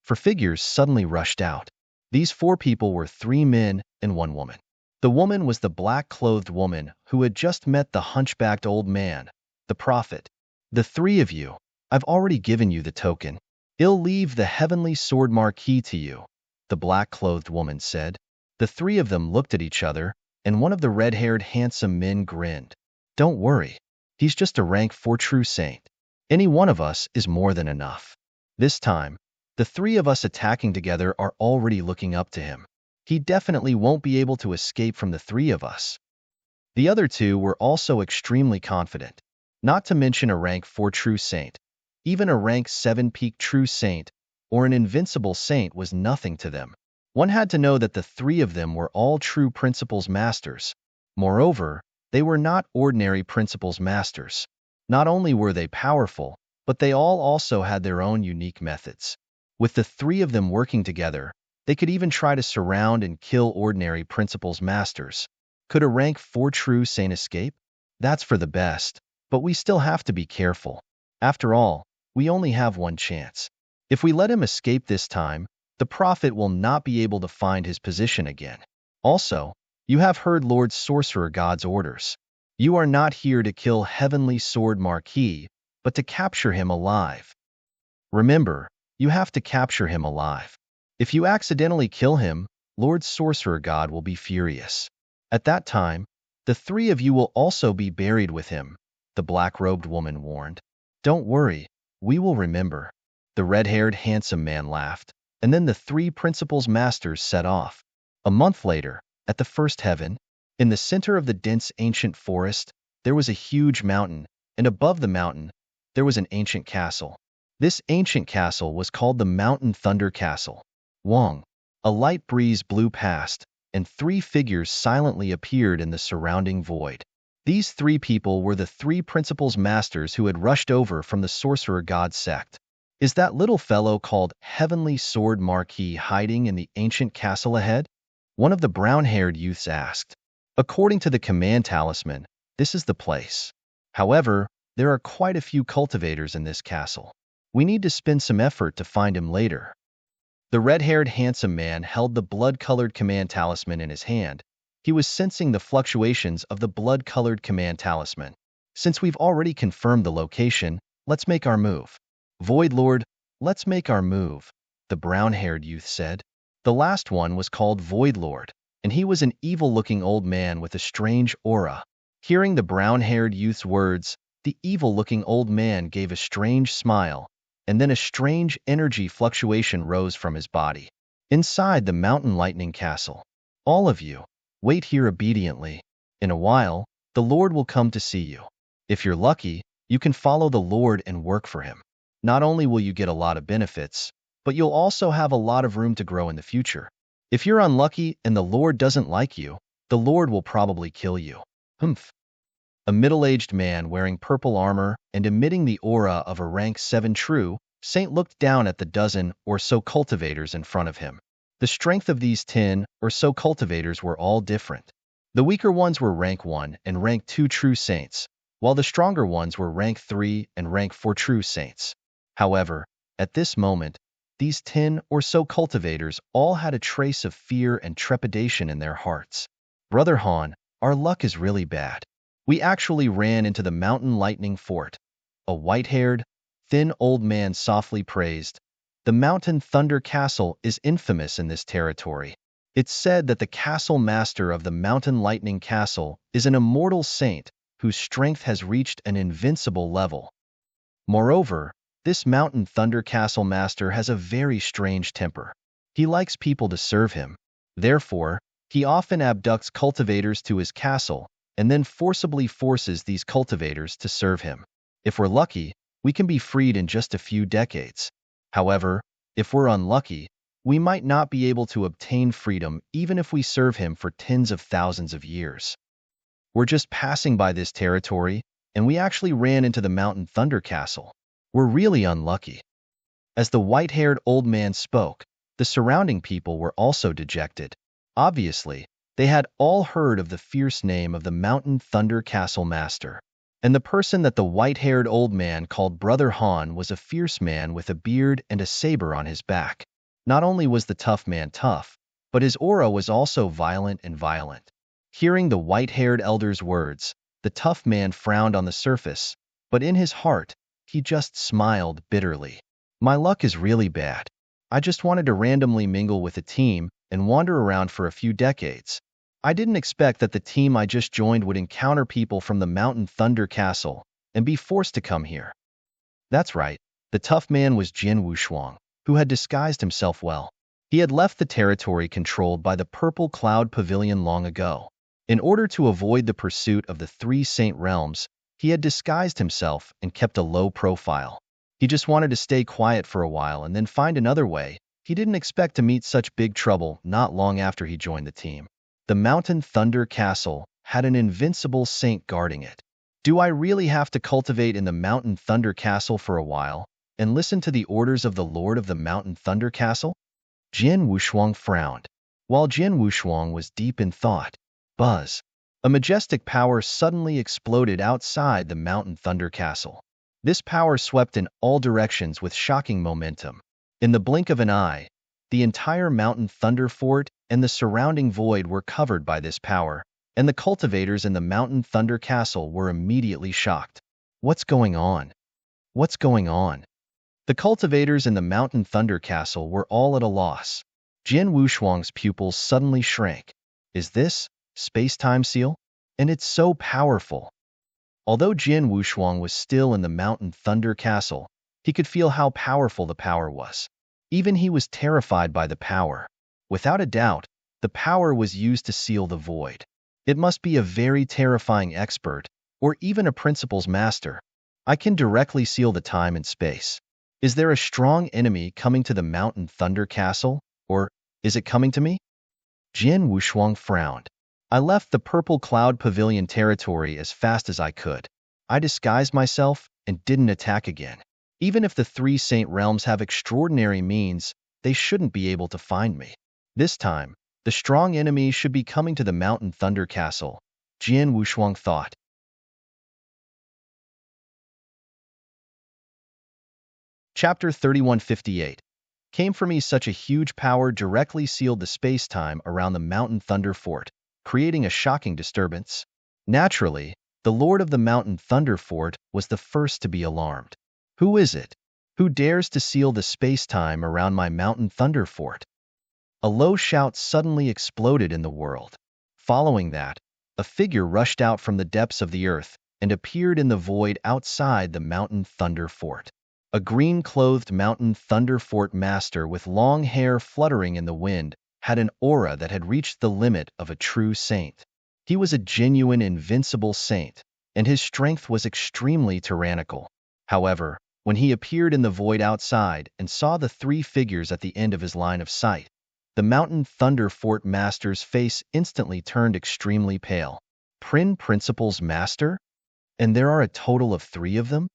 For figures suddenly rushed out. These four people were 3 men and 1 woman. The woman was the black-clothed woman who had just met the hunchbacked old man, the prophet. The 3 of you, I've already given you the token. I'll leave the Heavenly Sword Marquis to you, the black-clothed woman said. The 3 of them looked at each other, and one of the red-haired handsome men grinned. Don't worry, he's just a rank 4 true saint. Any one of us is more than enough. This time, the 3 of us attacking together are already looking up to him. He definitely won't be able to escape from the 3 of us. The other 2 were also extremely confident. Not to mention a rank 4 true saint. Even a rank 7 peak true saint, or an invincible saint was nothing to them. One had to know that the 3 of them were all true principles masters. Moreover, they were not ordinary principles masters. Not only were they powerful, but they all also had their own unique methods. With the 3 of them working together, they could even try to surround and kill ordinary principles masters. Could a rank 4 true saint escape? That's for the best, but we still have to be careful. After all, we only have one chance. If we let him escape this time, the prophet will not be able to find his position again. Also, you have heard Lord Sorcerer God's orders. You are not here to kill Heavenly Sword Marquis, but to capture him alive. Remember, you have to capture him alive. If you accidentally kill him, Lord Sorcerer God will be furious. At that time, the 3 of you will also be buried with him, the black-robed woman warned. Don't worry, we will remember. The red-haired handsome man laughed, and then the three principal's masters set off. A month later, at the first heaven, in the center of the dense ancient forest, there was a huge mountain, and above the mountain, there was an ancient castle. This ancient castle was called the Mountain Thunder Castle. Wong. A light breeze blew past, and three figures silently appeared in the surrounding void. These three people were the three principal's masters who had rushed over from the sorcerer god sect. Is that little fellow called Heavenly Sword Marquis hiding in the ancient castle ahead? One of the brown-haired youths asked. According to the command talisman, this is the place. However, there are quite a few cultivators in this castle. We need to spend some effort to find him later. The red-haired handsome man held the blood-colored command talisman in his hand. He was sensing the fluctuations of the blood-colored command talisman. Since we've already confirmed the location, let's make our move. Void Lord, let's make our move, the brown-haired youth said. The last one was called Void Lord, and he was an evil-looking old man with a strange aura. Hearing the brown-haired youth's words, the evil-looking old man gave a strange smile, and then a strange energy fluctuation rose from his body. Inside the Mountain Lightning Castle, all of you, wait here obediently. In a while, the Lord will come to see you. If you're lucky, you can follow the Lord and work for him. Not only will you get a lot of benefits, but you'll also have a lot of room to grow in the future. If you're unlucky and the Lord doesn't like you, the Lord will probably kill you. Humph. A middle-aged man wearing purple armor and emitting the aura of a rank 7 true saint looked down at the dozen or so cultivators in front of him. The strength of these 10 or so cultivators were all different. The weaker ones were rank 1 and rank 2 true saints, while the stronger ones were rank 3 and rank 4 true saints. However, at this moment, these 10 or so cultivators all had a trace of fear and trepidation in their hearts. Brother Han, our luck is really bad. We actually ran into the Mountain Lightning Fort. A white-haired, thin old man softly praised. The Mountain Thunder Castle is infamous in this territory. It's said that the castle master of the Mountain Lightning Castle is an immortal saint whose strength has reached an invincible level. Moreover, this Mountain Thunder Castle master has a very strange temper. He likes people to serve him. Therefore, he often abducts cultivators to his castle and then forcibly forces these cultivators to serve him. If we're lucky, we can be freed in just a few decades. However, if we're unlucky, we might not be able to obtain freedom even if we serve him for tens of thousands of years. We're just passing by this territory, and we actually ran into the Mountain Thunder Castle. We're really unlucky. As the white-haired old man spoke, the surrounding people were also dejected. Obviously, they had all heard of the fierce name of the Mountain Thunder Castle Master. And the person that the white-haired old man called Brother Han was a fierce man with a beard and a saber on his back. Not only was the tough man tough, but his aura was also violent and violent. Hearing the white-haired elder's words, the tough man frowned on the surface, but in his heart, he just smiled bitterly. My luck is really bad. I just wanted to randomly mingle with a team and wander around for a few decades. I didn't expect that the team I just joined would encounter people from the Mountain Thunder Castle and be forced to come here. That's right, the tough man was Jian Wushuang, who had disguised himself well. He had left the territory controlled by the Purple Cloud Pavilion long ago. In order to avoid the pursuit of the 3 Saint Realms, he had disguised himself and kept a low profile. He just wanted to stay quiet for a while and then find another way. He didn't expect to meet such big trouble not long after he joined the team. The Mountain Thunder Castle had an invincible saint guarding it. Do I really have to cultivate in the Mountain Thunder Castle for a while and listen to the orders of the Lord of the Mountain Thunder Castle? Jian Wushuang frowned. While Jian Wushuang was deep in thought, buzz. A majestic power suddenly exploded outside the Mountain Thunder Castle. This power swept in all directions with shocking momentum. In the blink of an eye, the entire Mountain Thunder Fort and the surrounding void were covered by this power, and the cultivators in the Mountain Thunder Castle were immediately shocked. What's going on? What's going on? The cultivators in the Mountain Thunder Castle were all at a loss. Jian Wushuang's pupils suddenly shrank. Is this space-time seal? And it's so powerful. Although Jian Wushuang was still in the Mountain Thunder Castle, He could feel how powerful the power was. Even he was terrified by the power. Without a doubt, the power was used to seal the void. It must be a very terrifying expert, or even a principal's master. I can directly seal the time and space. Is there a strong enemy coming to the Mountain Thunder Castle, or is it coming to me? Jin Wushuang frowned. I left the Purple Cloud Pavilion territory as fast as I could. I disguised myself and didn't attack again. Even if the three Saint Realms have extraordinary means, they shouldn't be able to find me. This time, the strong enemy should be coming to the Mountain Thunder Castle, Jian Wushuang thought. Chapter 3158. Came for me such a huge power directly sealed the space-time around the Mountain Thunder Fort, creating a shocking disturbance. Naturally, the Lord of the Mountain Thunder Fort was the first to be alarmed. Who is it? Who dares to seal the space-time around my Mountain Thunder Fort? A low shout suddenly exploded in the world. Following that, a figure rushed out from the depths of the earth and appeared in the void outside the Mountain Thunder Fort. A green-clothed Mountain Thunder Fort master with long hair fluttering in the wind had an aura that had reached the limit of a true saint. He was a genuine invincible saint, and his strength was extremely tyrannical. However, when he appeared in the void outside and saw the three figures at the end of his line of sight, the Mountain Thunder Fort master's face instantly turned extremely pale. Principal's master? And there are a total of 3 of them?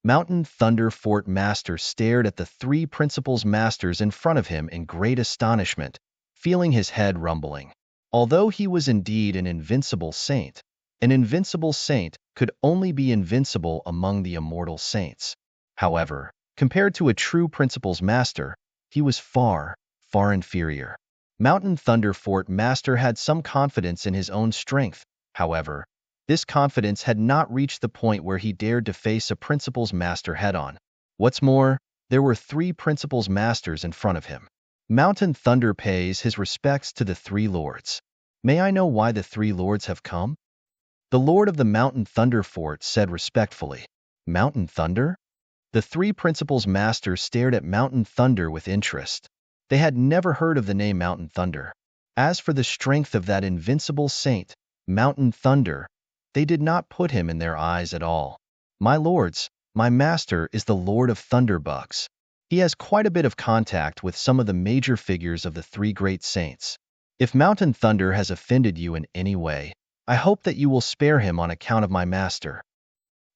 Mountain Thunder Fort master stared at the 3 principal's masters in front of him in great astonishment, feeling his head rumbling. Although he was indeed an invincible saint could only be invincible among the immortal saints. However, compared to a true principal's master, he was far, far inferior. Mountain Thunder Fort master had some confidence in his own strength. However, this confidence had not reached the point where he dared to face a principal's master head-on. What's more, there were 3 principal's masters in front of him. Mountain Thunder pays his respects to the 3 lords. May I know why the 3 lords have come? The lord of the Mountain Thunder Fort said respectfully. Mountain Thunder? The 3 principal's masters stared at Mountain Thunder with interest. They had never heard of the name Mountain Thunder. As for the strength of that invincible saint, Mountain Thunder, they did not put him in their eyes at all. My lords, my master is the Lord of Thunderbugs. He has quite a bit of contact with some of the major figures of the 3 great saints. If Mountain Thunder has offended you in any way, I hope that you will spare him on account of my master.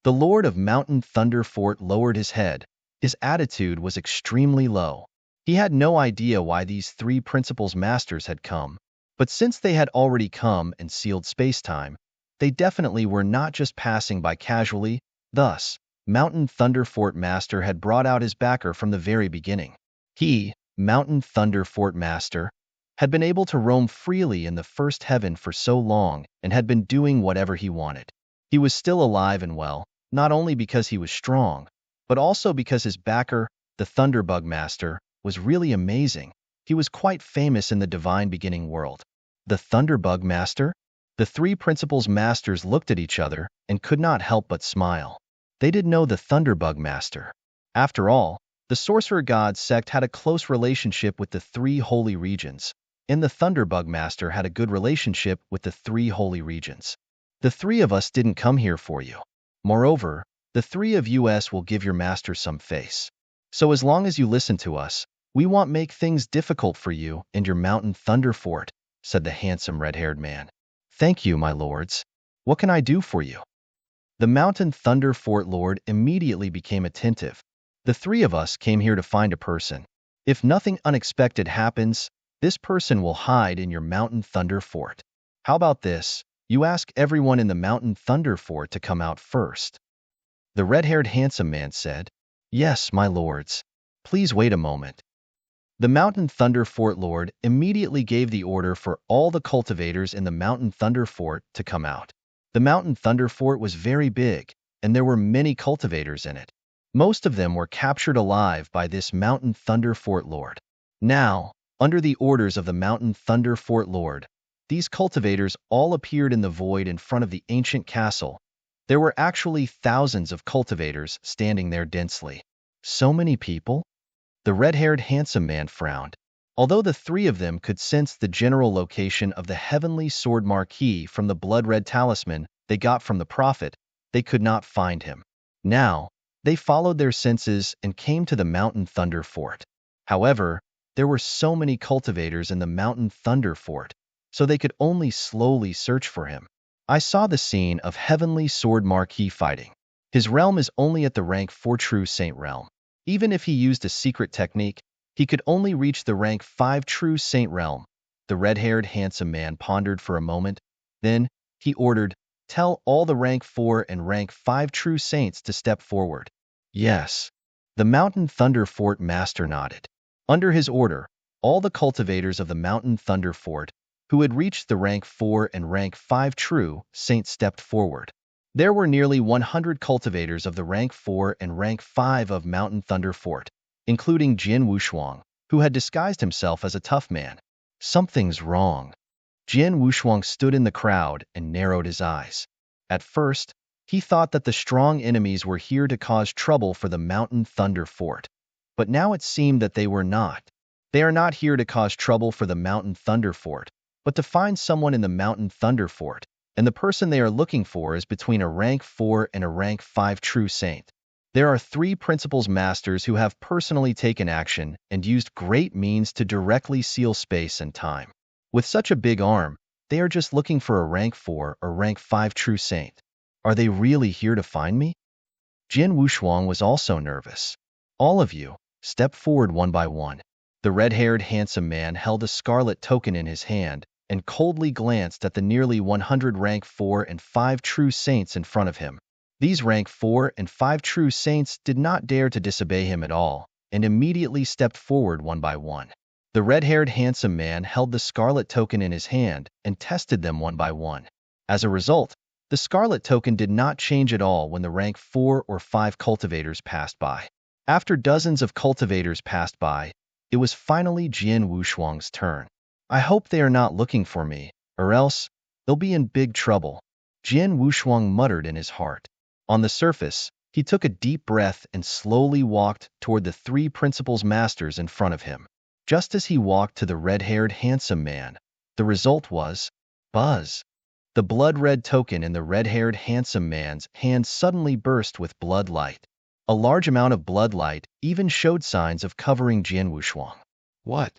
The Lord of Mountain Thunder Fort lowered his head. His attitude was extremely low. He had no idea why these 3 principal's masters had come, but since they had already come and sealed space-time, they definitely were not just passing by casually. Thus, Mountain Thunder Fort master had brought out his backer from the very beginning. He, Mountain Thunder Fort master, had been able to roam freely in the first heaven for so long and had been doing whatever he wanted. He was still alive and well, not only because he was strong, but also because his backer, the Thunderbug master, was really amazing. He was quite famous in the divine beginning world. The Thunderbug master? The 3 principal's masters looked at each other and could not help but smile. They did know the Thunderbug master. After all, the Sorcerer God sect had a close relationship with the 3 holy regions, and the Thunderbug master had a good relationship with the 3 holy regions. The 3 of us didn't come here for you. Moreover, the 3 of us will give your master some face. So as long as you listen to us, we won't make things difficult for you and your Mountain Thunder Fort, said the handsome red-haired man. Thank you, my lords. What can I do for you? The Mountain Thunder Fort lord immediately became attentive. The 3 of us came here to find a person. If nothing unexpected happens, this person will hide in your Mountain Thunder Fort. How about this? You ask everyone in the Mountain Thunder Fort to come out first. The red-haired handsome man said, Yes, my lords. Please wait a moment. The Mountain Thunder Fort lord immediately gave the order for all the cultivators in the Mountain Thunder Fort to come out. The Mountain Thunder Fort was very big, and there were many cultivators in it. Most of them were captured alive by this Mountain Thunder Fort lord. Now, under the orders of the Mountain Thunder Fort lord, these cultivators all appeared in the void in front of the ancient castle. There were actually thousands of cultivators standing there densely. So many people? The red-haired handsome man frowned. Although the three of them could sense the general location of the heavenly sword marquis from the blood-red talisman they got from the prophet, they could not find him. Now, they followed their senses and came to the Mountain Thunder Fort. However, there were so many cultivators in the Mountain Thunder Fort, so they could only slowly search for him. I saw the scene of Heavenly Sword Marquis fighting. His realm is only at the rank 4 True Saint realm. Even if he used a secret technique, he could only reach the rank 5 True Saint realm. The red-haired handsome man pondered for a moment. Then, he ordered, "Tell all the rank 4 and rank 5 True Saints to step forward." Yes. The Mountain Thunder Fort master nodded. Under his order, all the cultivators of the Mountain Thunder Fort, who had reached the rank 4 and rank 5 True Saint, stepped forward. There were nearly 100 cultivators of the rank 4 and rank 5 of Mountain Thunder Fort, including Jian Wushuang, who had disguised himself as a tough man. Something's wrong. Jian Wushuang stood in the crowd and narrowed his eyes. At first, he thought that the strong enemies were here to cause trouble for the Mountain Thunder Fort. But now it seemed that they were not. They are not here to cause trouble for the Mountain Thunder Fort, but to find someone in the Mountain Thunder Fort, and the person they are looking for is between a rank 4 and a rank 5 True Saint. There are 3 Principles Masters who have personally taken action and used great means to directly seal space and time. With such a big arm, they are just looking for a rank 4 or rank 5 True Saint. Are they really here to find me? Jian Wushuang was also nervous. All of you, step forward one by one. The red-haired handsome man held a scarlet token in his hand and coldly glanced at the nearly 100 rank 4 and 5 True Saints in front of him. These rank 4 and 5 True Saints did not dare to disobey him at all, and immediately stepped forward one by one. The red-haired handsome man held the scarlet token in his hand and tested them one by one. As a result, the scarlet token did not change at all when the rank 4 or 5 cultivators passed by. After dozens of cultivators passed by, it was finally Jian Wushuang's turn. I hope they are not looking for me, or else they'll be in big trouble, Jian Wushuang muttered in his heart. On the surface, he took a deep breath and slowly walked toward the 3 Principles Masters in front of him. Just as he walked to the red-haired handsome man, the result was buzz. The blood-red token in the red-haired handsome man's hand suddenly burst with blood light. A large amount of blood light even showed signs of covering Jian Wushuang. What?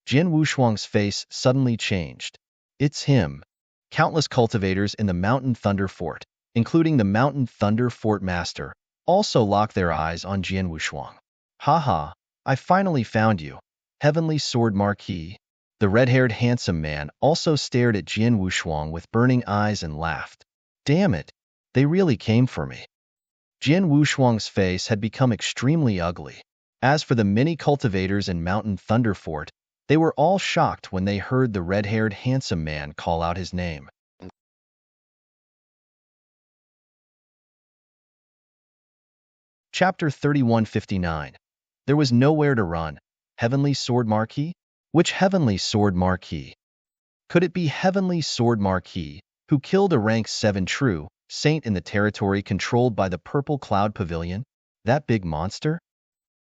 Jian Wushuang's face suddenly changed. It's him. Countless cultivators in the Mountain Thunder Fort, including the Mountain Thunder Fort Master, also locked their eyes on Jian Wushuang. Haha, I finally found you, Heavenly Sword Marquis. The red-haired handsome man also stared at Jian Wushuang with burning eyes and laughed. Damn it, they really came for me. Jian Wushuang's face had become extremely ugly. As for the many cultivators in Mountain Thunder Fort, they were all shocked when they heard the red-haired handsome man call out his name. Chapter 3159. There was nowhere to run. Heavenly Sword Marquis? Which Heavenly Sword Marquis? Could it be Heavenly Sword Marquis, who killed a rank 7 True Saint in the territory controlled by the Purple Cloud Pavilion? That big monster?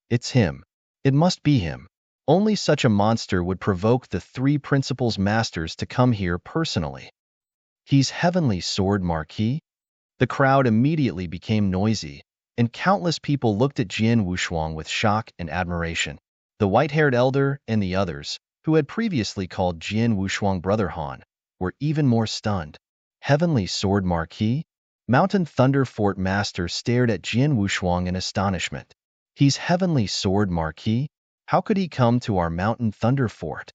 It's him. It must be him. Only such a monster would provoke the 3 Principles Masters to come here personally. He's Heavenly Sword Marquis? The crowd immediately became noisy, and countless people looked at Jian Wushuang with shock and admiration. The white-haired elder and the others, who had previously called Jian Wushuang Brother Han, were even more stunned. Heavenly Sword Marquis? Mountain Thunder Fort Master stared at Jian Wushuang in astonishment. He's Heavenly Sword Marquis? How could he come to our Mountain Thunder Fort?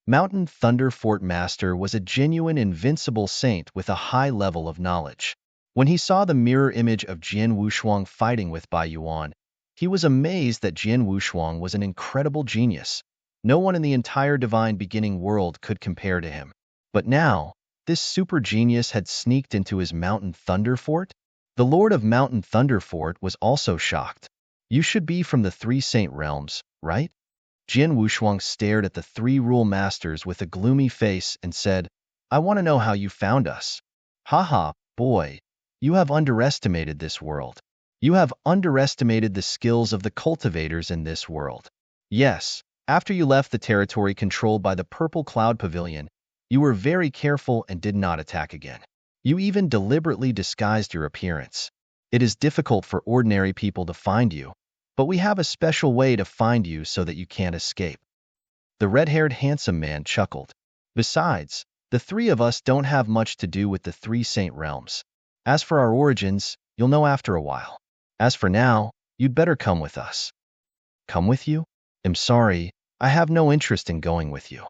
Mountain Thunder Fort Master was a genuine invincible saint with a high level of knowledge. When he saw the mirror image of Jian Wushuang fighting with Bai Yuan, he was amazed that Jian Wushuang was an incredible genius. No one in the entire divine beginning world could compare to him. But now, this super genius had sneaked into his Mountain Thunder Fort? The Lord of Mountain Thunder Fort was also shocked. You should be from the 3 Saint realms, right? Jian Wushuang stared at the 3 Rule Masters with a gloomy face and said, I want to know how you found us. Haha, boy, you have underestimated this world. You have underestimated the skills of the cultivators in this world. Yes, after you left the territory controlled by the Purple Cloud Pavilion, you were very careful and did not attack again. You even deliberately disguised your appearance. It is difficult for ordinary people to find you, but we have a special way to find you so that you can't escape. The red-haired handsome man chuckled. Besides, the three of us don't have much to do with the three Saint Realms. As for our origins, you'll know after a while. As for now, you'd better come with us. Come with you? I'm sorry, I have no interest in going with you.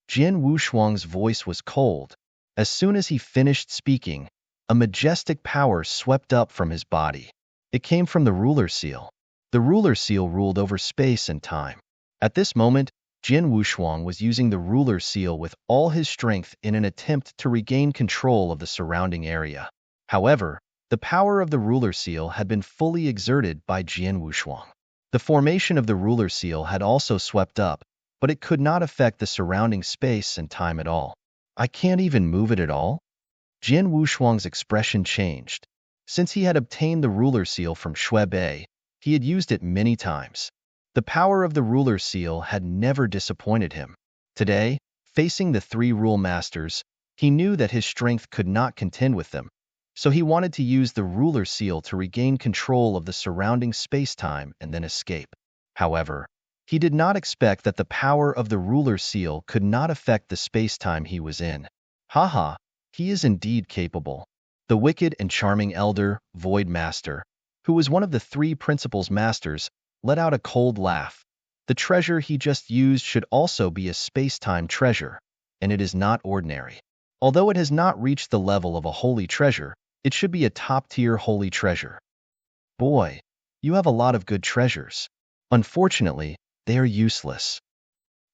Jian Wushuang's voice was cold. As soon as he finished speaking, a majestic power swept up from his body. It came from the ruler seal. The ruler seal ruled over space and time. At this moment, Jian Wushuang was using the ruler seal with all his strength in an attempt to regain control of the surrounding area. However, the power of the ruler seal had been fully exerted by Jian Wushuang. The formation of the ruler seal had also swept up, but it could not affect the surrounding space and time at all. I can't even move it at all? Jian Wushuang's expression changed. Since he had obtained the ruler seal from Shui Bei, he had used it many times. The power of the ruler seal had never disappointed him. Today, facing the three rule masters, he knew that his strength could not contend with them, so he wanted to use the ruler seal to regain control of the surrounding space-time and then escape. However, he did not expect that the power of the ruler seal could not affect the space-time he was in. Haha, he is indeed capable. The wicked and charming elder, Void Master, who was one of the three principals masters, let out a cold laugh. The treasure he just used should also be a space-time treasure, and it is not ordinary. Although it has not reached the level of a holy treasure, it should be a top-tier holy treasure. Boy, you have a lot of good treasures. Unfortunately, they are useless.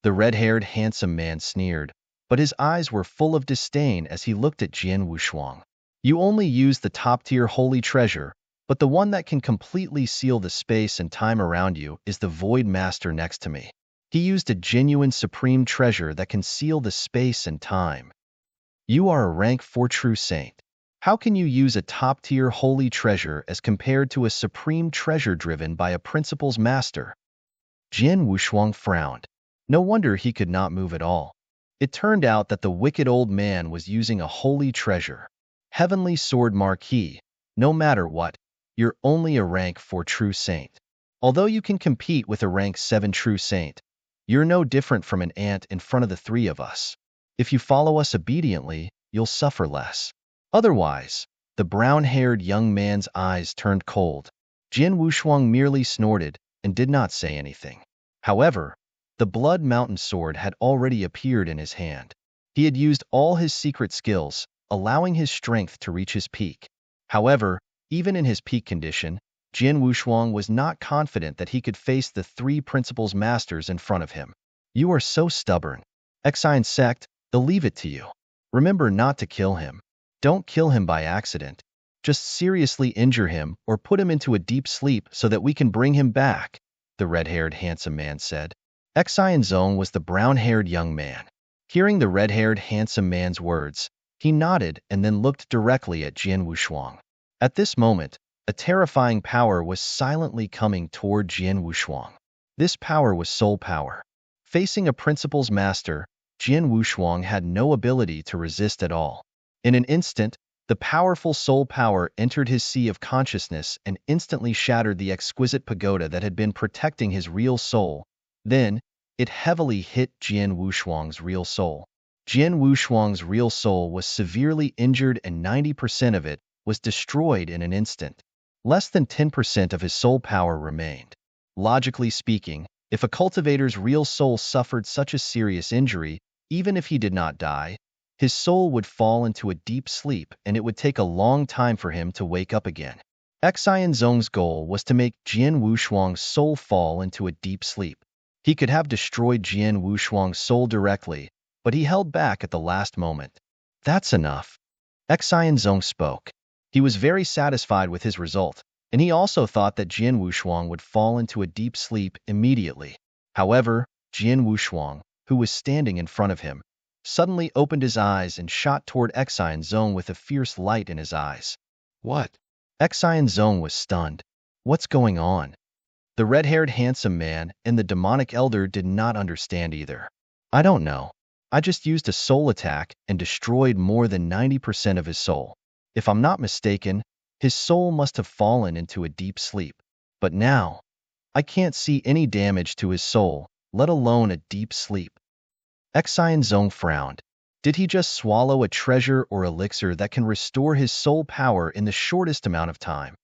The red-haired handsome man sneered, but his eyes were full of disdain as he looked at Jian Wushuang. You only use the top-tier holy treasure, but the one that can completely seal the space and time around you is the Void Master next to me. He used a genuine supreme treasure that can seal the space and time. You are a rank 4 true saint. How can you use a top-tier holy treasure as compared to a supreme treasure driven by a principal's master? Jian Wushuang frowned. No wonder he could not move at all. It turned out that the wicked old man was using a holy treasure. Heavenly Sword Marquis, no matter what, you're only a rank 4 true saint. Although you can compete with a rank 7 true saint, you're no different from an ant in front of the three of us. If you follow us obediently, you'll suffer less. Otherwise, the brown-haired young man's eyes turned cold. Jian Wushuang merely snorted and did not say anything. However, the Blood Mountain sword had already appeared in his hand. He had used all his secret skills, allowing his strength to reach his peak. However, even in his peak condition, Jian Wushuang was not confident that he could face the three principals masters in front of him. You are so stubborn. Exine sect, they'll leave it to you. Remember not to kill him. Don't kill him by accident. Just seriously injure him or put him into a deep sleep so that we can bring him back, the red-haired handsome man said. Exine Zong was the brown-haired young man. Hearing the red-haired handsome man's words, he nodded and then looked directly at Jian Wushuang. At this moment, a terrifying power was silently coming toward Jian Wushuang. This power was soul power. Facing a principal's master, Jian Wushuang had no ability to resist at all. In an instant, the powerful soul power entered his sea of consciousness and instantly shattered the exquisite pagoda that had been protecting his real soul. Then, it heavily hit Jian Wushuang's real soul. Jian Wushuang's real soul was severely injured and 90% of it was destroyed in an instant. Less than 10% of his soul power remained. Logically speaking, if a cultivator's real soul suffered such a serious injury, even if he did not die, his soul would fall into a deep sleep and it would take a long time for him to wake up again. Exine Zong's goal was to make Jian Wushuang's soul fall into a deep sleep. He could have destroyed Jian Wushuang's soul directly, but he held back at the last moment. That's enough. Exine Zong spoke. He was very satisfied with his result, and he also thought that Jian Wushuang would fall into a deep sleep immediately. However, Jian Wushuang, who was standing in front of him, suddenly opened his eyes and shot toward Exine Zong with a fierce light in his eyes. What? Xian Zong was stunned. What's going on? The red-haired handsome man and the demonic elder did not understand either. I don't know. I just used a soul attack and destroyed more than 90% of his soul. If I'm not mistaken, his soul must have fallen into a deep sleep. But now, I can't see any damage to his soul, let alone a deep sleep. Xian Zong frowned. Did he just swallow a treasure or elixir that can restore his soul power in the shortest amount of time?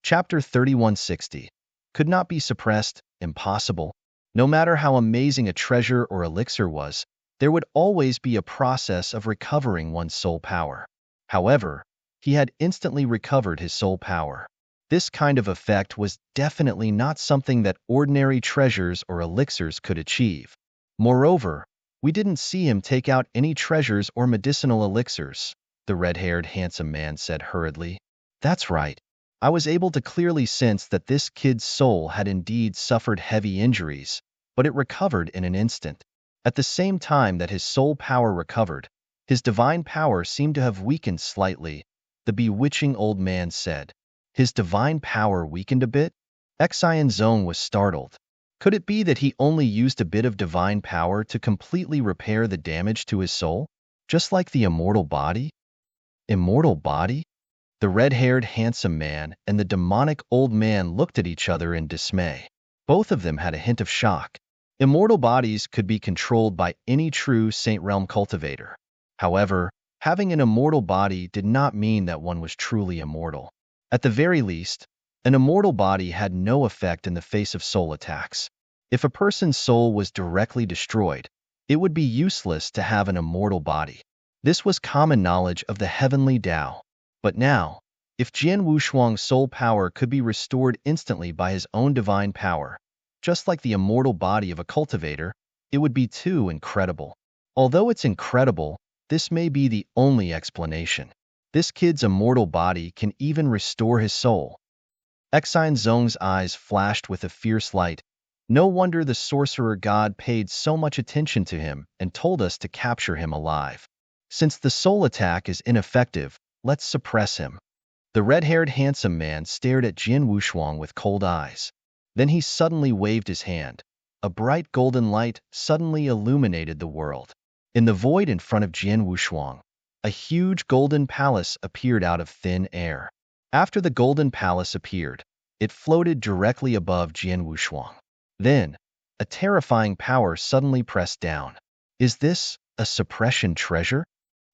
Chapter 3160. Could not be suppressed, impossible. No matter how amazing a treasure or elixir was, there would always be a process of recovering one's soul power. However, he had instantly recovered his soul power. This kind of effect was definitely not something that ordinary treasures or elixirs could achieve. Moreover, we didn't see him take out any treasures or medicinal elixirs, the red-haired handsome man said hurriedly. That's right. I was able to clearly sense that this kid's soul had indeed suffered heavy injuries, but it recovered in an instant. At the same time that his soul power recovered, his divine power seemed to have weakened slightly, the bewitching old man said. His divine power weakened a bit? Xian Zong was startled. Could it be that he only used a bit of divine power to completely repair the damage to his soul? Just like the immortal body? Immortal body? The red-haired handsome man and the demonic old man looked at each other in dismay. Both of them had a hint of shock. Immortal bodies could be controlled by any true Saint Realm cultivator. However, having an immortal body did not mean that one was truly immortal. At the very least, an immortal body had no effect in the face of soul attacks. If a person's soul was directly destroyed, it would be useless to have an immortal body. This was common knowledge of the heavenly Tao. But now, if Jian Wushuang's soul power could be restored instantly by his own divine power, just like the immortal body of a cultivator, it would be too incredible. Although it's incredible, this may be the only explanation. This kid's immortal body can even restore his soul. Xian Zong's eyes flashed with a fierce light. No wonder the sorcerer god paid so much attention to him and told us to capture him alive. Since the soul attack is ineffective, let's suppress him. The red-haired handsome man stared at Jian Wushuang with cold eyes. Then he suddenly waved his hand. A bright golden light suddenly illuminated the world. In the void in front of Jian Wushuang, a huge golden palace appeared out of thin air. After the golden palace appeared, it floated directly above Jian Wushuang. Then, a terrifying power suddenly pressed down. Is this a suppression treasure?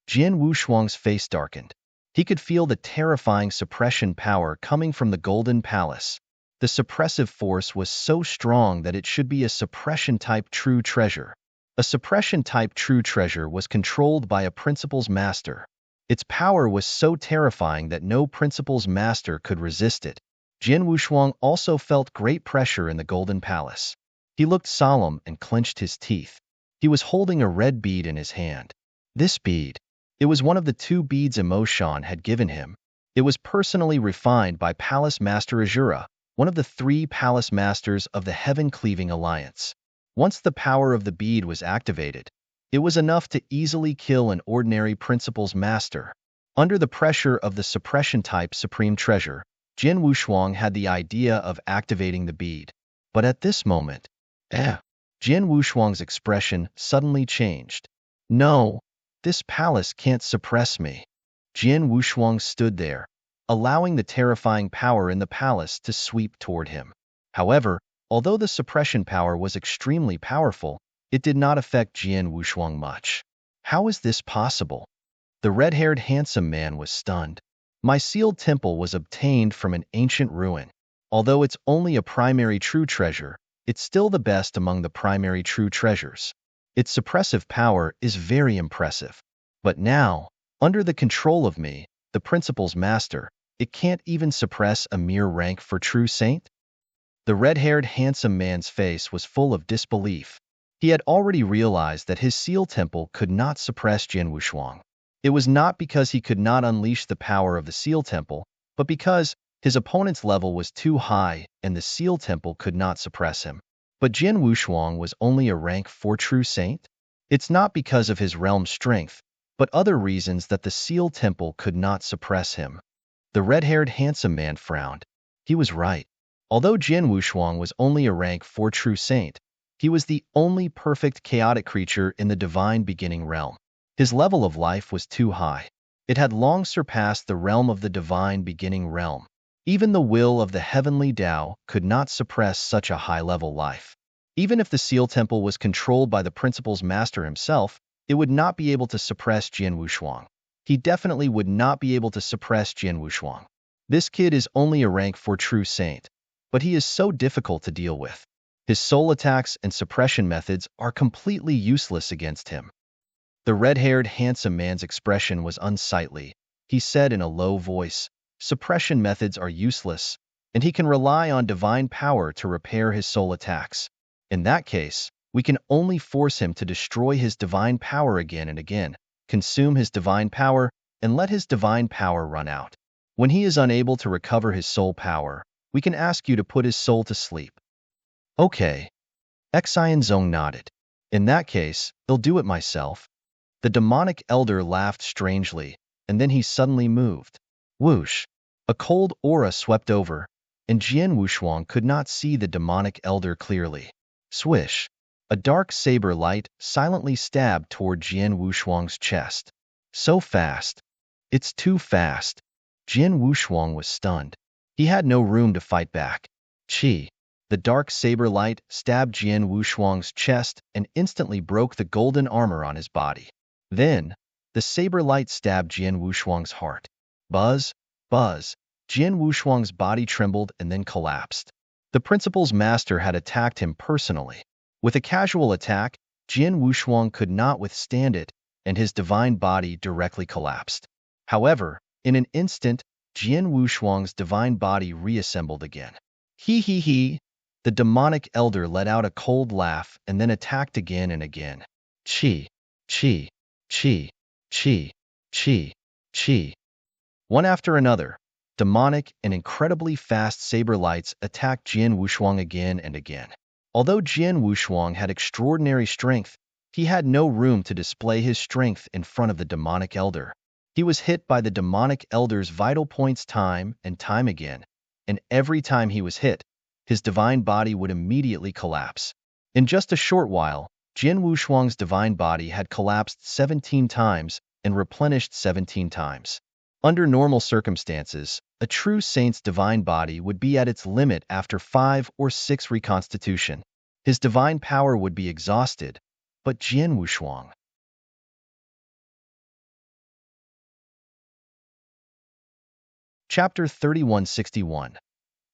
Jian Wushuang's face darkened. He could feel the terrifying suppression power coming from the golden palace. The suppressive force was so strong that it should be a suppression-type true treasure. A suppression-type true treasure was controlled by a principal's master. Its power was so terrifying that no principal's master could resist it. Jian Wushuang also felt great pressure in the golden palace. He looked solemn and clenched his teeth. He was holding a red bead in his hand. This bead. It was one of the two beads Emoshan had given him. It was personally refined by Palace Master Azura, one of the 3 Palace Masters of the Heaven-Cleaving Alliance. Once the power of the bead was activated, it was enough to easily kill an ordinary principal's master. Under the pressure of the suppression-type supreme treasure, Jian Wushuang had the idea of activating the bead. But at this moment, Jian Wushuang's expression suddenly changed. No, this palace can't suppress me. Jian Wushuang stood there, allowing the terrifying power in the palace to sweep toward him. However, although the suppression power was extremely powerful, it did not affect Jian Wushuang much. How is this possible? The red-haired handsome man was stunned. My sealed temple was obtained from an ancient ruin. Although it's only a primary true treasure, it's still the best among the primary true treasures. Its suppressive power is very impressive. But now, under the control of me, the principal's master, it can't even suppress a mere rank for true saint? The red-haired handsome man's face was full of disbelief. He had already realized that his seal temple could not suppress Jian Wushuang. It was not because he could not unleash the power of the seal temple, but because his opponent's level was too high and the seal temple could not suppress him. But Jian Wushuang was only a rank 4 true saint? It's not because of his realm's strength, but other reasons that the Seal Temple could not suppress him. The red-haired handsome man frowned. He was right. Although Jian Wushuang was only a rank 4 true saint, he was the only perfect chaotic creature in the divine beginning realm. His level of life was too high. It had long surpassed the realm of the divine beginning realm. Even the will of the heavenly Tao could not suppress such a high-level life. Even if the Seal Temple was controlled by the principal's master himself, it would not be able to suppress Jian Wushuang. He definitely would not be able to suppress Jian Wushuang. This kid is only a rank 4 true saint, but he is so difficult to deal with. His soul attacks and suppression methods are completely useless against him. The red-haired handsome man's expression was unsightly. He said in a low voice, "Suppression methods are useless, and he can rely on divine power to repair his soul attacks. In that case, we can only force him to destroy his divine power again and again, consume his divine power, and let his divine power run out. When he is unable to recover his soul power, we can ask you to put his soul to sleep." Okay. Xian Zong nodded. "In that case, I'll do it myself." The demonic elder laughed strangely, and then he suddenly moved. Whoosh! A cold aura swept over, and Jian Wushuang could not see the demonic elder clearly. Swish! A dark saber light silently stabbed toward Jian Wushuang's chest. So fast. It's too fast. Jian Wushuang was stunned. He had no room to fight back. Chi! The dark saber light stabbed Jian Wushuang's chest and instantly broke the golden armor on his body. Then, the saber light stabbed Jian Wushuang's heart. Buzz, buzz. Jian Wushuang's body trembled and then collapsed. The principal's master had attacked him personally. With a casual attack, Jian Wushuang could not withstand it, and his divine body directly collapsed. However, in an instant, Jian Wushuang's divine body reassembled again. He. The demonic elder let out a cold laugh and then attacked again and again. Chi, chi, chi, chi, chi, chi. One after another, demonic and incredibly fast saber lights attacked Jian Wushuang again and again. Although Jian Wushuang had extraordinary strength, he had no room to display his strength in front of the demonic elder. He was hit by the demonic elder's vital points time and time again, and every time he was hit, his divine body would immediately collapse. In just a short while, Jian Wushuang's divine body had collapsed 17 times and replenished 17 times. Under normal circumstances, a true saint's divine body would be at its limit after 5 or 6 reconstitution. His divine power would be exhausted, but Jian Wushuang. Chapter 3161.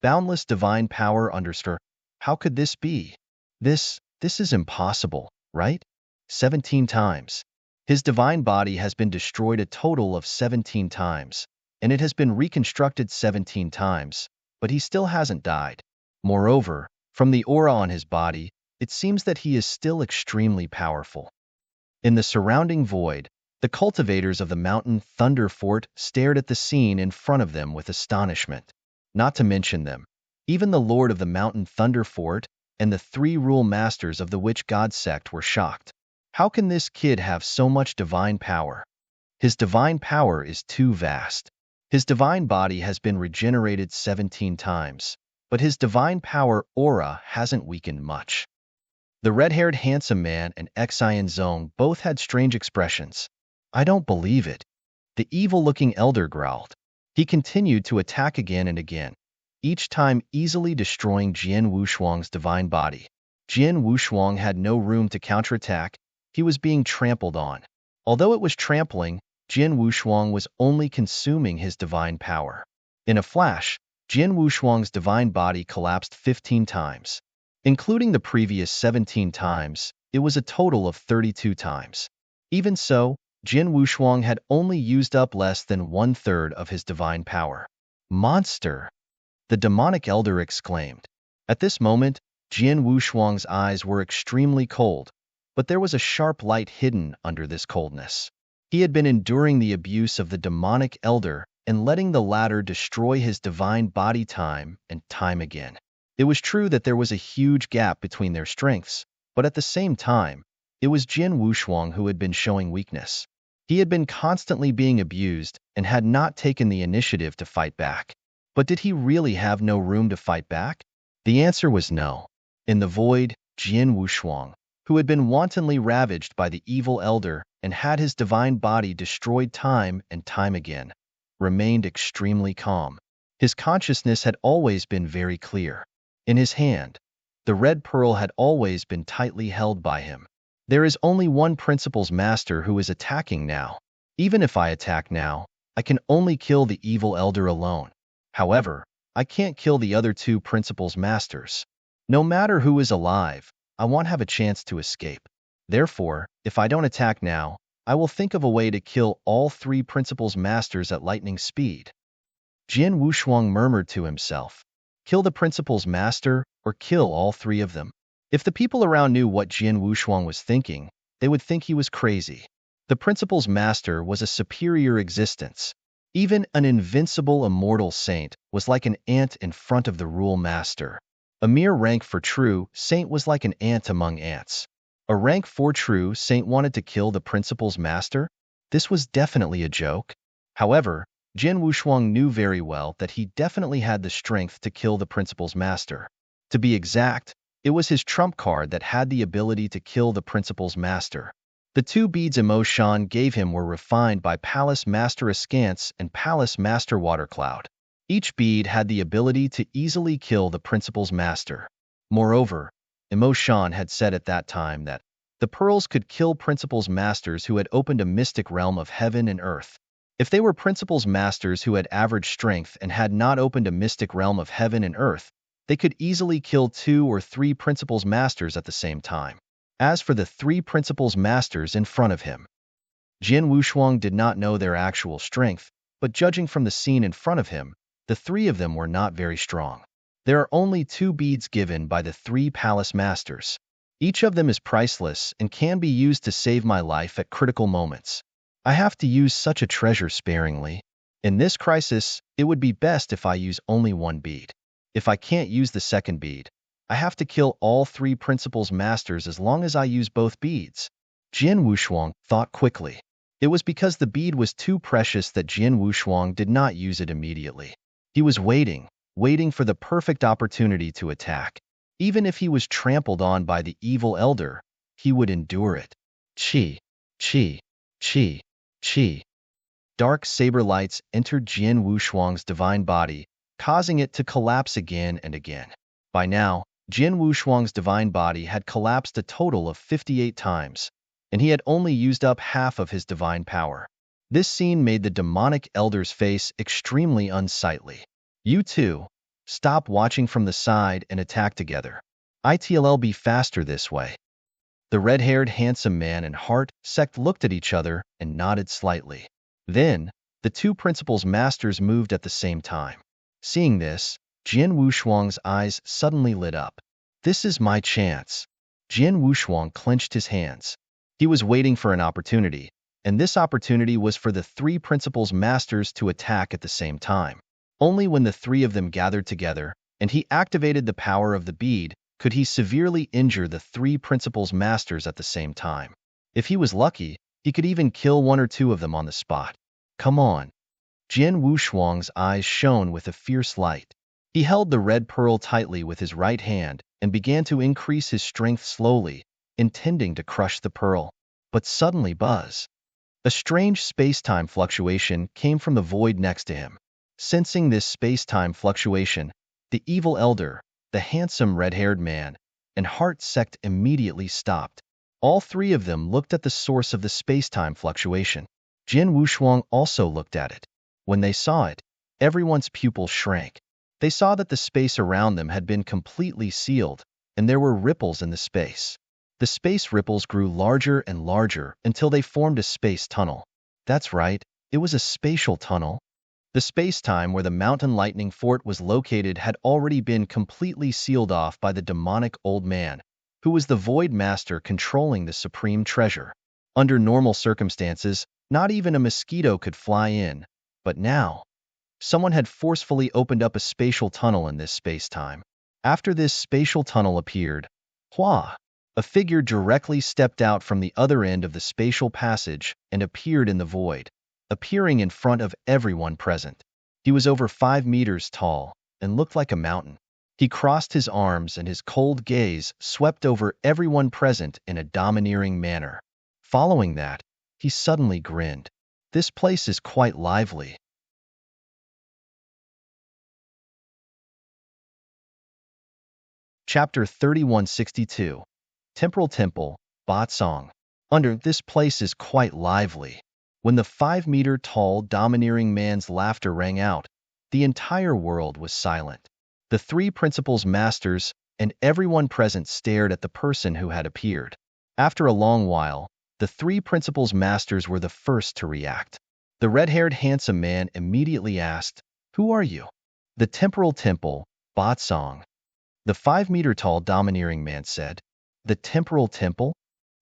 Boundless divine power underscore. How could this be? This is impossible, right? 17 times. His divine body has been destroyed a total of 17 times, and it has been reconstructed 17 times, but he still hasn't died. Moreover, from the aura on his body, it seems that he is still extremely powerful. In the surrounding void, the cultivators of the mountain Thunder Fort stared at the scene in front of them with astonishment. Not to mention them, even the lord of the mountain Thunder Fort and the 3 rule masters of the witch god sect were shocked. How can this kid have so much divine power? His divine power is too vast. His divine body has been regenerated 17 times, but his divine power aura hasn't weakened much. The red-haired handsome man and Xian Zong both had strange expressions. "I don't believe it." The evil-looking elder growled. He continued to attack again and again, each time easily destroying Jian Wushuang's divine body. Jian Wushuang had no room to counterattack. He was being trampled on. Although it was trampling, Jian Wushuang was only consuming his divine power. In a flash, Jian Wushuang's divine body collapsed 15 times. Including the previous 17 times, it was a total of 32 times. Even so, Jian Wushuang had only used up less than 1/3 of his divine power. "Monster!" the demonic elder exclaimed. At this moment, Jian Wushuang's eyes were extremely cold, but there was a sharp light hidden under this coldness. He had been enduring the abuse of the demonic elder and letting the latter destroy his divine body time and time again. It was true that there was a huge gap between their strengths, but at the same time, It was Jin Wushuang who had been showing weakness. He had been constantly being abused and had not taken the initiative to fight back. But did he really have no room to fight back? The answer was no. In the void, Jin Wushuang, who had been wantonly ravaged by the evil elder and had his divine body destroyed time and time again, remained extremely calm. His consciousness had always been very clear. In his hand, the red pearl had always been tightly held by him. There is only one principal's master who is attacking now. Even if I attack now, I can only kill the evil elder alone. However, I can't kill the other two principal's masters. No matter who is alive, I won't have a chance to escape. Therefore, if I don't attack now, I will think of a way to kill all three principal's masters at lightning speed. Jin Wushuang murmured to himself, kill the principal's master or kill all three of them. If the people around knew what Jin Wushuang was thinking, they would think he was crazy. The principal's master was a superior existence. Even an invincible immortal saint was like an ant in front of the rule master. A mere rank for true saint was like an ant among ants. A rank 4 true saint wanted to kill the principal's master? This was definitely a joke. However, Jin Wushuang knew very well that he definitely had the strength to kill the principal's master. To be exact, it was his trump card that had the ability to kill the principal's master. The 2 beads Emotion gave him were refined by Palace Master Askance and Palace Master Watercloud. Each bead had the ability to easily kill the principal's master. Moreover, Emotion had said at that time that the pearls could kill principal's masters who had opened a mystic realm of heaven and earth. If they were principal's masters who had average strength and had not opened a mystic realm of heaven and earth, they could easily kill 2 or 3 principal's masters at the same time. As for the 3 principal's masters in front of him, Jin Wushuang did not know their actual strength, but judging from the scene in front of him, the 3 of them were not very strong. There are only 2 beads given by the 3 palace masters. Each of them is priceless and can be used to save my life at critical moments. I have to use such a treasure sparingly. In this crisis, it would be best if I use only 1 bead. If I can't use the second bead, I have to kill all 3 principal's masters as long as I use both beads. Jin Wushuang thought quickly. It was because the bead was too precious that Jin Wushuang did not use it immediately. He was waiting for the perfect opportunity to attack. Even if he was trampled on by the evil elder, he would endure it. Chi, chi, chi, chi. Dark saber lights entered Jin Wushuang's divine body, causing it to collapse again and again. By now, Jin Wushuang's divine body had collapsed a total of 58 times, and he had only used up half of his divine power. This scene made the demonic elder's face extremely unsightly. You two, stop watching from the side and attack together. It'll be faster this way. The red-haired handsome man and Heart Sect looked at each other and nodded slightly. Then, the 2 principal's masters moved at the same time. Seeing this, Jin Wushuang's eyes suddenly lit up. This is my chance. Jin Wushuang clenched his hands. He was waiting for an opportunity, and this opportunity was for the 3 principal's masters to attack at the same time. Only when the 3 of them gathered together, and he activated the power of the bead, could he severely injure the 3 principal's masters at the same time. If he was lucky, he could even kill 1 or 2 of them on the spot. Come on. Jin Wushuang's eyes shone with a fierce light. He held the red pearl tightly with his right hand and began to increase his strength slowly, intending to crush the pearl. But suddenly buzz. A strange space-time fluctuation came from the void next to him. Sensing this space-time fluctuation, the evil elder, the handsome red-haired man, and Heart Sect immediately stopped. All 3 of them looked at the source of the space-time fluctuation. Jin Wushuang also looked at it. When they saw it, everyone's pupils shrank. They saw that the space around them had been completely sealed, and there were ripples in the space. The space ripples grew larger and larger until they formed a space tunnel. That's right, it was a spatial tunnel. The space-time where the mountain lightning fort was located had already been completely sealed off by the demonic old man, who was the void master controlling the supreme treasure. Under normal circumstances, not even a mosquito could fly in, but now, someone had forcefully opened up a spatial tunnel in this space-time. After this spatial tunnel appeared, Hua, A figure directly stepped out from the other end of the spatial passage and appeared in the void, appearing in front of everyone present. He was over 5 meters tall and looked like a mountain. He crossed his arms and his cold gaze swept over everyone present in a domineering manner. Following that, he suddenly grinned. This place is quite lively. Chapter 3162. Temporal Temple, Bot Song. Under this place is quite lively. When the 5-meter-tall domineering man's laughter rang out, the entire world was silent. The three principals masters and everyone present stared at the person who had appeared. After a long while, the three principals masters were the first to react. The red-haired handsome man immediately asked, "Who are you?" "The Temporal Temple, Bot Song." The 5-meter-tall domineering man said. "The Temporal Temple?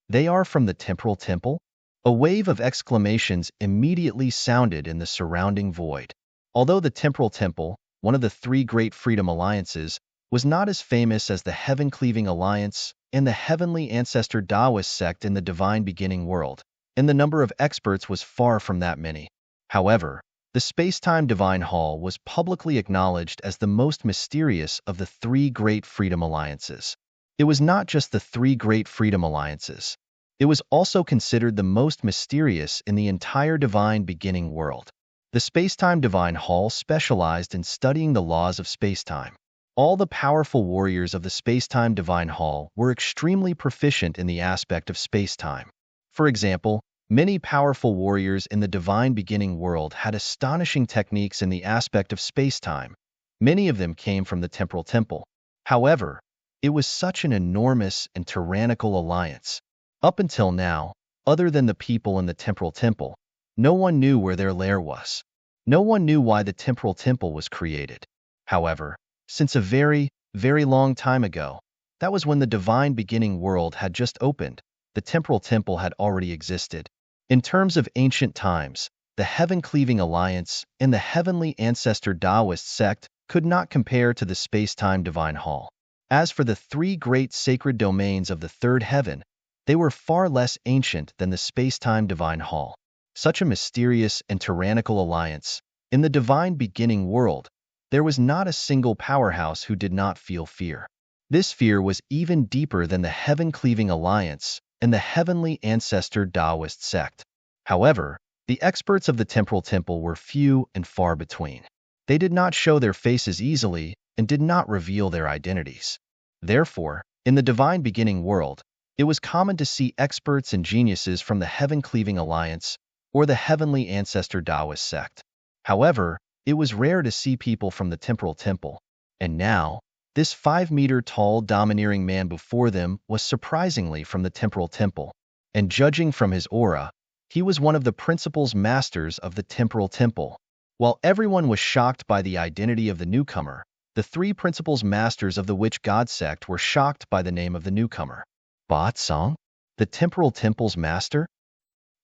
They are from the Temporal Temple?" A wave of exclamations immediately sounded in the surrounding void. Although the Temporal Temple, one of the three great freedom alliances, was not as famous as the Heaven-Cleaving Alliance and the Heavenly Ancestor Taoist sect in the Divine Beginning world, and the number of experts was far from that many. However, the Space-Time Divine Hall was publicly acknowledged as the most mysterious of the three great freedom alliances. It was not just the three great freedom alliances. It was also considered the most mysterious in the entire Divine Beginning world. The Space-Time Divine Hall specialized in studying the laws of space-time. All the powerful warriors of the Space-Time Divine Hall were extremely proficient in the aspect of space-time. For example, many powerful warriors in the Divine Beginning world had astonishing techniques in the aspect of space-time. Many of them came from the Temporal Temple. However, it was such an enormous and tyrannical alliance. Up until now, other than the people in the Temporal Temple, no one knew where their lair was. No one knew why the Temporal Temple was created. However, since a very, very long time ago, that was when the Divine Beginning world had just opened, the Temporal Temple had already existed. In terms of ancient times, the Heaven-Cleaving Alliance and the Heavenly Ancestor Taoist sect could not compare to the Space-Time Divine Hall. As for the three great sacred domains of the Third Heaven, they were far less ancient than the Space-Time Divine Hall. Such a mysterious and tyrannical alliance. In the Divine Beginning world, there was not a single powerhouse who did not feel fear. This fear was even deeper than the Heaven-Cleaving Alliance and the Heavenly Ancestor Taoist sect. However, the experts of the Temporal Temple were few and far between. They did not show their faces easily and did not reveal their identities. Therefore, in the Divine Beginning world, it was common to see experts and geniuses from the Heaven-Cleaving Alliance or the Heavenly Ancestor Taoist sect. However, it was rare to see people from the Temporal Temple. And now, this 5-meter-tall domineering man before them was surprisingly from the Temporal Temple. And judging from his aura, he was one of the principals masters of the Temporal Temple. While everyone was shocked by the identity of the newcomer, the three principals masters of the Witch God sect were shocked by the name of the newcomer. Bot Song? The Temporal Temple's master?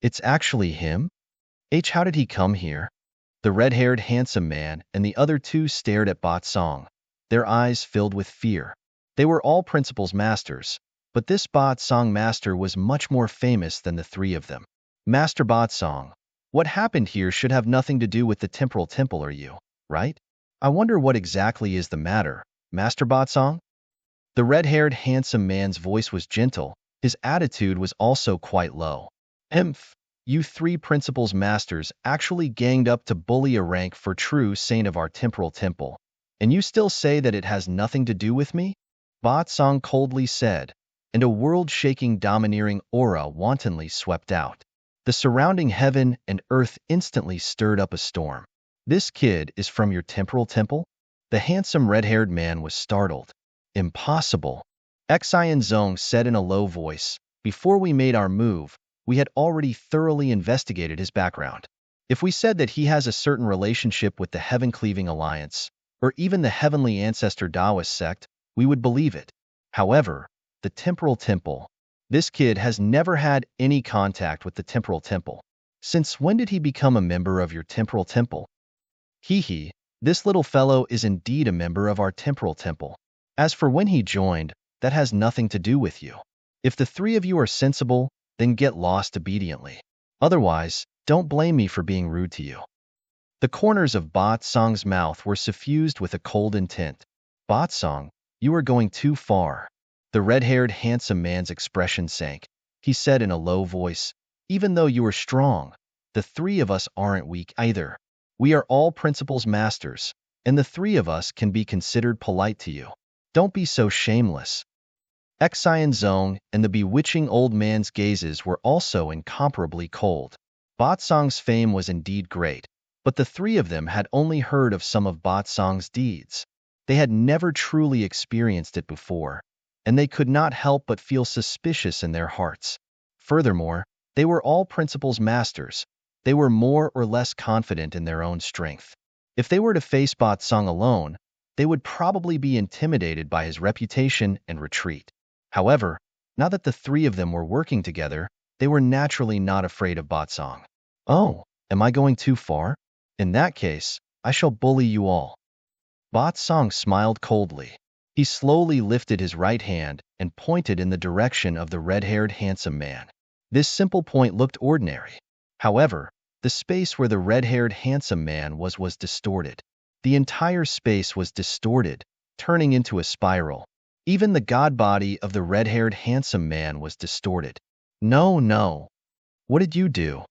It's actually him? How did he come here? The red-haired handsome man and the other two stared at Bot Song, their eyes filled with fear. They were all principals masters, but this Bot Song master was much more famous than the three of them. Master Bot Song, what happened here should have nothing to do with the Temporal Temple or you, right? I wonder what exactly is the matter, Master Bot Song? The red-haired handsome man's voice was gentle, his attitude was also quite low. You three principals masters actually ganged up to bully a rank for true saint of our Temporal Temple, and you still say that it has nothing to do with me? Bot Song coldly said, and a world-shaking domineering aura wantonly swept out. The surrounding heaven and earth instantly stirred up a storm. This kid is from your Temporal Temple? The handsome red-haired man was startled. Impossible. Xian Zong said in a low voice, before we made our move, we had already thoroughly investigated his background. If we said that he has a certain relationship with the Heaven-Cleaving Alliance, or even the Heavenly Ancestor Taoist sect, we would believe it. However, the Temporal Temple. This kid has never had any contact with the Temporal Temple. Since when did he become a member of your Temporal Temple? This little fellow is indeed a member of our Temporal Temple. As for when he joined, that has nothing to do with you. If the three of you are sensible, then get lost obediently. Otherwise, don't blame me for being rude to you. The corners of Bat Song's mouth were suffused with a cold intent. Bat Song, you are going too far. The red-haired handsome man's expression sank. He said in a low voice, even though you are strong, the three of us aren't weak either. We are all principles masters, and the three of us can be considered polite to you. Don't be so shameless. Xian Zong and the bewitching old man's gazes were also incomparably cold. Bat Song's fame was indeed great, but the three of them had only heard of some of Bat Song's deeds. They had never truly experienced it before, and they could not help but feel suspicious in their hearts. Furthermore, they were all principles masters. They were more or less confident in their own strength. If they were to face Bat Song alone, they would probably be intimidated by his reputation and retreat. However, now that the three of them were working together, they were naturally not afraid of Bat Song. Oh, am I going too far? In that case, I shall bully you all. Bat Song smiled coldly. He slowly lifted his right hand and pointed in the direction of the red-haired handsome man. This simple point looked ordinary. However, the space where the red-haired handsome man was distorted. The entire space was distorted, turning into a spiral. Even the god body of the red-haired handsome man was distorted. No, no. What did you do?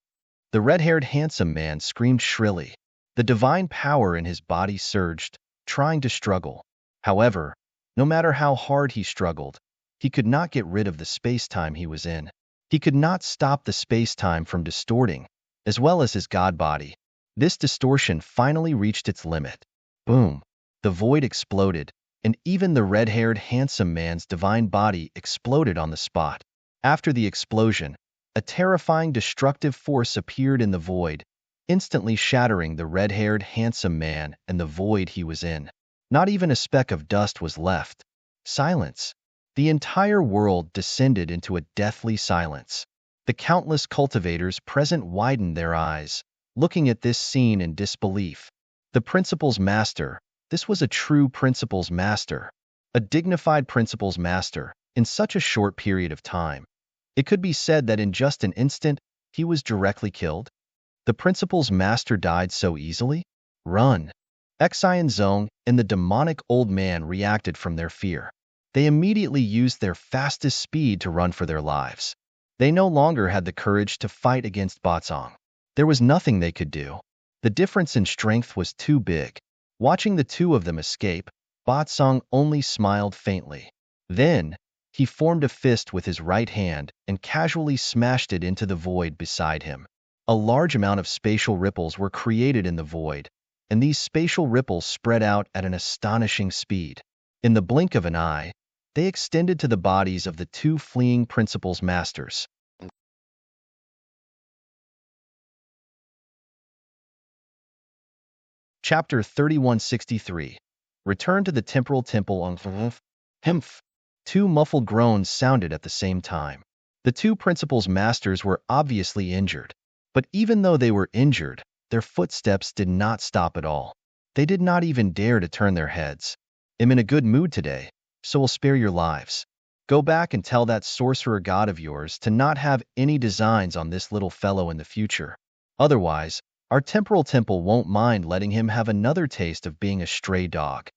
The red-haired handsome man screamed shrilly. The divine power in his body surged, trying to struggle. However, no matter how hard he struggled, he could not get rid of the space-time he was in. He could not stop the space-time from distorting, as well as his god body. This distortion finally reached its limit. Boom! The void exploded, and even the red-haired handsome man's divine body exploded on the spot. After the explosion, a terrifying destructive force appeared in the void, instantly shattering the red-haired handsome man and the void he was in. Not even a speck of dust was left. Silence. The entire world descended into a deathly silence. The countless cultivators present widened their eyes, looking at this scene in disbelief. The principles master. This was a true principles master. A dignified principles master, in such a short period of time. It could be said that in just an instant, he was directly killed. The principles master died so easily? Run! Xian Zong and the demonic old man reacted from their fear. They immediately used their fastest speed to run for their lives. They no longer had the courage to fight against Bat Song. There was nothing they could do. The difference in strength was too big. Watching the two of them escape, Bat Song only smiled faintly. Then, he formed a fist with his right hand and casually smashed it into the void beside him. A large amount of spatial ripples were created in the void, and these spatial ripples spread out at an astonishing speed. In the blink of an eye, they extended to the bodies of the two fleeing principles masters. Chapter 3163. Return to the temporal temple on Hemph. Two muffled groans sounded at the same time. The two principles masters were obviously injured. But even though they were injured, their footsteps did not stop at all. They did not even dare to turn their heads. I'm in a good mood today, so we'll spare your lives. Go back and tell that sorcerer god of yours to not have any designs on this little fellow in the future. Otherwise, our temporal temple won't mind letting him have another taste of being a stray dog.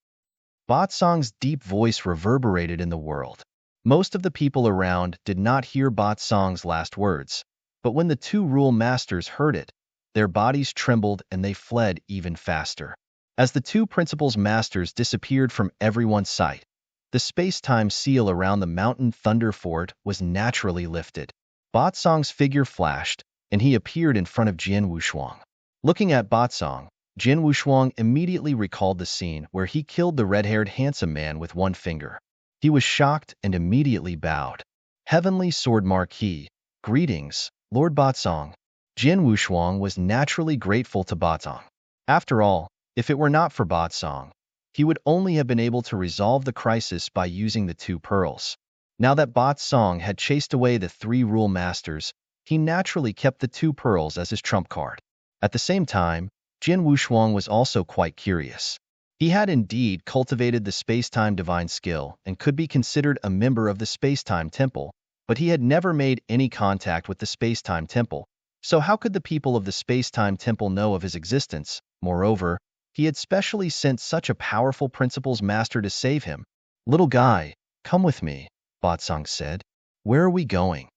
Bat Song's deep voice reverberated in the world. Most of the people around did not hear Bat Song's last words, but when the two rule masters heard it, their bodies trembled and they fled even faster. As the two principles masters disappeared from everyone's sight, the space-time seal around the mountain thunder fort was naturally lifted. Bat Song's figure flashed, and he appeared in front of Jian Wushuang. Looking at Bat Song, Jian Wushuang immediately recalled the scene where he killed the red-haired handsome man with one finger. He was shocked and immediately bowed. Heavenly Sword Marquis, greetings, Lord Bat Song. Jian Wushuang was naturally grateful to Bat Song. After all, if it were not for Bat Song, he would only have been able to resolve the crisis by using the two pearls. Now that Bat Song had chased away the three rule masters, he naturally kept the two pearls as his trump card. At the same time, Jian Wushuang was also quite curious. He had indeed cultivated the space-time divine skill and could be considered a member of the space-time temple, but he had never made any contact with the space-time temple. So how could the people of the space-time temple know of his existence? Moreover, he had specially sent such a powerful principal's master to save him. Little guy, come with me, Batsang said. Where are we going?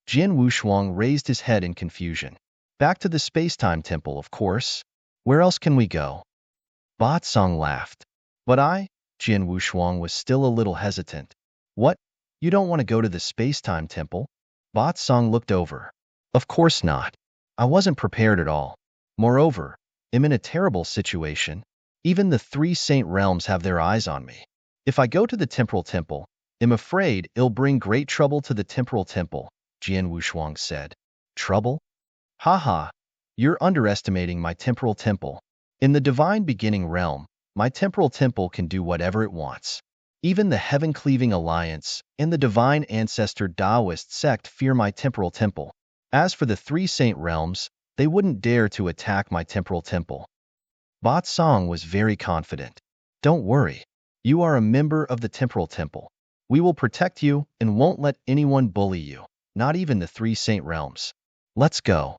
Jian Wushuang raised his head in confusion. Back to the space-time temple, of course. Where else can we go? Batsang laughed. But Jian Wushuang was still a little hesitant. What? You don't want to go to the space-time temple? Batsang looked over. Of course not. I wasn't prepared at all. Moreover, I'm in a terrible situation. Even the three saint realms have their eyes on me. If I go to the temporal temple, I'm afraid it'll bring great trouble to the temporal temple, Jian Wushuang said. Trouble? Haha, you're underestimating my temporal temple. In the divine beginning realm, my temporal temple can do whatever it wants. Even the heaven-cleaving alliance and the divine ancestor Taoist sect fear my temporal temple. As for the three saint realms, they wouldn't dare to attack my temporal temple. Batsang was very confident. Don't worry. You are a member of the temporal temple. We will protect you and won't let anyone bully you, not even the three saint realms. Let's go.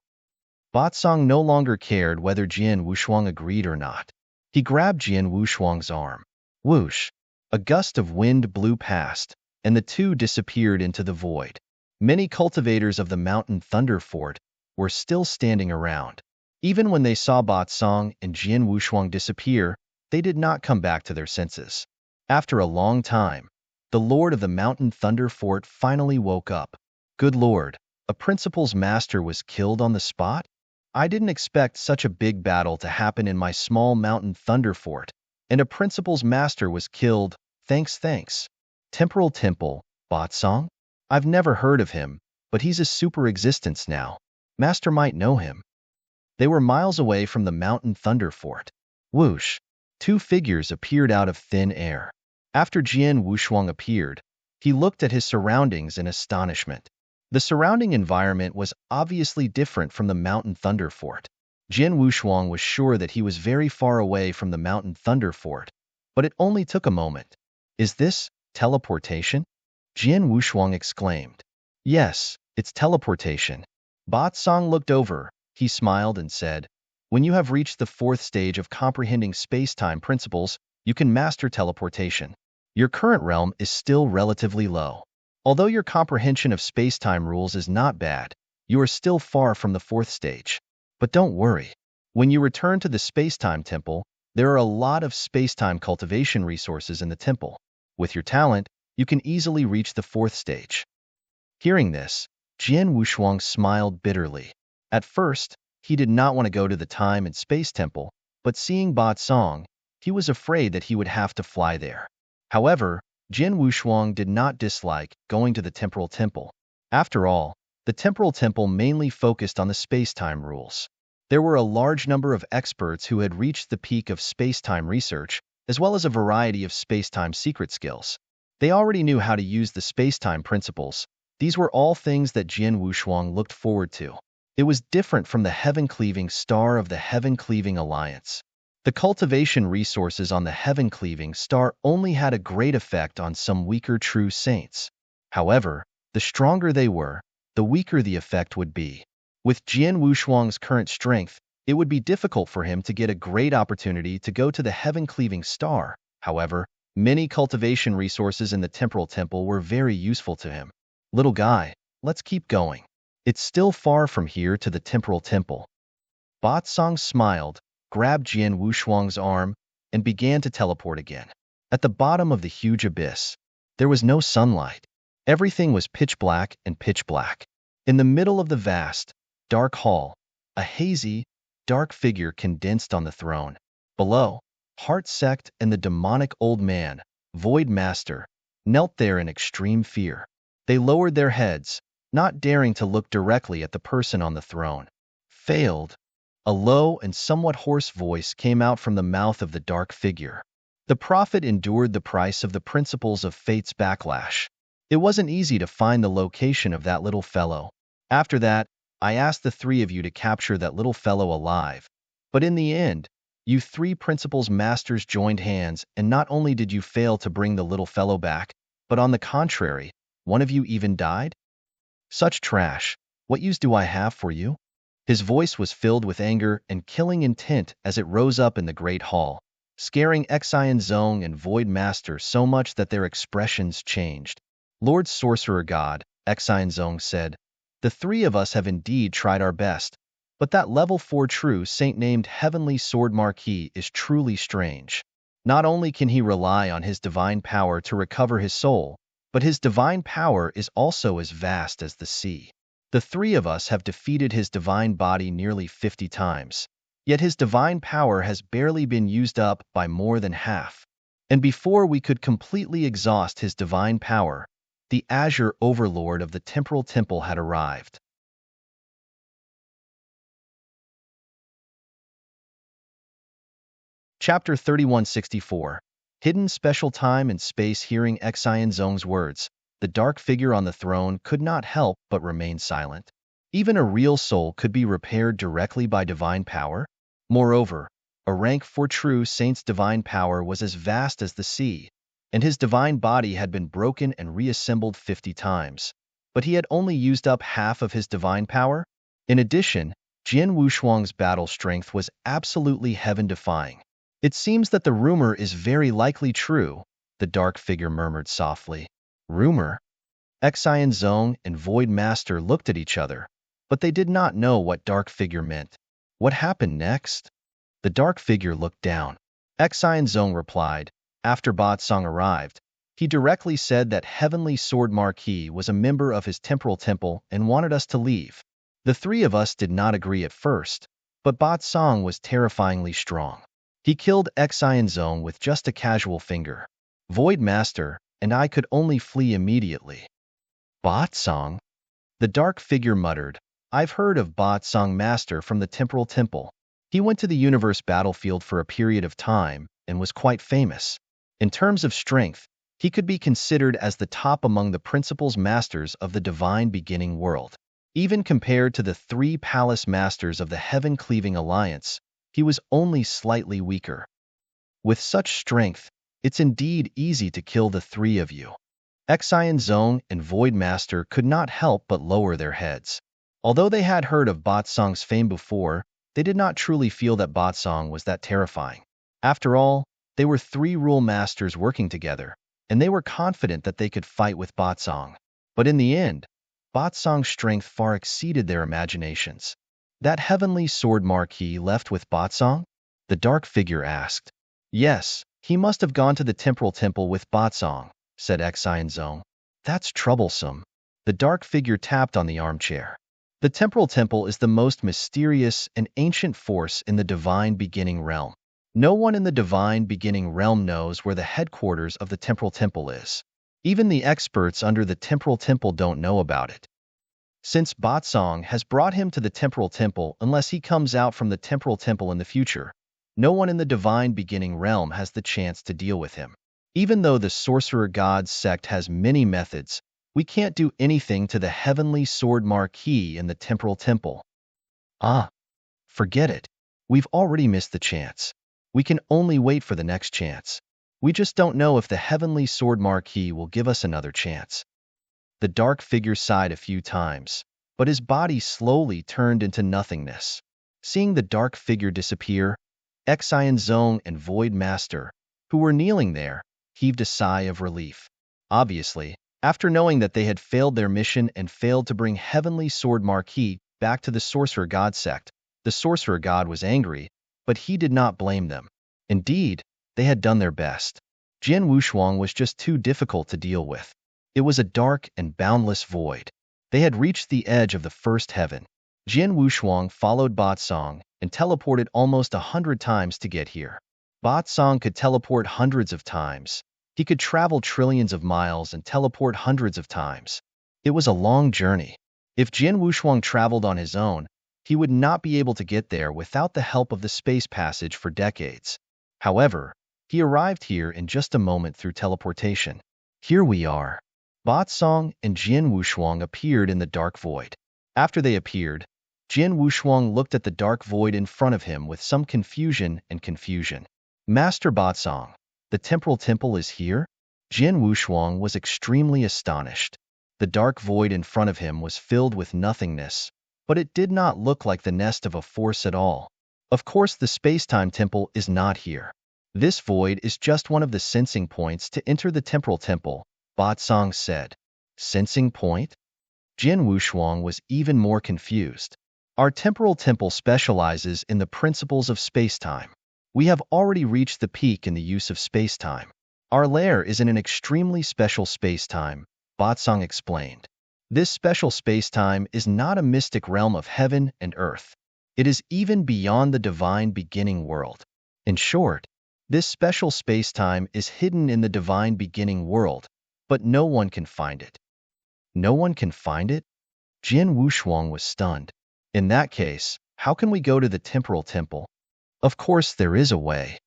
Batsang no longer cared whether Jian Wushuang agreed or not. He grabbed Jian Wushuang's arm. Whoosh! A gust of wind blew past, and the two disappeared into the void. Many cultivators of the Mountain Thunder Fort were still standing around. Even when they saw Batsang and Jian Wushuang disappear, they did not come back to their senses. After a long time, the Lord of the Mountain Thunder Fort finally woke up. Good Lord, a principal's master was killed on the spot? I didn't expect such a big battle to happen in my small Mountain Thunder Fort, and a principal's master was killed. Thanks. Temporal Temple, Batsang? I've never heard of him, but he's a super existence now. Master might know him. They were miles away from the Mountain Thunder Fort. Whoosh! Two figures appeared out of thin air. After Jian Wushuang appeared, he looked at his surroundings in astonishment. The surrounding environment was obviously different from the Mountain Thunder Fort. Jian Wushuang was sure that he was very far away from the Mountain Thunder Fort, but it only took a moment. Is this teleportation? Jian Wushuang exclaimed. Yes, it's teleportation. Batsang looked over. He smiled and said, when you have reached the fourth stage of comprehending space-time principles, you can master teleportation. Your current realm is still relatively low. Although your comprehension of space-time rules is not bad, you are still far from the fourth stage. But don't worry. When you return to the space-time temple, there are a lot of space-time cultivation resources in the temple. With your talent, you can easily reach the fourth stage. Hearing this, Jian Wushuang smiled bitterly. At first, he did not want to go to the time and space temple, but seeing Batsang, he was afraid that he would have to fly there. However, Jian Wushuang did not dislike going to the temporal temple. After all, the temporal temple mainly focused on the space-time rules. There were a large number of experts who had reached the peak of space-time research, as well as a variety of space-time secret skills. They already knew how to use the space-time principles. These were all things that Jian Wushuang looked forward to. It was different from the heaven-cleaving star of the heaven-cleaving alliance. The cultivation resources on the heaven-cleaving star only had a great effect on some weaker true saints. However, the stronger they were, the weaker the effect would be. With Jian Wushuang's current strength, it would be difficult for him to get a great opportunity to go to the heaven-cleaving star. However, many cultivation resources in the temporal temple were very useful to him. Little guy, let's keep going. It's still far from here to the temporal temple. Batsang smiled, grabbed Jian Wushuang's arm, and began to teleport again. At the bottom of the huge abyss, there was no sunlight. Everything was pitch black and pitch black. In the middle of the vast, dark hall, a hazy, dark figure condensed on the throne. Below, Heart Sect and the demonic old man, Void Master, knelt there in extreme fear. They lowered their heads, not daring to look directly at the person on the throne. Failed. A low and somewhat hoarse voice came out from the mouth of the dark figure. The prophet endured the price of the principles of fate's backlash. It wasn't easy to find the location of that little fellow. After that, I asked the three of you to capture that little fellow alive. But in the end, you three principles masters joined hands, and not only did you fail to bring the little fellow back, but on the contrary, one of you even died? Such trash. What use do I have for you? His voice was filled with anger and killing intent as it rose up in the great hall, scaring Xian Zong and Void Master so much that their expressions changed. Lord Sorcerer God, Xian Zong said, the three of us have indeed tried our best, but that level 4 true saint named Heavenly Sword Marquis is truly strange. Not only can he rely on his divine power to recover his soul, but his divine power is also as vast as the sea. The three of us have defeated his divine body nearly 50 times, yet his divine power has barely been used up by more than half. And before we could completely exhaust his divine power, the Azure Overlord of the Temporal Temple had arrived. Chapter 3164. Hidden Special Time and Space. Hearing Xian Zong's words, the dark figure on the throne could not help but remain silent. Even a real soul could be repaired directly by divine power. Moreover, a rank 4 true saint's divine power was as vast as the sea, and his divine body had been broken and reassembled 50 times. But he had only used up half of his divine power. In addition, Jian Wushuang's battle strength was absolutely heaven-defying. It seems that the rumor is very likely true, the dark figure murmured softly. Rumor? Xian Zong and Void Master looked at each other, but they did not know what dark figure meant. What happened next? The dark figure looked down. Xian Zong replied, after Bat Song arrived, he directly said that Heavenly Sword Marquis was a member of his temporal temple and wanted us to leave. The three of us did not agree at first, but Bat Song was terrifyingly strong. He killed Xian Zong with just a casual finger. Void Master and I could only flee immediately. Bat Song? The dark figure muttered, I've heard of Bat Song Master from the Temporal Temple. He went to the universe battlefield for a period of time and was quite famous. In terms of strength, he could be considered as the top among the principals masters of the divine beginning world. Even compared to the 3 palace masters of the Heaven-Cleaving Alliance, he was only slightly weaker. With such strength, it's indeed easy to kill the 3 of you. Xian Zong and Void Master could not help but lower their heads. Although they had heard of Bat Song's fame before, they did not truly feel that Bat Song was that terrifying. After all, they were 3 rule masters working together, and they were confident that they could fight with Bat Song. But in the end, Bat Song's strength far exceeded their imaginations. That Heavenly Sword Marquis left with Bat Song? The dark figure asked. Yes, he must have gone to the Temporal Temple with Bat Song, said Xian Zong. That's troublesome. The dark figure tapped on the armchair. The Temporal Temple is the most mysterious and ancient force in the Divine Beginning Realm. No one in the Divine Beginning Realm knows where the headquarters of the Temporal Temple is. Even the experts under the Temporal Temple don't know about it. Since Bat Song has brought him to the Temporal Temple, unless he comes out from the Temporal Temple in the future, no one in the Divine Beginning Realm has the chance to deal with him. Even though the Sorcerer God's sect has many methods, we can't do anything to the Heavenly Sword Marquis in the Temporal Temple. Ah, forget it. We've already missed the chance. We can only wait for the next chance. We just don't know if the Heavenly Sword Marquis will give us another chance. The dark figure sighed a few times, but his body slowly turned into nothingness. Seeing the dark figure disappear, Xian Zong and Void Master, who were kneeling there, heaved a sigh of relief. Obviously, after knowing that they had failed their mission and failed to bring Heavenly Sword Marquis back to the Sorcerer God sect, the Sorcerer God was angry, but he did not blame them. Indeed, they had done their best. Jian Wushuang was just too difficult to deal with. It was a dark and boundless void. They had reached the edge of the first heaven. Jian Wushuang followed Bat Song and teleported almost 100 times to get here. Bat Song could teleport hundreds of times. He could travel trillions of miles and teleport hundreds of times. It was a long journey. If Jian Wushuang traveled on his own, he would not be able to get there without the help of the space passage for decades. However, he arrived here in just a moment through teleportation. Here we are. Bat Song and Jian Wushuang appeared in the dark void. After they appeared, Jian Wushuang looked at the dark void in front of him with some confusion. Master Bat Song, the Temporal Temple is here? Jian Wushuang was extremely astonished. The dark void in front of him was filled with nothingness, but it did not look like the nest of a force at all. Of course, the space-time temple is not here. This void is just one of the sensing points to enter the temporal temple, Song said. Sensing point? Jin Wushuang was even more confused. Our temporal temple specializes in the principles of space-time. We have already reached the peak in the use of space-time. Our lair is in an extremely special space-time, Song explained. This special space-time is not a mystic realm of heaven and earth. It is even beyond the divine beginning world. In short, this special space-time is hidden in the divine beginning world, but no one can find it. No one can find it? Jin Wushuang was stunned. In that case, how can we go to the temporal temple? Of course there is a way.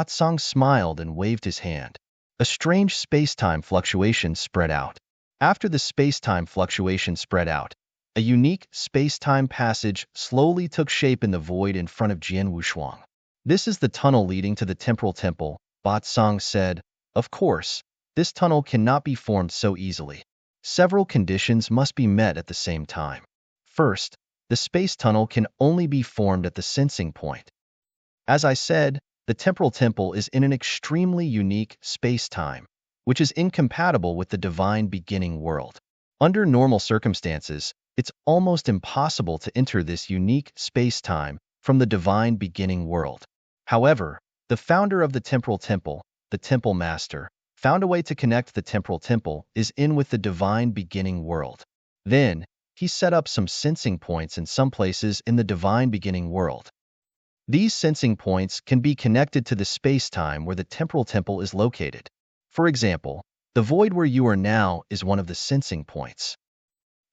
Song smiled and waved his hand. A strange space-time fluctuation spread out. After the space-time fluctuation spread out, a unique space-time passage slowly took shape in the void in front of Jin Wushuang. This is the tunnel leading to the temporal temple, Song said. Of course, this tunnel cannot be formed so easily. Several conditions must be met at the same time. First, the space tunnel can only be formed at the sensing point. As I said, the temporal temple is in an extremely unique space-time, which is incompatible with the divine beginning world. Under normal circumstances, it's almost impossible to enter this unique space-time from the divine beginning world. However, the founder of the temporal temple, the temple master, found a way to connect the temporal temple is in with the divine beginning world. Then, he set up some sensing points in some places in the divine beginning world. These sensing points can be connected to the space-time where the temporal temple is located. For example, the void where you are now is one of the sensing points.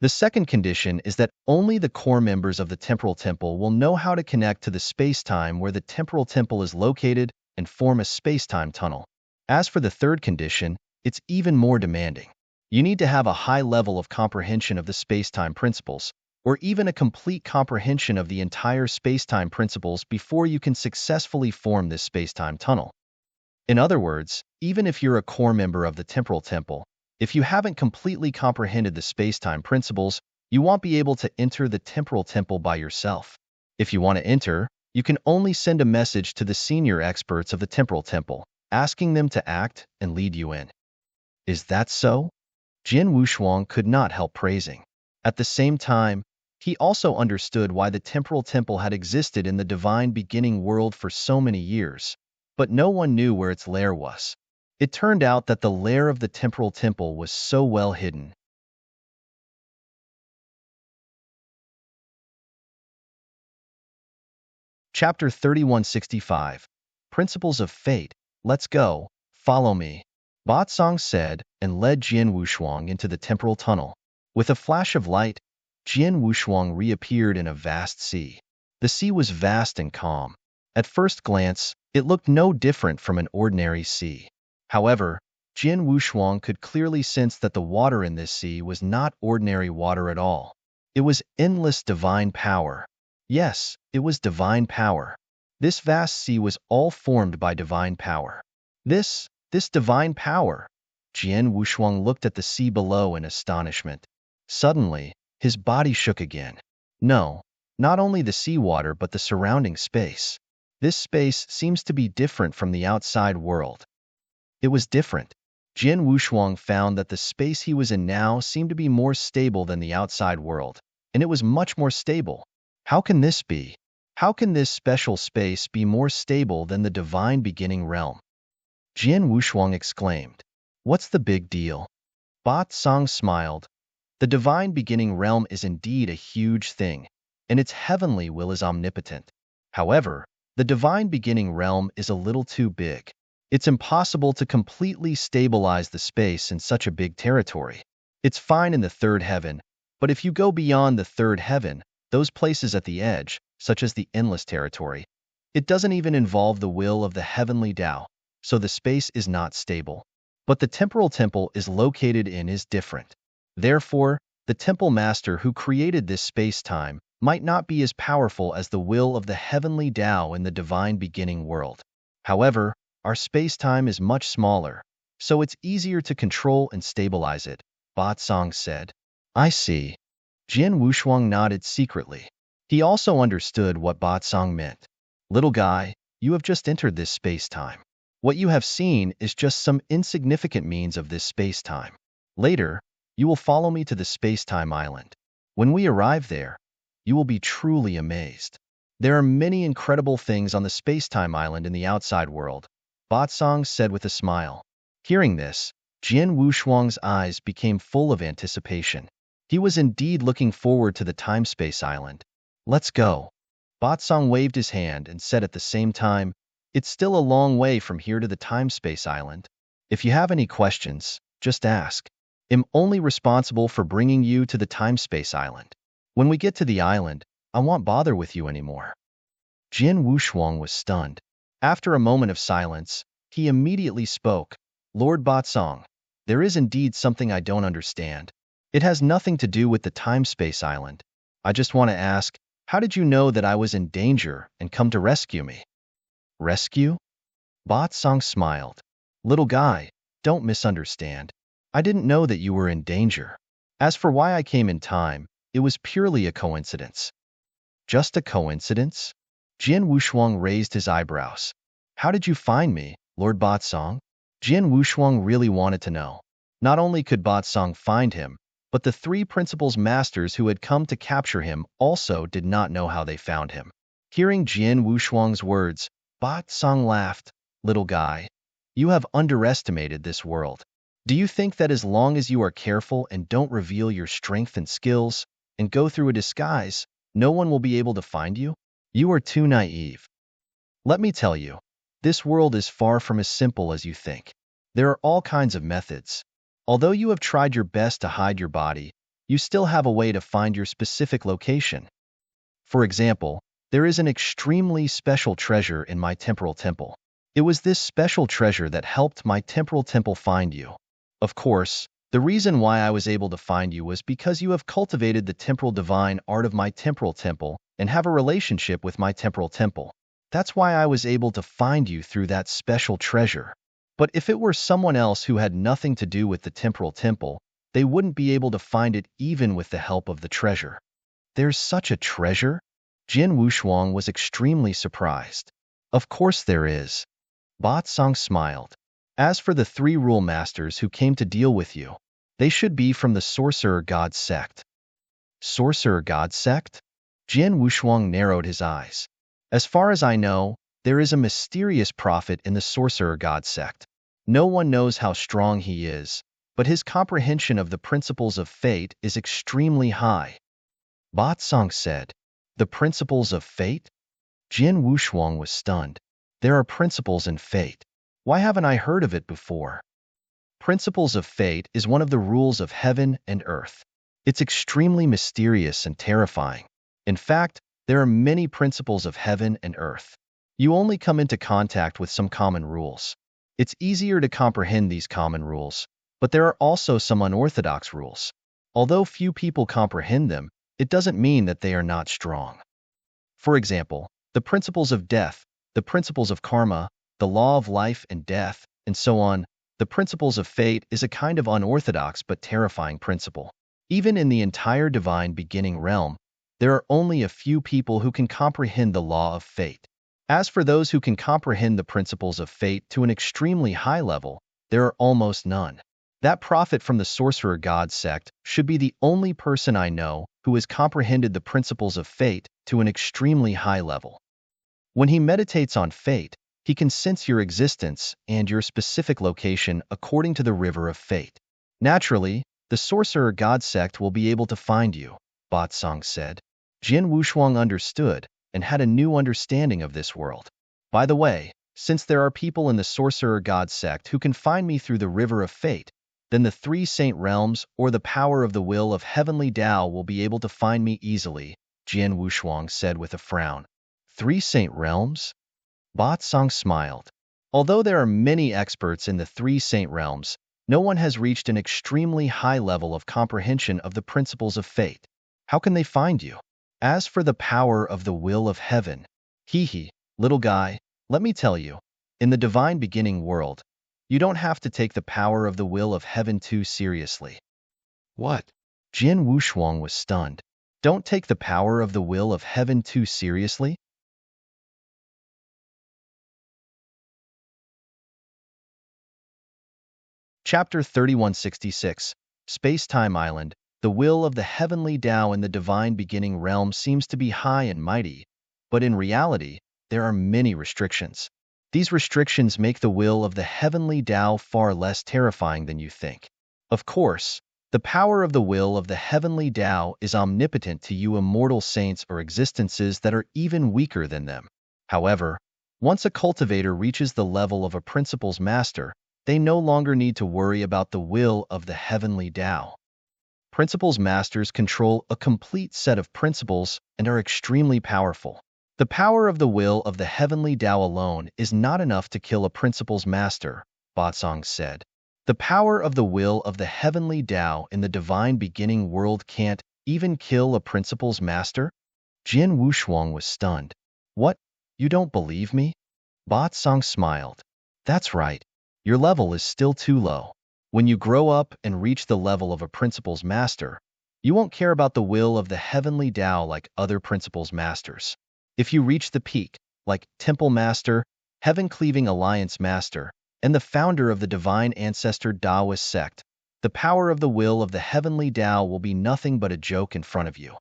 The second condition is that only the core members of the temporal temple will know how to connect to the space-time where the temporal temple is located and form a space-time tunnel. As for the third condition, it's even more demanding. You need to have a high level of comprehension of the space-time principles, or even a complete comprehension of the entire space-time principles before you can successfully form this space-time tunnel. In other words, even if you're a core member of the temporal temple, if you haven't completely comprehended the space-time principles, you won't be able to enter the temporal temple by yourself. If you want to enter, you can only send a message to the senior experts of the temporal temple, asking them to act and lead you in. Is that so? Jin Wushuang could not help praising. At the same time, he also understood why the temporal temple had existed in the divine beginning world for so many years, but no one knew where its lair was. It turned out that the lair of the temporal temple was so well hidden. Chapter 3165, Principles of Fate. Let's go, follow me. Song said and led Jin Wushuang into the temporal tunnel. With a flash of light, Jin Wushuang reappeared in a vast sea. The sea was vast and calm. At first glance, it looked no different from an ordinary sea. However, Jin Wushuang could clearly sense that the water in this sea was not ordinary water at all. It was endless divine power. Yes, it was divine power. This vast sea was all formed by divine power. This divine power. Jin Wushuang looked at the sea below in astonishment. Suddenly, his body shook again. No, not only the seawater but the surrounding space. This space seems to be different from the outside world. It was different. Jin Wushuang found that the space he was in now seemed to be more stable than the outside world, and it was much more stable. How can this be? How can this special space be more stable than the divine beginning realm? Jin Wushuang exclaimed. What's the big deal? Song smiled. The divine beginning realm is indeed a huge thing, and its heavenly will is omnipotent. However, the divine beginning realm is a little too big. It's impossible to completely stabilize the space in such a big territory. It's fine in the third heaven, but if you go beyond the third heaven, those places at the edge, such as the endless territory, it doesn't even involve the will of the heavenly Tao, so the space is not stable. But the temporal temple is located in is different. Therefore, the temple master who created this space-time might not be as powerful as the will of the heavenly Tao in the divine beginning world. However, our space-time is much smaller, so it's easier to control and stabilize it. Ba Song said. I see. Jin Wushuang nodded secretly. He also understood what Ba Song meant. Little guy, you have just entered this space-time. What you have seen is just some insignificant means of this space-time. Later, you will follow me to the space-time island. When we arrive there, you will be truly amazed. There are many incredible things on the space-time island in the outside world, Ba Song said with a smile. Hearing this, Jin Wushuang's eyes became full of anticipation. He was indeed looking forward to the time-space island. Let's go. Ba Song waved his hand and said at the same time, it's still a long way from here to the time-space island. If you have any questions, just ask. I'm only responsible for bringing you to the time-space island. When we get to the island, I won't bother with you anymore. Jin Wushuang was stunned. After a moment of silence, he immediately spoke. Lord Ba Song, there is indeed something I don't understand. It has nothing to do with the time-space island. I just want to ask, how did you know that I was in danger and come to rescue me? Rescue? Ba Song smiled. Little guy, don't misunderstand. I didn't know that you were in danger. As for why I came in time, it was purely a coincidence. Just a coincidence? Jin Wushuang raised his eyebrows. How did you find me, Lord Ba Song? Jin Wushuang really wanted to know. Not only could Ba Song find him, but the three principal's masters who had come to capture him also did not know how they found him. Hearing Jin Wushuang's words, Ba Song laughed. Little guy, you have underestimated this world. Do you think that as long as you are careful and don't reveal your strength and skills, and go through a disguise, no one will be able to find you? You are too naive. Let me tell you, this world is far from as simple as you think. There are all kinds of methods. Although you have tried your best to hide your body, you still have a way to find your specific location. For example, there is an extremely special treasure in my temporal temple. It was this special treasure that helped my temporal temple find you. Of course, the reason why I was able to find you was because you have cultivated the temporal divine art of my temporal temple and have a relationship with my temporal temple. That's why I was able to find you through that special treasure. But if it were someone else who had nothing to do with the temporal temple, they wouldn't be able to find it even with the help of the treasure. There's such a treasure? Jin Wushuang was extremely surprised. Of course there is. Ba Song smiled. As for the three rule masters who came to deal with you, they should be from the Sorcerer God sect. Sorcerer God sect? Jin Wushuang narrowed his eyes. As far as I know, there is a mysterious prophet in the Sorcerer God sect. No one knows how strong he is, but his comprehension of the principles of fate is extremely high. Ba Song said, the principles of fate? Jin Wushuang was stunned. There are principles in fate. Why haven't I heard of it before? Principles of fate is one of the rules of heaven and earth. It's extremely mysterious and terrifying. In fact, there are many principles of heaven and earth. You only come into contact with some common rules. It's easier to comprehend these common rules, but there are also some unorthodox rules. Although few people comprehend them, it doesn't mean that they are not strong. For example, the principles of death, the principles of karma, the law of life and death, and so on. The principles of fate is a kind of unorthodox but terrifying principle. Even in the entire divine beginning realm, there are only a few people who can comprehend the law of fate. As for those who can comprehend the principles of fate to an extremely high level, there are almost none. That prophet from the Sorcerer God sect should be the only person I know who has comprehended the principles of fate to an extremely high level. When he meditates on fate, he can sense your existence and your specific location according to the river of fate. Naturally, the Sorcerer God sect will be able to find you, Ba Song said. Jin Wushuang understood and had a new understanding of this world. By the way, since there are people in the Sorcerer God sect who can find me through the river of fate, then the three saint realms or the power of the will of heavenly Tao will be able to find me easily, Jin Wushuang said with a frown. Three saint realms? Ba Song smiled. Although there are many experts in the three saint realms, no one has reached an extremely high level of comprehension of the principles of fate. How can they find you? As for the power of the will of heaven, little guy, let me tell you, in the divine beginning world, you don't have to take the power of the will of heaven too seriously. What? Jin Wushuang was stunned. Don't take the power of the will of heaven too seriously. Chapter 3166, Space-Time Island. The will of the heavenly Tao in the divine beginning realm seems to be high and mighty, but in reality, there are many restrictions. These restrictions make the will of the heavenly Tao far less terrifying than you think. Of course, the power of the will of the heavenly Tao is omnipotent to you immortal saints or existences that are even weaker than them. However, once a cultivator reaches the level of a principles master, they no longer need to worry about the will of the heavenly Tao. Principles masters control a complete set of principles and are extremely powerful. The power of the will of the heavenly Tao alone is not enough to kill a principles master, Batsong said. The power of the will of the heavenly Tao in the divine beginning world can't even kill a principles master? Jin Wushuang was stunned. What? You don't believe me? Batsong smiled. That's right. Your level is still too low. When you grow up and reach the level of a principles master, you won't care about the will of the heavenly Tao like other principles masters. If you reach the peak, like Temple Master, Heaven-Cleaving Alliance Master, and the founder of the Divine Ancestor Taoist sect, the power of the will of the heavenly Tao will be nothing but a joke in front of you.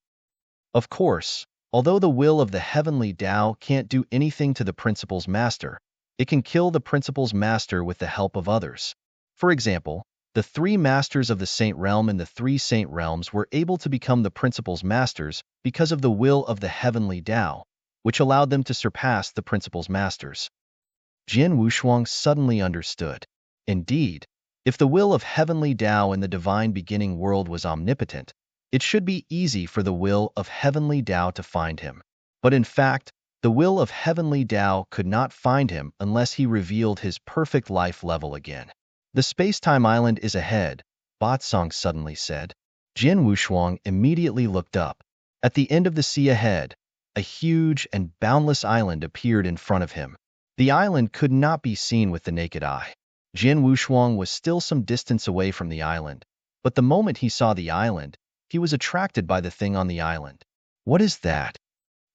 Of course, although the will of the heavenly Tao can't do anything to the principles master, it can kill the principles master with the help of others. For example, the three masters of the Saint Realm and the three Saint Realms were able to become the principles masters because of the will of the heavenly Tao, which allowed them to surpass the principles masters. Jin Wushuang suddenly understood. Indeed, if the will of heavenly Tao in the divine beginning world was omnipotent, it should be easy for the will of heavenly Tao to find him. But in fact, the will of heavenly Tao could not find him unless he revealed his perfect life level again. The space-time island is ahead, Batsong suddenly said. Jin Wushuang immediately looked up. At the end of the sea ahead, a huge and boundless island appeared in front of him. The island could not be seen with the naked eye. Jin Wushuang was still some distance away from the island, but the moment he saw the island, he was attracted by the thing on the island. What is that?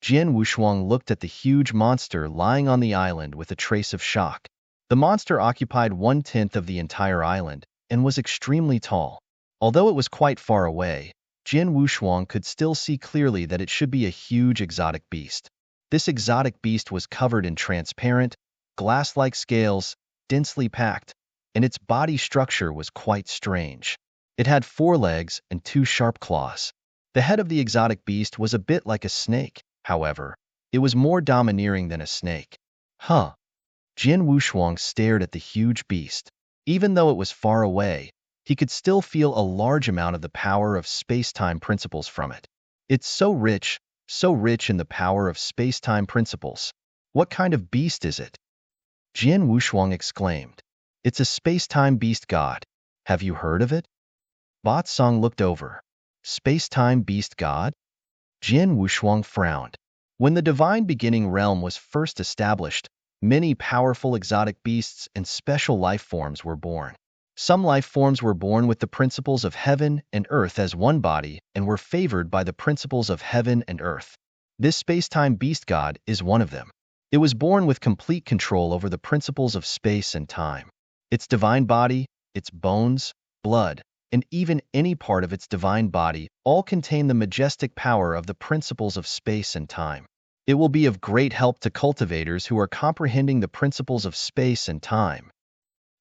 Jin Wushuang looked at the huge monster lying on the island with a trace of shock. The monster occupied 1/10 of the entire island and was extremely tall. Although it was quite far away, Jin Wushuang could still see clearly that it should be a huge exotic beast. This exotic beast was covered in transparent, glass-like scales, densely packed, and its body structure was quite strange. It had 4 legs and 2 sharp claws. The head of the exotic beast was a bit like a snake. However, it was more domineering than a snake. Huh. Jin Wushuang stared at the huge beast. Even though it was far away, he could still feel a large amount of the power of space-time principles from it. It's so rich in the power of space-time principles. What kind of beast is it? Jin Wushuang exclaimed. It's a space-time beast god. Have you heard of it? Batsong looked over. Space-time beast god? Jin Wushuang frowned. When the divine beginning realm was first established, many powerful exotic beasts and special life forms were born. Some life forms were born with the principles of heaven and earth as one body and were favored by the principles of heaven and earth. This space-time beast god is one of them. It was born with complete control over the principles of space and time. Its divine body, its bones, blood, and even any part of its divine body all contain the majestic power of the principles of space and time. It will be of great help to cultivators who are comprehending the principles of space and time.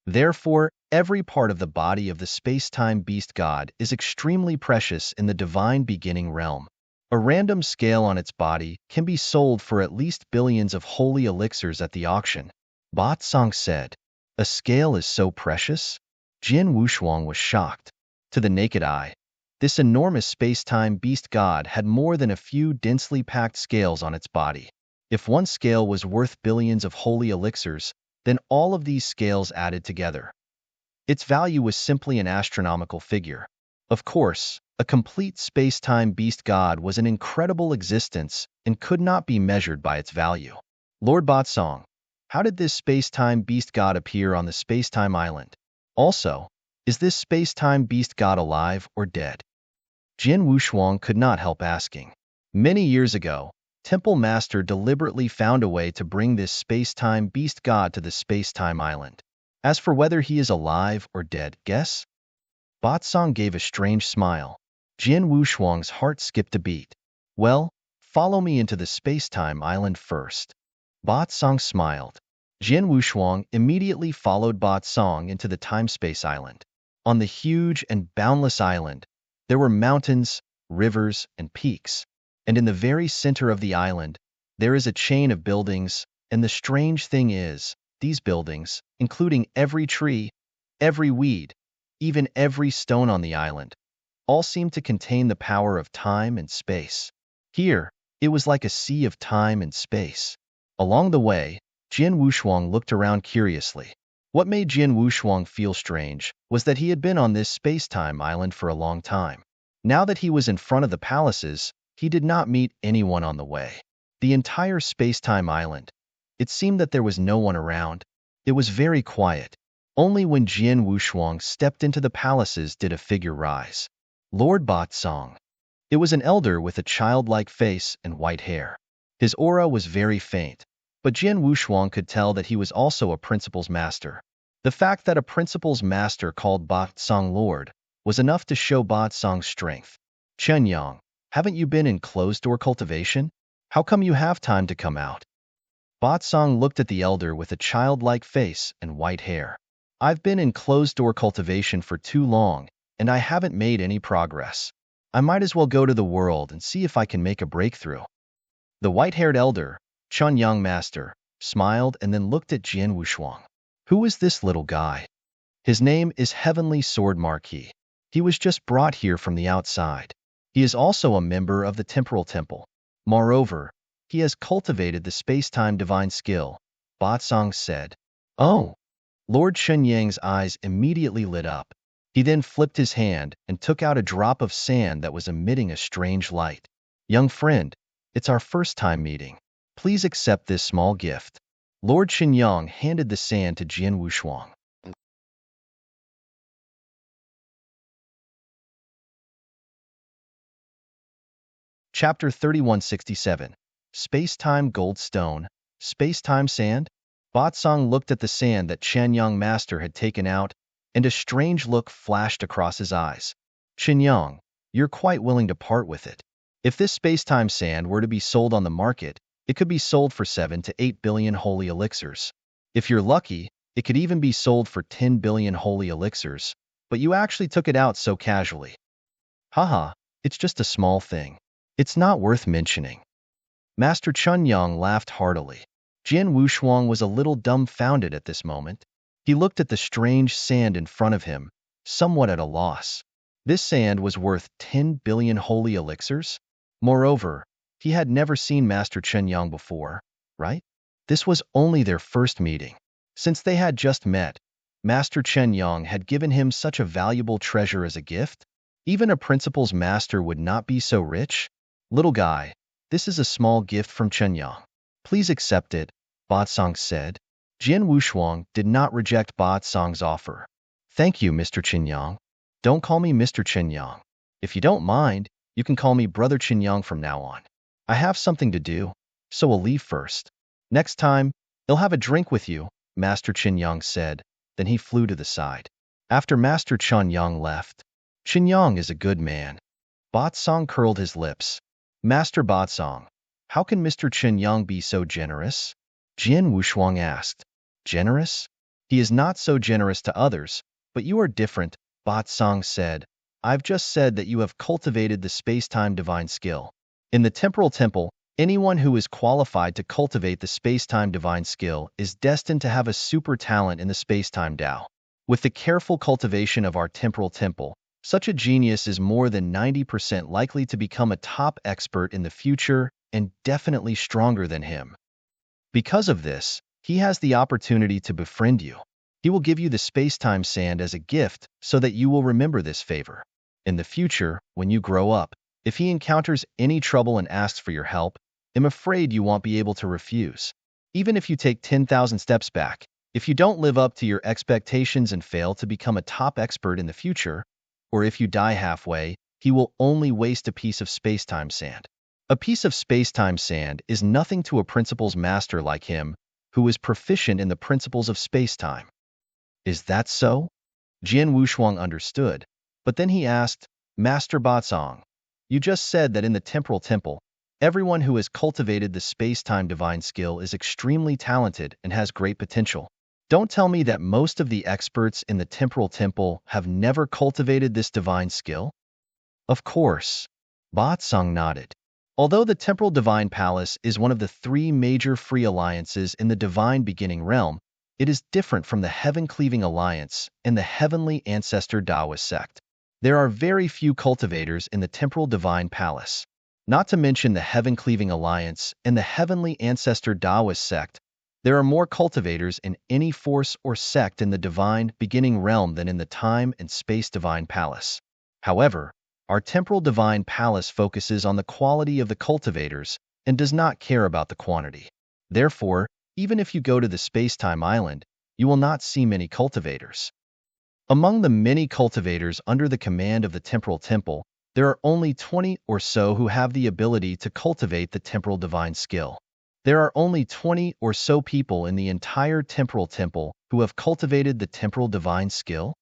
Therefore, every part of the body of the space-time beast god is extremely precious in the divine beginning realm. A random scale on its body can be sold for at least billions of holy elixirs at the auction. Batsong said, a scale is so precious? Jin Wushuang was shocked. To the naked eye, this enormous space-time beast god had more than a few densely packed scales on its body. If one scale was worth billions of holy elixirs, then all of these scales added together. Its value was simply an astronomical figure. Of course, a complete space-time beast god was an incredible existence and could not be measured by its value. Lord Batsong, how did this space-time beast god appear on the space-time island? Also, Is this space-time beast god alive or dead? Jin Wushuang could not help asking. Many years ago, Temple Master deliberately found a way to bring this space-time beast god to the space-time island. As for whether he is alive or dead, guess? Batsong gave a strange smile. Jin Wushuang's heart skipped a beat. Well, follow me into the space-time island first. Batsong smiled. Jin Wushuang immediately followed Batsong into the time-space island. On the huge and boundless island, there were mountains, rivers, and peaks. And in the very center of the island, there is a chain of buildings, and the strange thing is, these buildings, including every tree, every weed, even every stone on the island, all seem to contain the power of time and space. Here, it was like a sea of time and space. Along the way, Jin Wushuang looked around curiously. What made Jin Wushuang feel strange was that he had been on this space-time island for a long time. Now that he was in front of the palaces, he did not meet anyone on the way. The entire space-time island, it seemed that there was no one around. It was very quiet. Only when Jin Wushuang stepped into the palaces did a figure rise. Lord Batsong. It was an elder with a childlike face and white hair. His aura was very faint, but Jin Wushuang could tell that he was also a principal's master. The fact that a principal's master called Batsong Lord was enough to show Batsong's strength. Chen Yang, haven't you been in closed-door cultivation? How come you have time to come out? Batsong looked at the elder with a childlike face and white hair. I've been in closed-door cultivation for too long, and I haven't made any progress. I might as well go to the world and see if I can make a breakthrough. The white-haired elder, Chun Yang Master, smiled and then looked at Jin Wushuang. Who is this little guy? His name is Heavenly Sword Marquis. He was just brought here from the outside. He is also a member of the Temporal Temple. Moreover, he has cultivated the space-time divine skill, Batsong said. Oh! Lord Shenyang's eyes immediately lit up. He then flipped his hand and took out a drop of sand that was emitting a strange light. Young friend, it's our first time meeting. Please accept this small gift. Lord Shenyang handed the sand to Jin Wushuang. Chapter 3167. Space-Time Gold Stone, Space-Time Sand? Batsong looked at the sand that Chen Yang Master had taken out, and a strange look flashed across his eyes. Chen Yang, you're quite willing to part with it. If this space-time sand were to be sold on the market, it could be sold for 7 to 8 billion holy elixirs. If you're lucky, it could even be sold for 10 billion holy elixirs, but you actually took it out so casually. Haha, it's just a small thing. It's not worth mentioning. Master Chun Yang laughed heartily. Jin Wushuang was a little dumbfounded at this moment. He looked at the strange sand in front of him, somewhat at a loss. This sand was worth 10 billion holy elixirs? Moreover, he had never seen Master Chen Yang before, right? This was only their first meeting. Since they had just met, Master Chen Yang had given him such a valuable treasure as a gift. Even a principal's master would not be so rich. Little guy, this is a small gift from Chen Yang. Please accept it, Batsong said. Jin Wushuang did not reject Batsong's offer. Thank you, Mr. Chen Yang. Don't call me Mr. Chen Yang. If you don't mind, you can call me Brother Chen Yang from now on. I have something to do, so we'll leave first. Next time, I'll have a drink with you, Master Chen Yang said. Then he flew to the side. After Master Chen Yang left, Chen Yang is a good man. Batsong curled his lips. Master Batsong, how can Mr. Chen Yang be so generous? Jin Wushuang asked. Generous? He is not so generous to others, but you are different, Batsong said. I've just said that you have cultivated the space-time divine skill. In the Temporal Temple, anyone who is qualified to cultivate the space-time divine skill is destined to have a super talent in the space-time Tao. With the careful cultivation of our Temporal Temple, such a genius is more than 90% likely to become a top expert in the future and definitely stronger than him. Because of this, he has the opportunity to befriend you. He will give you the space-time sand as a gift so that you will remember this favor. In the future, when you grow up, if he encounters any trouble and asks for your help, I'm afraid you won't be able to refuse. Even if you take 10,000 steps back, If you don't live up to your expectations and fail to become a top expert in the future, or if you die halfway, he will only waste a piece of space-time sand. A piece of space-time sand is nothing to a principles master like him, who is proficient in the principles of space-time. Is that so? Jian Wushuang understood, but then he asked, Master Batsong, you just said that in the temporal temple, everyone who has cultivated the space-time divine skill is extremely talented and has great potential. Don't tell me that most of the experts in the temporal temple have never cultivated this divine skill? Of course. Batsong nodded. Although the temporal divine palace is one of the three major free alliances in the divine beginning realm, it is different from the heaven-cleaving alliance and the heavenly ancestor Taoist sect. There are very few cultivators in the temporal divine palace. Not to mention the heaven-cleaving alliance and the heavenly ancestor Taoist sect, there are more cultivators in any force or sect in the divine beginning realm than in the time and space divine palace. However, our temporal divine palace focuses on the quality of the cultivators and does not care about the quantity. Therefore, even if you go to the space-time island, you will not see many cultivators. Among the many cultivators under the command of the temporal temple, there are only 20 or so who have the ability to cultivate the temporal divine skill. There are only 20 or so people in the entire temporal temple who have cultivated the temporal divine skill?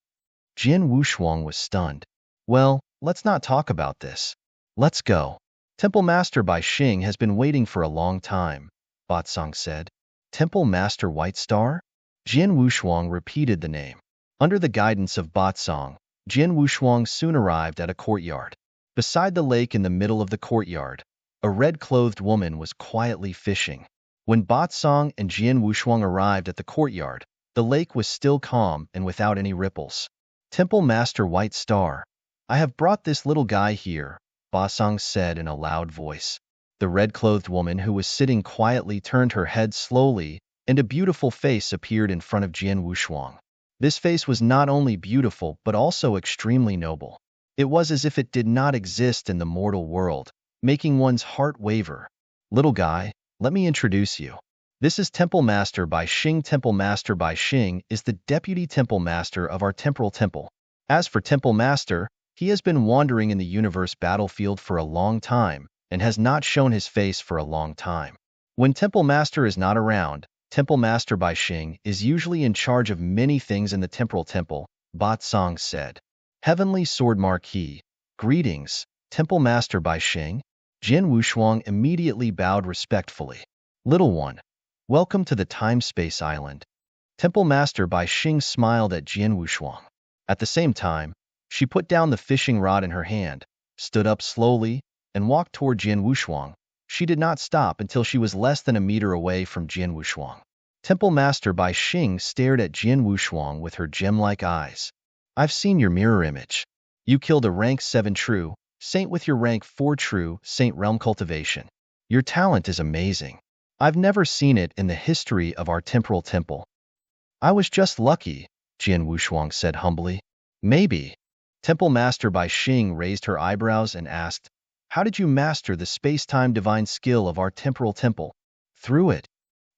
Jian Wushuang was stunned. Well, let's not talk about this. Let's go. Temple Master Bai Xing has been waiting for a long time, Batsong said. Temple Master White Star? Jian Wushuang repeated the name. Under the guidance of Batsong, Jian Wushuang soon arrived at a courtyard. Beside the lake in the middle of the courtyard, a red-clothed woman was quietly fishing. When Batsong and Jian Wushuang arrived at the courtyard, the lake was still calm and without any ripples. Temple Master White Star, I have brought this little guy here, Batsong said in a loud voice. The red-clothed woman who was sitting quietly turned her head slowly, and a beautiful face appeared in front of Jian Wushuang. This face was not only beautiful but also extremely noble. It was as if it did not exist in the mortal world, making one's heart waver. Little guy, let me introduce you. This is Temple Master Bai Xing. Temple Master Bai Xing is the Deputy Temple Master of our temporal temple. As for Temple Master, he has been wandering in the universe battlefield for a long time and has not shown his face for a long time. When Temple Master is not around, Temple Master Bai Xing is usually in charge of many things in the temporal temple, Batsong said. Heavenly Sword Marquis, greetings, Temple Master Bai Xing. Jian Wushuang immediately bowed respectfully. Little one, welcome to the time-space island. Temple Master Bai Xing smiled at Jian Wushuang. At the same time, she put down the fishing rod in her hand, stood up slowly, and walked toward Jian Wushuang. She did not stop until she was less than a meter away from Jian Wushuang. Temple Master Bai Xing stared at Jian Wushuang with her gem-like eyes. I've seen your mirror image. You killed a rank 7 true saint with your rank 4 true saint realm cultivation. Your talent is amazing. I've never seen it in the history of our temporal temple. I was just lucky, Jian Wushuang said humbly. Maybe. Temple Master Bai Xing raised her eyebrows and asked, how did you master the space-time divine skill of our temporal temple? Through it.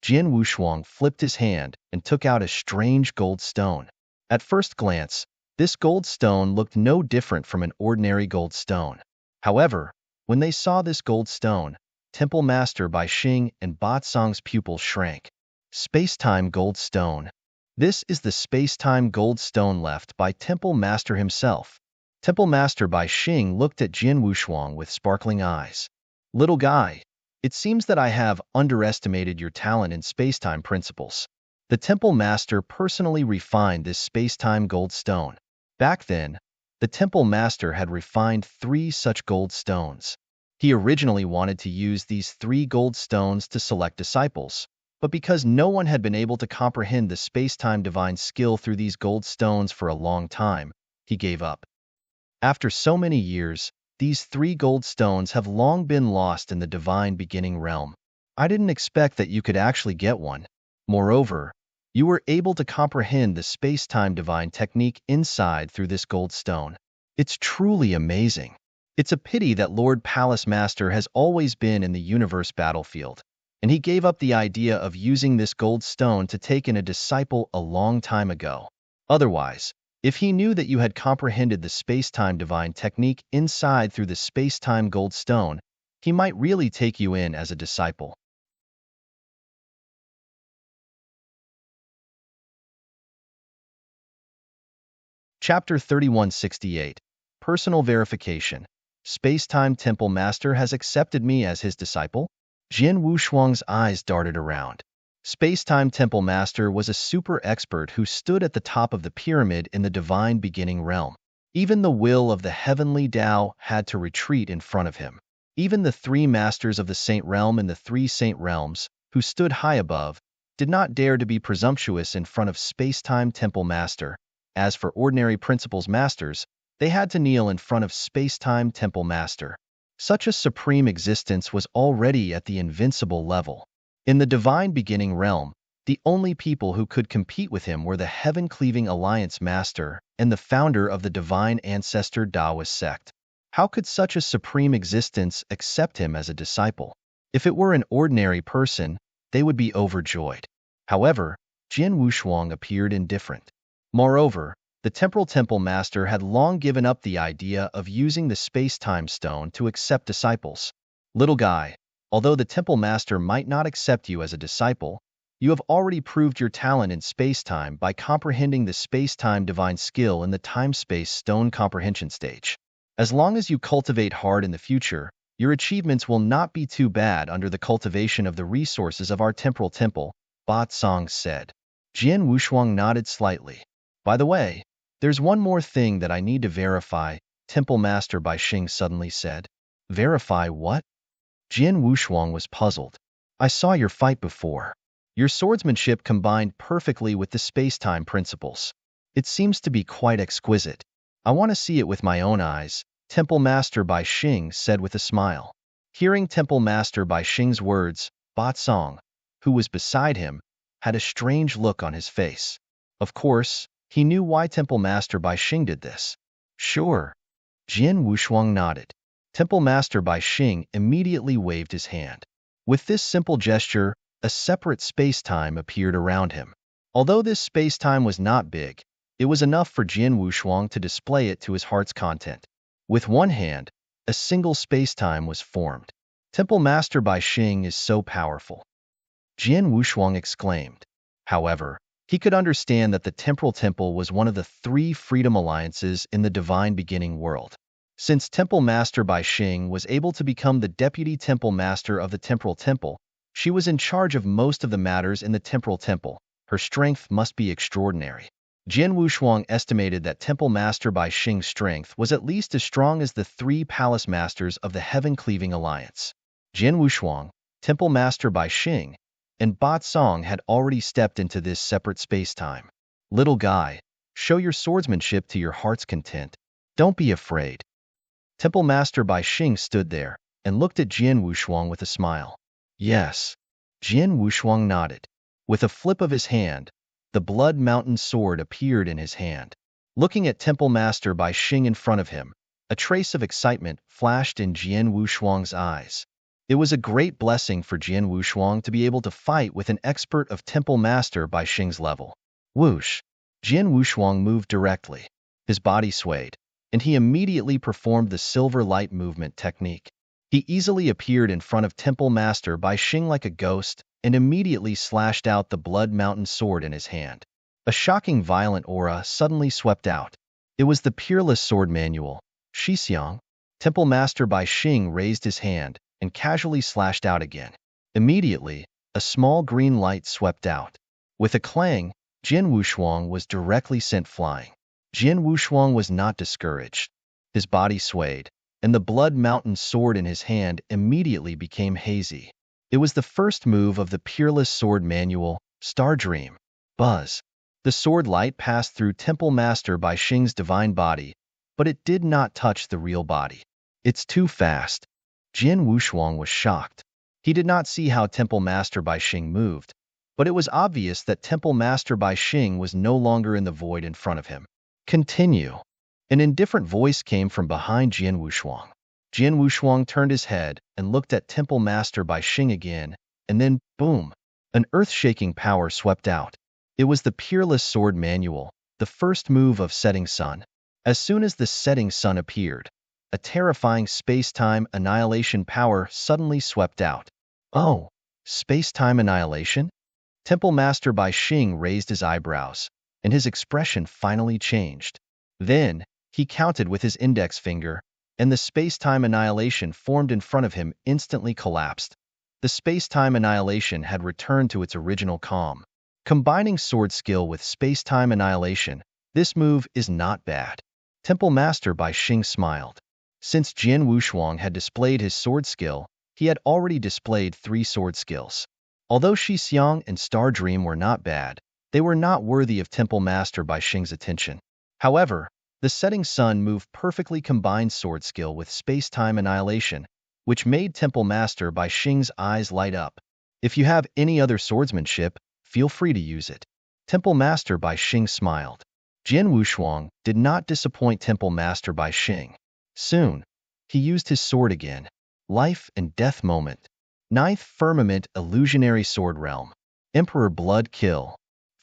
Jian Wushuang flipped his hand and took out a strange gold stone. At first glance, this gold stone looked no different from an ordinary gold stone. However, when they saw this gold stone, Temple Master Bai Xing and Batsong's pupils shrank. Space-time gold stone. This is the space-time gold stone left by Temple Master himself. Temple Master Bai Xing looked at Jian Wushuang with sparkling eyes. Little guy, it seems that I have underestimated your talent in space-time principles. The Temple Master personally refined this space-time gold stone. Back then, the Temple Master had refined 3 such gold stones. He originally wanted to use these 3 gold stones to select disciples, but because no one had been able to comprehend the space-time divine skill through these gold stones for a long time, he gave up. After so many years, these 3 gold stones have long been lost in the divine beginning realm. I didn't expect that you could actually get one. Moreover, you were able to comprehend the space-time divine technique inside through this gold stone. It's truly amazing. It's a pity that Lord Palace Master has always been in the universe battlefield. and he gave up the idea of using this gold stone to take in a disciple a long time ago. Otherwise, if he knew that you had comprehended the space-time divine technique inside through the space-time gold stone, he might really take you in as a disciple. Chapter 3168, Personal Verification. Space-Time Temple Master has accepted me as his disciple? Jin Wushuang's eyes darted around. Space-Time Temple Master was a super expert who stood at the top of the pyramid in the divine beginning realm. Even the will of the heavenly Tao had to retreat in front of him. Even the three masters of the Saint Realm and the three Saint Realms, who stood high above, did not dare to be presumptuous in front of Space-Time Temple Master. As for ordinary principles masters, they had to kneel in front of Space-Time Temple Master. Such a supreme existence was already at the invincible level. In the divine beginning realm, the only people who could compete with him were the Heaven-Cleaving Alliance Master and the founder of the Divine Ancestor Taoist sect. How could such a supreme existence accept him as a disciple? If it were an ordinary person, they would be overjoyed. However, Jin Wushuang appeared indifferent. Moreover, the Temporal Temple Master had long given up the idea of using the space-time stone to accept disciples. Little guy, although the Temple Master might not accept you as a disciple, you have already proved your talent in space-time by comprehending the space-time divine skill in the time-space stone comprehension stage. As long as you cultivate hard in the future, your achievements will not be too bad under the cultivation of the resources of our temporal temple, Ba Song said. Jin Wushuang nodded slightly. By the way, there's one more thing that I need to verify, Temple Master Bai Xing suddenly said. Verify what? Jin Wushuang was puzzled. I saw your fight before. Your swordsmanship combined perfectly with the space-time principles. It seems to be quite exquisite. I want to see it with my own eyes, Temple Master Bai Xing said with a smile. Hearing Temple Master Bai Xing's words, Ba Song, who was beside him, had a strange look on his face. Of course, he knew why Temple Master Bai Xing did this. Sure. Jin Wushuang nodded. Temple Master Bai Xing immediately waved his hand. With this simple gesture, a separate space-time appeared around him. Although this space-time was not big, it was enough for Jin Wushuang to display it to his heart's content. With one hand, a single space-time was formed. Temple Master Bai Xing is so powerful. Jin Wushuang exclaimed. However, he could understand that the Temporal Temple was one of the three freedom alliances in the divine beginning world. Since Temple Master Bai Xing was able to become the Deputy Temple Master of the Temporal Temple, she was in charge of most of the matters in the Temporal Temple. Her strength must be extraordinary. Jin Wushuang estimated that Temple Master Bai Xing's strength was at least as strong as the three Palace Masters of the Heaven-Cleaving Alliance. Jin Wushuang, Temple Master Bai Xing, and Ba Song had already stepped into this separate space-time. Little guy, show your swordsmanship to your heart's content. Don't be afraid. Temple Master Bai Xing stood there and looked at Jin Wushuang with a smile. Yes. Jin Wushuang nodded. With a flip of his hand, the Blood Mountain sword appeared in his hand. Looking at Temple Master Bai Xing in front of him, a trace of excitement flashed in Jin Wushuang's eyes. It was a great blessing for Jin Wushuang to be able to fight with an expert of Temple Master Bai Xing's level. Whoosh! Jin Wushuang moved directly. His body swayed, and he immediately performed the silver light movement technique. He easily appeared in front of Temple Master Bai Xing like a ghost and immediately slashed out the Blood Mountain sword in his hand. A shocking violent aura suddenly swept out. It was the Peerless Sword Manual, Shixiang. Temple Master Bai Xing raised his hand and casually slashed out again. Immediately, a small green light swept out. With a clang, Jin Wushuang was directly sent flying. Jin Wushuang was not discouraged. His body swayed, and the Blood Mountain sword in his hand immediately became hazy. It was the first move of the Peerless Sword Manual, Star Dream. Buzz. The sword light passed through Temple Master Bai Xing's divine body, but it did not touch the real body. It's too fast. Jin Wushuang was shocked. He did not see how Temple Master Bai Xing moved, but it was obvious that Temple Master Bai Xing was no longer in the void in front of him. Continue. An indifferent voice came from behind Jin Wushuang. Jin Wushuang turned his head and looked at Temple Master Bai Xing again, and then, boom, an earth-shaking power swept out. It was the Peerless Sword Manual, the first move of Setting Sun. As soon as the Setting Sun appeared, a terrifying space-time annihilation power suddenly swept out. Oh, space-time annihilation? Temple Master Bai Xing raised his eyebrows, and his expression finally changed. Then, he counted with his index finger, and the space-time annihilation formed in front of him instantly collapsed. The space-time annihilation had returned to its original calm. Combining sword skill with space-time annihilation, this move is not bad. Temple Master Bai Xing smiled. Since Jian Wushuang had displayed his sword skill, he had already displayed 3 sword skills. Although Shi Xiang and Star Dream were not bad, they were not worthy of Temple Master Bai Xing's attention. However, the Setting Sun move perfectly combined sword skill with space-time annihilation, which made Temple Master Bai Xing's eyes light up. If you have any other swordsmanship, feel free to use it. Temple Master Bai Xing smiled. Jian Wushuang did not disappoint Temple Master Bai Xing. Soon, he used his sword again. Life and Death Moment. 9th Firmament Illusionary Sword Realm. Emperor Blood Kill.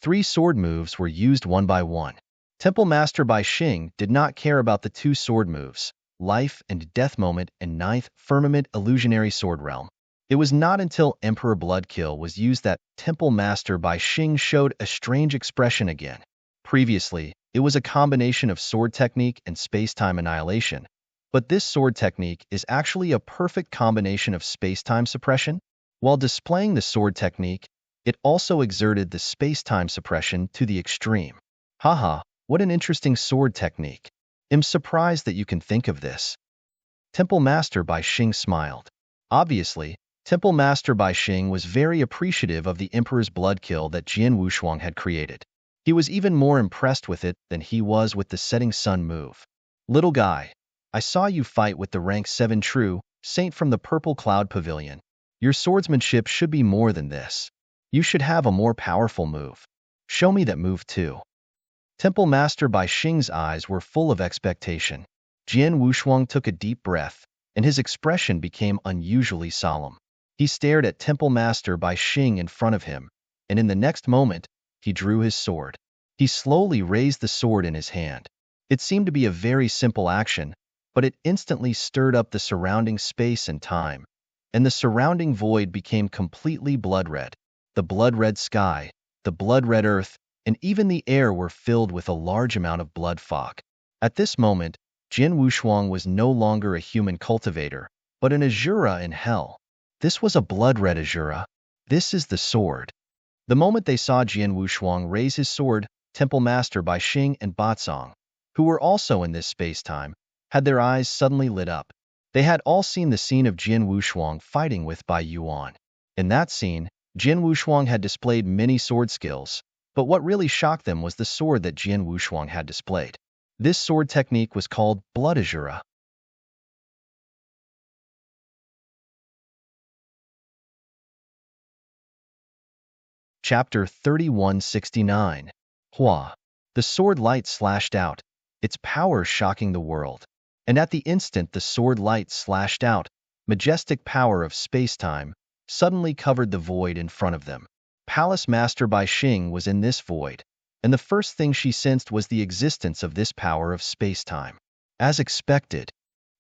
3 sword moves were used one by one. Temple Master Bai Xing did not care about the 2 sword moves, Life and Death Moment and 9th Firmament Illusionary Sword Realm. It was not until Emperor Bloodkill was used that Temple Master Bai Xing showed a strange expression again. Previously, it was a combination of sword technique and space-time annihilation, but this sword technique is actually a perfect combination of space-time suppression. While displaying the sword technique, it also exerted the space-time suppression to the extreme. Haha, what an interesting sword technique. I'm surprised that you can think of this. Temple Master Bai Xing smiled. Obviously, Temple Master Bai Xing was very appreciative of the Emperor's blood kill that Jian Wushuang had created. He was even more impressed with it than he was with the Setting Sun move. Little guy, I saw you fight with the rank 7 true saint from the Purple Cloud Pavilion. Your swordsmanship should be more than this. You should have a more powerful move. Show me that move too. Temple Master Bai Xing's eyes were full of expectation. Jian Wushuang took a deep breath, and his expression became unusually solemn. He stared at Temple Master Bai Xing in front of him, and in the next moment, he drew his sword. He slowly raised the sword in his hand. It seemed to be a very simple action, but it instantly stirred up the surrounding space and time, and the surrounding void became completely blood-red. The blood-red sky, the blood-red earth, and even the air were filled with a large amount of blood fog. At this moment, Jian Wushuang was no longer a human cultivator, but an Azura in hell. This was a blood-red Azura. This is the sword. The moment they saw Jian Wushuang raise his sword, Temple Master Bai Xing and Batsong, who were also in this space-time, had their eyes suddenly lit up. They had all seen the scene of Jian Wushuang fighting with Bai Yuan. In that scene, Jian Wushuang had displayed many sword skills, but what really shocked them was the sword that Jian Wushuang had displayed. This sword technique was called Blood Azura. Chapter 3169. Hua. The sword light slashed out, its power shocking the world. And at the instant the sword light slashed out, majestic power of space-time suddenly covered the void in front of them. Palace Master Bai Xing was in this void, and the first thing she sensed was the existence of this power of space-time. As expected,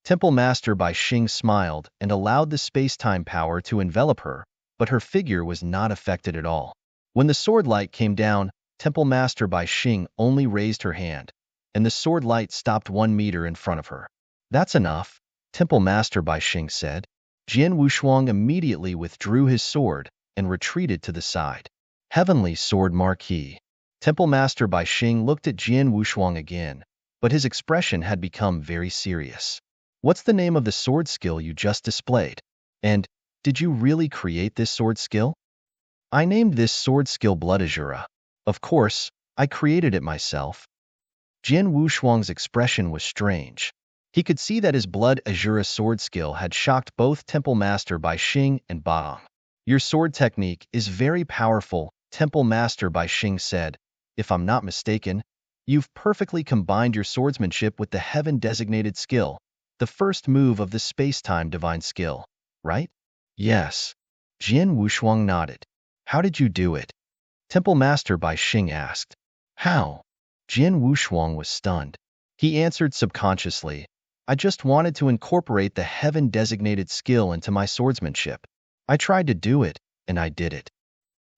Temple Master Bai Xing smiled and allowed the space-time power to envelop her, but her figure was not affected at all. When the sword light came down, Temple Master Bai Xing only raised her hand, and the sword light stopped 1 meter in front of her. That's enough, Temple Master Bai Xing said. Jian Wushuang immediately withdrew his sword and retreated to the side. Heavenly Sword Marquee. Temple Master Bai Xing looked at Jian Wushuang again, but his expression had become very serious. What's the name of the sword skill you just displayed? And, did you really create this sword skill? I named this sword skill Blood Azura. Of course, I created it myself. Jian Wushuang's expression was strange. He could see that his Blood Azura sword skill had shocked both Temple Master Bai Xing and Baong. Your sword technique is very powerful, Temple Master Bai Xing said. If I'm not mistaken, you've perfectly combined your swordsmanship with the heaven-designated skill, the first move of the space-time divine skill, right? Yes. Jian Wushuang nodded. How did you do it? Temple Master Bai Xing asked. How? Jian Wushuang was stunned. He answered subconsciously, I just wanted to incorporate the heaven-designated skill into my swordsmanship. I tried to do it, and I did it.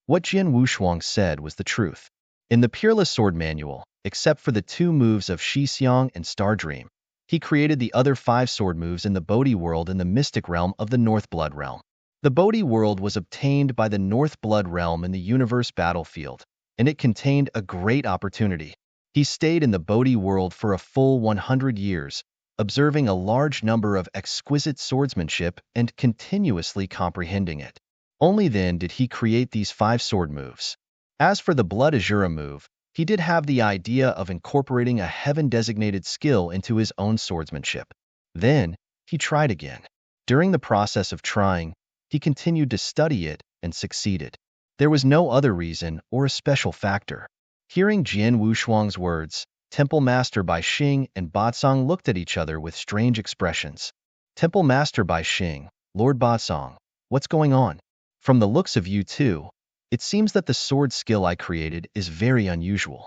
What Jian Wushuang said was the truth. In the Peerless Sword Manual, except for the 2 moves of Shixiang and Star Dream, he created the other 5 sword moves in the Bodhi world in the mystic realm of the North Blood realm. The Bodhi world was obtained by the North Blood realm in the universe battlefield, and it contained a great opportunity. He stayed in the Bodhi world for a full 100 years, observing a large number of exquisite swordsmanship and continuously comprehending it. Only then did he create these 5 sword moves. As for the Blood Azura move, he did have the idea of incorporating a heaven-designated skill into his own swordsmanship. Then, he tried again. During the process of trying, he continued to study it and succeeded. There was no other reason or a special factor. Hearing Jian Wushuang's words, Temple Master Bai Xing and Batsong looked at each other with strange expressions. Temple Master Bai Xing, Lord Batsong, what's going on? From the looks of you two, it seems that the sword skill I created is very unusual.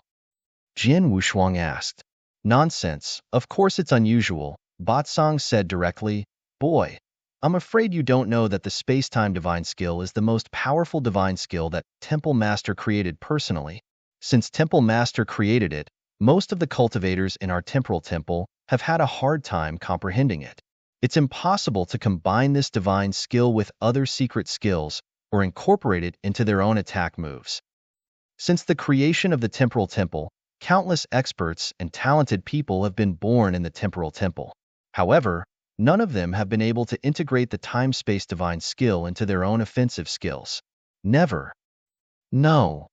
Jian Wushuang asked. Nonsense, of course it's unusual, Batsong said directly. Boy, I'm afraid you don't know that the space-time divine skill is the most powerful divine skill that Temple Master created personally. Since Temple Master created it, most of the cultivators in our temporal temple have had a hard time comprehending it. It's impossible to combine this divine skill with other secret skills or incorporate it into their own attack moves. Since the creation of the temporal temple, countless experts and talented people have been born in the temporal temple. However, none of them have been able to integrate the time-space divine skill into their own offensive skills. Never. No.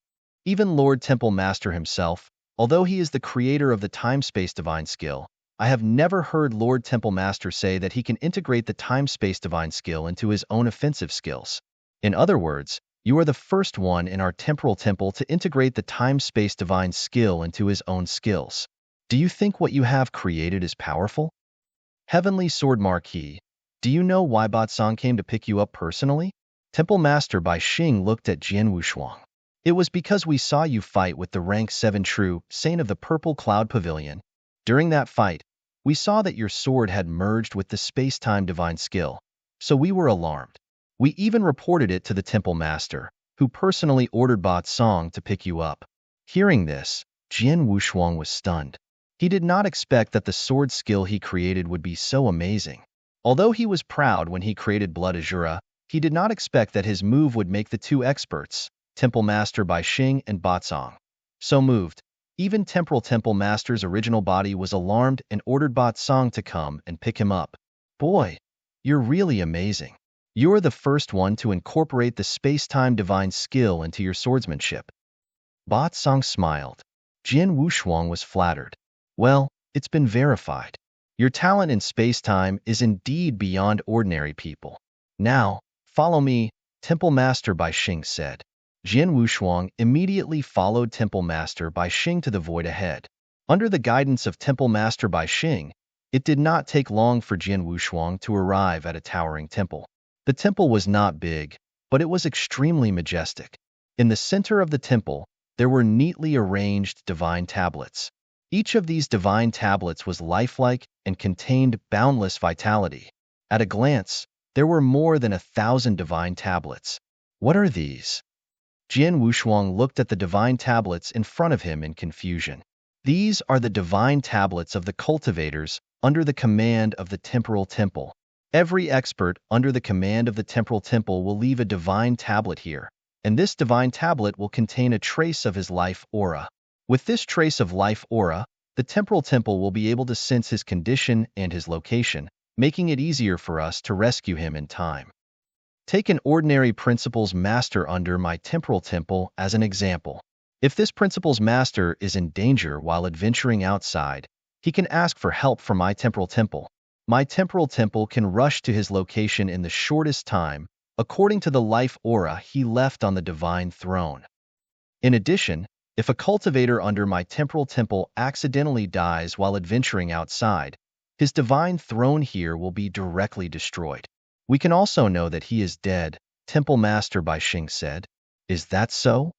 Even Lord Temple Master himself, although he is the creator of the time-space divine skill, I have never heard Lord Temple Master say that he can integrate the time-space divine skill into his own offensive skills. In other words, you are the first one in our temporal temple to integrate the time-space divine skill into his own skills. Do you think what you have created is powerful? Heavenly Sword Marquis, do you know why Batsong came to pick you up personally? Temple Master Bai Xing looked at Jian Wushuang. It was because we saw you fight with the rank 7 true Saint of the Purple Cloud Pavilion. During that fight, we saw that your sword had merged with the space-time divine skill, so we were alarmed. We even reported it to the Temple Master, who personally ordered Batsong to pick you up. Hearing this, Jian Wushuang was stunned. He did not expect that the sword skill he created would be so amazing. Although he was proud when he created Blood Azura, he did not expect that his move would make the 2 experts, Temple Master Bai Xing and Batsong, so moved. Even Temporal Temple Master's original body was alarmed and ordered Batsong to come and pick him up. Boy, you're really amazing. You're the first one to incorporate the space-time divine skill into your swordsmanship. Batsong smiled. Jian Wushuang was flattered. Well, it's been verified. Your talent in space-time is indeed beyond ordinary people. Now, follow me, Temple Master Bai Xing said. Jian Wushuang immediately followed Temple Master Bai Xing to the void ahead. Under the guidance of Temple Master Bai Xing, it did not take long for Jian Wushuang to arrive at a towering temple. The temple was not big, but it was extremely majestic. In the center of the temple, there were neatly arranged divine tablets. Each of these divine tablets was lifelike and contained boundless vitality. At a glance, there were more than 1,000 divine tablets. What are these? Jian Wushuang looked at the divine tablets in front of him in confusion. These are the divine tablets of the cultivators under the command of the temporal temple. Every expert under the command of the temporal temple will leave a divine tablet here, and this divine tablet will contain a trace of his life aura. With this trace of life aura, the temporal temple will be able to sense his condition and his location, making it easier for us to rescue him in time. Take an ordinary principal's master under my temporal temple as an example. If this principal's master is in danger while adventuring outside, he can ask for help from my temporal temple. My temporal temple can rush to his location in the shortest time, according to the life aura he left on the divine throne. In addition, if a cultivator under my temporal temple accidentally dies while adventuring outside, his divine throne here will be directly destroyed. We can also know that he is dead Temple Master Bai Xing said. Is that so?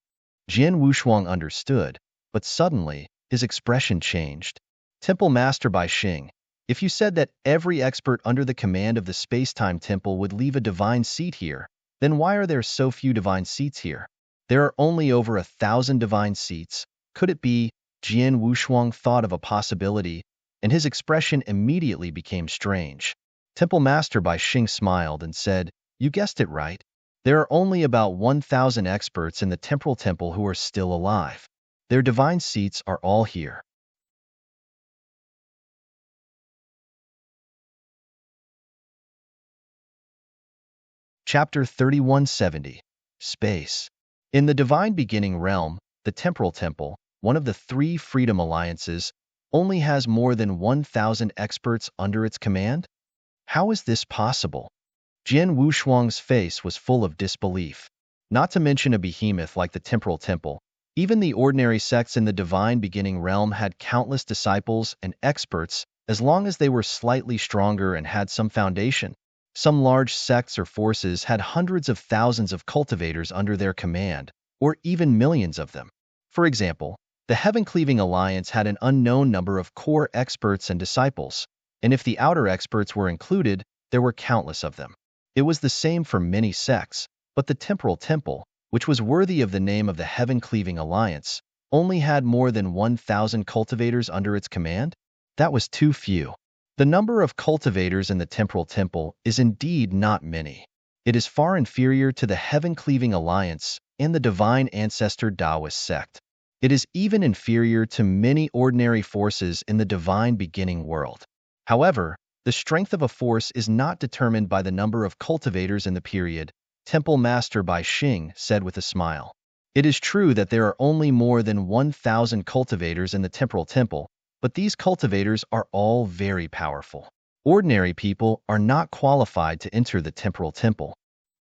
Jian Wushuang understood, but suddenly, his expression changed. Temple Master Bai Xing, if you said that every expert under the command of the Space-Time Temple would leave a divine seat here, then why are there so few divine seats here? There are only over 1,000 divine seats. Could it be? Jian Wushuang thought of a possibility, and his expression immediately became strange. Temple Master Bai Xing smiled and said, You guessed it right. There are only about 1,000 experts in the Temporal Temple who are still alive. Their divine seats are all here. Chapter 3170. Space. In the Divine Beginning Realm, the Temporal Temple, one of the three Freedom Alliances, only has more than 1,000 experts under its command? How is this possible? Jian Wushuang's face was full of disbelief. Not to mention a behemoth like the Temporal Temple, even the ordinary sects in the Divine Beginning Realm had countless disciples and experts as long as they were slightly stronger and had some foundation. Some large sects or forces had hundreds of thousands of cultivators under their command, or even millions of them. For example, the Heaven-Cleaving Alliance had an unknown number of core experts and disciples, and if the outer experts were included, there were countless of them. It was the same for many sects, but the Temporal Temple, which was worthy of the name of the Heaven-Cleaving Alliance, only had more than 1,000 cultivators under its command? That was too few. The number of cultivators in the Temporal Temple is indeed not many. It is far inferior to the Heaven-Cleaving Alliance and the Divine Ancestor Taoist sect. It is even inferior to many ordinary forces in the Divine Beginning world. However, the strength of a force is not determined by the number of cultivators in the period, Temple Master Bai Xing said with a smile. It is true that there are only more than 1,000 cultivators in the Temporal Temple, but these cultivators are all very powerful. Ordinary people are not qualified to enter the Temporal Temple.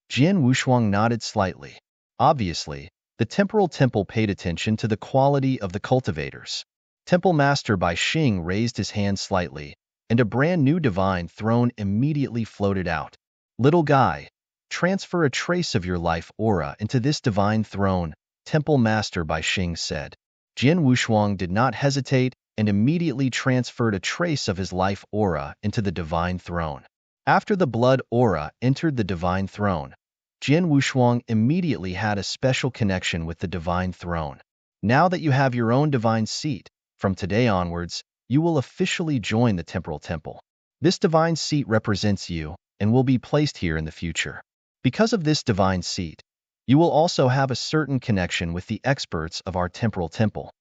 Jian Wushuang nodded slightly. Obviously, the Temporal Temple paid attention to the quality of the cultivators. Temple Master Bai Xing raised his hand slightly, and a brand new divine throne immediately floated out. Little guy, transfer a trace of your life aura into this divine throne, Temple Master Bai Xing said. Jian Wushuang did not hesitate and immediately transferred a trace of his life aura into the divine throne. After the blood aura entered the divine throne, Jian Wushuang immediately had a special connection with the divine throne. Now that you have your own divine seat, from today onwards, you will officially join the Temporal Temple. This divine seat represents you and will be placed here in the future. Because of this divine seat, you will also have a certain connection with the experts of our Temporal Temple.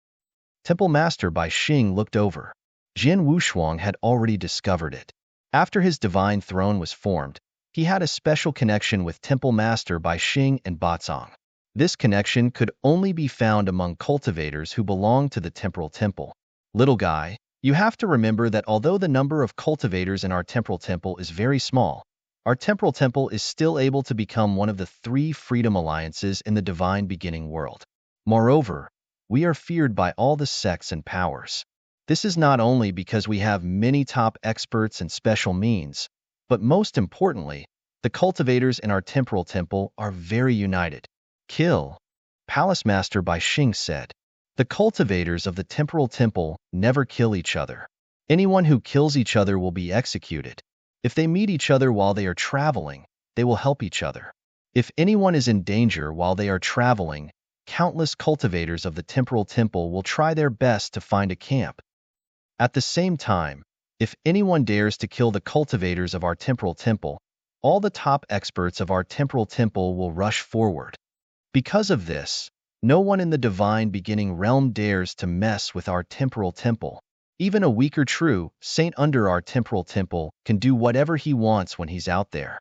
Temple Master Bai Xing looked over. Jian Wushuang had already discovered it. After his divine throne was formed, he had a special connection with Temple Master Bai Xing and Baozong. This connection could only be found among cultivators who belong to the Temporal Temple. Little guy, you have to remember that although the number of cultivators in our Temporal Temple is very small, our Temporal Temple is still able to become one of the three Freedom Alliances in the Divine Beginning world. Moreover, we are feared by all the sects and powers. This is not only because we have many top experts and special means, but most importantly, the cultivators in our Temporal Temple are very united. Kill, Palace Master Bai Xing said. The cultivators of the Temporal Temple never kill each other. Anyone who kills each other will be executed. If they meet each other while they are traveling, they will help each other. If anyone is in danger while they are traveling, countless cultivators of the Temporal Temple will try their best to find a camp. At the same time, if anyone dares to kill the cultivators of our Temporal Temple, all the top experts of our Temporal Temple will rush forward. Because of this, no one in the Divine Beginning realm dares to mess with our Temporal Temple. Even a weaker true saint under our Temporal Temple can do whatever he wants when he's out there.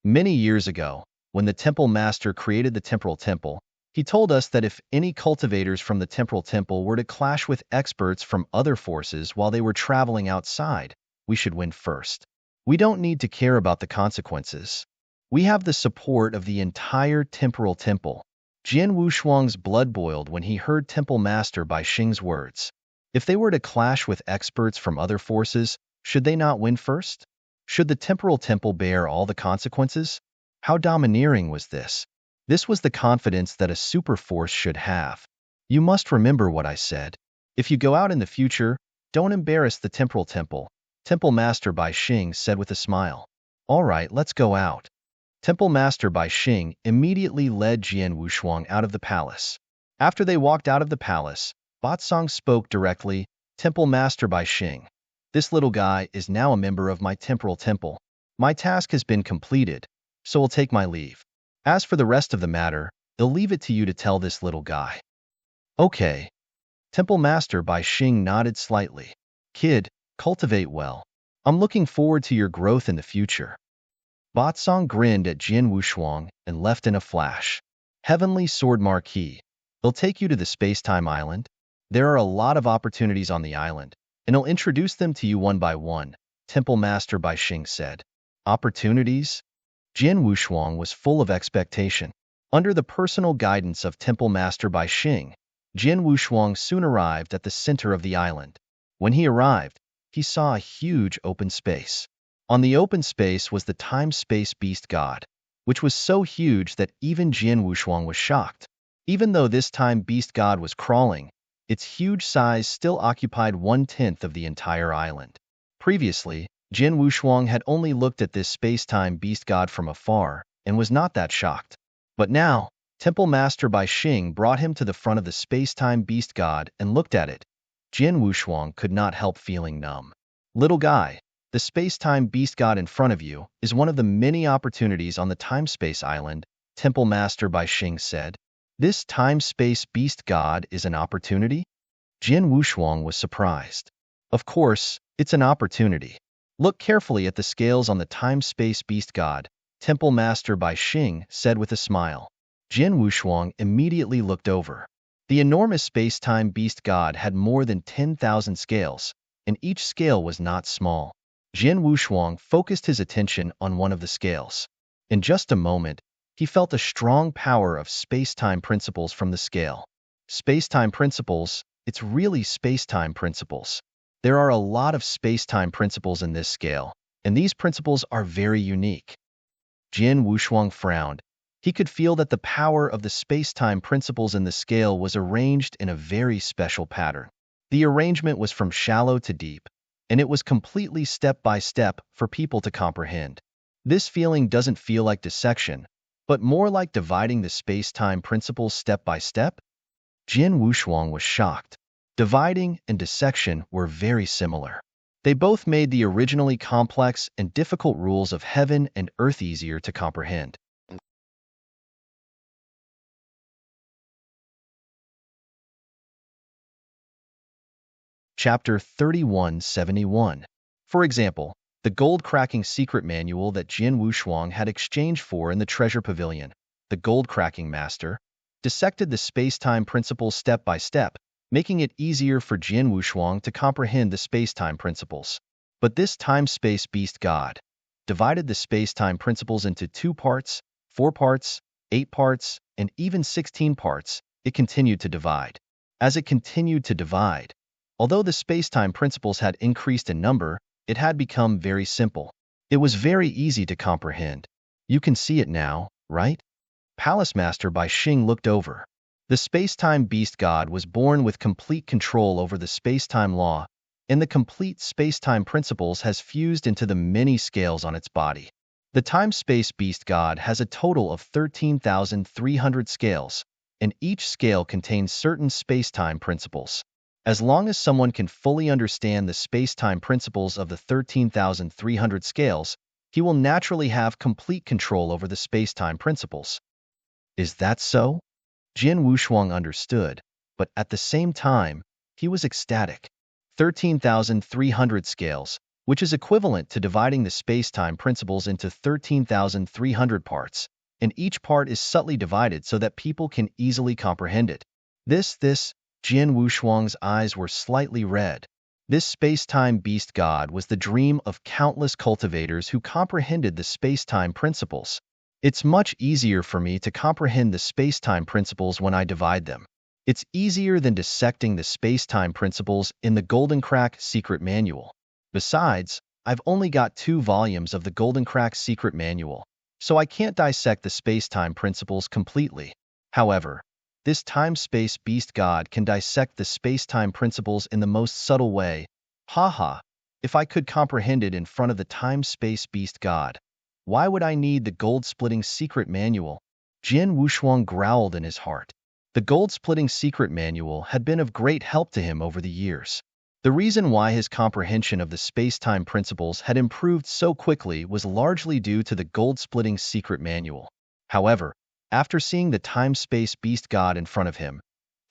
Many years ago, when the Temple Master created the Temporal Temple, he told us that if any cultivators from the Temporal Temple were to clash with experts from other forces while they were traveling outside, we should win first. We don't need to care about the consequences. We have the support of the entire Temporal Temple. Jian Wushuang's blood boiled when he heard Temple Master Bai Xing's words. If they were to clash with experts from other forces, should they not win first? Should the Temporal Temple bear all the consequences? How domineering was this? This was the confidence that a super force should have. You must remember what I said. If you go out in the future, don't embarrass the temporal temple, Temple Master Bai Xing said with a smile. All right, let's go out. Temple Master Bai Xing immediately led Jian Wushuang out of the palace. After they walked out of the palace, Batsong spoke directly, Temple Master Bai Xing. This little guy is now a member of my temporal temple. My task has been completed, so I'll take my leave. As for the rest of the matter, I'll leave it to you to tell this little guy. Okay. Temple Master Bai Xing nodded slightly. Kid, cultivate well. I'm looking forward to your growth in the future. Batsong grinned at Jian Wushuang and left in a flash. Heavenly Sword Marquee. I'll take you to the Space-Time Island. There are a lot of opportunities on the island, and I'll introduce them to you one by one, Temple Master Bai Xing said. Opportunities? Jian Wushuang was full of expectation. Under the personal guidance of Temple Master Bai Xing, Jian Wushuang soon arrived at the center of the island. When he arrived, he saw a huge open space. On the open space was the time-space beast god, which was so huge that even Jian Wushuang was shocked. Even though this time beast god was crawling, its huge size still occupied 1/10 of the entire island. Previously, Jian Wushuang had only looked at this space-time beast god from afar and was not that shocked. But now, Temple Master Bai Xing brought him to the front of the space-time beast god and looked at it. Jian Wushuang could not help feeling numb. Little guy, the space-time beast god in front of you is one of the many opportunities on the time-space island, Temple Master Bai Xing said. This time-space beast god is an opportunity? Jian Wushuang was surprised. Of course, it's an opportunity. Look carefully at the scales on the time-space beast god, Temple Master Bai Xing said with a smile. Jian Wushuang immediately looked over. The enormous space-time beast god had more than 10,000 scales, and each scale was not small. Jian Wushuang focused his attention on one of the scales. In just a moment, he felt a strong power of space-time principles from the scale. Space-time principles, it's really space-time principles. There are a lot of space-time principles in this scale, and these principles are very unique. Jian Wushuang frowned. He could feel that the power of the space-time principles in the scale was arranged in a very special pattern. The arrangement was from shallow to deep, and it was completely step-by-step for people to comprehend. This feeling doesn't feel like dissection, but more like dividing the space-time principles step by step? Jian Wushuang was shocked. Dividing and dissection were very similar. They both made the originally complex and difficult rules of heaven and earth easier to comprehend. Chapter 3171. For example, the gold-cracking secret manual that Jian Wushuang had exchanged for in the treasure pavilion, the gold-cracking master, dissected the space-time principles step by step, making it easier for Jian Wushuang to comprehend the space-time principles. But this time-space beast god divided the space-time principles into 2 parts, 4 parts, 8 parts, and even 16 parts. It continued to divide. As it continued to divide, although the space-time principles had increased in number, it had become very simple. It was very easy to comprehend. You can see it now, right? Palace Master Bai Xing looked over. The space-time beast god was born with complete control over the space-time law, and the complete space-time principles has fused into the many scales on its body. The time-space beast god has a total of 13,300 scales, and each scale contains certain space-time principles. As long as someone can fully understand the space-time principles of the 13,300 scales, he will naturally have complete control over the space-time principles. Is that so? Jian Wushuang understood, but at the same time, he was ecstatic. 13,300 scales, which is equivalent to dividing the space-time principles into 13,300 parts, and each part is subtly divided so that people can easily comprehend it. Jian Wushuang's eyes were slightly red. This space-time beast god was the dream of countless cultivators who comprehended the space-time principles. It's much easier for me to comprehend the space-time principles when I divide them. It's easier than dissecting the space-time principles in the Golden Crack Secret Manual. Besides, I've only got 2 volumes of the Golden Crack Secret Manual. so I can't dissect the space-time principles completely. However, this time-space beast god can dissect the space-time principles in the most subtle way. Haha, if I could comprehend it in front of the time-space beast god, why would I need the gold-splitting secret manual? Jian Wushuang growled in his heart. The gold-splitting secret manual had been of great help to him over the years. The reason why his comprehension of the space-time principles had improved so quickly was largely due to the gold-splitting secret manual. However, after seeing the time-space beast god in front of him,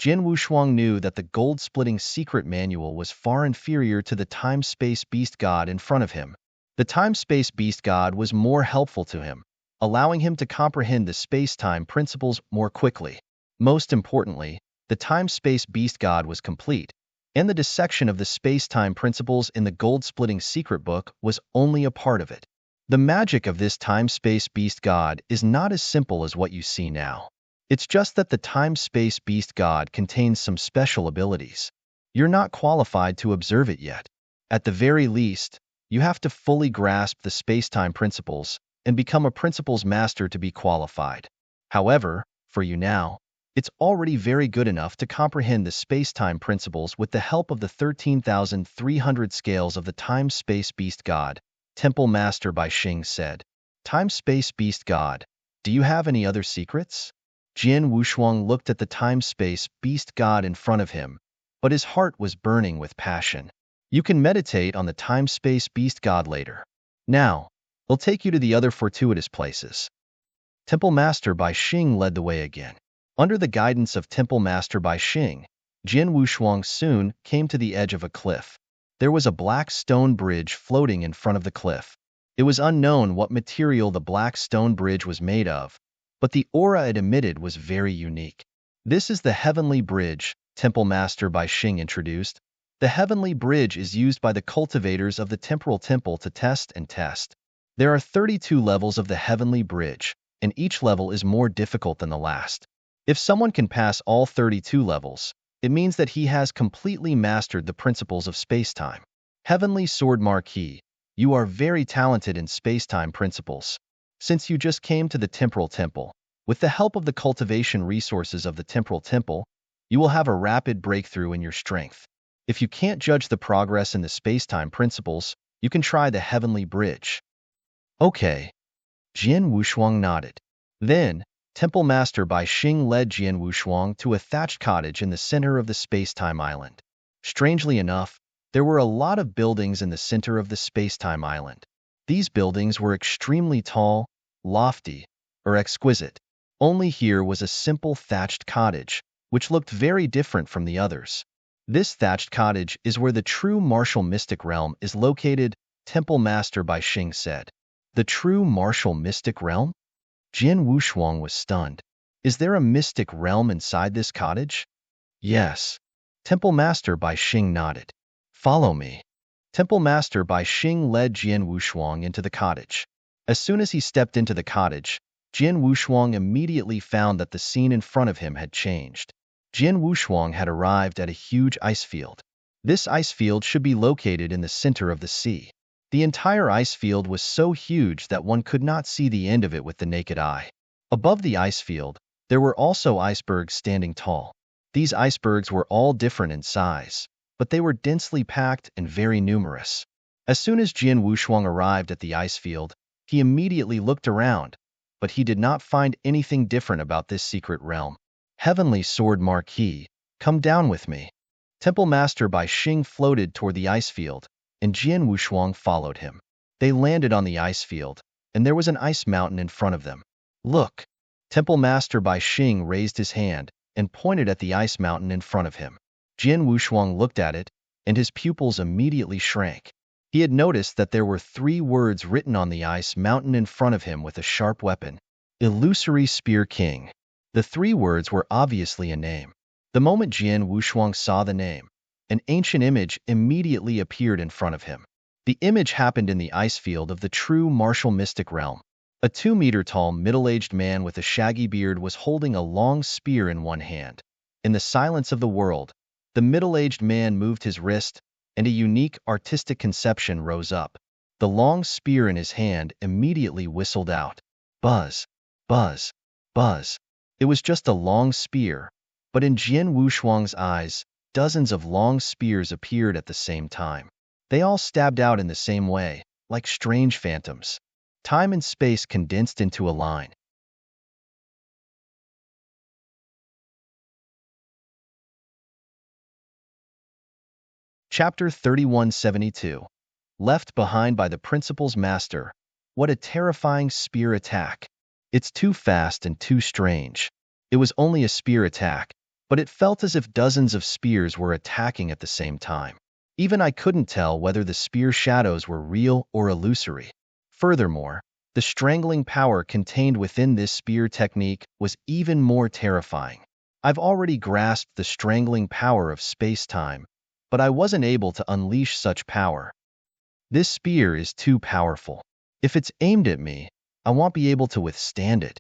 Jian Wushuang knew that the gold-splitting secret manual was far inferior to the time-space beast god in front of him. The time-space beast god was more helpful to him, allowing him to comprehend the space-time principles more quickly. Most importantly, the time-space beast god was complete, and the dissection of the space-time principles in the gold-splitting secret book was only a part of it. The magic of this time-space beast god is not as simple as what you see now. It's just that the time-space beast god contains some special abilities. You're not qualified to observe it yet. At the very least, you have to fully grasp the space-time principles and become a principles master to be qualified. However, for you now, it's already very good enough to comprehend the space-time principles with the help of the 13,300 scales of the time-space beast god, Temple Master Bai Xing said. Time-space beast god, do you have any other secrets? Jian Wushuang looked at the time-space beast god in front of him, but his heart was burning with passion. You can meditate on the time-space beast god later. Now, I'll take you to the other fortuitous places. Temple Master Bai Xing led the way again. Under the guidance of Temple Master Bai Xing, Jian Wushuang soon came to the edge of a cliff. There was a black stone bridge floating in front of the cliff. It was unknown what material the black stone bridge was made of, but the aura it emitted was very unique. This is the Heavenly Bridge, Temple Master Bai Xing introduced. The Heavenly Bridge is used by the cultivators of the Temporal Temple to test and test. There are 32 levels of the Heavenly Bridge, and each level is more difficult than the last. If someone can pass all 32 levels, it means that he has completely mastered the principles of space-time. Heavenly Sword Marquis, you are very talented in space-time principles. Since you just came to the Temporal Temple, with the help of the cultivation resources of the Temporal Temple, you will have a rapid breakthrough in your strength. If you can't judge the progress in the space-time principles, you can try the Heavenly Bridge. Okay. Jian Wushuang nodded. Then, Temple Master Bai Xing led Jian Wushuang to a thatched cottage in the center of the space-time island. Strangely enough, there were a lot of buildings in the center of the space-time island. These buildings were extremely tall, lofty, or exquisite. Only here was a simple thatched cottage, which looked very different from the others. This thatched cottage is where the true martial mystic realm is located, Temple Master Bai Xing said. The true martial mystic realm? Jian Wushuang was stunned. Is there a mystic realm inside this cottage? Yes. Temple Master Bai Xing nodded. Follow me. Temple Master Bai Xing led Jian Wushuang into the cottage. As soon as he stepped into the cottage, Jian Wushuang immediately found that the scene in front of him had changed. Jian Wushuang had arrived at a huge ice field. This ice field should be located in the center of the sea. The entire ice field was so huge that one could not see the end of it with the naked eye. Above the ice field, there were also icebergs standing tall. These icebergs were all different in size, but they were densely packed and very numerous. As soon as Jian Wushuang arrived at the ice field, he immediately looked around, but he did not find anything different about this secret realm. Heavenly Sword Marquis, come down with me. Temple Master Bai Xing floated toward the ice field, and Jian Wushuang followed him. They landed on the ice field, and there was an ice mountain in front of them. Look! Temple Master Bai Xing raised his hand and pointed at the ice mountain in front of him. Jian Wushuang looked at it, and his pupils immediately shrank. He had noticed that there were 3 words written on the ice mountain in front of him with a sharp weapon. Illusory Spear King. The 3 words were obviously a name. The moment Jian Wushuang saw the name, an ancient image immediately appeared in front of him. The image happened in the ice field of the true martial mystic realm. A 2-meter-tall middle-aged man with a shaggy beard was holding a long spear in one hand. In the silence of the world, the middle-aged man moved his wrist, and a unique artistic conception rose up. The long spear in his hand immediately whistled out. Buzz, buzz, buzz. It was just a long spear, but in Jian Wushuang's eyes, dozens of long spears appeared at the same time. They all stabbed out in the same way, like strange phantoms. Time and space condensed into a line. Chapter 3172. Left behind by the principal's master. What a terrifying spear attack. It's too fast and too strange. It was only a spear attack, but it felt as if dozens of spears were attacking at the same time. Even I couldn't tell whether the spear shadows were real or illusory. Furthermore, the strangling power contained within this spear technique was even more terrifying. I've already grasped the strangling power of space-time, but I wasn't able to unleash such power. This spear is too powerful. If it's aimed at me, I won't be able to withstand it.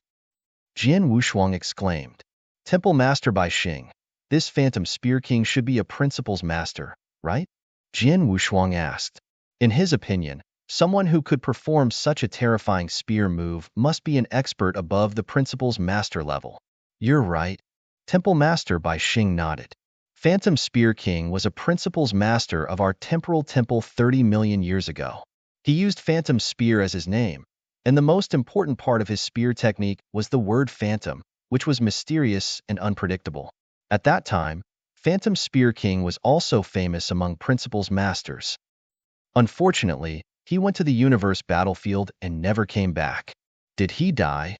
Jian Wushuang exclaimed. Temple Master Bai Xing, this Phantom Spear King should be a principal's master, right? Jian Wushuang asked. In his opinion, someone who could perform such a terrifying spear move must be an expert above the principal's master level. You're right. Temple Master Bai Xing nodded. Phantom Spear King was a principal's master of our temporal temple 30 million years ago. He used Phantom Spear as his name, and the most important part of his spear technique was the word phantom, which was mysterious and unpredictable. At that time, Phantom Spear King was also famous among principal's masters. Unfortunately, he went to the universe battlefield and never came back. Did he die?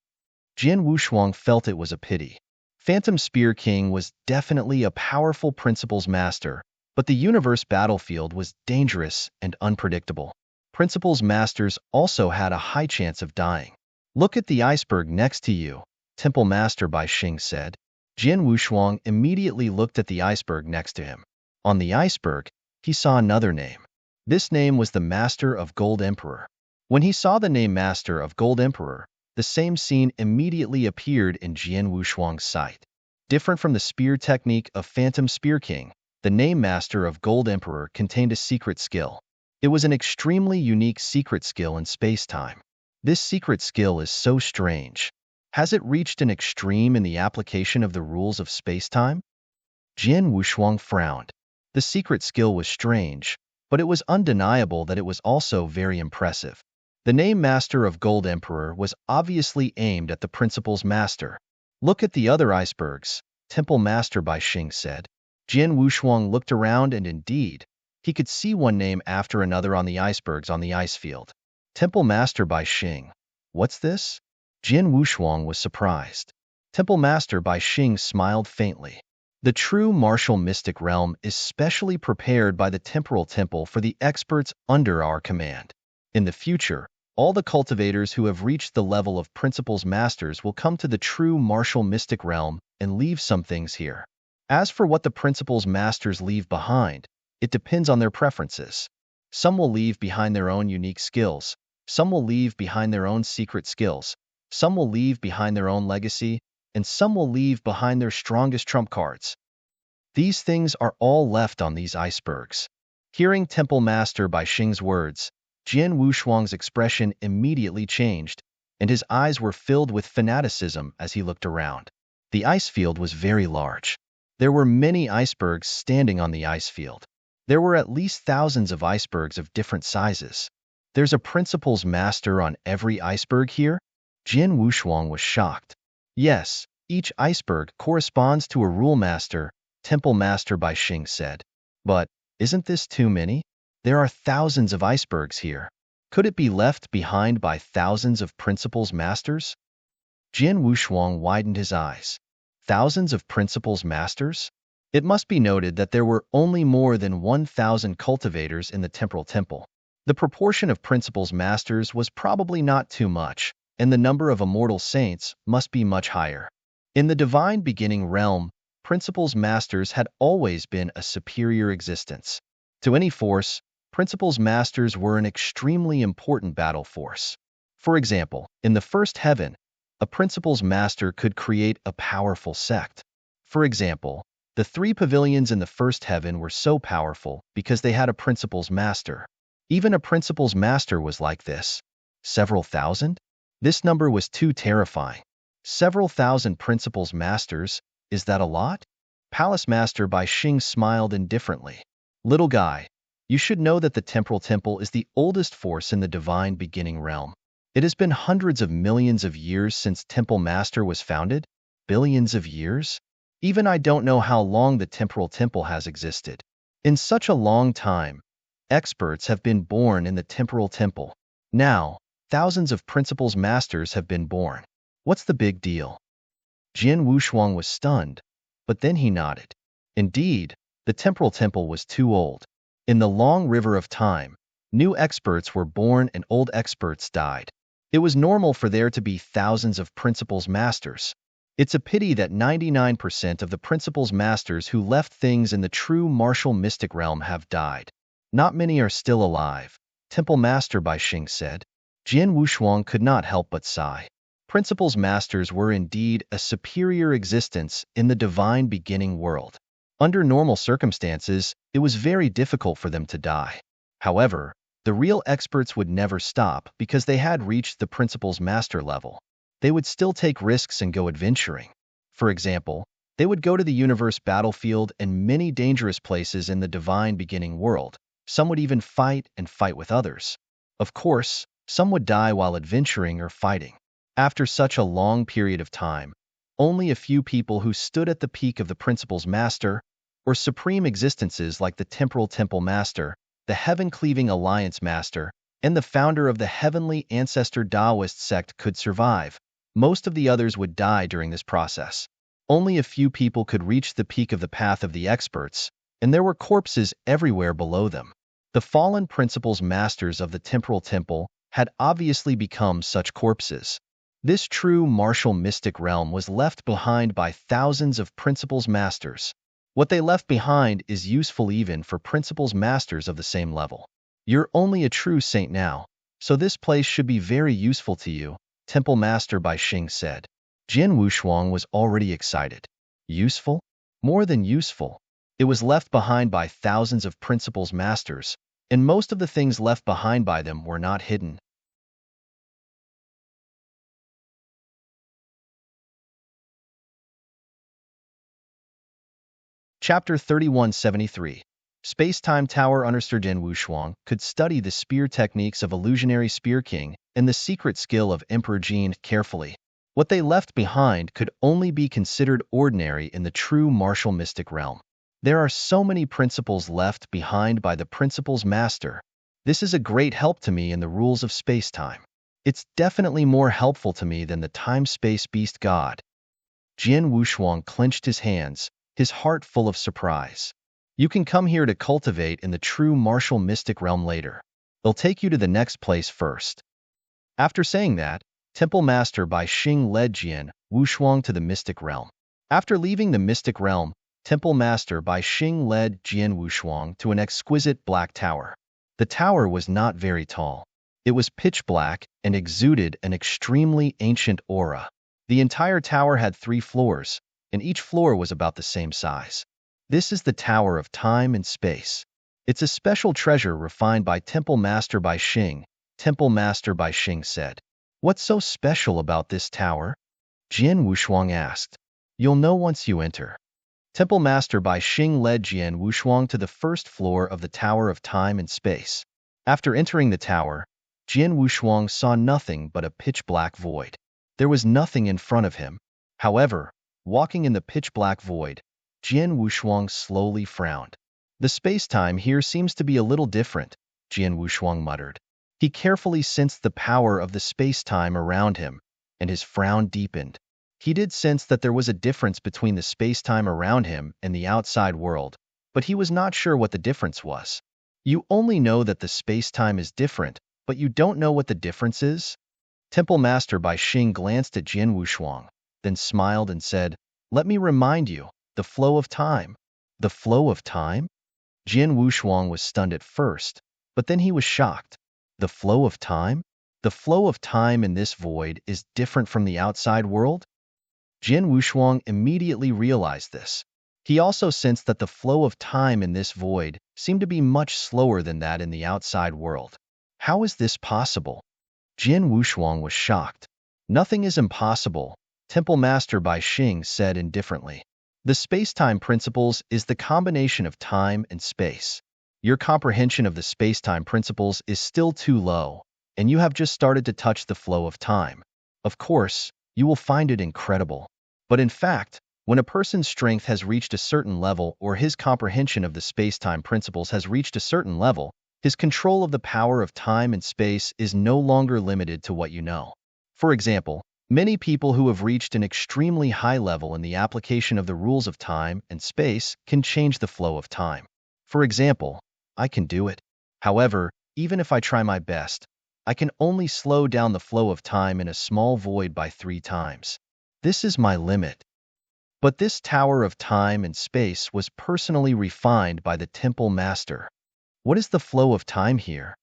Jian Wushuang felt it was a pity. Phantom Spear King was definitely a powerful principal's master, but the universe battlefield was dangerous and unpredictable. Principal's masters also had a high chance of dying. Look at the iceberg next to you, Temple Master Bai Xing said. Jian Wushuang immediately looked at the iceberg next to him. On the iceberg, he saw another name. This name was the Master of Gold Emperor. When he saw the name Master of Gold Emperor, the same scene immediately appeared in Jian Wushuang's sight. Different from the spear technique of Phantom Spear King, the name Master of Gold Emperor contained a secret skill. It was an extremely unique secret skill in space-time. This secret skill is so strange. Has it reached an extreme in the application of the rules of space-time? Jian Wushuang frowned. The secret skill was strange, but it was undeniable that it was also very impressive. The name Master of Gold Emperor was obviously aimed at the principal's master. Look at the other icebergs, Temple Master Bai Xing said. Jian Wushuang looked around and indeed, he could see one name after another on the icebergs on the ice field. Temple Master Bai Xing. What's this? Jian Wushuang was surprised. Temple Master Bai Xing smiled faintly. The true martial mystic realm is specially prepared by the temporal temple for the experts under our command. In the future, all the cultivators who have reached the level of principal's masters will come to the true martial mystic realm and leave some things here. As for what the principal's masters leave behind, it depends on their preferences. Some will leave behind their own unique skills, some will leave behind their own secret skills, some will leave behind their own legacy, and some will leave behind their strongest trump cards. These things are all left on these icebergs. Hearing Temple Master Bai Xing's words, Jian Wushuang's expression immediately changed, and his eyes were filled with fanaticism as he looked around. The ice field was very large. There were many icebergs standing on the ice field. There were at least thousands of icebergs of different sizes. There's a principal's master on every iceberg here? Jian Wushuang was shocked. Yes, each iceberg corresponds to a rule master, Temple Master Bai Xing said. But, isn't this too many? There are thousands of icebergs here. Could it be left behind by thousands of principal's masters? Jian Wushuang widened his eyes. Thousands of principal's masters? It must be noted that there were only more than 1,000 cultivators in the temporal temple. The proportion of principal's masters was probably not too much, and the number of immortal saints must be much higher. In the divine beginning realm, principal's masters had always been a superior existence. To any force, principal's masters were an extremely important battle force. For example, in the first heaven, a principal's master could create a powerful sect. For example, the 3 pavilions in the first heaven were so powerful because they had a principal's master. Even a principal's master was like this. Several thousand? This number was too terrifying. Several thousand principals masters, is that a lot? Palace Master Bai Xing smiled indifferently. Little guy, you should know that the Temporal Temple is the oldest force in the divine beginning realm. It has been hundreds of millions of years since Temple Master was founded. Billions of years? Even I don't know how long the Temporal Temple has existed. In such a long time, experts have been born in the Temporal Temple. Now, thousands of principals masters have been born. What's the big deal? Jian Wushuang was stunned, but then he nodded. Indeed, the Temporal Temple was too old. In the long river of time, new experts were born and old experts died. It was normal for there to be thousands of principals masters. It's a pity that 99% of the principals masters who left things in the true martial mystic realm have died. Not many are still alive, Temple Master Bai Xing said. Jian Wushuang could not help but sigh. Principals masters were indeed a superior existence in the divine beginning world. Under normal circumstances, it was very difficult for them to die. However, the real experts would never stop because they had reached the principal's master level. They would still take risks and go adventuring. For example, they would go to the universe battlefield and many dangerous places in the divine beginning world. Some would even fight and fight with others. Of course, some would die while adventuring or fighting. After such a long period of time, only a few people who stood at the peak of the principal's master, or supreme existences like the Temporal Temple Master, the Heaven-Cleaving Alliance Master, and the founder of the Heavenly Ancestor Taoist sect could survive. Most of the others would die during this process. Only a few people could reach the peak of the path of the experts, and there were corpses everywhere below them. The fallen principals masters of the Temporal Temple had obviously become such corpses. This true martial mystic realm was left behind by thousands of principals masters. What they left behind is useful even for principals masters of the same level. You're only a true saint now, so this place should be very useful to you, Temple Master Bai Xing said. Jian Wushuang was already excited. Useful? More than useful. It was left behind by thousands of principals masters, and most of the things left behind by them were not hidden. Chapter 3173. Space-Time Tower Underster Jian Wushuang could study the spear techniques of Illusionary Spear King and the secret skill of Emperor Jin carefully. What they left behind could only be considered ordinary in the true martial mystic realm. There are so many principles left behind by the principal's master. This is a great help to me in the rules of space-time. It's definitely more helpful to me than the time-space beast god. Jian Wushuang clenched his hands, his heart full of surprise. You can come here to cultivate in the true martial mystic realm later. They'll take you to the next place first. After saying that, Temple Master Bai Xing led Jian Wushuang to the mystic realm. After leaving the mystic realm, Temple Master Bai Xing led Jian Wushuang to an exquisite black tower. The tower was not very tall. It was pitch black and exuded an extremely ancient aura. The entire tower had 3 floors, and each floor was about the same size. This is the Tower of Time and Space. It's a special treasure refined by Temple Master Bai Xing, Temple Master Bai Xing said. What's so special about this tower? Jian Wushuang asked. You'll know once you enter. Temple Master Bai Xing led Jian Wushuang to the first floor of the Tower of Time and Space. After entering the tower, Jian Wushuang saw nothing but a pitch-black void. There was nothing in front of him. However, walking in the pitch-black void, Jian Wushuang slowly frowned. The space-time here seems to be a little different, Jian Wushuang muttered. He carefully sensed the power of the space-time around him, and his frown deepened. He did sense that there was a difference between the space-time around him and the outside world, but he was not sure what the difference was. You only know that the space-time is different, but you don't know what the difference is? Temple Master Bai Xing glanced at Jian Wushuang, then smiled and said, Let me remind you, the flow of time. The flow of time? Jian Wushuang was stunned at first, but then he was shocked. The flow of time? The flow of time in this void is different from the outside world? Jian Wushuang immediately realized this. He also sensed that the flow of time in this void seemed to be much slower than that in the outside world. How is this possible? Jian Wushuang was shocked. Nothing is impossible, Temple Master Bai Xing said indifferently. The space-time principles is the combination of time and space. Your comprehension of the space-time principles is still too low, and you have just started to touch the flow of time. Of course, you will find it incredible. But in fact, when a person's strength has reached a certain level or his comprehension of the space-time principles has reached a certain level, his control of the power of time and space is no longer limited to what you know. For example, many people who have reached an extremely high level in the application of the rules of time and space can change the flow of time. For example, I can do it. However, even if I try my best, I can only slow down the flow of time in a small void by 3 times. This is my limit. But this tower of time and space was personally refined by the Temple Master. What is the flow of time here?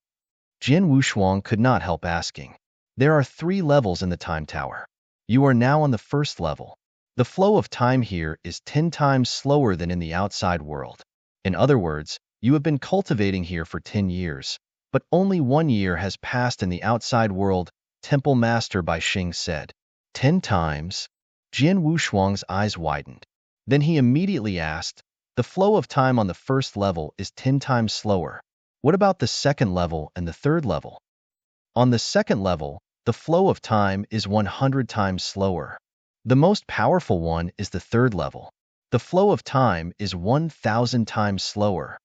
Jin Wushuang could not help asking. There are 3 levels in the time tower. You are now on the first level. The flow of time here is 10 times slower than in the outside world. In other words, you have been cultivating here for 10 years, but only 1 year has passed in the outside world, Temple Master Bai Xing said. 10 times? Jin Wushuang's eyes widened. Then he immediately asked, the flow of time on the first level is 10 times slower. What about the second level and the third level? On the second level, the flow of time is 100 times slower. The most powerful one is the third level. The flow of time is 1,000 times slower.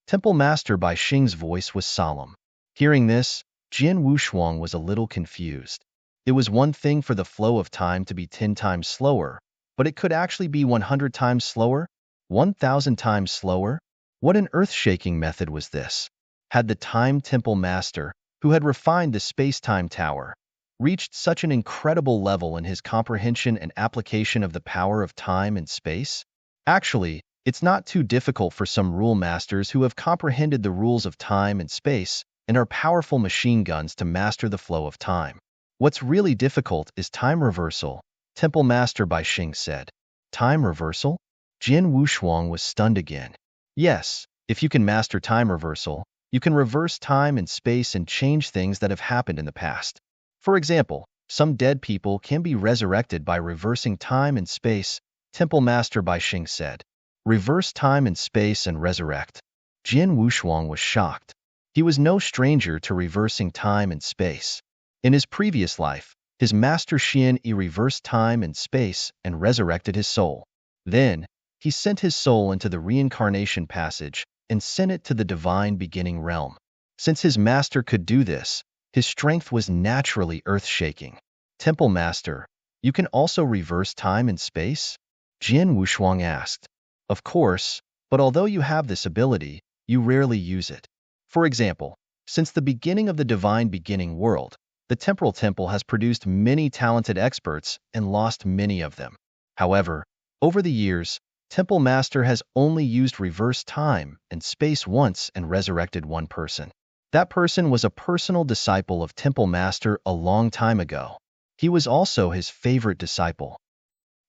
Temple Master Bai Xing's voice was solemn. Hearing this, Jin Wushuang was a little confused. It was one thing for the flow of time to be 10 times slower, but it could actually be 100 times slower? 1,000 times slower? What an earth-shaking method was this? Had the Time Temple Master, who had refined the space-time tower, reached such an incredible level in his comprehension and application of the power of time and space? Actually, it's not too difficult for some rule masters who have comprehended the rules of time and space and are powerful machine guns to master the flow of time. What's really difficult is time reversal, Temple Master Bai Xing said. Time reversal? Jin Wushuang was stunned again. Yes, if you can master time reversal, you can reverse time and space and change things that have happened in the past. For example, some dead people can be resurrected by reversing time and space, Temple Master Bai Xing said. Reverse time and space and resurrect. Jin Wushuang was shocked. He was no stranger to reversing time and space. In his previous life, his master Xian Yi reversed time and space and resurrected his soul. Then, he sent his soul into the reincarnation passage and sent it to the divine beginning realm. Since his master could do this, his strength was naturally earth-shaking. Temple Master, you can also reverse time and space? Jin Wushuang asked. Of course, but although you have this ability, you rarely use it. For example, since the beginning of the divine beginning world, the temporal temple has produced many talented experts and lost many of them. However, over the years, Temple Master has only used reverse time and space once and resurrected one person. That person was a personal disciple of Temple Master a long time ago. He was also his favorite disciple.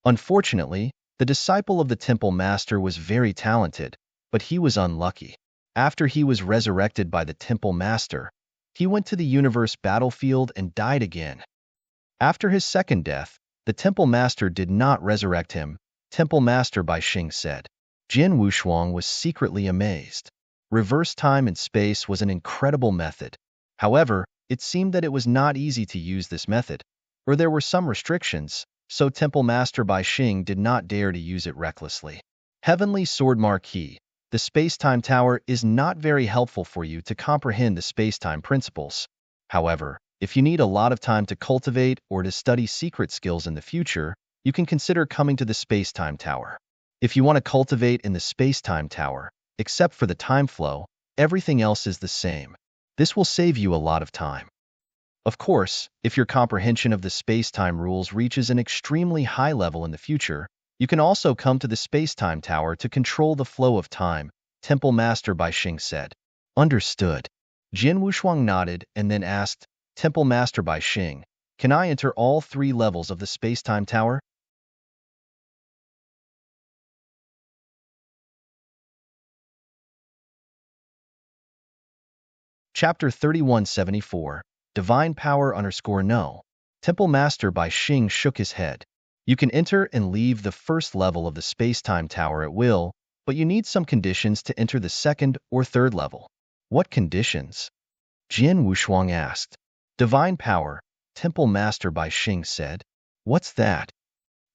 Unfortunately, the disciple of the Temple Master was very talented, but he was unlucky. After he was resurrected by the Temple Master, he went to the universe battlefield and died again. After his second death, the Temple Master did not resurrect him, Temple Master Bai Xing said. Jin Wushuang was secretly amazed. Reverse time and space was an incredible method. However, it seemed that it was not easy to use this method, or there were some restrictions, so Temple Master Bai Xing did not dare to use it recklessly. Heavenly Sword Marquee. The space-time tower is not very helpful for you to comprehend the space-time principles. However, if you need a lot of time to cultivate or to study secret skills in the future, you can consider coming to the space-time tower. If you want to cultivate in the space-time tower, except for the time flow, everything else is the same. This will save you a lot of time. Of course, if your comprehension of the space-time rules reaches an extremely high level in the future, you can also come to the space-time tower to control the flow of time, Temple Master Bai Xing said. Understood. Jin Wushuang nodded and then asked, Temple Master Bai Xing, can I enter all 3 levels of the space-time tower? Chapter 3174, Divine Power _No. Temple Master Bai Xing shook his head. You can enter and leave the first level of the space-time tower at will, but you need some conditions to enter the second or third level. What conditions? Jian Wushuang asked. Divine power, Temple Master Bai Xing said. What's that?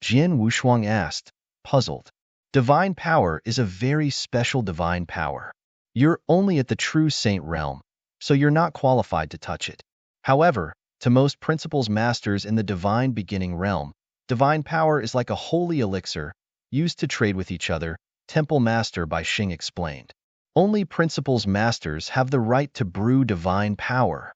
Jian Wushuang asked, puzzled. Divine power is a very special divine power. You're only at the true saint realm, so you're not qualified to touch it. However, to most principles masters in the divine beginning realm, divine power is like a holy elixir, used to trade with each other, Temple Master Bai Xing explained. Only principles masters have the right to brew divine power.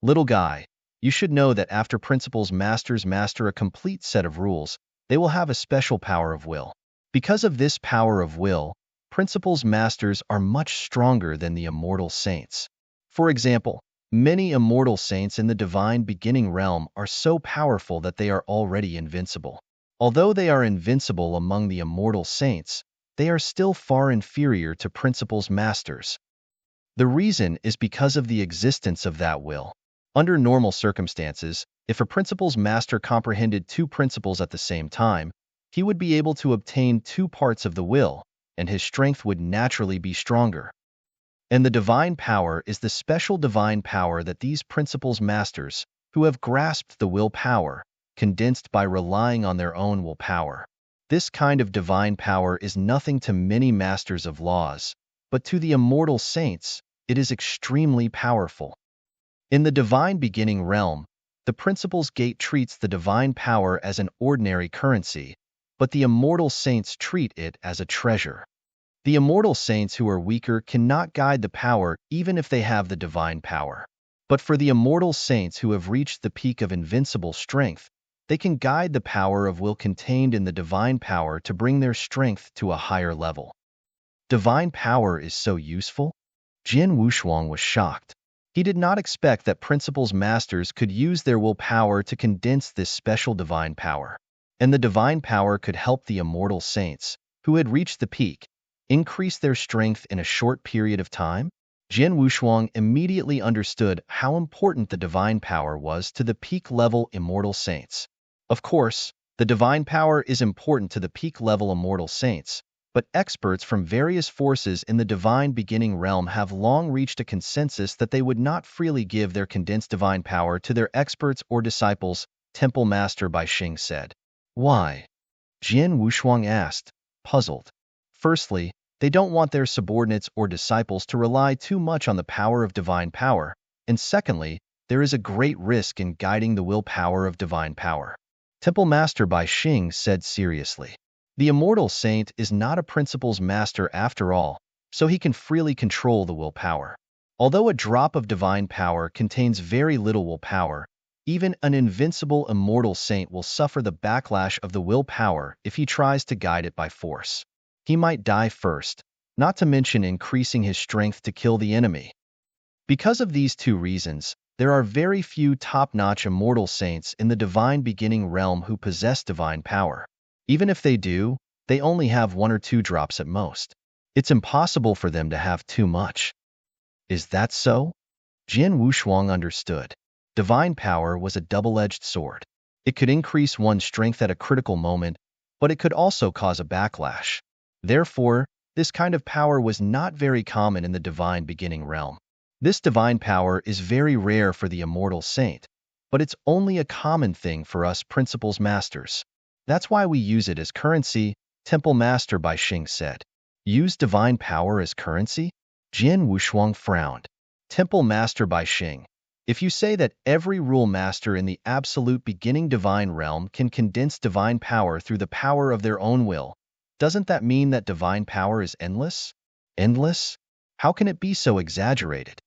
Little guy, you should know that after principles masters master a complete set of rules, they will have a special power of will. Because of this power of will, principles masters are much stronger than the immortal saints. For example, many immortal saints in the divine beginning realm are so powerful that they are already invincible. Although they are invincible among the immortal saints, they are still far inferior to principles masters. The reason is because of the existence of that will. Under normal circumstances, if a principles master comprehended two principles at the same time, he would be able to obtain two parts of the will, and his strength would naturally be stronger. And the divine power is the special divine power that these principles masters, who have grasped the will power, condensed by relying on their own will power. This kind of divine power is nothing to many masters of laws, but to the immortal saints, it is extremely powerful. In the divine beginning realm, the principles gate treats the divine power as an ordinary currency, but the immortal saints treat it as a treasure. The immortal saints who are weaker cannot guide the power even if they have the divine power. But for the immortal saints who have reached the peak of invincible strength, they can guide the power of will contained in the divine power to bring their strength to a higher level. Divine power is so useful? Jian Wushuang was shocked. He did not expect that principles masters could use their willpower to condense this special divine power. And the divine power could help the immortal saints, who had reached the peak, increase their strength in a short period of time? Jian Wushuang immediately understood how important the divine power was to the peak-level immortal saints. Of course, the divine power is important to the peak-level immortal saints, but experts from various forces in the divine beginning realm have long reached a consensus that they would not freely give their condensed divine power to their experts or disciples, Temple Master Bai Xing said. Why? Jian Wushuang asked, puzzled. Firstly, they don't want their subordinates or disciples to rely too much on the power of divine power, and secondly, there is a great risk in guiding the willpower of divine power. Temple Master Bai Xing said seriously. The immortal saint is not a principles master after all, so he can freely control the willpower. Although a drop of divine power contains very little willpower, even an invincible immortal saint will suffer the backlash of the willpower if he tries to guide it by force. He might die first, not to mention increasing his strength to kill the enemy. Because of these two reasons, there are very few top-notch immortal saints in the divine beginning realm who possess divine power. Even if they do, they only have 1 or 2 drops at most. It's impossible for them to have too much. Is that so? Jian Wushuang understood. Divine power was a double-edged sword. It could increase one's strength at a critical moment, but it could also cause a backlash. Therefore, this kind of power was not very common in the divine beginning realm. This divine power is very rare for the immortal saint, but it's only a common thing for us principles masters. That's why we use it as currency, Temple Master Bai Xing said. Use divine power as currency? Jian Wushuang frowned. Temple Master Bai Xing, if you say that every rule master in the absolute beginning divine realm can condense divine power through the power of their own will, doesn't that mean that divine power is endless? Endless? How can it be so exaggerated?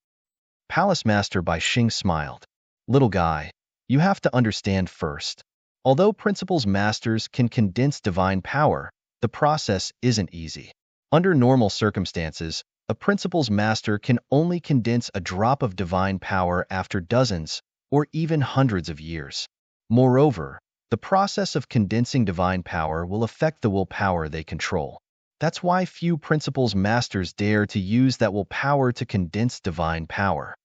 Palace Master Bai Xing smiled. Little guy, you have to understand first. Although principles masters can condense divine power, the process isn't easy. Under normal circumstances, a principles master can only condense a drop of divine power after dozens or even hundreds of years. Moreover, the process of condensing divine power will affect the willpower they control. That's why few principles masters dare to use that willpower to condense divine power.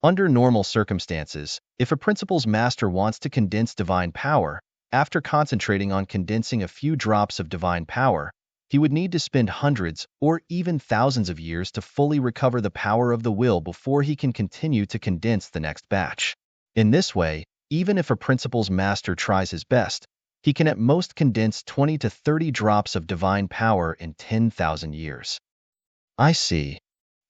Under normal circumstances, if a principal's master wants to condense divine power, after concentrating on condensing a few drops of divine power, he would need to spend hundreds or even thousands of years to fully recover the power of the will before he can continue to condense the next batch. In this way, even if a principal's master tries his best, he can at most condense 20 to 30 drops of divine power in 10,000 years. I see.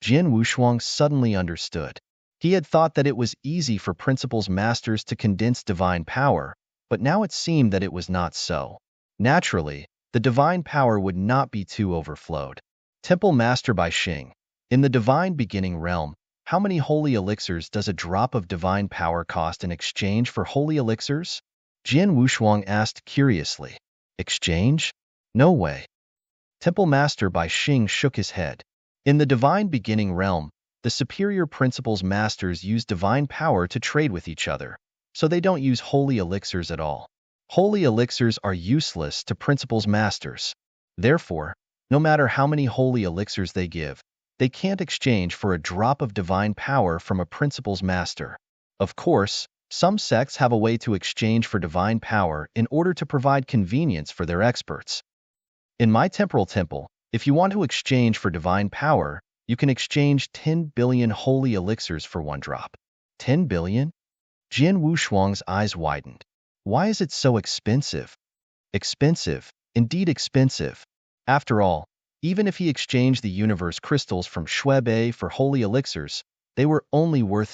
Jian Wushuang suddenly understood. He had thought that it was easy for principal's masters to condense divine power, but now it seemed that it was not so. Naturally, the divine power would not be too overflowed. Temple Master Bai Xing. In the divine beginning realm, how many holy elixirs does a drop of divine power cost in exchange for holy elixirs? Jian Wushuang asked curiously. Exchange? No way. Temple Master Bai Xing shook his head. In the divine beginning realm, the superior principal's masters use divine power to trade with each other, so they don't use holy elixirs at all. Holy elixirs are useless to principal's masters. Therefore, no matter how many holy elixirs they give, they can't exchange for a drop of divine power from a principal's master. Of course, some sects have a way to exchange for divine power in order to provide convenience for their experts. In my temporal temple, if you want to exchange for divine power, you can exchange 10 billion holy elixirs for one drop. 10 billion? Jian Wushuang's eyes widened. Why is it so expensive? Expensive, indeed expensive. After all, even if he exchanged the universe crystals from Shuebei for holy elixirs, they were only worth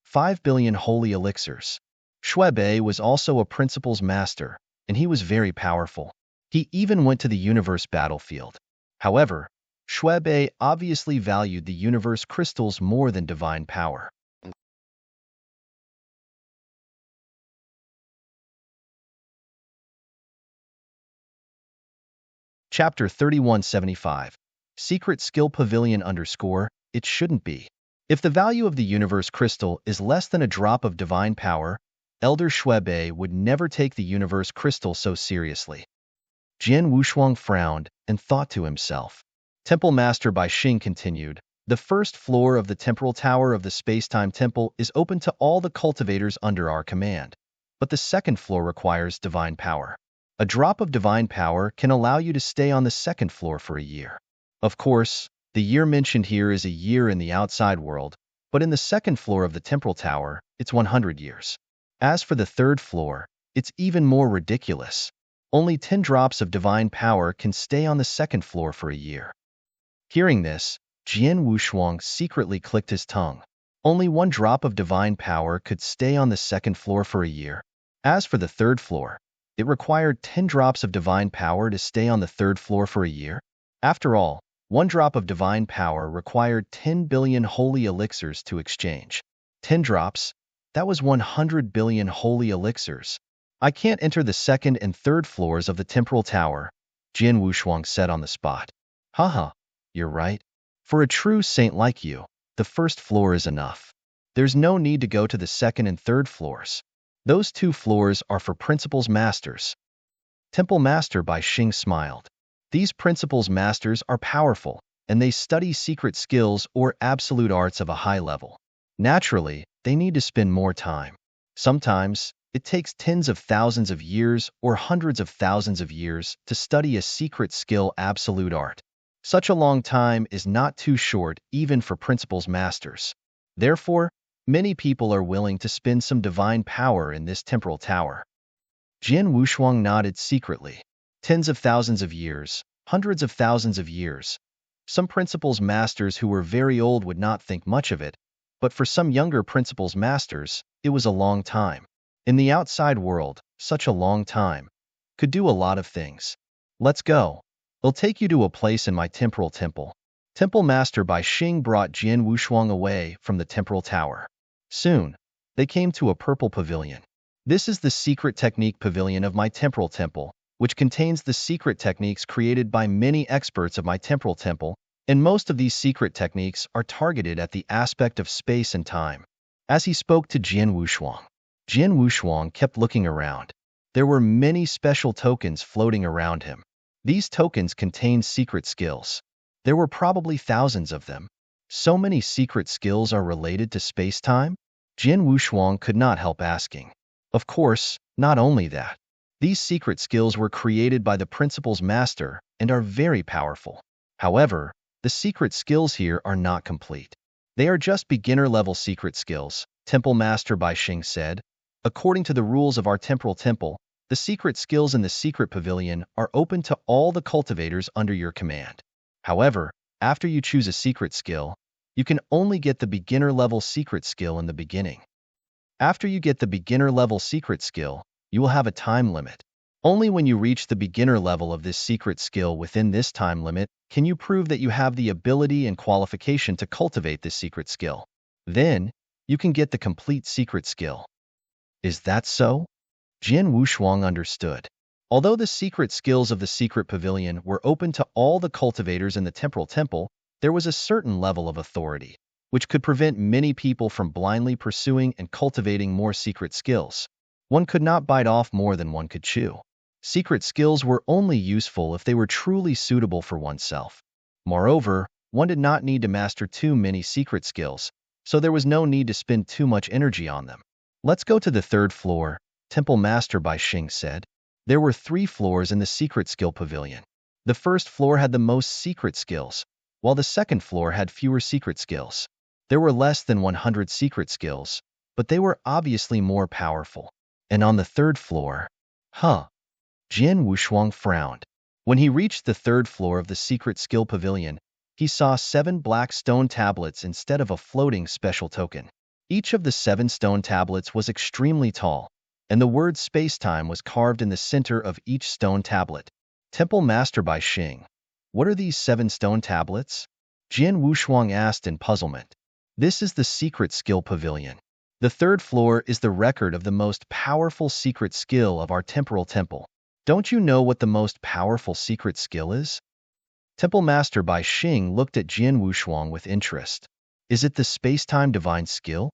5 billion holy elixirs. Shuebei was also a principal's master, and he was very powerful. He even went to the universe battlefield. However, Shuebei obviously valued the universe crystals more than divine power. Chapter 3175. Secret Skill Pavilion _ It shouldn't be. If the value of the universe crystal is less than a drop of divine power, Elder Shuebei would never take the universe crystal so seriously. Jian Wushuang frowned and thought to himself. Temple Master Bai Xing continued, the first floor of the temporal tower of the space-time temple is open to all the cultivators under our command, but the second floor requires divine power. A drop of divine power can allow you to stay on the second floor for a year. Of course, the year mentioned here is a year in the outside world, but in the second floor of the temporal tower, it's 100 years. As for the third floor, it's even more ridiculous. Only 10 drops of divine power can stay on the second floor for a year. Hearing this, Jian Wushuang secretly clicked his tongue. Only 1 drop of divine power could stay on the second floor for a year. As for the third floor, it required 10 drops of divine power to stay on the third floor for a year. After all, 1 drop of divine power required 10 billion holy elixirs to exchange. 10 drops? That was 100 billion holy elixirs. I can't enter the second and third floors of the temporal tower, Jian Wushuang said on the spot. Haha, you're right. For a true saint like you, the first floor is enough. There's no need to go to the second and third floors. Those 2 floors are for principal's masters. Temple Master Bai Xing smiled. These principal's masters are powerful, and they study secret skills or absolute arts of a high level. Naturally, they need to spend more time. Sometimes, it takes tens of thousands of years or hundreds of thousands of years to study a secret skill absolute art. Such a long time is not too short even for principal's masters. Therefore, many people are willing to spend some divine power in this temporal tower. Jian Wushuang nodded secretly. Tens of thousands of years, hundreds of thousands of years. Some principal's masters who were very old would not think much of it, but for some younger principal's masters, it was a long time. In the outside world, such a long time could do a lot of things. Let's go. I'll take you to a place in my temporal temple. Temple Master Bai Xing brought Jian Wushuang away from the temporal tower. Soon, they came to a purple pavilion. This is the secret technique pavilion of my temporal temple, which contains the secret techniques created by many experts of my temporal temple, and most of these secret techniques are targeted at the aspect of space and time. As he spoke to Jian Wushuang kept looking around. There were many special tokens floating around him. These tokens contained secret skills. There were probably thousands of them. So many secret skills are related to space-time? Jin Wushuang could not help asking. Of course, not only that. These secret skills were created by the principal's master and are very powerful. However, the secret skills here are not complete. They are just beginner-level secret skills, Temple Master Bai Xing said. According to the rules of our temporal temple, the secret skills in the secret pavilion are open to all the cultivators under your command. However, after you choose a secret skill, you can only get the beginner-level secret skill in the beginning. After you get the beginner-level secret skill, you will have a time limit. Only when you reach the beginner level of this secret skill within this time limit can you prove that you have the ability and qualification to cultivate this secret skill. Then, you can get the complete secret skill. Is that so? Jin Wushuang understood. Although the secret skills of the secret pavilion were open to all the cultivators in the temporal temple, there was a certain level of authority, which could prevent many people from blindly pursuing and cultivating more secret skills. One could not bite off more than one could chew. Secret skills were only useful if they were truly suitable for oneself. Moreover, one did not need to master too many secret skills, so there was no need to spend too much energy on them. Let's go to the third floor, Temple Master Bai Xing said. There were 3 floors in the secret skill pavilion. The first floor had the most secret skills, while the second floor had fewer secret skills. There were less than 100 secret skills, but they were obviously more powerful. And on the third floor, Jin Wushuang frowned. When he reached the third floor of the secret skill pavilion, he saw 7 black stone tablets instead of a floating special token. Each of the 7 stone tablets was extremely tall, and the word space-time was carved in the center of each stone tablet. Temple Master Bai Xing, what are these 7 stone tablets? Jin Wushuang asked in puzzlement. This is the secret skill pavilion. The third floor is the record of the most powerful secret skill of our temporal temple. Don't you know what the most powerful secret skill is? Temple Master Bai Xing looked at Jin Wushuang with interest. Is it the space-time divine skill?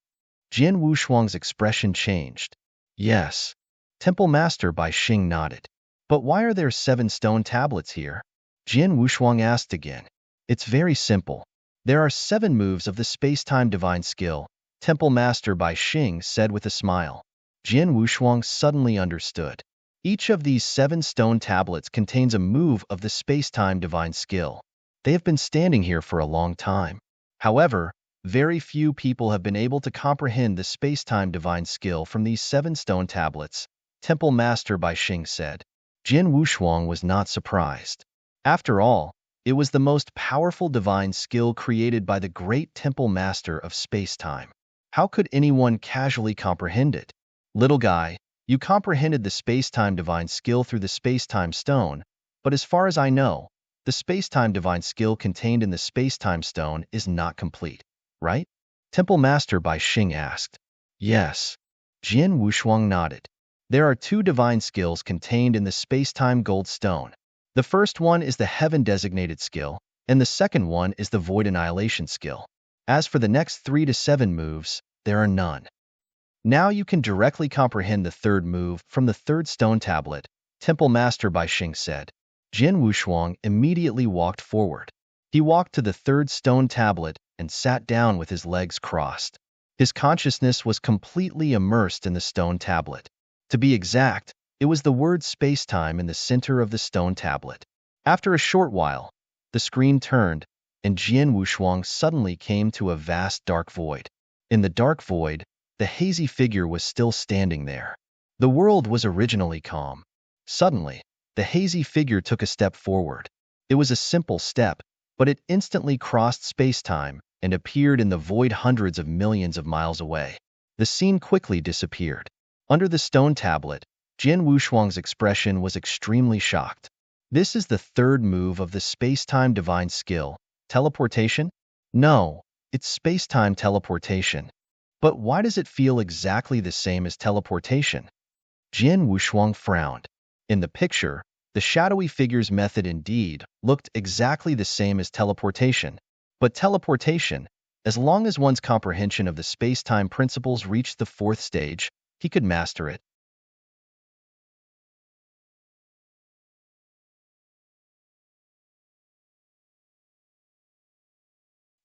Jin Wushuang's expression changed. Yes. Temple Master Bai Xing nodded. But why are there 7 stone tablets here? Jin Wushuang asked again. It's very simple. There are 7 moves of the space-time divine skill, Temple Master Bai Xing said with a smile. Jin Wushuang suddenly understood. Each of these 7 stone tablets contains a move of the space-time divine skill. They have been standing here for a long time. However, very few people have been able to comprehend the space-time divine skill from these 7 stone tablets, Temple Master Bai Xing said. Jin Wushuang was not surprised. After all, it was the most powerful divine skill created by the great Temple Master of space-time. How could anyone casually comprehend it? Little guy, you comprehended the space-time divine skill through the space-time stone, but as far as I know, the space-time divine skill contained in the space-time stone is not complete, right? Temple Master Bai Xing asked. Yes. Jin Wushuang nodded. There are 2 divine skills contained in the space-time gold stone. The first one is the heaven-designated skill, and the second one is the void annihilation skill. As for the next 3 to 7 moves, there are none. Now you can directly comprehend the third move from the third stone tablet, Temple Master Bai Xing said. Jin Wushuang immediately walked forward. He walked to the third stone tablet and sat down with his legs crossed. His consciousness was completely immersed in the stone tablet. To be exact, it was the word space-time in the center of the stone tablet. After a short while, the screen turned, and Jin Wushuang suddenly came to a vast dark void. In the dark void, the hazy figure was still standing there. The world was originally calm. Suddenly, the hazy figure took a step forward. It was a simple step, but it instantly crossed space-time and appeared in the void hundreds of millions of miles away. The scene quickly disappeared. Under the stone tablet, Jin Wushuang's expression was extremely shocked. This is the third move of the space-time divine skill, teleportation? No, it's space-time teleportation. But why does it feel exactly the same as teleportation? Jin Wushuang frowned. In the picture, the shadowy figure's method indeed looked exactly the same as teleportation. But teleportation, as long as one's comprehension of the space-time principles reached the 4th stage, he could master it.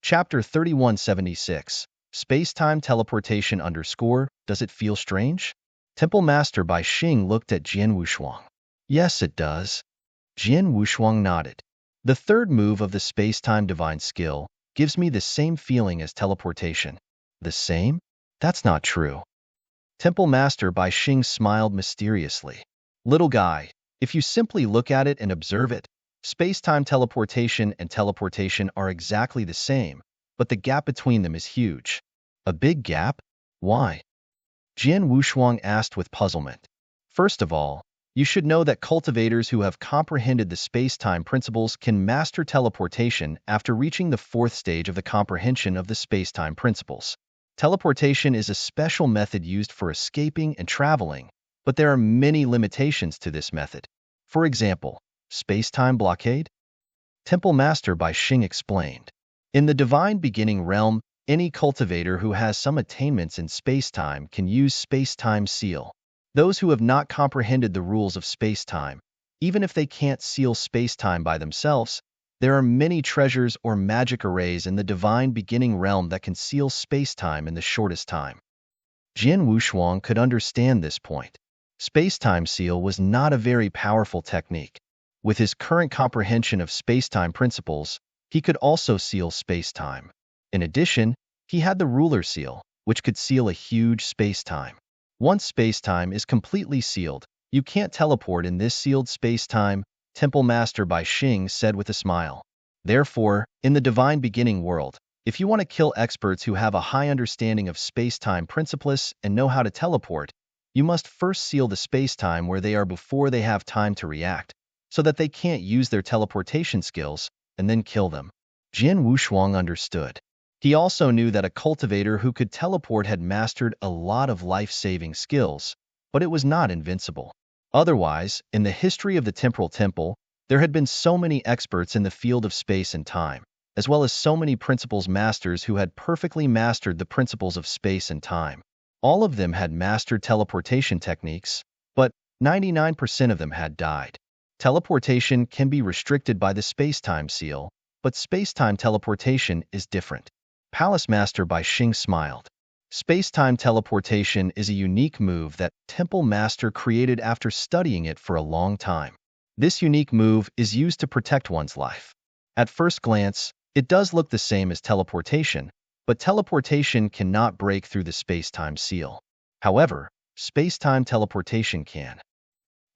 Chapter 3176. Space-time teleportation underscore, does it feel strange? Temple Master by Xing looked at Jian Wushuang. Yes, it does. Jian Wushuang nodded. The third move of the space-time divine skill gives me the same feeling as teleportation. The same? That's not true. Temple Master by Xing smiled mysteriously. Little guy, if you simply look at it and observe it, space-time teleportation and teleportation are exactly the same, but the gap between them is huge. A big gap? Why? Jian Wushuang asked with puzzlement. First of all, you should know that cultivators who have comprehended the space-time principles can master teleportation after reaching the fourth stage of the comprehension of the space-time principles. Teleportation is a special method used for escaping and traveling, but there are many limitations to this method. For example, space-time blockade? Temple Master by Xing explained. In the divine beginning realm, any cultivator who has some attainments in space-time can use space-time seal. Those who have not comprehended the rules of space-time, even if they can't seal space-time by themselves, there are many treasures or magic arrays in the divine beginning realm that can seal space-time in the shortest time. Jian Wushuang could understand this point. Space-time seal was not a very powerful technique. With his current comprehension of space-time principles, he could also seal space-time. In addition, he had the ruler seal, which could seal a huge space-time. Once space-time is completely sealed, you can't teleport in this sealed space-time, Temple Master by Xing said with a smile. Therefore, in the divine beginning world, if you want to kill experts who have a high understanding of space-time principles and know how to teleport, you must first seal the space-time where they are before they have time to react, so that they can't use their teleportation skills, and then kill them. Jian Wushuang understood. He also knew that a cultivator who could teleport had mastered a lot of life-saving skills, but it was not invincible. Otherwise, in the history of the Temporal Temple, there had been so many experts in the field of space and time, as well as so many principles masters who had perfectly mastered the principles of space and time. All of them had mastered teleportation techniques, but 99% of them had died. Teleportation can be restricted by the space-time seal, but space-time teleportation is different. Palace Master by Xing smiled. Space-time teleportation is a unique move that Temple Master created after studying it for a long time. This unique move is used to protect one's life. At first glance, it does look the same as teleportation, but teleportation cannot break through the space-time seal. However, space-time teleportation can.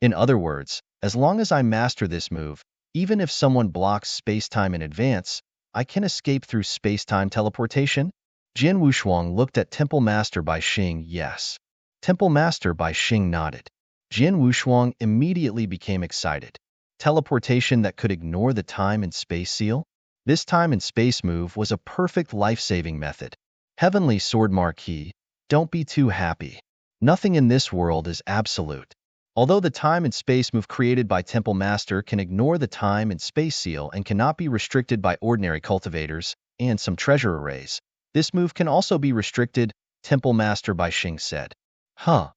In other words, as long as I master this move, even if someone blocks space-time in advance, I can escape through space-time teleportation? Jian Wushuang looked at Temple Master by Xing. Yes. Temple Master by Xing nodded. Jian Wushuang immediately became excited. Teleportation that could ignore the time and space seal? This time and space move was a perfect life-saving method. Heavenly Sword Marquis, don't be too happy. Nothing in this world is absolute. Although the time and space move created by Temple Master can ignore the time and space seal and cannot be restricted by ordinary cultivators and some treasure arrays, this move can also be restricted, Temple Master by Xing said. Huh.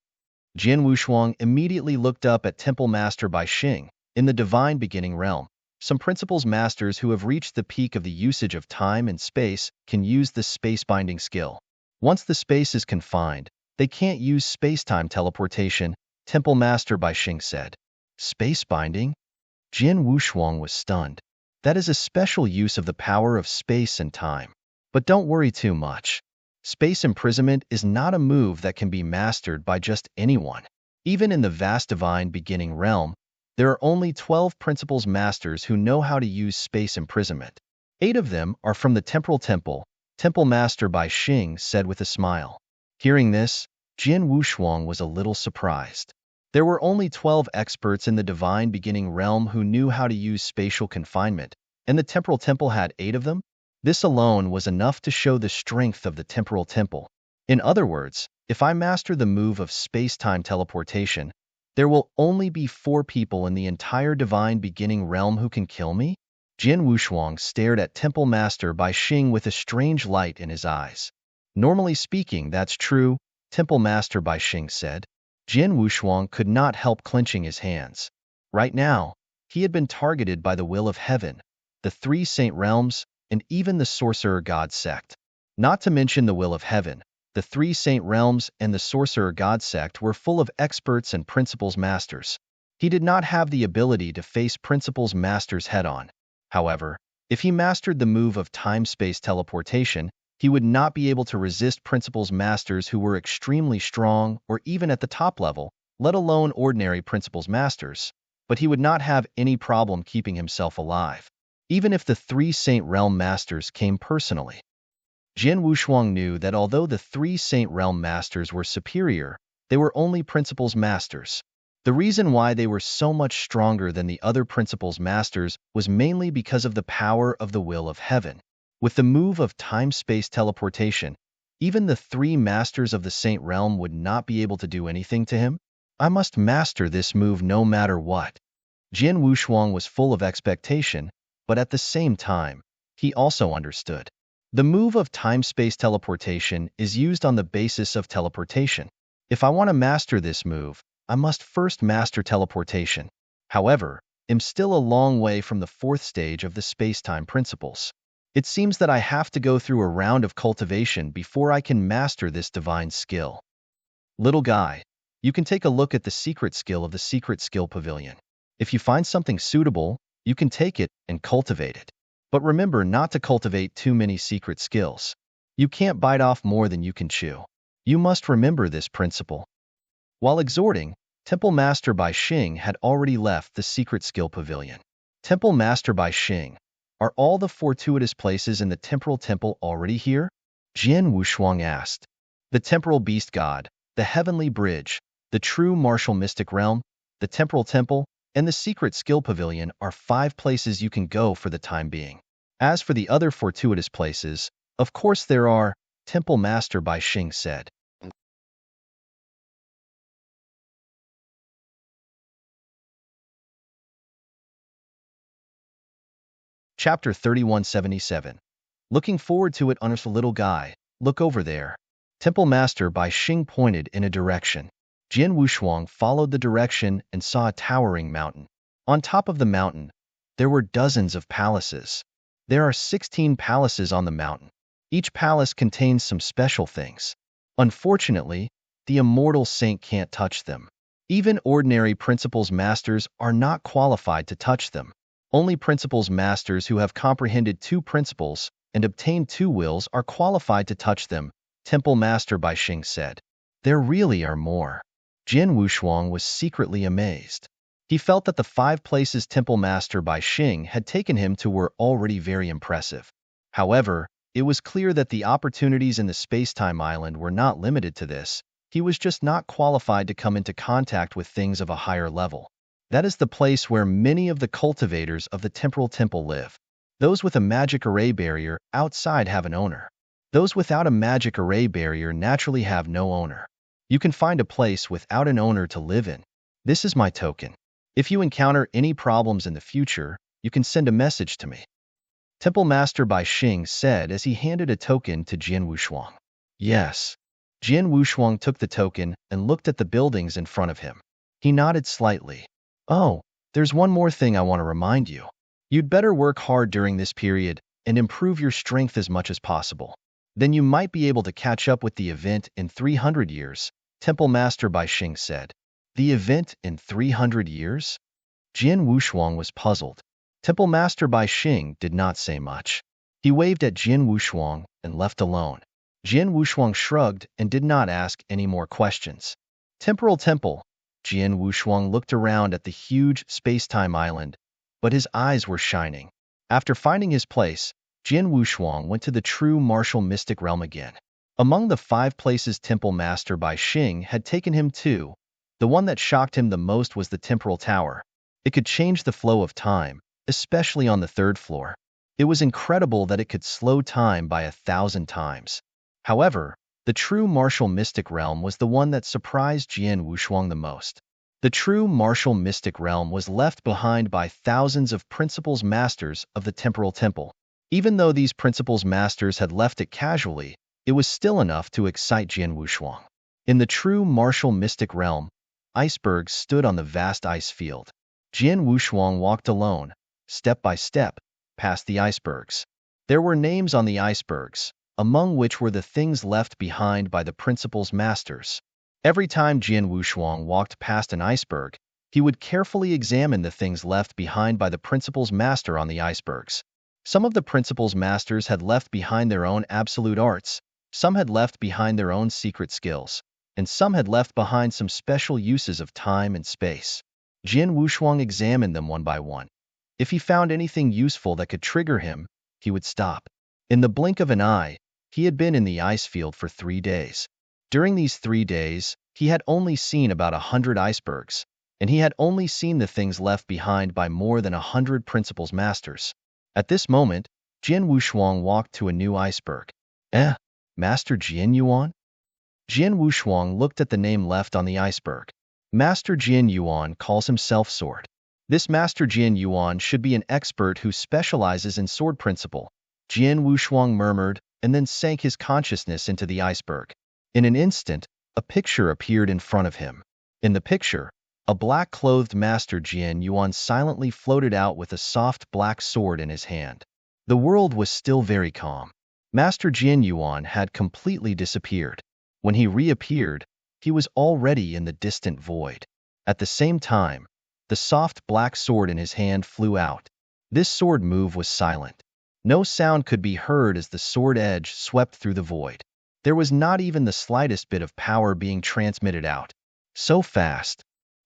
Jian Wushuang immediately looked up at Temple Master by Xing. In the divine beginning realm, some principles masters who have reached the peak of the usage of time and space can use the space-binding skill. Once the space is confined, they can't use space-time teleportation, Temple Master by Xing said. Space binding? Jian Wushuang was stunned. That is a special use of the power of space and time. But don't worry too much. Space imprisonment is not a move that can be mastered by just anyone. Even in the vast divine beginning realm, there are only 12 principles masters who know how to use space imprisonment. 8 of them are from the Temporal Temple, Temple Master by Xing said with a smile. Hearing this, Jian Wushuang was a little surprised. There were only 12 experts in the divine beginning realm who knew how to use spatial confinement, and the Temporal Temple had 8 of them? This alone was enough to show the strength of the Temporal Temple. In other words, if I master the move of space-time teleportation, there will only be 4 people in the entire divine beginning realm who can kill me? Jian Wushuang stared at Temple Master by Xing with a strange light in his eyes. Normally speaking, that's true, Temple Master by Xing said. Jian Wushuang could not help clenching his hands. Right now, he had been targeted by the will of heaven, the 3 saint realms, and even the sorcerer god sect. Not to mention the will of heaven, the three saint realms and the sorcerer god sect were full of experts and principles masters. He did not have the ability to face principles masters head-on. However, if he mastered the move of time-space teleportation, he would not be able to resist principles masters who were extremely strong or even at the top level, let alone ordinary principles masters. But he would not have any problem keeping himself alive, even if the three Saint Realm Masters came personally. Jian Wushuang knew that although the three Saint Realm Masters were superior, they were only Principles Masters. The reason why they were so much stronger than the other Principles Masters was mainly because of the power of the will of heaven. With the move of time-space teleportation, even the three Masters of the Saint Realm would not be able to do anything to him. I must master this move no matter what. Jian Wushuang was full of expectation, but at the same time, he also understood. The move of time-space teleportation is used on the basis of teleportation. If I want to master this move, I must first master teleportation. However, I'm still a long way from the fourth stage of the space-time principles. It seems that I have to go through a round of cultivation before I can master this divine skill. Little guy, you can take a look at the secret skill of the Secret Skill Pavilion. If you find something suitable, you can take it and cultivate it. But remember not to cultivate too many secret skills. You can't bite off more than you can chew. You must remember this principle. While exhorting, Temple Master Bai Xing had already left the Secret Skill Pavilion. Temple Master Bai Xing, are all the fortuitous places in the Temporal Temple already here? Jian Wushuang asked. The Temporal Beast God, the Heavenly Bridge, the True Martial Mystic Realm, the Temporal Temple, and the Secret Skill Pavilion are 5 places you can go for the time being. As for the other fortuitous places, of course there are, Temple Master Bai Xing said. Chapter 3177. Looking forward to it, honest little guy. Look over there. Temple Master Bai Xing pointed in a direction. Jian Wushuang followed the direction and saw a towering mountain. On top of the mountain, there were dozens of palaces. There are 16 palaces on the mountain. Each palace contains some special things. Unfortunately, the immortal saint can't touch them. Even ordinary principles masters are not qualified to touch them. Only principles masters who have comprehended 2 principles and obtained 2 wills are qualified to touch them, Temple Master Bai Xing said. There really are more. Jian Wushuang was secretly amazed. He felt that the 5 places Temple Master Bai Xing had taken him to were already very impressive. However, it was clear that the opportunities in the space-time island were not limited to this. He was just not qualified to come into contact with things of a higher level. That is the place where many of the cultivators of the Temporal Temple live. Those with a magic array barrier outside have an owner. Those without a magic array barrier naturally have no owner. You can find a place without an owner to live in. This is my token. If you encounter any problems in the future, you can send a message to me. Temple Master Bai Xing said as he handed a token to Jian Wushuang. Yes. Jian Wushuang took the token and looked at the buildings in front of him. He nodded slightly. Oh, there's one more thing I want to remind you. You'd better work hard during this period and improve your strength as much as possible. Then you might be able to catch up with the event in 300 years, Temple Master Bai Xing said. The event in 300 years? Jian Wushuang was puzzled. Temple Master Bai Xing did not say much. He waved at Jian Wushuang and left alone. Jian Wushuang shrugged and did not ask any more questions. Temporal Temple. Jian Wushuang looked around at the huge space-time island, but his eyes were shining. After finding his place, Jian Wushuang went to the true martial mystic realm again. Among the 5 places Temple Master Bai Xing had taken him to, the one that shocked him the most was the Temporal Tower. It could change the flow of time, especially on the 3rd floor. It was incredible that it could slow time by 1,000 times. However, the true martial mystic realm was the one that surprised Jian Wushuang the most. The true martial mystic realm was left behind by thousands of principles masters of the Temporal Temple. Even though these principles masters had left it casually, it was still enough to excite Jian Wushuang. In the true martial mystic realm, icebergs stood on the vast ice field. Jian Wushuang walked alone, step by step, past the icebergs. There were names on the icebergs, among which were the things left behind by the principal's masters. Every time Jian Wushuang walked past an iceberg, he would carefully examine the things left behind by the principal's master on the icebergs. Some of the principal's masters had left behind their own absolute arts, some had left behind their own secret skills, and some had left behind some special uses of time and space. Jian Wushuang examined them one by one. If he found anything useful that could trigger him, he would stop. In the blink of an eye, he had been in the ice field for 3 days. During these 3 days, he had only seen about 100 icebergs, and he had only seen the things left behind by more than 100 principal's masters. At this moment, Jian Wushuang walked to a new iceberg. Master Jian Yuan? Jian Wushuang looked at the name left on the iceberg. Master Jian Yuan calls himself Sword. This Master Jian Yuan should be an expert who specializes in sword principle. Jian Wushuang murmured, and then sank his consciousness into the iceberg. In an instant, a picture appeared in front of him. In the picture, a black-clothed Master Jian Yuan silently floated out with a soft black sword in his hand. The world was still very calm. Master Jian Yuan had completely disappeared. When he reappeared, he was already in the distant void. At the same time, the soft black sword in his hand flew out. This sword move was silent. No sound could be heard as the sword edge swept through the void. There was not even the slightest bit of power being transmitted out. So fast.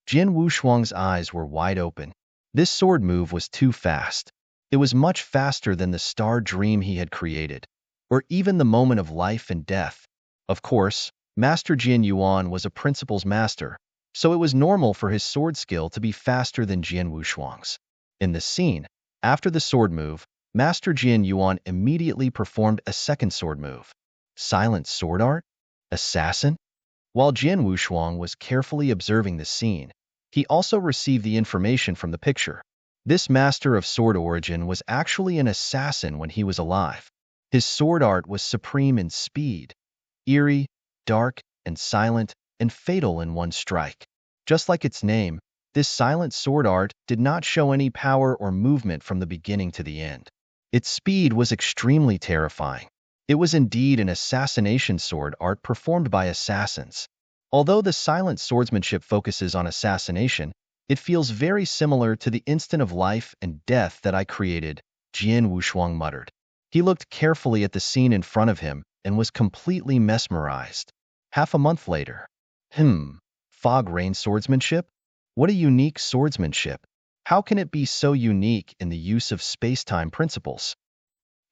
Jian Wushuang's eyes were wide open. This sword move was too fast. It was much faster than the star dream he had created, or even the moment of life and death. Of course, Master Jian Yuan was a principal's master, so it was normal for his sword skill to be faster than Jian Wushuang's. In the scene, after the sword move, Master Jian Yuan immediately performed a second sword move. Silent sword art? Assassin? While Jian Wushuang was carefully observing the scene, he also received the information from the picture. This master of sword origin was actually an assassin when he was alive. His sword art was supreme in speed, eerie, dark, and silent, and fatal in one strike. Just like its name, this silent sword art did not show any power or movement from the beginning to the end. Its speed was extremely terrifying. It was indeed an assassination sword art performed by assassins. Although the silent swordsmanship focuses on assassination, it feels very similar to the instant of life and death that I created, Jian Wushuang muttered. He looked carefully at the scene in front of him and was completely mesmerized. Half a month later. Fog rain swordsmanship? What a unique swordsmanship. How can it be so unique in the use of space-time principles?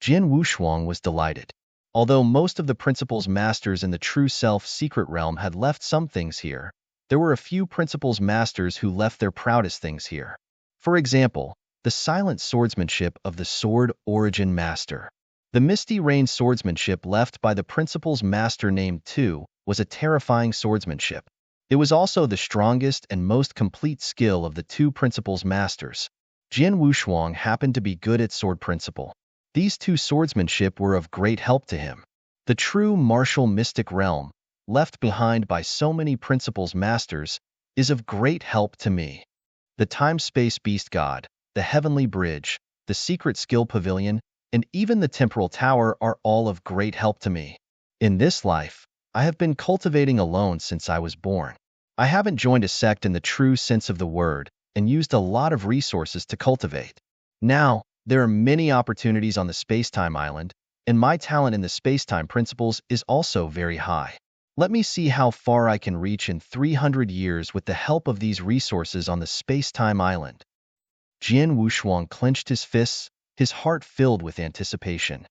Jian Wushuang was delighted. Although most of the principal's masters in the true self secret realm had left some things here, there were a few principal's masters who left their proudest things here. For example, the silent swordsmanship of the sword origin master. The misty rain swordsmanship left by the principal's master named Tu was a terrifying swordsmanship. It was also the strongest and most complete skill of the 2 principal's masters. Jian Wushuang happened to be good at sword principle. These 2 swordsmanship were of great help to him. The true martial mystic realm, left behind by so many principal's masters, is of great help to me. The time-space beast god, the heavenly bridge, the secret skill pavilion, and even the temporal tower are all of great help to me. In this life, I have been cultivating alone since I was born. I haven't joined a sect in the true sense of the word and used a lot of resources to cultivate. Now, there are many opportunities on the space-time island, and my talent in the space-time principles is also very high. Let me see how far I can reach in 300 years with the help of these resources on the space-time island. Jian Wushuang clenched his fists, his heart filled with anticipation.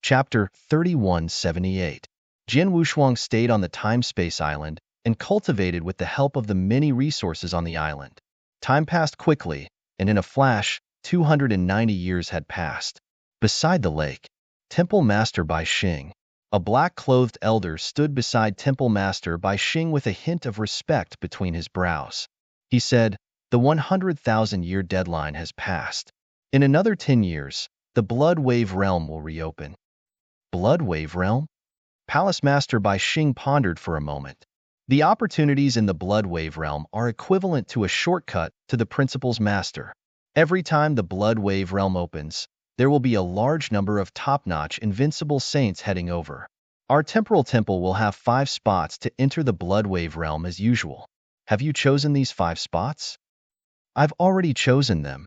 Chapter 3178. Jian Wushuang stayed on the time-space island and cultivated with the help of the many resources on the island. Time passed quickly, and in a flash, 290 years had passed. Beside the lake, Temple Master Bai Xing, a black-clothed elder, stood beside Temple Master Bai Xing with a hint of respect between his brows. He said, "The 100,000-year deadline has passed. In another 10 years, the Blood Wave realm will reopen." Blood Wave realm? Palace Master Bai Xing pondered for a moment. The opportunities in the Blood Wave realm are equivalent to a shortcut to the Principal's Master. Every time the Blood Wave realm opens, there will be a large number of top-notch invincible saints heading over. Our temporal temple will have 5 spots to enter the Blood Wave realm as usual. Have you chosen these 5 spots? I've already chosen them.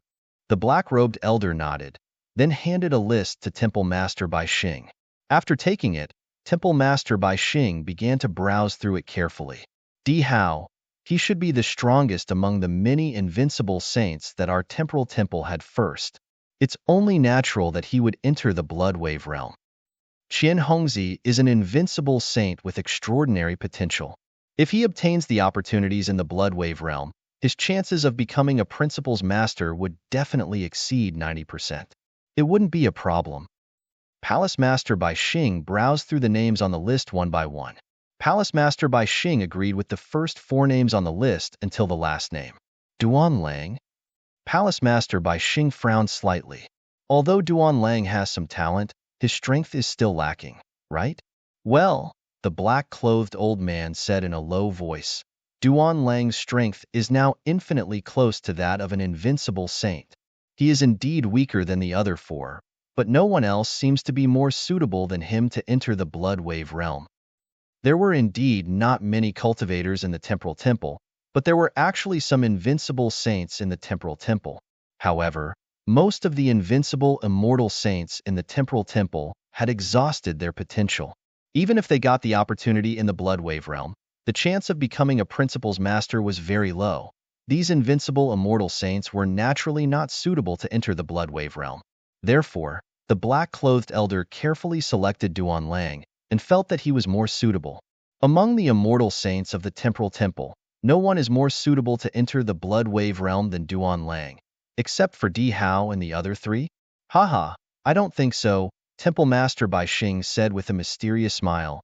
The black-robed elder nodded, then handed a list to Temple Master Bai Xing. After taking it, Temple Master Bai Xing began to browse through it carefully. Di Hao, he should be the strongest among the many invincible saints that our temporal temple had first. It's only natural that he would enter the Blood Wave realm. Qian Hongzi is an invincible saint with extraordinary potential. If he obtains the opportunities in the Blood Wave realm, his chances of becoming a Principal's Master would definitely exceed 90%. It wouldn't be a problem. Palace Master Bai Xing browsed through the names on the list one by one. Palace Master Bai Xing agreed with the first 4 names on the list until the last name. Duan Lang? Palace Master Bai Xing frowned slightly. Although Duan Lang has some talent, his strength is still lacking, right? Well, the black-clothed old man said in a low voice, Duan Lang's strength is now infinitely close to that of an invincible saint. He is indeed weaker than the other 4, but no one else seems to be more suitable than him to enter the Blood Wave realm. There were indeed not many cultivators in the Temporal Temple, but there were actually some invincible saints in the Temporal Temple. However, most of the invincible immortal saints in the Temporal Temple had exhausted their potential. Even if they got the opportunity in the Blood Wave realm, the chance of becoming a Principal's Master was very low. These invincible immortal saints were naturally not suitable to enter the Blood Wave realm. Therefore, the black-clothed elder carefully selected Duan Lang and felt that he was more suitable. Among the immortal saints of the Temporal Temple, no one is more suitable to enter the Blood Wave realm than Duan Lang, except for Di Hao and the other 3? Haha, I don't think so, Temple Master Bai Xing said with a mysterious smile.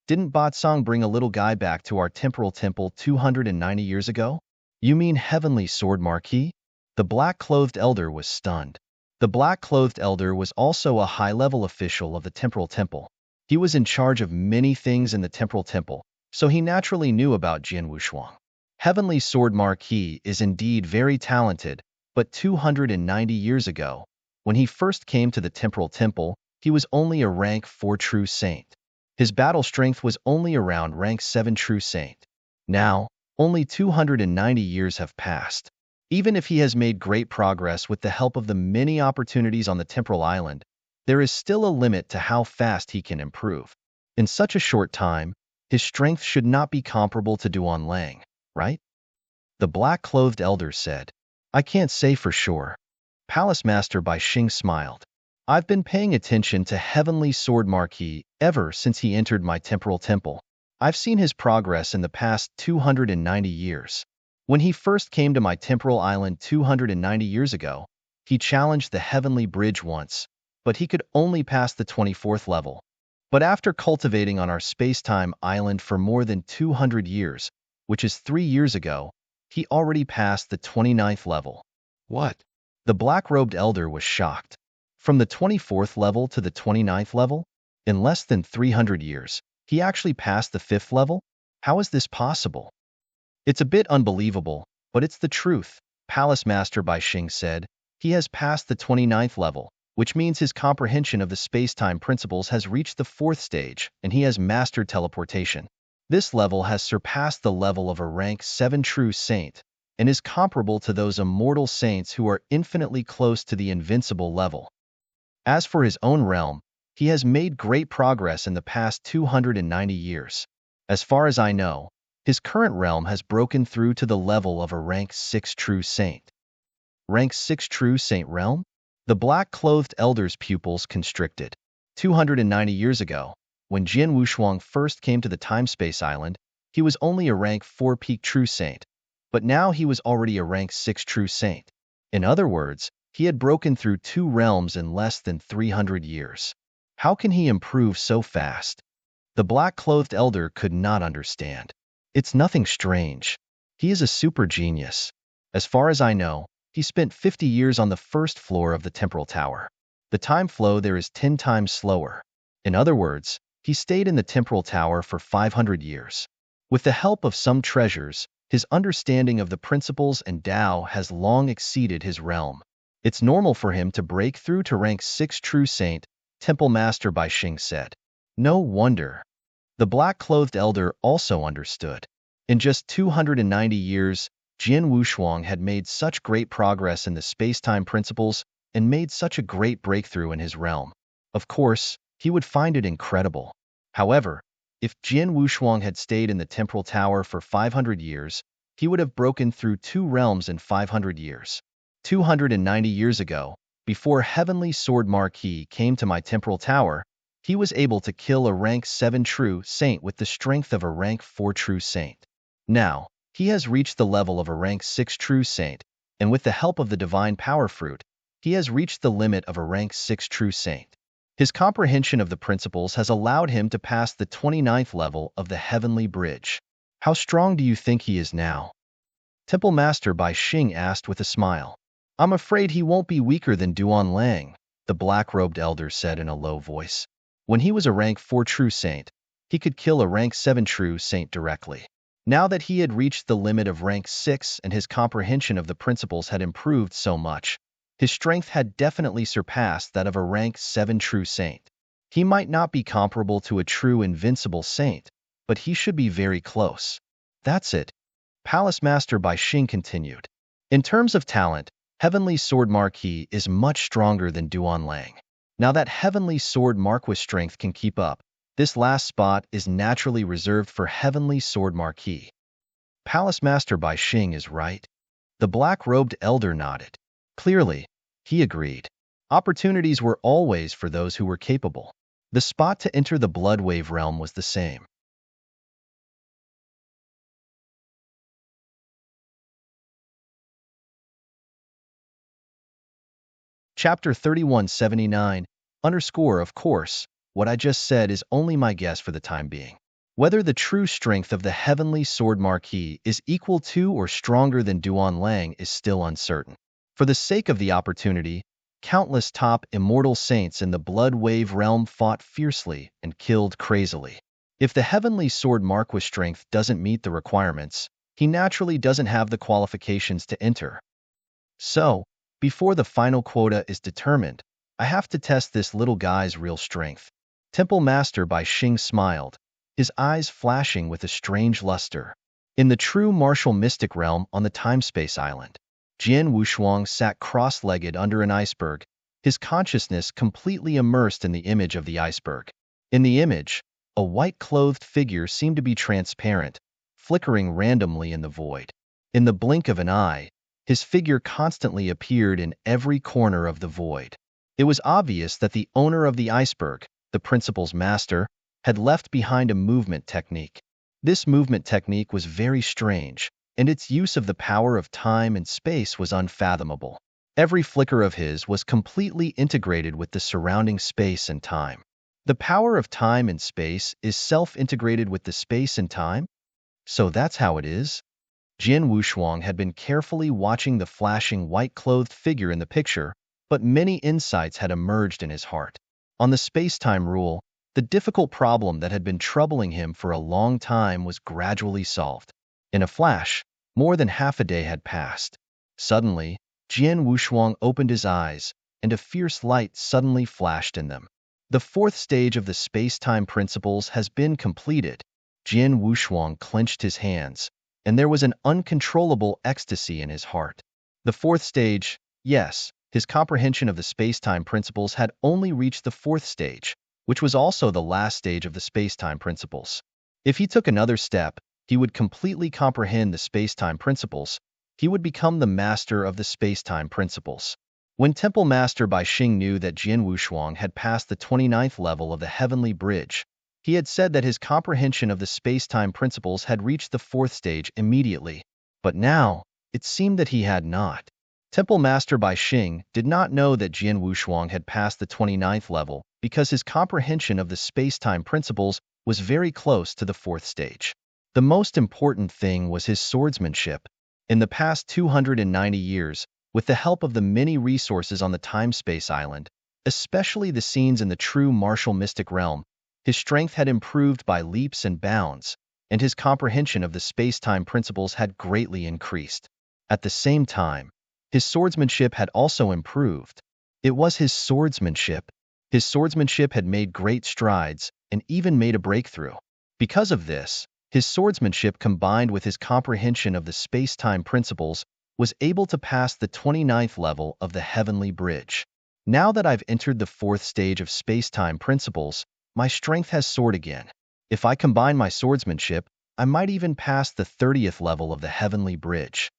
Didn't Bat Song bring a little guy back to our temporal temple 290 years ago? You mean Heavenly Sword Marquis? The black-clothed elder was stunned. The black-clothed elder was also a high-level official of the temporal temple. He was in charge of many things in the temporal temple, so he naturally knew about Jian Wushuang. Heavenly Sword Marquis is indeed very talented, but 290 years ago, when he first came to the temporal temple, he was only a rank 4 true saint. His battle strength was only around rank 7 true saint. Now, only 290 years have passed. Even if he has made great progress with the help of the many opportunities on the temporal island, there is still a limit to how fast he can improve. In such a short time, his strength should not be comparable to Duan Lang, right? The black-clothed elder said. I can't say for sure. Palace Master Bai Xing smiled. I've been paying attention to Heavenly Sword Marquis ever since he entered my temporal temple. I've seen his progress in the past 290 years. When he first came to my temporal island 290 years ago, he challenged the Heavenly Bridge once, but he could only pass the 24th level. But after cultivating on our space-time island for more than 200 years, which is 3 years ago, he already passed the 29th level. What? The black-robed elder was shocked. From the 24th level to the 29th level? In less than 300 years, he actually passed the 5th level? How is this possible? It's a bit unbelievable, but it's the truth, Palace Master Bai Xing said. He has passed the 29th level, which means his comprehension of the space-time principles has reached the 4th stage, and he has mastered teleportation. This level has surpassed the level of a rank 7 true saint, and is comparable to those immortal saints who are infinitely close to the invincible level. As for his own realm, he has made great progress in the past 290 years. As far as I know, his current realm has broken through to the level of a rank 6 true saint. Rank 6 true saint realm? The black-clothed elder's pupils constricted. 290 years ago, when Jian Wushuang first came to the time-space island, he was only a rank 4 peak true saint, but now he was already a rank 6 true saint. In other words, he had broken through 2 realms in less than 300 years. How can he improve so fast? The black-clothed elder could not understand. It's nothing strange. He is a super genius. As far as I know, he spent 50 years on the first floor of the temporal tower. The time flow there is 10 times slower. In other words, he stayed in the temporal tower for 500 years. With the help of some treasures, his understanding of the principles and Tao has long exceeded his realm. It's normal for him to break through to rank 6 true saint, Temple Master Bai Xing said. No wonder. The black-clothed elder also understood. In just 290 years, Jian Wushuang had made such great progress in the space-time principles and made such a great breakthrough in his realm. Of course, he would find it incredible. However, if Jian Wushuang had stayed in the temporal tower for 500 years, he would have broken through 2 realms in 500 years. 290 years ago, before Heavenly Sword Marquis came to my temporal tower, he was able to kill a rank 7 true saint with the strength of a rank 4 true saint. Now, he has reached the level of a rank 6 true saint, and with the help of the divine power fruit, he has reached the limit of a rank 6 true saint. His comprehension of the principles has allowed him to pass the 29th level of the heavenly bridge. How strong do you think he is now? Temple Master Bai Xing asked with a smile. I'm afraid he won't be weaker than Duan Lang, the black-robed elder said in a low voice. When he was a rank 4 true saint, he could kill a rank 7 true saint directly. Now that he had reached the limit of rank 6 and his comprehension of the principles had improved so much, his strength had definitely surpassed that of a rank 7 true saint. He might not be comparable to a true invincible saint, but he should be very close. That's it. Palace Master Bai Xing continued. In terms of talent, Heavenly Sword Marquis is much stronger than Duan Lang. Now that Heavenly Sword Marquis strength can keep up, this last spot is naturally reserved for Heavenly Sword Marquis. Palace Master Bai Xing is right. The black-robed elder nodded. Clearly, he agreed. Opportunities were always for those who were capable. The spot to enter the Blood Wave realm was the same. Chapter 3179, Of course, what I just said is only my guess for the time being. Whether the true strength of the Heavenly Sword Marquis is equal to or stronger than Duan Lang is still uncertain. For the sake of the opportunity, countless top immortal saints in the Blood Wave realm fought fiercely and killed crazily. If the Heavenly Sword Marquis strength doesn't meet the requirements, he naturally doesn't have the qualifications to enter. So, before the final quota is determined, I have to test this little guy's real strength. Temple Master Bai Xing smiled, his eyes flashing with a strange luster. In the true martial mystic realm on the time-space island, Jian Wushuang sat cross-legged under an iceberg, his consciousness completely immersed in the image of the iceberg. In the image, a white-clothed figure seemed to be transparent, flickering randomly in the void. In the blink of an eye, his figure constantly appeared in every corner of the void. It was obvious that the owner of the iceberg, the principal's master, had left behind a movement technique. This movement technique was very strange, and its use of the power of time and space was unfathomable. Every flicker of his was completely integrated with the surrounding space and time. The power of time and space is self-integrated with the space and time? So that's how it is? Jian Wushuang had been carefully watching the flashing white-clothed figure in the picture, but many insights had emerged in his heart. On the space-time rule, the difficult problem that had been troubling him for a long time was gradually solved. In a flash, more than half a day had passed. Suddenly, Jian Wushuang opened his eyes, and a fierce light suddenly flashed in them. The 4th stage of the space-time principles has been completed. Jian Wushuang clenched his hands, and there was an uncontrollable ecstasy in his heart. The 4th stage, yes, his comprehension of the space-time principles had only reached the 4th stage, which was also the last stage of the space-time principles. If he took another step, he would completely comprehend the space-time principles. He would become the master of the space-time principles. When Temple Master Bai Xing knew that Jian Wushuang had passed the 29th level of the Heavenly Bridge, he had said that his comprehension of the space-time principles had reached the 4th stage immediately. But now, it seemed that he had not. Temple Master Bai Xing did not know that Jian Wushuang had passed the 29th level because his comprehension of the space-time principles was very close to the 4th stage. The most important thing was his swordsmanship. In the past 290 years, with the help of the many resources on the time-space island, especially the scenes in the true martial mystic realm, his strength had improved by leaps and bounds, and his comprehension of the space-time principles had greatly increased. At the same time, his swordsmanship had also improved. It was his swordsmanship. His swordsmanship had made great strides and even made a breakthrough. Because of this, his swordsmanship combined with his comprehension of the space-time principles was able to pass the 29th level of the Heavenly Bridge. Now that I've entered the 4th stage of space-time principles, my strength has soared again. If I combine my swordsmanship, I might even pass the 30th level of the Heavenly Bridge.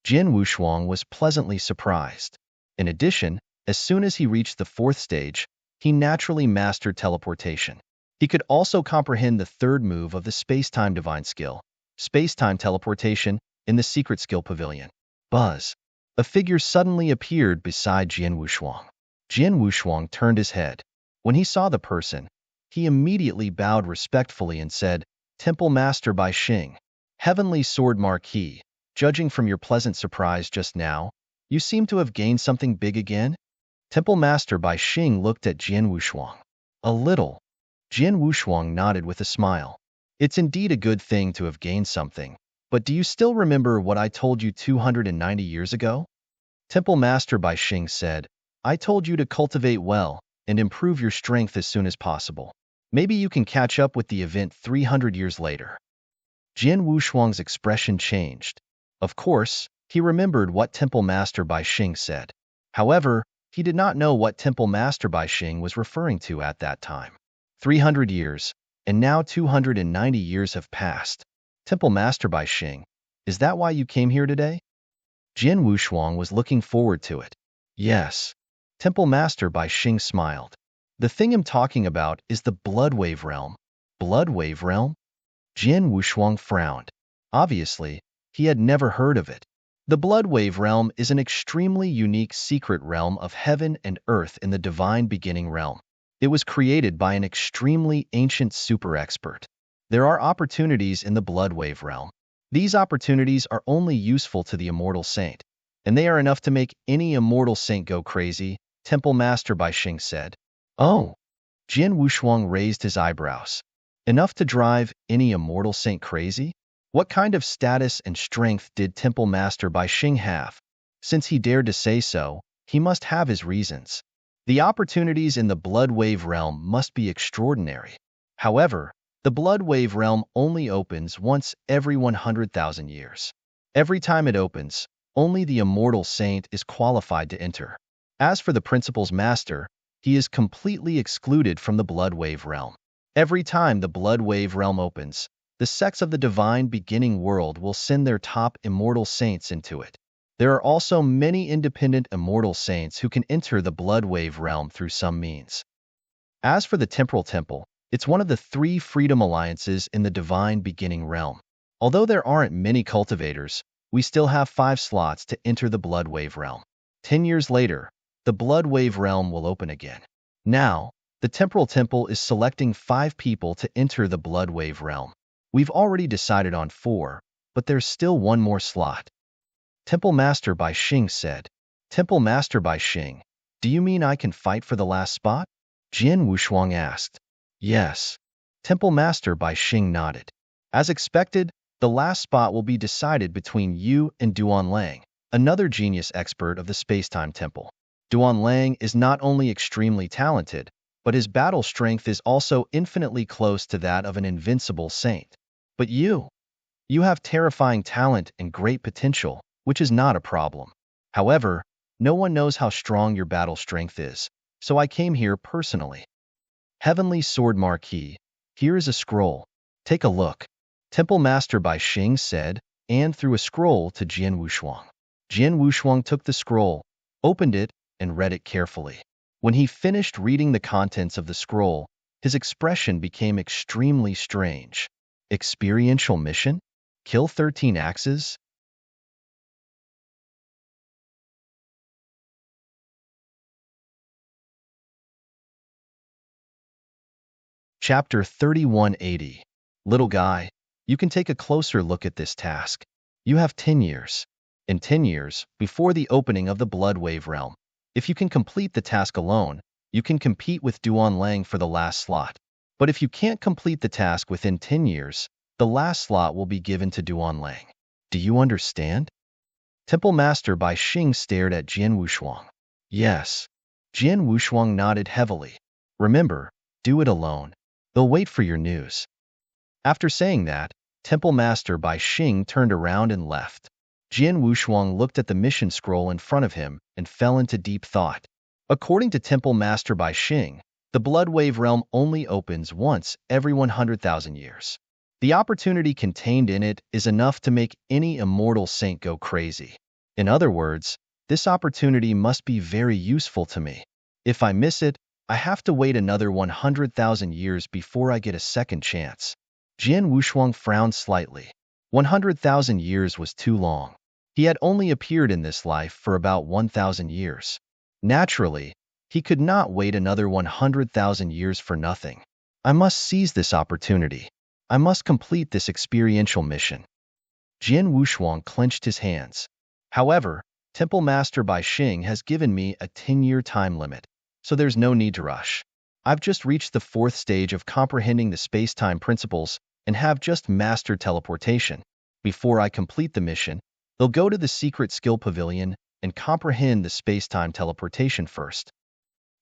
Jin Wushuang was pleasantly surprised. In addition, as soon as he reached the 4th stage, he naturally mastered teleportation. He could also comprehend the 3rd move of the space-time divine skill, space-time teleportation, in the secret skill pavilion. Buzz. A figure suddenly appeared beside Jin Wushuang. Jin Wushuang turned his head. When he saw the person, he immediately bowed respectfully and said, "Temple Master Bai Xing, Heavenly Sword Marquis, judging from your pleasant surprise just now, you seem to have gained something big again?" Temple Master Bai Xing looked at Jin Wushuang. "A little." Jin Wushuang nodded with a smile. "It's indeed a good thing to have gained something, but do you still remember what I told you 290 years ago?" Temple Master Bai Xing said, "I told you to cultivate well and improve your strength as soon as possible. Maybe you can catch up with the event 300 years later." Jin Wushuang's expression changed. Of course, he remembered what Temple Master Bai Xing said. However, he did not know what Temple Master Bai Xing was referring to at that time. 300 years, and now 290 years have passed. Temple Master Bai Xing, is that why you came here today? Jin Wushuang was looking forward to it. Yes. Temple Master Bai Xing smiled. The thing I'm talking about is the Blood Wave Realm. Blood Wave Realm? Jin Wushuang frowned. Obviously, he had never heard of it. The Blood Wave Realm is an extremely unique secret realm of heaven and earth in the divine beginning realm. It was created by an extremely ancient super expert. There are opportunities in the Blood Wave Realm. These opportunities are only useful to the immortal saint, and they are enough to make any immortal saint go crazy, Temple Master Bai Xing said. Oh! Jin Wushuang raised his eyebrows. Enough to drive any immortal saint crazy? What kind of status and strength did Temple Master Bai Xing have? Since he dared to say so, he must have his reasons. The opportunities in the Blood Wave Realm must be extraordinary. However, the Blood Wave Realm only opens once every 100,000 years. Every time it opens, only the immortal saint is qualified to enter. As for the Principal's Master, he is completely excluded from the Blood Wave Realm. Every time the Blood Wave Realm opens, the sects of the divine beginning world will send their top immortal saints into it. There are also many independent immortal saints who can enter the Blood Wave Realm through some means. As for the Temporal Temple, it's one of the 3 freedom alliances in the divine beginning realm. Although there aren't many cultivators, we still have 5 slots to enter the Blood Wave Realm. 10 years later, the Blood Wave Realm will open again. Now, the Temporal Temple is selecting 5 people to enter the Blood Wave Realm. We've already decided on 4, but there's still one more slot. Temple Master Bai Xing said. Temple Master Bai Xing, do you mean I can fight for the last spot? Jin Wushuang asked. Yes. Temple Master Bai Xing nodded. As expected, the last spot will be decided between you and Duan Lang, another genius expert of the Space-Time Temple. Duan Lang is not only extremely talented, but his battle strength is also infinitely close to that of an invincible saint. But you have terrifying talent and great potential, which is not a problem. However, no one knows how strong your battle strength is, so I came here personally. Heavenly Sword Marquis, here is a scroll. Take a look. Temple Master Bai Xing said, and threw a scroll to Jin Wushuang. Jin Wushuang took the scroll, opened it, and read it carefully. When he finished reading the contents of the scroll, his expression became extremely strange. Experiential mission? Kill 13 axes? Chapter 3180. Little guy, you can take a closer look at this task. You have 10 years. In 10 years, before the opening of the Blood Wave Realm, if you can complete the task alone, you can compete with Duan Lang for the last slot. But if you can't complete the task within 10 years, The last slot will be given to Duan Lang. Do you understand? Temple Master Bai Xing stared at Jian Wushuang. Yes. Jian Wushuang nodded heavily. Remember, do it alone. They'll wait for your news. After saying that, Temple Master Bai Xing turned around and left. Jian Wushuang looked at the mission scroll in front of him and fell into deep thought. According to Temple Master Bai Xing, the Blood Wave realm only opens once every 100,000 years. The opportunity contained in it is enough to make any immortal saint go crazy. In other words, this opportunity must be very useful to me. If I miss it, I have to wait another 100,000 years before I get a second chance. Jian Wushuang frowned slightly. 100,000 years was too long. He had only appeared in this life for about 1,000 years. Naturally, he could not wait another 100,000 years for nothing. I must seize this opportunity. I must complete this experiential mission. Jian Wushuang clenched his hands. However, Temple Master Bai Xing has given me a 10-year time limit, so there's no need to rush. I've just reached the 4th stage of comprehending the space-time principles and have just mastered teleportation. Before I complete the mission, they'll go to the secret skill pavilion and comprehend the space-time teleportation first.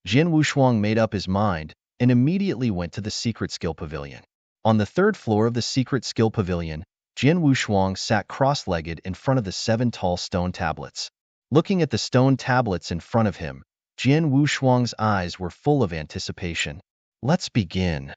Jian Wushuang made up his mind and immediately went to the secret skill pavilion. On the 3rd floor of the secret skill pavilion, Jian Wushuang sat cross-legged in front of the 7 tall stone tablets. Looking at the stone tablets in front of him, Jian Wushuang's eyes were full of anticipation. Let's begin.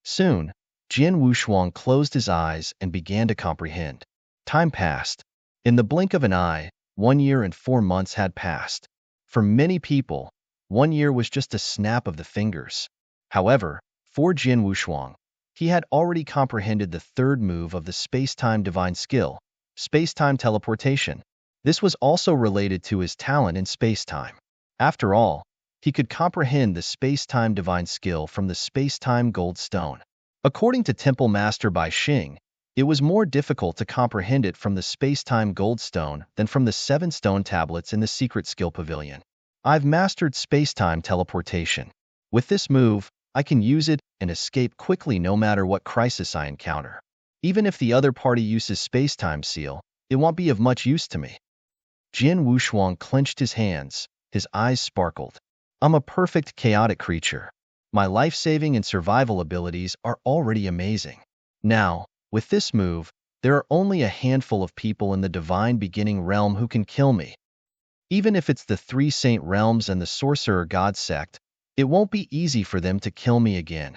Soon, Jian Wushuang closed his eyes and began to comprehend. Time passed. In the blink of an eye, 1 year and 4 months had passed. For many people, 1 year was just a snap of the fingers. However, for Jian Wushuang, he had already comprehended the 3rd move of the space-time divine skill, space-time teleportation. This was also related to his talent in space-time. After all, he could comprehend the space-time divine skill from the space-time gold stone. According to Temple Master Bai Xing, it was more difficult to comprehend it from the space-time gold stone than from the 7 stone tablets in the secret skill pavilion. I've mastered space-time teleportation. With this move, I can use it and escape quickly no matter what crisis I encounter. Even if the other party uses space-time seal, it won't be of much use to me. Jian Wushuang clenched his hands. His eyes sparkled. I'm a perfect chaotic creature. My life-saving and survival abilities are already amazing. Now, with this move, there are only a handful of people in the divine beginning realm who can kill me. Even if it's the 3 saint realms and the sorcerer god sect, it won't be easy for them to kill me again.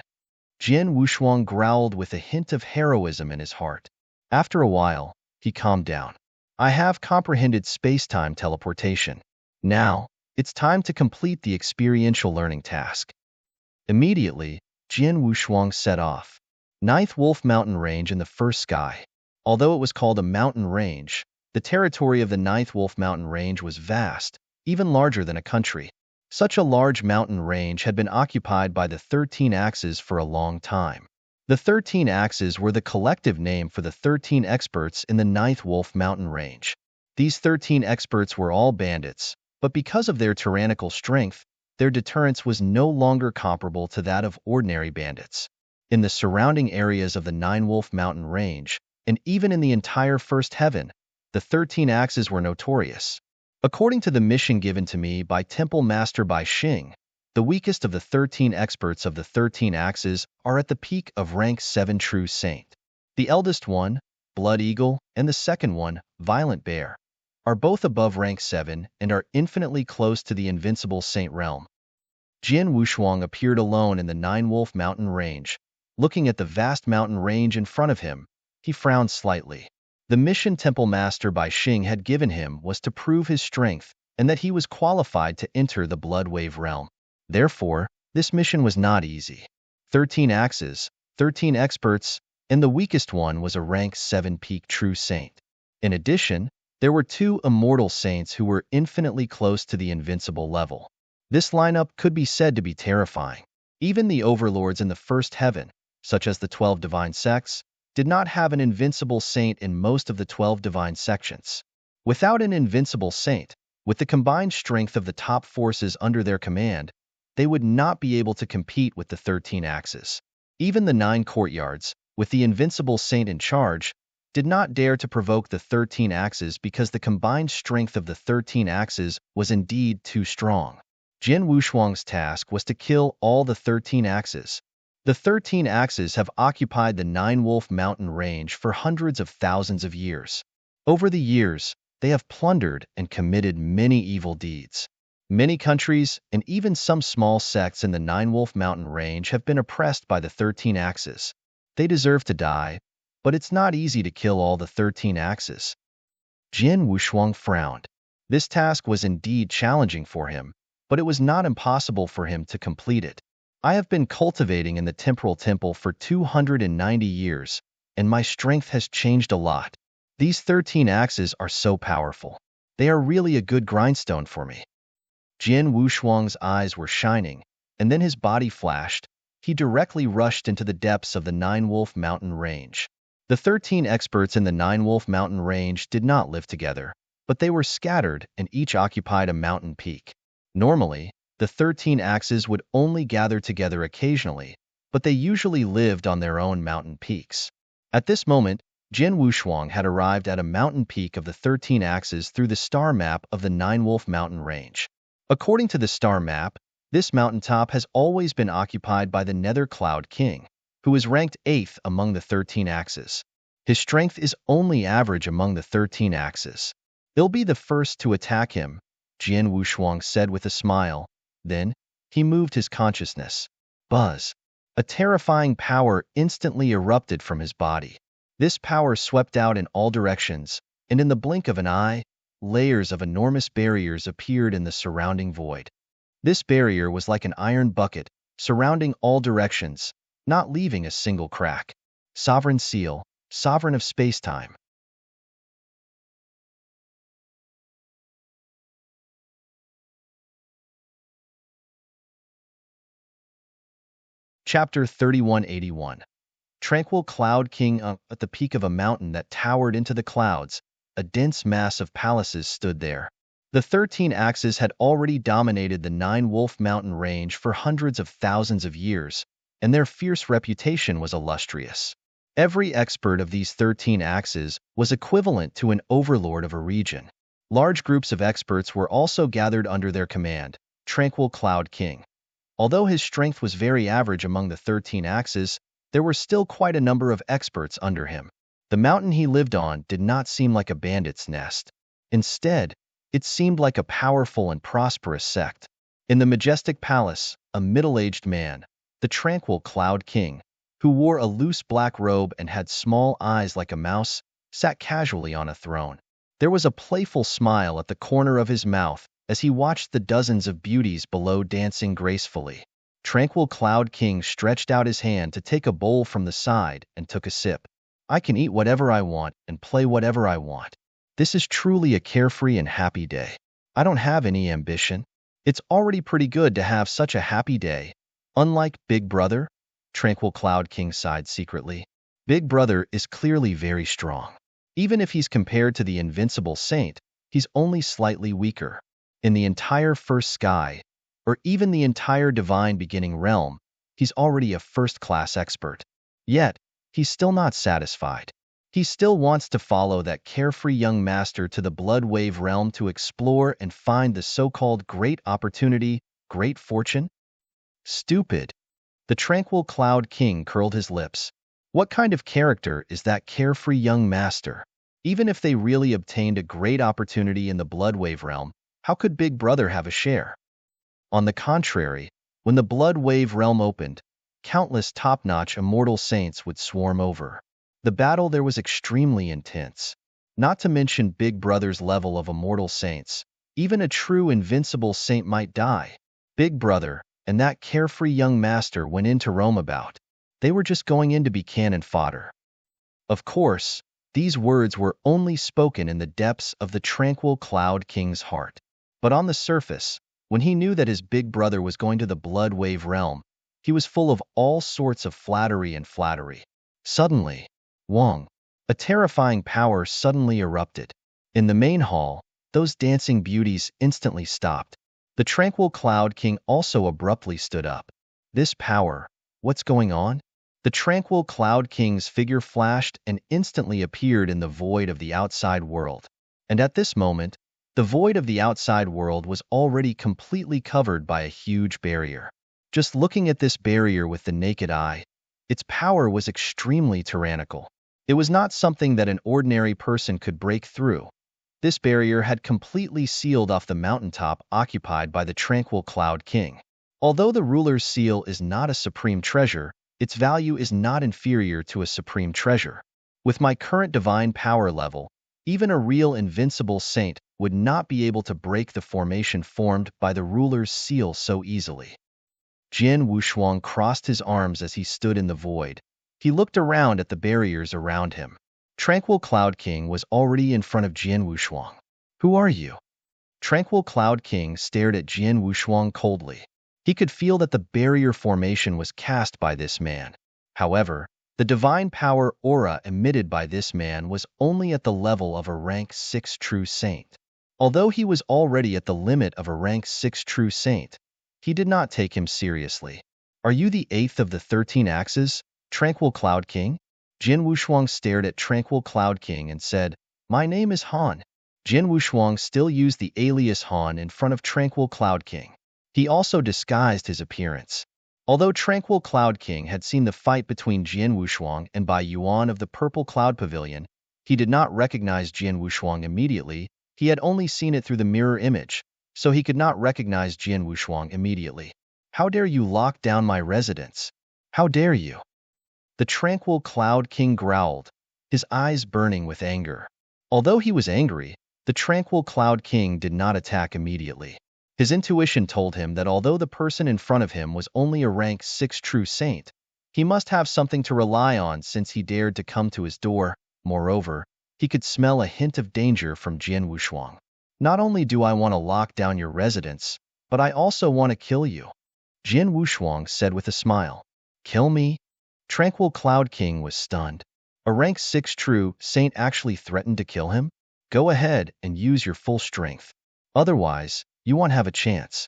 Jian Wushuang growled with a hint of heroism in his heart. After a while, he calmed down. I have comprehended space-time teleportation. Now, it's time to complete the experiential learning task. Immediately, Jian Wushuang set off. 9th Wolf Mountain Range in the first sky. Although it was called a mountain range, the territory of the 9th Wolf Mountain Range was vast, even larger than a country. Such a large mountain range had been occupied by the 13 axes for a long time. The 13 axes were the collective name for the 13 experts in the 9th Wolf Mountain Range. These 13 experts were all bandits, but because of their tyrannical strength, their deterrence was no longer comparable to that of ordinary bandits. In the surrounding areas of the 9 Wolf Mountain Range, and even in the entire First Heaven, the 13 axes were notorious. According to the mission given to me by Temple Master Bai Xing, the weakest of the 13 experts of the 13 axes are at the peak of rank 7 True Saint. The eldest one, Blood Eagle, and the second one, Violent Bear, are both above rank 7 and are infinitely close to the invincible Saint realm. Jian Wushuang appeared alone in the 9 Wolf Mountain Range. Looking at the vast mountain range in front of him, he frowned slightly. The mission Temple Master Bai Xing had given him was to prove his strength and that he was qualified to enter the Blood Wave realm. Therefore, this mission was not easy. 13 axes, 13 experts, and the weakest one was a rank 7 peak True Saint. In addition, there were 2 immortal saints who were infinitely close to the invincible level. This lineup could be said to be terrifying. Even the overlords in the First Heaven, such as the 12 divine sects, did not have an invincible saint in most of the 12 divine sections. Without an invincible saint, with the combined strength of the top forces under their command, they would not be able to compete with the 13 axes. Even the 9 courtyards, with the invincible saint in charge, did not dare to provoke the 13 axes because the combined strength of the 13 axes was indeed too strong. Jin Wushuang's task was to kill all the 13 axes. The 13 axes have occupied the Nine Wolf Mountain range for hundreds of thousands of years. Over the years, they have plundered and committed many evil deeds. Many countries and even some small sects in the Nine Wolf Mountain range have been oppressed by the 13 axes. They deserve to die, but it's not easy to kill all the 13 axes. Jin Wushuang frowned. This task was indeed challenging for him, but it was not impossible for him to complete it. I have been cultivating in the temporal temple for 290 years, and my strength has changed a lot. These 13 axes are so powerful. They are really a good grindstone for me. Jin Wushuang's eyes were shining, and then his body flashed. He directly rushed into the depths of the Nine Wolf Mountain range. The 13 experts in the Nine Wolf Mountain range did not live together, but they were scattered and each occupied a mountain peak. Normally, the 13 axes would only gather together occasionally, but they usually lived on their own mountain peaks. At this moment, Jin Wushuang had arrived at a mountain peak of the 13 axes through the star map of the Nine Wolf Mountain range. According to the star map, this mountaintop has always been occupied by the Nether Cloud King, who is ranked 8th among the 13 axes. His strength is only average among the 13 axes. They'll be the first to attack him, Jin Wushuang said with a smile. Then, he moved his consciousness. Buzz. A terrifying power instantly erupted from his body. This power swept out in all directions, and in the blink of an eye, layers of enormous barriers appeared in the surrounding void. This barrier was like an iron bucket, surrounding all directions, not leaving a single crack. Sovereign Seal, Sovereign of Space-Time. Chapter 3181. Tranquil Cloud King. At the peak of a mountain that towered into the clouds, a dense mass of palaces stood there. The 13 axes had already dominated the Nine Wolf Mountain range for hundreds of thousands of years, and their fierce reputation was illustrious. Every expert of these 13 axes was equivalent to an overlord of a region. Large groups of experts were also gathered under their command, Tranquil Cloud King. Although his strength was very average among the 13 axes, there were still quite a number of experts under him. The mountain he lived on did not seem like a bandit's nest. Instead, it seemed like a powerful and prosperous sect. In the majestic palace, a middle-aged man, the Tranquil Cloud King, who wore a loose black robe and had small eyes like a mouse, sat casually on a throne. There was a playful smile at the corner of his mouth as he watched the dozens of beauties below dancing gracefully. Tranquil Cloud King stretched out his hand to take a bowl from the side and took a sip. I can eat whatever I want and play whatever I want. This is truly a carefree and happy day. I don't have any ambition. It's already pretty good to have such a happy day. Unlike Big Brother, Tranquil Cloud King sighed secretly. Big Brother is clearly very strong. Even if he's compared to the invincible saint, he's only slightly weaker. In the entire first sky, or even the entire divine beginning realm, he's already a first-class expert. Yet, he's still not satisfied. He still wants to follow that carefree young master to the Blood Wave realm to explore and find the so-called great opportunity, great fortune. Stupid. The Tranquil Cloud King curled his lips. What kind of character is that carefree young master? Even if they really obtained a great opportunity in the Blood Wave realm, how could Big Brother have a share? On the contrary, when the Blood Wave realm opened, countless top-notch immortal saints would swarm over. The battle there was extremely intense. Not to mention Big Brother's level of immortal saints, even a true invincible saint might die. Big Brother and that carefree young master went in to roam about. They were just going in to be cannon fodder. Of course, these words were only spoken in the depths of the Tranquil Cloud King's heart. But on the surface, when he knew that his big brother was going to the Blood Wave realm, he was full of all sorts of flattery and flattery. Suddenly, Wong, a terrifying power suddenly erupted. In the main hall, those dancing beauties instantly stopped. The Tranquil Cloud King also abruptly stood up. This power, what's going on? The tranquil Cloud King's figure flashed and instantly appeared in the void of the outside world. And at this moment, the void of the outside world was already completely covered by a huge barrier. Just looking at this barrier with the naked eye, its power was extremely tyrannical. It was not something that an ordinary person could break through. This barrier had completely sealed off the mountaintop occupied by the tranquil Cloud King. Although the ruler's seal is not a supreme treasure, its value is not inferior to a supreme treasure. With my current divine power level, even a real invincible saint would not be able to break the formation formed by the ruler's seal so easily. Jian Wushuang crossed his arms as he stood in the void. He looked around at the barriers around him. Tranquil Cloud King was already in front of Jian Wushuang. "Who are you?" Tranquil Cloud King stared at Jian Wushuang coldly. He could feel that the barrier formation was cast by this man. However, the divine power aura emitted by this man was only at the level of a rank 6 true saint. Although he was already at the limit of a rank 6 true saint, he did not take him seriously. "Are you the 8th of the 13 axes, Tranquil Cloud King?" Jian Wushuang stared at Tranquil Cloud King and said, "My name is Han." Jian Wushuang still used the alias Han in front of Tranquil Cloud King. He also disguised his appearance. Although Tranquil Cloud King had seen the fight between Jian Wushuang and Bai Yuan of the Purple Cloud Pavilion, he did not recognize Jian Wushuang immediately. He had only seen it through the mirror image, so he could not recognize Jian Wushuang immediately. "How dare you lock down my residence? How dare you?" The Tranquil Cloud King growled, his eyes burning with anger. Although he was angry, the Tranquil Cloud King did not attack immediately. His intuition told him that although the person in front of him was only a rank 6 true saint, he must have something to rely on since he dared to come to his door. Moreover, he could smell a hint of danger from Jian Wushuang. "Not only do I want to lock down your residence, but I also want to kill you," Jian Wushuang said with a smile. "Kill me?" Tranquil Cloud King was stunned. A rank 6 true saint actually threatened to kill him? "Go ahead and use your full strength. Otherwise, you won't have a chance."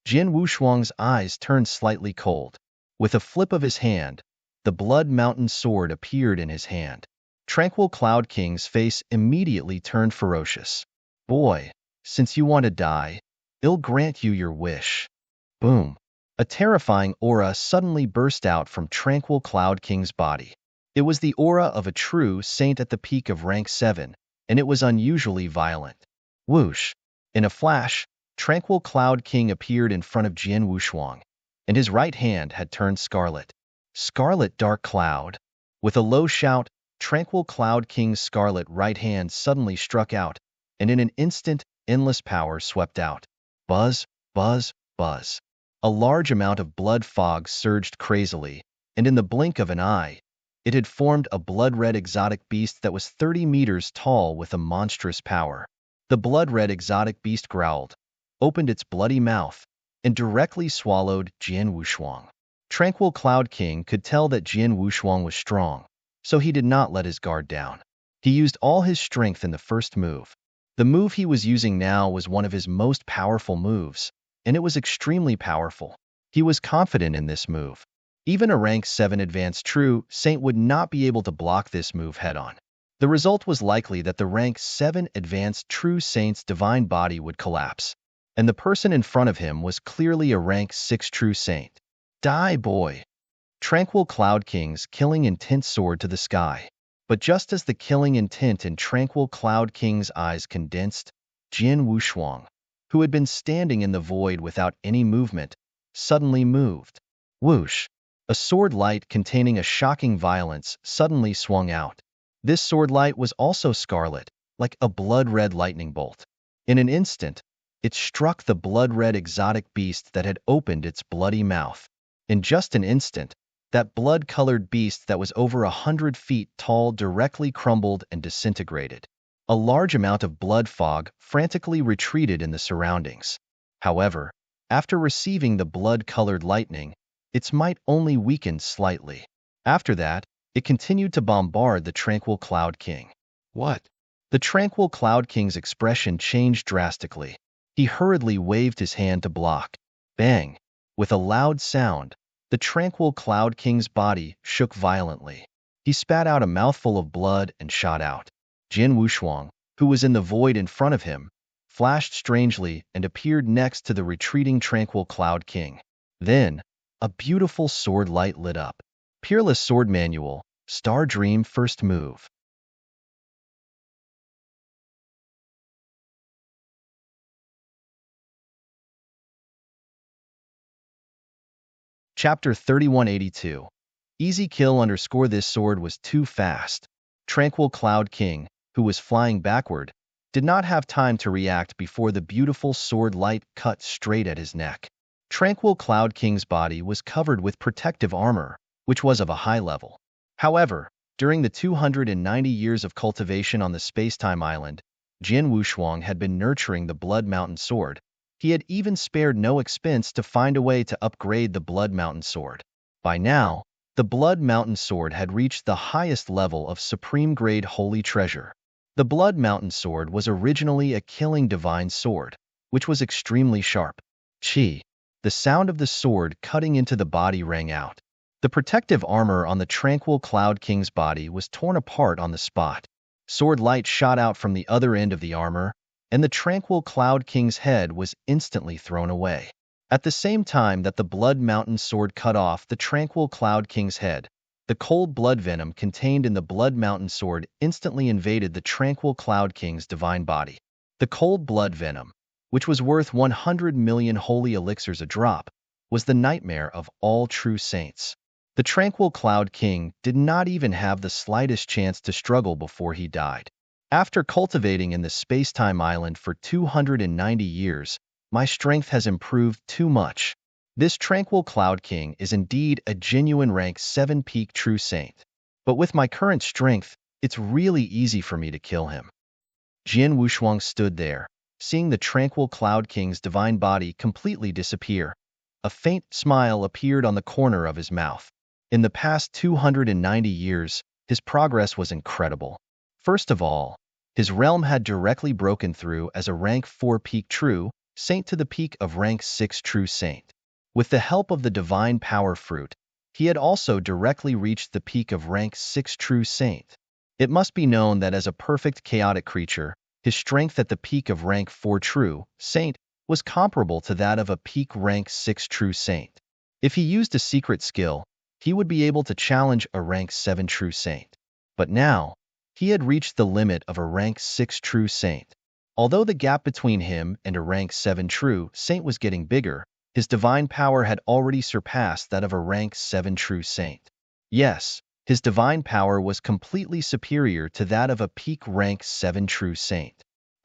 Jian Wushuang's eyes turned slightly cold. With a flip of his hand, the Blood Mountain sword appeared in his hand. Tranquil Cloud King's face immediately turned ferocious. "Boy, since you want to die, I'll grant you your wish." Boom. A terrifying aura suddenly burst out from Tranquil Cloud King's body. It was the aura of a true saint at the peak of rank 7, and it was unusually violent. Whoosh! In a flash, Tranquil Cloud King appeared in front of Jian Wushuang, and his right hand had turned scarlet. Scarlet Dark Cloud. With a low shout, Tranquil Cloud King's scarlet right hand suddenly struck out, and in an instant, endless power swept out. Buzz, buzz, buzz. A large amount of blood fog surged crazily, and in the blink of an eye, it had formed a blood-red exotic beast that was 30 meters tall with a monstrous power. The blood-red exotic beast growled, opened its bloody mouth, and directly swallowed Jian Wushuang. Tranquil Cloud King could tell that Jian Wushuang was strong, so he did not let his guard down. He used all his strength in the first move. The move he was using now was one of his most powerful moves, and it was extremely powerful. He was confident in this move. Even a rank 7 advanced true saint would not be able to block this move head-on. The result was likely that the rank 7 advanced true saint's divine body would collapse, and the person in front of him was clearly a rank 6 true saint. "Die, boy!" Tranquil Cloud King's killing intent soared to the sky. But just as the killing intent in Tranquil Cloud King's eyes condensed, Jian Wushuang, who had been standing in the void without any movement, suddenly moved. Whoosh! A sword light containing a shocking violence suddenly swung out. This sword light was also scarlet, like a blood-red lightning bolt. In an instant, it struck the blood-red exotic beast that had opened its bloody mouth. In just an instant, that blood-colored beast that was over 100 feet tall directly crumbled and disintegrated. A large amount of blood fog frantically retreated in the surroundings. However, after receiving the blood-colored lightning, its might only weakened slightly. After that, it continued to bombard the Tranquil Cloud King. "What?" The Tranquil Cloud King's expression changed drastically. He hurriedly waved his hand to block. Bang! With a loud sound, the tranquil Cloud King's body shook violently. He spat out a mouthful of blood and shot out. Jin Wushuang, who was in the void in front of him, flashed strangely and appeared next to the retreating tranquil Cloud King. Then, a beautiful sword light lit up. Peerless Sword Manual, Star Dream First Move. Chapter 3182. Easy kill _ this sword was too fast. Tranquil Cloud King, who was flying backward, did not have time to react before the beautiful sword light cut straight at his neck. Tranquil Cloud King's body was covered with protective armor, which was of a high level. However, during the 290 years of cultivation on the Spacetime Island, Jin Wushuang had been nurturing the Blood Mountain Sword. He had even spared no expense to find a way to upgrade the Blood Mountain Sword. By now, the Blood Mountain Sword had reached the highest level of supreme-grade holy treasure. The Blood Mountain Sword was originally a killing divine sword, which was extremely sharp. Chi! The sound of the sword cutting into the body rang out. The protective armor on the tranquil Cloud King's body was torn apart on the spot. Sword light shot out from the other end of the armor, and the tranquil Cloud King's head was instantly thrown away. At the same time that the Blood Mountain Sword cut off the tranquil Cloud King's head, the cold blood venom contained in the Blood Mountain Sword instantly invaded the tranquil Cloud King's divine body. The cold blood venom, which was worth 100 million holy elixirs a drop, was the nightmare of all true saints. The tranquil Cloud King did not even have the slightest chance to struggle before he died. After cultivating in the Spacetime Island for 290 years, my strength has improved too much. This tranquil Cloud King is indeed a genuine rank 7 peak true saint. But with my current strength, it's really easy for me to kill him. Jin Wushuang stood there, seeing the tranquil Cloud King's divine body completely disappear. A faint smile appeared on the corner of his mouth. In the past 290 years, his progress was incredible. First of all, his realm had directly broken through as a rank 4 peak true saint to the peak of rank 6 true saint. With the help of the divine power fruit, he had also directly reached the peak of rank 6 true saint. It must be known that as a perfect chaotic creature, his strength at the peak of rank 4 true saint was comparable to that of a peak rank 6 true saint. If he used a secret skill, he would be able to challenge a rank 7 true saint. But now, he had reached the limit of a rank 6 true saint. Although the gap between him and a rank 7 true saint was getting bigger, his divine power had already surpassed that of a rank 7 true saint. Yes, his divine power was completely superior to that of a peak rank 7 true saint.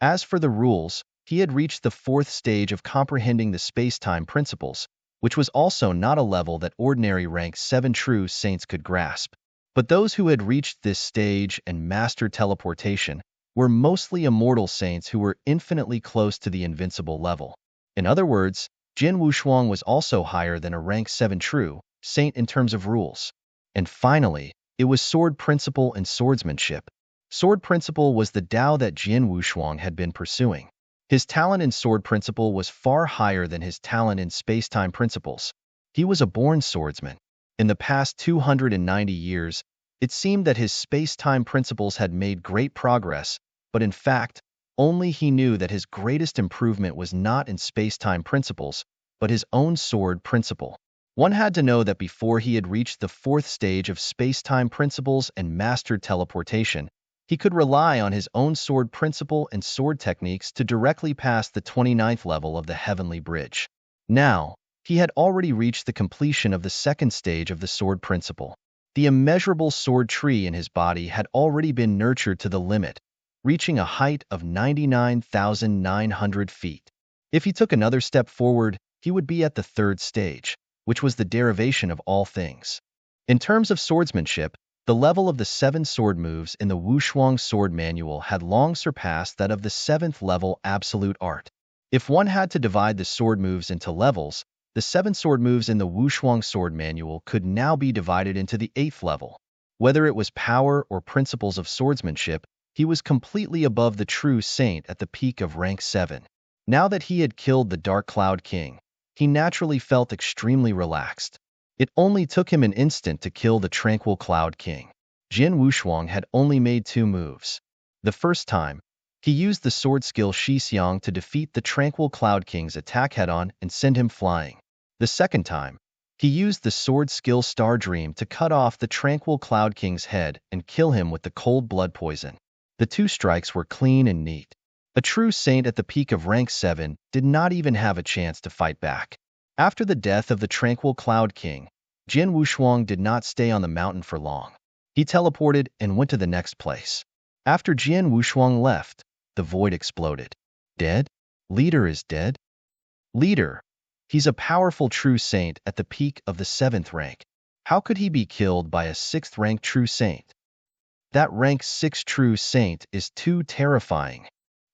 As for the rules, he had reached the 4th stage of comprehending the space-time principles, which was also not a level that ordinary rank 7 true saints could grasp. But those who had reached this stage and mastered teleportation were mostly immortal saints who were infinitely close to the invincible level. In other words, Jin Wushuang was also higher than a rank 7 true saint in terms of rules. And finally, it was sword principle and swordsmanship. Sword principle was the Tao that Jin Wushuang had been pursuing. His talent in sword principle was far higher than his talent in space-time principles. He was a born swordsman. In the past 290 years, it seemed that his space-time principles had made great progress, but in fact, only he knew that his greatest improvement was not in space-time principles, but his own sword principle. One had to know that before he had reached the 4th stage of space-time principles and mastered teleportation, he could rely on his own sword principle and sword techniques to directly pass the 29th level of the Heavenly Bridge. Now, he had already reached the completion of the 2nd stage of the sword principle. The immeasurable sword tree in his body had already been nurtured to the limit, reaching a height of 99,900 feet. If he took another step forward, he would be at the 3rd stage, which was the derivation of all things. In terms of swordsmanship, the level of the 7 sword moves in the Wushuang Sword Manual had long surpassed that of the 7th level Absolute Art. If one had to divide the sword moves into levels, the 7 sword moves in the Wushuang Sword Manual could now be divided into the 8th level. Whether it was power or principles of swordsmanship, he was completely above the true saint at the peak of rank 7. Now that he had killed the Dark Cloud King, he naturally felt extremely relaxed. It only took him an instant to kill the Tranquil Cloud King. Jin Wushuang had only made 2 moves. The first time, he used the sword skill Xixiang to defeat the Tranquil Cloud King's attack head-on and send him flying. The second time, he used the sword skill Star Dream to cut off the Tranquil Cloud King's head and kill him with the cold blood poison. The 2 strikes were clean and neat. A true saint at the peak of rank 7 did not even have a chance to fight back. After the death of the Tranquil Cloud King, Jin Wushuang did not stay on the mountain for long. He teleported and went to the next place. After Jin Wushuang left, the void exploded. Dead? Leader is dead? Leader. He's a powerful true saint at the peak of the 7th rank. How could he be killed by a 6th rank true saint? That rank 6 true saint is too terrifying.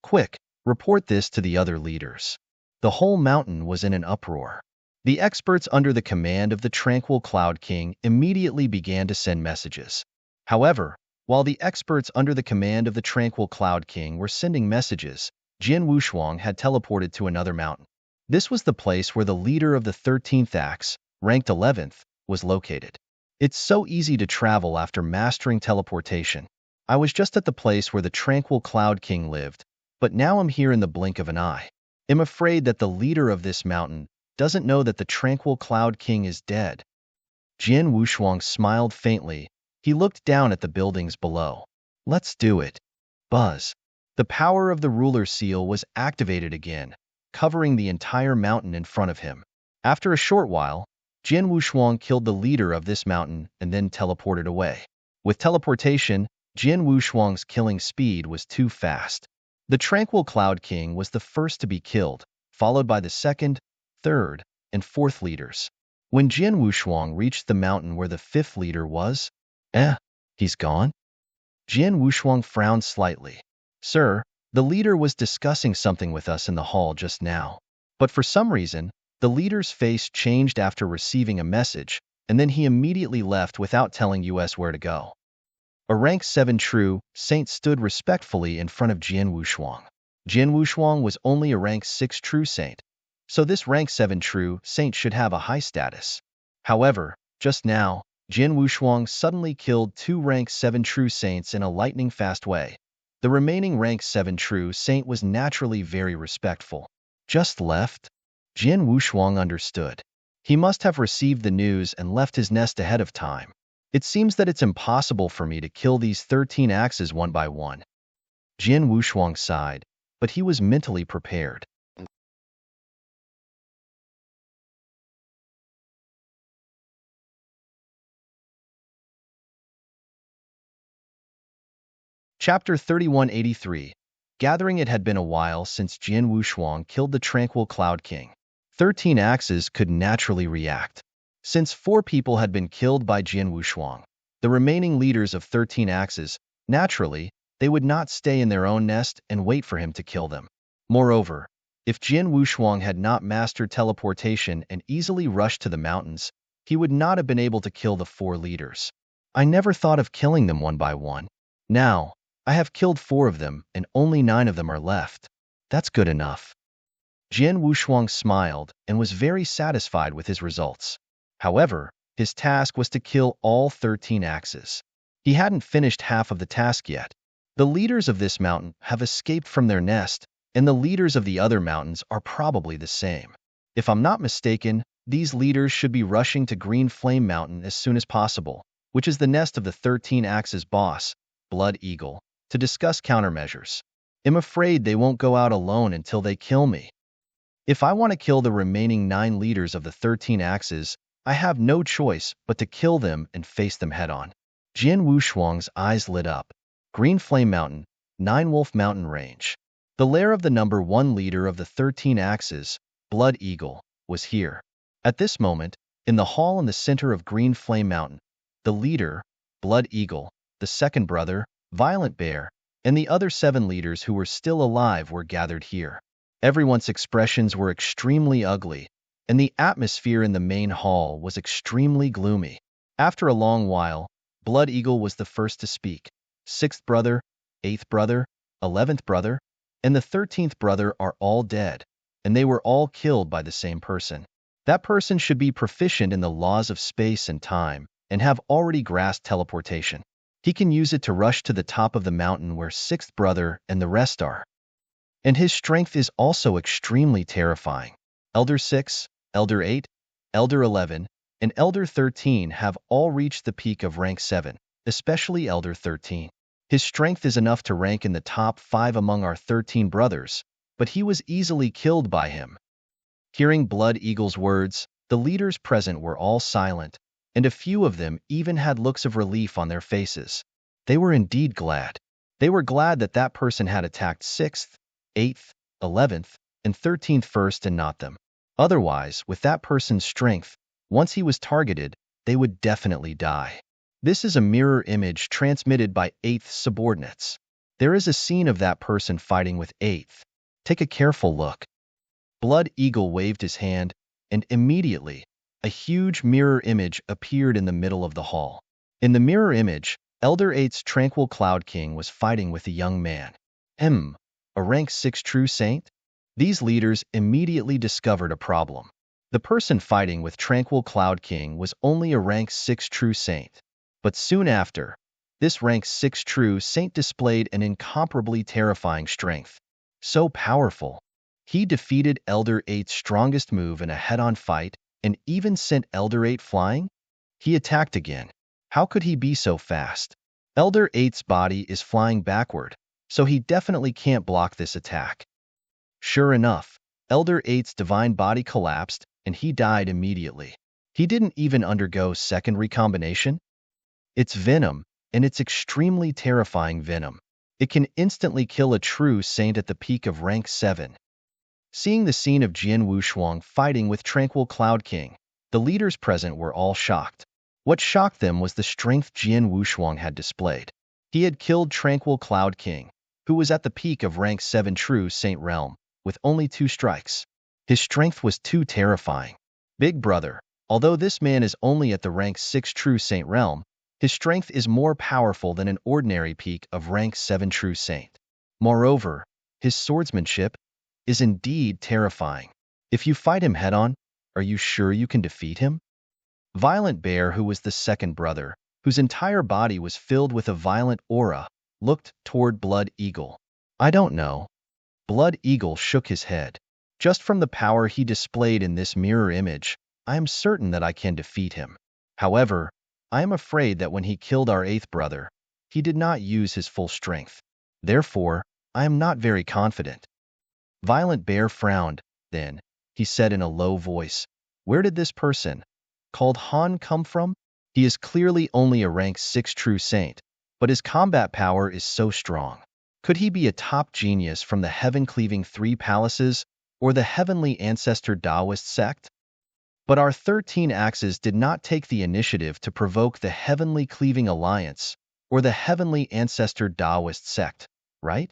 Quick, report this to the other leaders. The whole mountain was in an uproar. The experts under the command of the Tranquil Cloud King immediately began to send messages. However, while the experts under the command of the Tranquil Cloud King were sending messages, Jin Wushuang had teleported to another mountain. This was the place where the leader of the 13th axe, ranked 11th, was located. It's so easy to travel after mastering teleportation. I was just at the place where the Tranquil Cloud King lived, but now I'm here in the blink of an eye. I'm afraid that the leader of this mountain doesn't know that the Tranquil Cloud King is dead. Jin Wushuang smiled faintly. He looked down at the buildings below. Let's do it. Buzz. The power of the ruler seal was activated again, covering the entire mountain in front of him. After a short while, Jin Wushuang killed the leader of this mountain and then teleported away. With teleportation, Jin Wushuang's killing speed was too fast. The Tranquil Cloud King was the first to be killed, followed by the 2nd, 3rd, and 4th leaders. When Jin Wushuang reached the mountain where the 5th leader was, he's gone? Jin Wushuang frowned slightly. Sir, the leader was discussing something with us in the hall just now. But for some reason, the leader's face changed after receiving a message, and then he immediately left without telling us where to go. A rank 7 true saint stood respectfully in front of Jin Wushuang. Jin Wushuang was only a rank 6 true saint, so this rank 7 true saint should have a high status. However, just now, Jin Wushuang suddenly killed 2 rank 7 true saints in a lightning-fast way. The remaining rank 7 true saint was naturally very respectful. Just left? Jin Wushuang understood. He must have received the news and left his nest ahead of time. It seems that it's impossible for me to kill these 13 axes one by one. Jin Wushuang sighed, but he was mentally prepared. Chapter 3183. Gathering. It had been a while since Jin Wushuang killed the Tranquil Cloud King. 13 axes could naturally react. Since 4 people had been killed by Jin Wushuang, the remaining leaders of 13 axes, naturally, they would not stay in their own nest and wait for him to kill them. Moreover, if Jin Wushuang had not mastered teleportation and easily rushed to the mountains, he would not have been able to kill the 4 leaders. I never thought of killing them one by one. Now, I have killed 4 of them and only 9 of them are left. That's good enough. Jin Wushuang smiled and was very satisfied with his results. However, his task was to kill all 13 axes. He hadn't finished half of the task yet. The leaders of this mountain have escaped from their nest, and the leaders of the other mountains are probably the same. If I'm not mistaken, these leaders should be rushing to Green Flame Mountain as soon as possible, which is the nest of the 13 axes boss, Blood Eagle, to discuss countermeasures. I'm afraid they won't go out alone until they kill me. If I want to kill the remaining 9 leaders of the 13 axes, I have no choice but to kill them and face them head-on. Jin Wushuang's eyes lit up. Green Flame Mountain, 9 Wolf Mountain Range. The lair of the number 1 leader of the 13 axes, Blood Eagle, was here. At this moment, in the hall in the center of Green Flame Mountain, the leader, Blood Eagle, the second brother, Violent Bear, and the other 7 leaders who were still alive were gathered here. Everyone's expressions were extremely ugly, and the atmosphere in the main hall was extremely gloomy. After a long while, Blood Eagle was the first to speak. 6th brother, 8th brother, 11th brother, and the 13th brother are all dead, and they were all killed by the same person. That person should be proficient in the laws of space and time and have already grasped teleportation. He can use it to rush to the top of the mountain where sixth brother and the rest are. And his strength is also extremely terrifying. Elder 6, Elder 8, Elder 11, and Elder 13 have all reached the peak of rank 7, especially Elder 13. His strength is enough to rank in the top 5 among our 13 brothers, but he was easily killed by him. Hearing Blood Eagle's words, the leaders present were all silent, and a few of them even had looks of relief on their faces. They were indeed glad. They were glad that that person had attacked 6th, 8th, 11th, and 13th first and not them. Otherwise, with that person's strength, once he was targeted, they would definitely die. This is a mirror image transmitted by 8th subordinates. There is a scene of that person fighting with 8th. Take a careful look. Blood Eagle waved his hand, and immediately, a huge mirror image appeared in the middle of the hall. In the mirror image, Elder 8's Tranquil Cloud King was fighting with a young man. A rank 6 true saint? These leaders immediately discovered a problem. The person fighting with Tranquil Cloud King was only a rank 6 true saint. But soon after, this rank 6 true saint displayed an incomparably terrifying strength. So powerful. He defeated Elder 8's strongest move in a head-on fight and even sent Elder 8 flying? He attacked again. How could he be so fast? Elder 8's body is flying backward, so he definitely can't block this attack. Sure enough, Elder 8's divine body collapsed and he died immediately. He didn't even undergo second recombination. It's venom, and it's extremely terrifying venom. It can instantly kill a true saint at the peak of rank 7. Seeing the scene of Jian Wushuang fighting with Tranquil Cloud King, the leaders present were all shocked. What shocked them was the strength Jian Wushuang had displayed. He had killed Tranquil Cloud King, who was at the peak of rank 7 true saint realm, with only 2 strikes. His strength was too terrifying. Big brother, although this man is only at the rank 6 true saint realm, his strength is more powerful than an ordinary peak of rank 7 true saint. Moreover, his swordsmanship is indeed terrifying. If you fight him head-on, are you sure you can defeat him? Violent Bear, who was the second brother, whose entire body was filled with a violent aura, looked toward Blood Eagle. I don't know. Blood Eagle shook his head. Just from the power he displayed in this mirror image, I am certain that I can defeat him. However, I am afraid that when he killed our 8th brother, he did not use his full strength. Therefore, I am not very confident. Violent Bear frowned. Then, he said in a low voice, "Where did this person, called Han, come from? He is clearly only a rank 6 true saint, but his combat power is so strong. Could he be a top genius from the heaven-cleaving 3 palaces or the heavenly ancestor Taoist sect?" But our 13 axes did not take the initiative to provoke the heavenly cleaving alliance or the heavenly ancestor Taoist sect, right?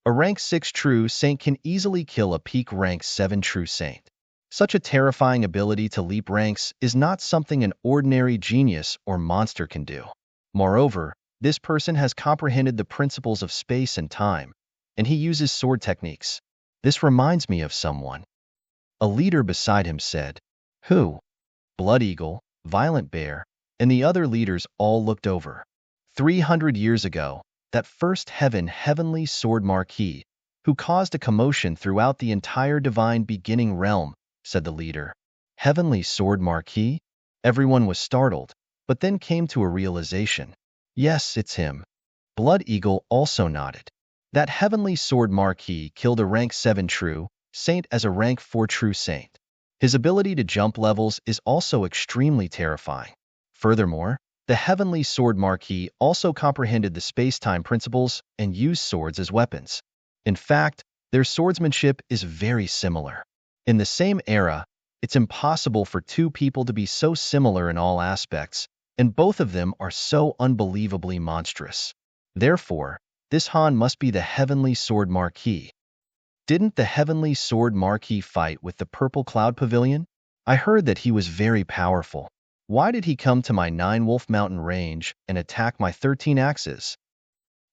A rank 6 true saint can easily kill a peak rank 7 true saint. Such a terrifying ability to leap ranks is not something an ordinary genius or monster can do. Moreover, this person has comprehended the principles of space and time, and he uses sword techniques. This reminds me of someone. A leader beside him said. Who? Blood Eagle, Violent Bear, and the other leaders all looked over. 300 years ago, that first heavenly sword marquis, who caused a commotion throughout the entire divine beginning realm, said the leader. Heavenly sword marquis? Everyone was startled, but then came to a realization. Yes, it's him. Blood Eagle also nodded. That heavenly sword marquis killed a rank 7 true saint as a rank 4 true saint. His ability to jump levels is also extremely terrifying. Furthermore, the heavenly sword marquis also comprehended the space-time principles and used swords as weapons. In fact, their swordsmanship is very similar. In the same era, it's impossible for 2 people to be so similar in all aspects, and both of them are so unbelievably monstrous. Therefore, this Han must be the heavenly sword marquis. Didn't the heavenly sword marquis fight with the Purple Cloud Pavilion? I heard that he was very powerful. Why did he come to my 9 Wolf Mountain range and attack my 13 axes?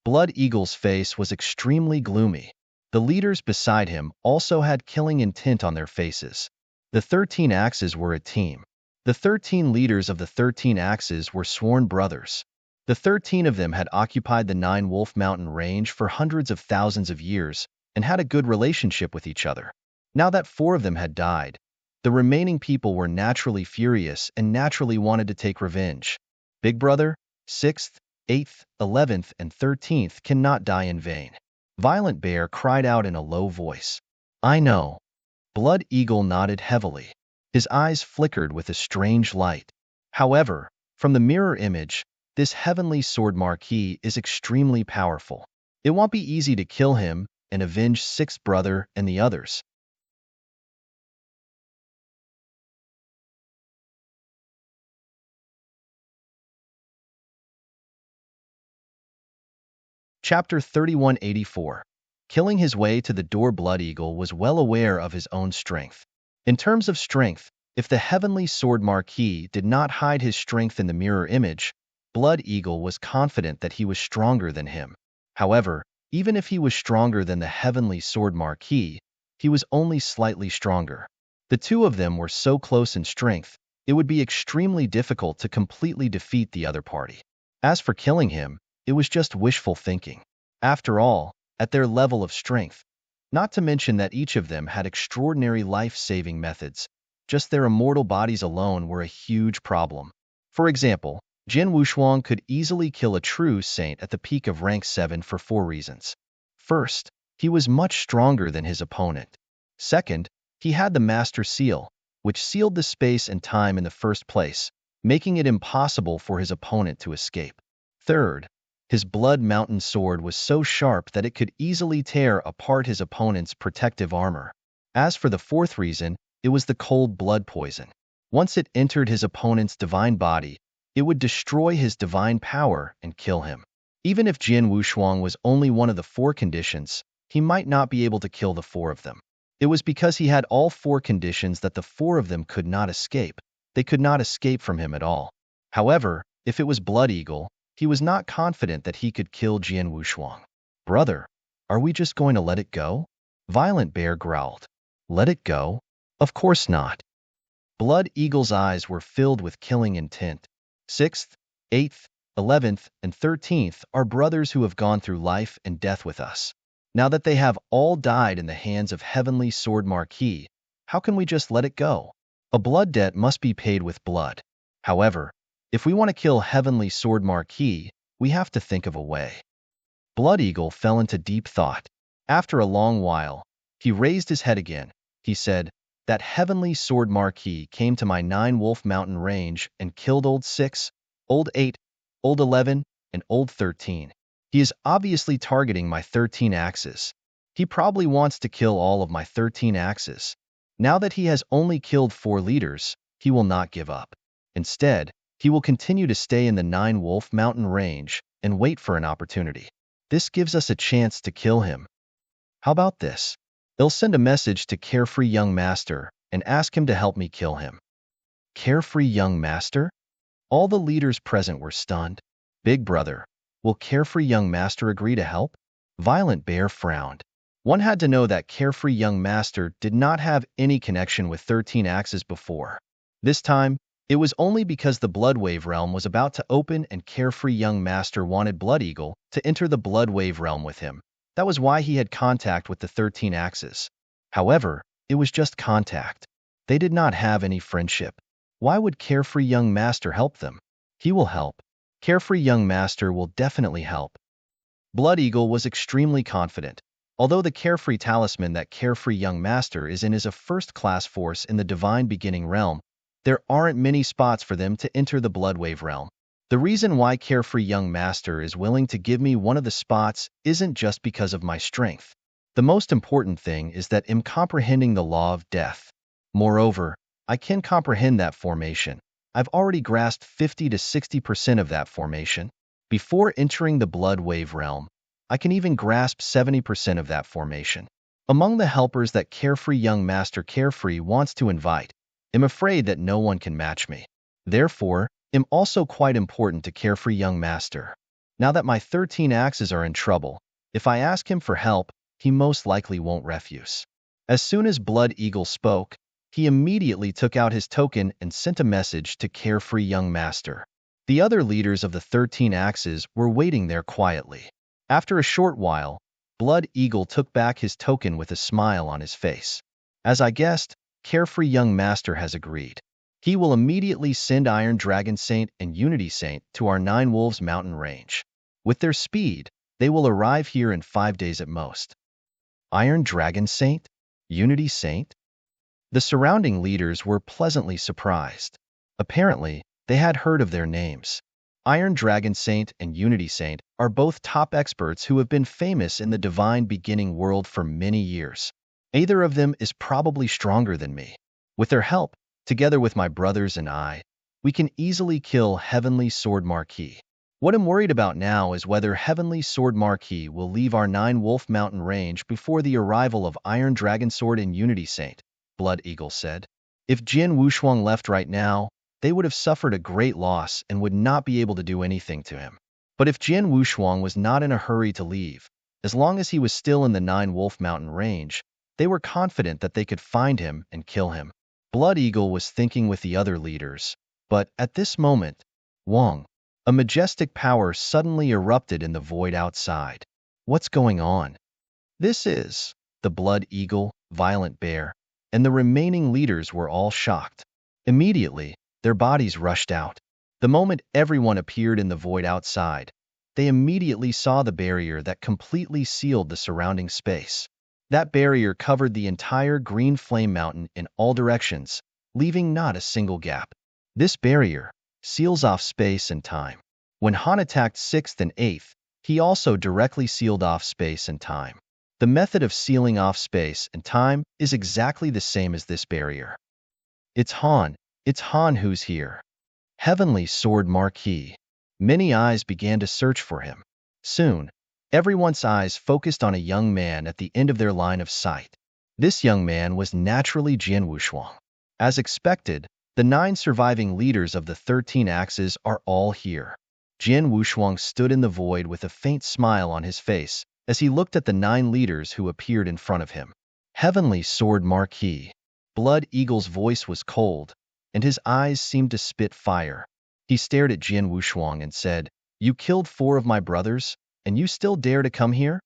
Blood Eagle's face was extremely gloomy. The leaders beside him also had killing intent on their faces. The 13 Axes were a team. The 13 leaders of the 13 Axes were sworn brothers. The 13 of them had occupied the Nine Wolf Mountain range for hundreds of thousands of years and had a good relationship with each other. Now that 4 of them had died, the remaining people were naturally furious and naturally wanted to take revenge. Big Brother, 6th, 8th, 11th, and 13th cannot die in vain. Violent Bear cried out in a low voice. I know. Blood Eagle nodded heavily. His eyes flickered with a strange light. However, from the mirror image, this heavenly sword marquis is extremely powerful. It won't be easy to kill him and avenge 6th brother and the others. Chapter 3184. Killing his way to the door. Blood Eagle was well aware of his own strength. In terms of strength, if the heavenly sword marquis did not hide his strength in the mirror image, Blood Eagle was confident that he was stronger than him. However, even if he was stronger than the heavenly sword marquis, he was only slightly stronger. The 2 of them were so close in strength, it would be extremely difficult to completely defeat the other party. As for killing him, it was just wishful thinking. After all, at their level of strength, not to mention that each of them had extraordinary life-saving methods, just their immortal bodies alone were a huge problem. For example, Jin Wushuang could easily kill a true saint at the peak of rank 7 for 4 reasons. First, he was much stronger than his opponent. Second, he had the Master Seal, which sealed the space and time in the first place, making it impossible for his opponent to escape. Third, his Blood Mountain sword was so sharp that it could easily tear apart his opponent's protective armor. As for the 4th reason, it was the cold blood poison. Once it entered his opponent's divine body, it would destroy his divine power and kill him. Even if Jin Wushuang was only one of the 4 conditions, he might not be able to kill the 4 of them. It was because he had all 4 conditions that the 4 of them could not escape. They could not escape from him at all. However, if it was Blood Eagle, he was not confident that he could kill Jin Wushuang. Brother, are we just going to let it go? Violent Bear growled. Let it go? Of course not. Blood Eagle's eyes were filled with killing intent. 6th, 8th, 11th, and 13th are brothers who have gone through life and death with us. Now that they have all died in the hands of Heavenly Sword Marquis, how can we just let it go? A blood debt must be paid with blood. However, if we want to kill Heavenly Sword Marquis, we have to think of a way. Blood Eagle fell into deep thought. After a long while, he raised his head again. He said, that Heavenly Sword Marquis came to my 9 Wolf Mountain range and killed Old 6, Old 8, Old 11, and Old 13. He is obviously targeting my 13 axes. He probably wants to kill all of my 13 axes. Now that he has only killed 4 leaders, he will not give up. Instead, he will continue to stay in the 9 Wolf Mountain range and wait for an opportunity. This gives us a chance to kill him. How about this? I'll send a message to Carefree Young Master and ask him to help me kill him. Carefree Young Master? All the leaders present were stunned. Big Brother, will Carefree Young Master agree to help? Violent Bear frowned. One had to know that Carefree Young Master did not have any connection with 13 Axes before. This time, it was only because the Blood Wave realm was about to open and Carefree Young Master wanted Blood Eagle to enter the Blood Wave realm with him. That was why he had contact with the 13 Axes. However, it was just contact. They did not have any friendship. Why would Carefree Young Master help them? He will help. Carefree Young Master will definitely help. Blood Eagle was extremely confident. Although the Carefree Talisman that Carefree Young Master is in is a first-class force in the Divine Beginning realm, there aren't many spots for them to enter the Blood Wave realm. The reason why Carefree Young Master is willing to give me one of the spots isn't just because of my strength. The most important thing is that I'm comprehending the law of death. Moreover, I can comprehend that formation. I've already grasped 50 to 60% of that formation. Before entering the Blood Wave realm, I can even grasp 70% of that formation. Among the helpers that Carefree Young Master Carefree wants to invite, I'm afraid that no one can match me. Therefore, I'm also quite important to Carefree Young Master. Now that my 13 axes are in trouble, if I ask him for help, he most likely won't refuse. As soon as Blood Eagle spoke, he immediately took out his token and sent a message to Carefree Young Master. The other leaders of the 13 Axes were waiting there quietly. After a short while, Blood Eagle took back his token with a smile on his face. As I guessed, Carefree Young Master has agreed. He will immediately send Iron Dragon Saint and Unity Saint to our Nine Wolves mountain range. With their speed, they will arrive here in 5 days at most. Iron Dragon Saint? Unity Saint? The surrounding leaders were pleasantly surprised. Apparently, they had heard of their names. Iron Dragon Saint and Unity Saint are both top experts who have been famous in the Divine Beginning world for many years. Either of them is probably stronger than me. With their help, together with my brothers and I, we can easily kill Heavenly Sword Marquis. What I'm worried about now is whether Heavenly Sword Marquis will leave our Nine Wolf Mountain range before the arrival of Iron Dragon Sword and Unity Saint, Blood Eagle said. If Jin Wushuang left right now, they would have suffered a great loss and would not be able to do anything to him. But if Jin Wushuang was not in a hurry to leave, as long as he was still in the Nine Wolf Mountain range, they were confident that they could find him and kill him. Blood Eagle was thinking with the other leaders, but at this moment, Wong, a majestic power suddenly erupted in the void outside. What's going on? This is the Blood Eagle, Violent Bear, and the remaining leaders were all shocked. Immediately, their bodies rushed out. The moment everyone appeared in the void outside, they immediately saw the barrier that completely sealed the surrounding space. That barrier covered the entire Green Flame Mountain in all directions, leaving not a single gap. This barrier seals off space and time. When Han attacked 6th and 8th, he also directly sealed off space and time. The method of sealing off space and time is exactly the same as this barrier. It's Han who's here. Heavenly Sword Marquis. Many eyes began to search for him. Soon, everyone's eyes focused on a young man at the end of their line of sight. This young man was naturally Jin Wushuang. As expected, the 9 surviving leaders of the 13 Axes are all here. Jin Wushuang stood in the void with a faint smile on his face as he looked at the 9 leaders who appeared in front of him. Heavenly Sword Marquis. Blood Eagle's voice was cold, and his eyes seemed to spit fire. He stared at Jin Wushuang and said, "You killed 4 of my brothers, and you still dare to come here?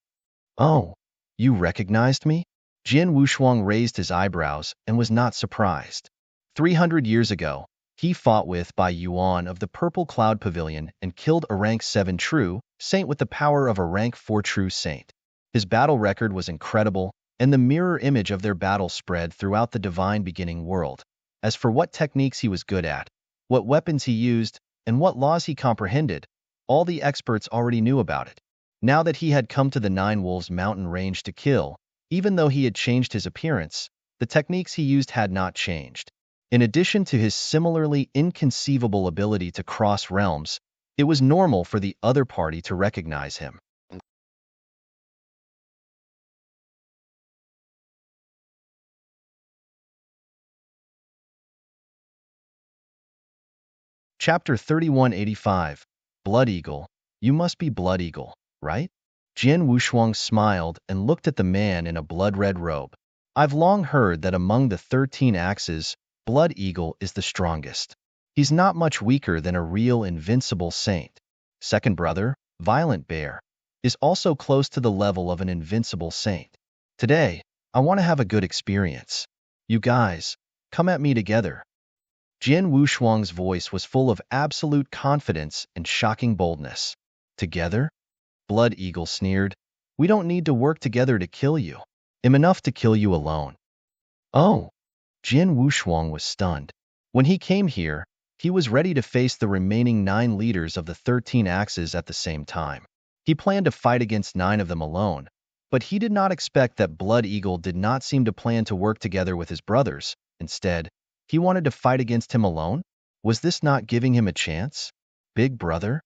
Oh, you recognized me?" Jin Wushuang raised his eyebrows and was not surprised. 300 years ago, he fought with Bai Yuan of the Purple Cloud Pavilion and killed a rank 7 true saint with the power of a rank 4 true saint. His battle record was incredible, and the mirror image of their battle spread throughout the Divine Beginning world. As for what techniques he was good at, what weapons he used, and what laws he comprehended, all the experts already knew about it. Now that he had come to the Nine Wolves mountain range to kill, even though he had changed his appearance, the techniques he used had not changed. In addition to his similarly inconceivable ability to cross realms, it was normal for the other party to recognize him. Chapter 3185, Blood Eagle. You must be Blood Eagle, right? Jin Wushuang smiled and looked at the man in a blood-red robe. I've long heard that among the 13 Axes, Blood Eagle is the strongest. He's not much weaker than a real invincible saint. Second brother, Violent Bear, is also close to the level of an invincible saint. Today, I want to have a good experience. You guys, come at me together. Jin Wushuang's voice was full of absolute confidence and shocking boldness. Together? Blood Eagle sneered. We don't need to work together to kill you. I'm enough to kill you alone. Oh! Jin Wushuang was stunned. When he came here, he was ready to face the remaining 9 leaders of the 13 Axes at the same time. He planned to fight against 9 of them alone, but he did not expect that Blood Eagle did not seem to plan to work together with his brothers. Instead, he wanted to fight against him alone? Was this not giving him a chance? Big brother?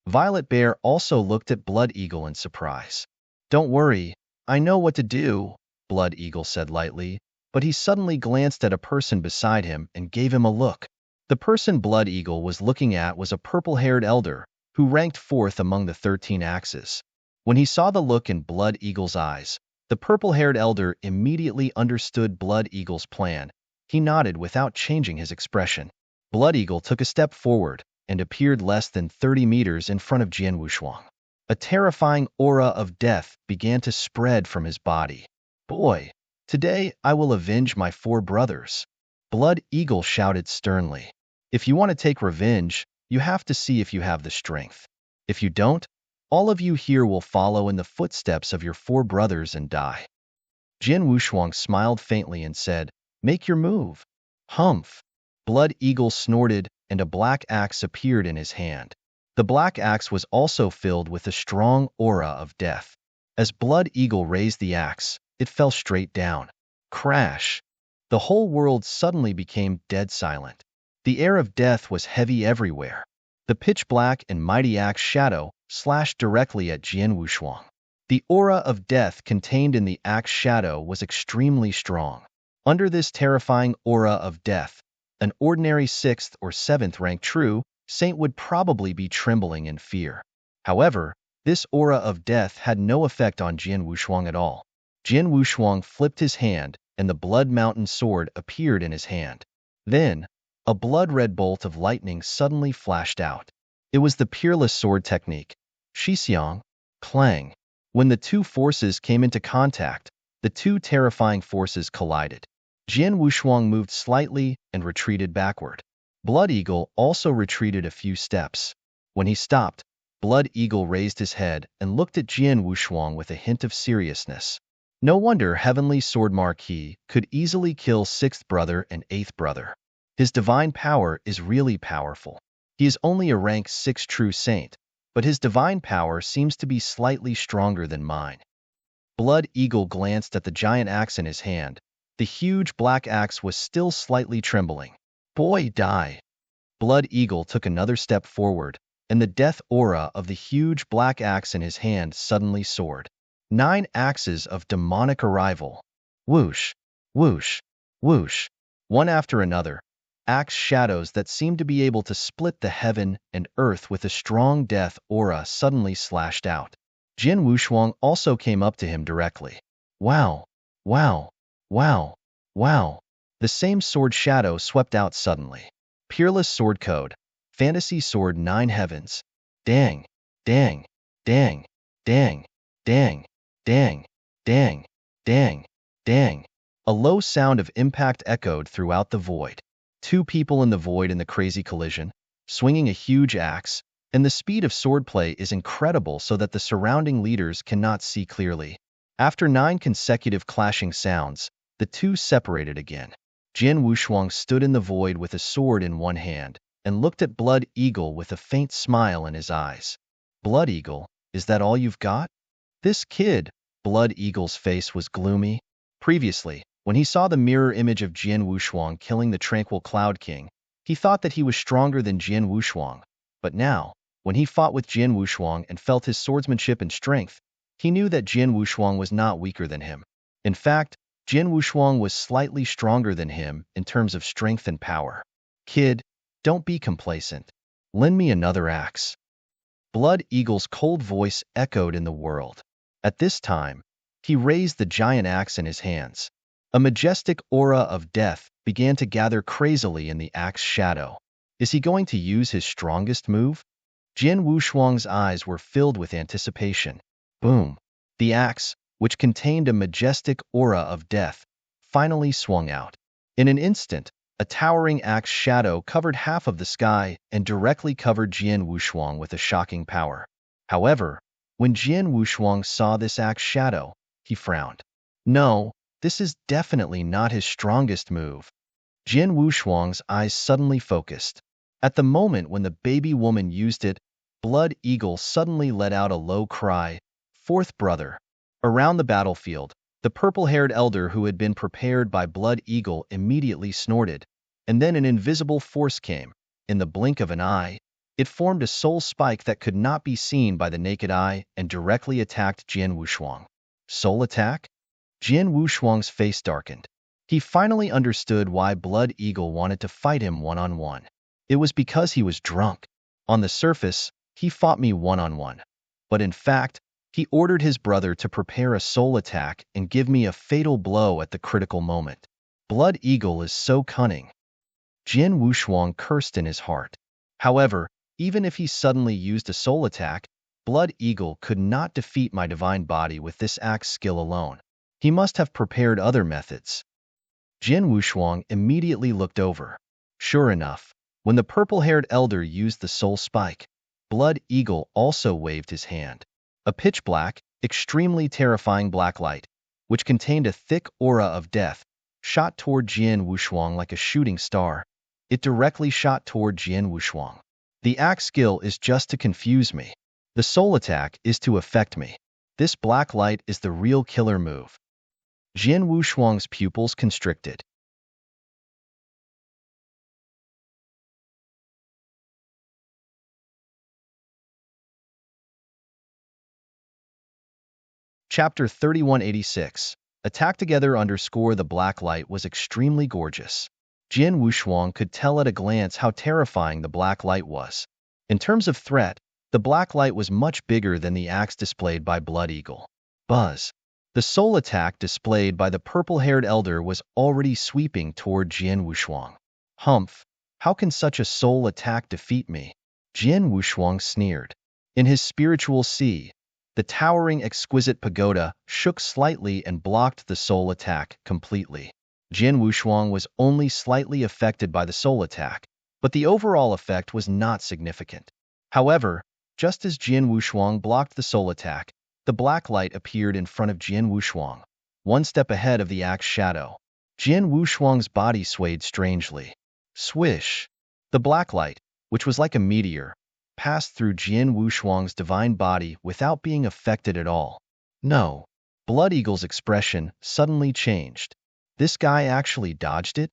Violet Bear also looked at Blood Eagle in surprise. Don't worry, I know what to do, Blood Eagle said lightly, but he suddenly glanced at a person beside him and gave him a look. The person Blood Eagle was looking at was a purple-haired elder, who ranked 4th among the 13 Axes. When he saw the look in Blood Eagle's eyes, the purple-haired elder immediately understood Blood Eagle's plan He nodded without changing his expression. Blood Eagle took a step forward and appeared less than 30 meters in front of Jian Wushuang. A terrifying aura of death began to spread from his body. Boy, today I will avenge my 4 brothers. Blood Eagle shouted sternly. If you want to take revenge, you have to see if you have the strength. If you don't, all of you here will follow in the footsteps of your 4 brothers and die. Jian Wushuang smiled faintly and said, "Make your move." Humph! Blood Eagle snorted, and a black axe appeared in his hand. The black axe was also filled with a strong aura of death. As Blood Eagle raised the axe, it fell straight down. Crash! The whole world suddenly became dead silent. The air of death was heavy everywhere. The pitch-black and mighty axe shadow slashed directly at Jian Wushuang. The aura of death contained in the axe shadow was extremely strong. Under this terrifying aura of death, an ordinary 6th or 7th rank true saint would probably be trembling in fear. However, this aura of death had no effect on Jian Wushuang at all. Jian Wushuang flipped his hand, and the Blood Mountain sword appeared in his hand. Then, a blood-red bolt of lightning suddenly flashed out. It was the peerless sword technique, Shixiang, Clang. When the 2 forces came into contact, the 2 terrifying forces collided. Jian Wushuang moved slightly and retreated backward. Blood Eagle also retreated a few steps. When he stopped, Blood Eagle raised his head and looked at Jian Wushuang with a hint of seriousness. No wonder Heavenly Sword Marquis could easily kill 6th brother and 8th brother. His divine power is really powerful. He is only a rank 6 true saint, but his divine power seems to be slightly stronger than mine. Blood Eagle glanced at the giant axe in his hand. The huge black axe was still slightly trembling. Boy, die! Blood Eagle took another step forward, and the death aura of the huge black axe in his hand suddenly soared. 9 axes of demonic arrival. Whoosh, whoosh, whoosh. One after another, axe shadows that seemed to be able to split the heaven and earth with a strong death aura suddenly slashed out. Jian Wushuang also came up to him directly. Wow, wow, wow, wow. The same sword shadow swept out suddenly. Peerless Sword Code, Fantasy Sword 9 Heavens. Dang, dang, dang, dang, dang, dang, dang, dang, dang. A low sound of impact echoed throughout the void. 2 people in the void in the crazy collision, swinging a huge axe, and the speed of swordplay is incredible so that the surrounding leaders cannot see clearly. After 9 consecutive clashing sounds, the 2 separated again. Jian Wushuang stood in the void with a sword in one hand and looked at Blood Eagle with a faint smile in his eyes. Blood Eagle, is that all you've got? This kid, Blood Eagle's face was gloomy. Previously, when he saw the mirror image of Jian Wushuang killing the Tranquil Cloud King, he thought that he was stronger than Jian Wushuang. But now, when he fought with Jian Wushuang and felt his swordsmanship and strength, he knew that Jian Wushuang was not weaker than him. In fact, Jian Wushuang was slightly stronger than him in terms of strength and power. Kid, don't be complacent. Lend me another axe. Blood Eagle's cold voice echoed in the world. At this time, he raised the giant axe in his hands. A majestic aura of death began to gather crazily in the axe's shadow. Is he going to use his strongest move? Jian Wushuang's eyes were filled with anticipation. Boom! The axe, which contained a majestic aura of death, finally swung out. In an instant, a towering axe shadow covered half of the sky and directly covered Jian Wushuang with a shocking power. However, when Jian Wushuang saw this axe shadow, he frowned. No, this is definitely not his strongest move. Jian Wushuang's eyes suddenly focused. At the moment when the baby woman used it, Blood Eagle suddenly let out a low cry, "Fourth brother." Around the battlefield, the purple-haired elder who had been prepared by Blood Eagle immediately snorted, and then an invisible force came. In the blink of an eye, it formed a soul spike that could not be seen by the naked eye and directly attacked Jian Wushuang. Soul attack? Jian Wushuang's face darkened. He finally understood why Blood Eagle wanted to fight him one-on-one. It was because he was drunk. On the surface, he fought me one-on-one. But in fact, he ordered his brother to prepare a soul attack and give me a fatal blow at the critical moment. Blood Eagle is so cunning. Jian Wushuang cursed in his heart. However, even if he suddenly used a soul attack, Blood Eagle could not defeat my divine body with this axe skill alone. He must have prepared other methods. Jian Wushuang immediately looked over. Sure enough, when the purple-haired elder used the soul spike, Blood Eagle also waved his hand. A pitch-black, extremely terrifying black light, which contained a thick aura of death, shot toward Jian Wushuang like a shooting star. It directly shot toward Jian Wushuang. The axe skill is just to confuse me. The soul attack is to affect me. This black light is the real killer move. Jian Wushuang's pupils constricted. Chapter 3186. Attack Together underscore the black light was extremely gorgeous. Jian Wushuang could tell at a glance how terrifying the black light was. In terms of threat, the black light was much bigger than the axe displayed by Blood Eagle. Buzz. The soul attack displayed by the purple-haired elder was already sweeping toward Jian Wushuang. Humph! How can such a soul attack defeat me? Jian Wushuang sneered. In his spiritual sea, the towering exquisite pagoda shook slightly and blocked the soul attack completely. Jian Wushuang was only slightly affected by the soul attack, but the overall effect was not significant. However, just as Jian Wushuang blocked the soul attack, the black light appeared in front of Jian Wushuang, one step ahead of the axe shadow. Jian Wushuang's body swayed strangely. Swish! The black light, which was like a meteor, passed through Jian Wushuang's divine body without being affected at all. No. Blood Eagle's expression suddenly changed. This guy actually dodged it?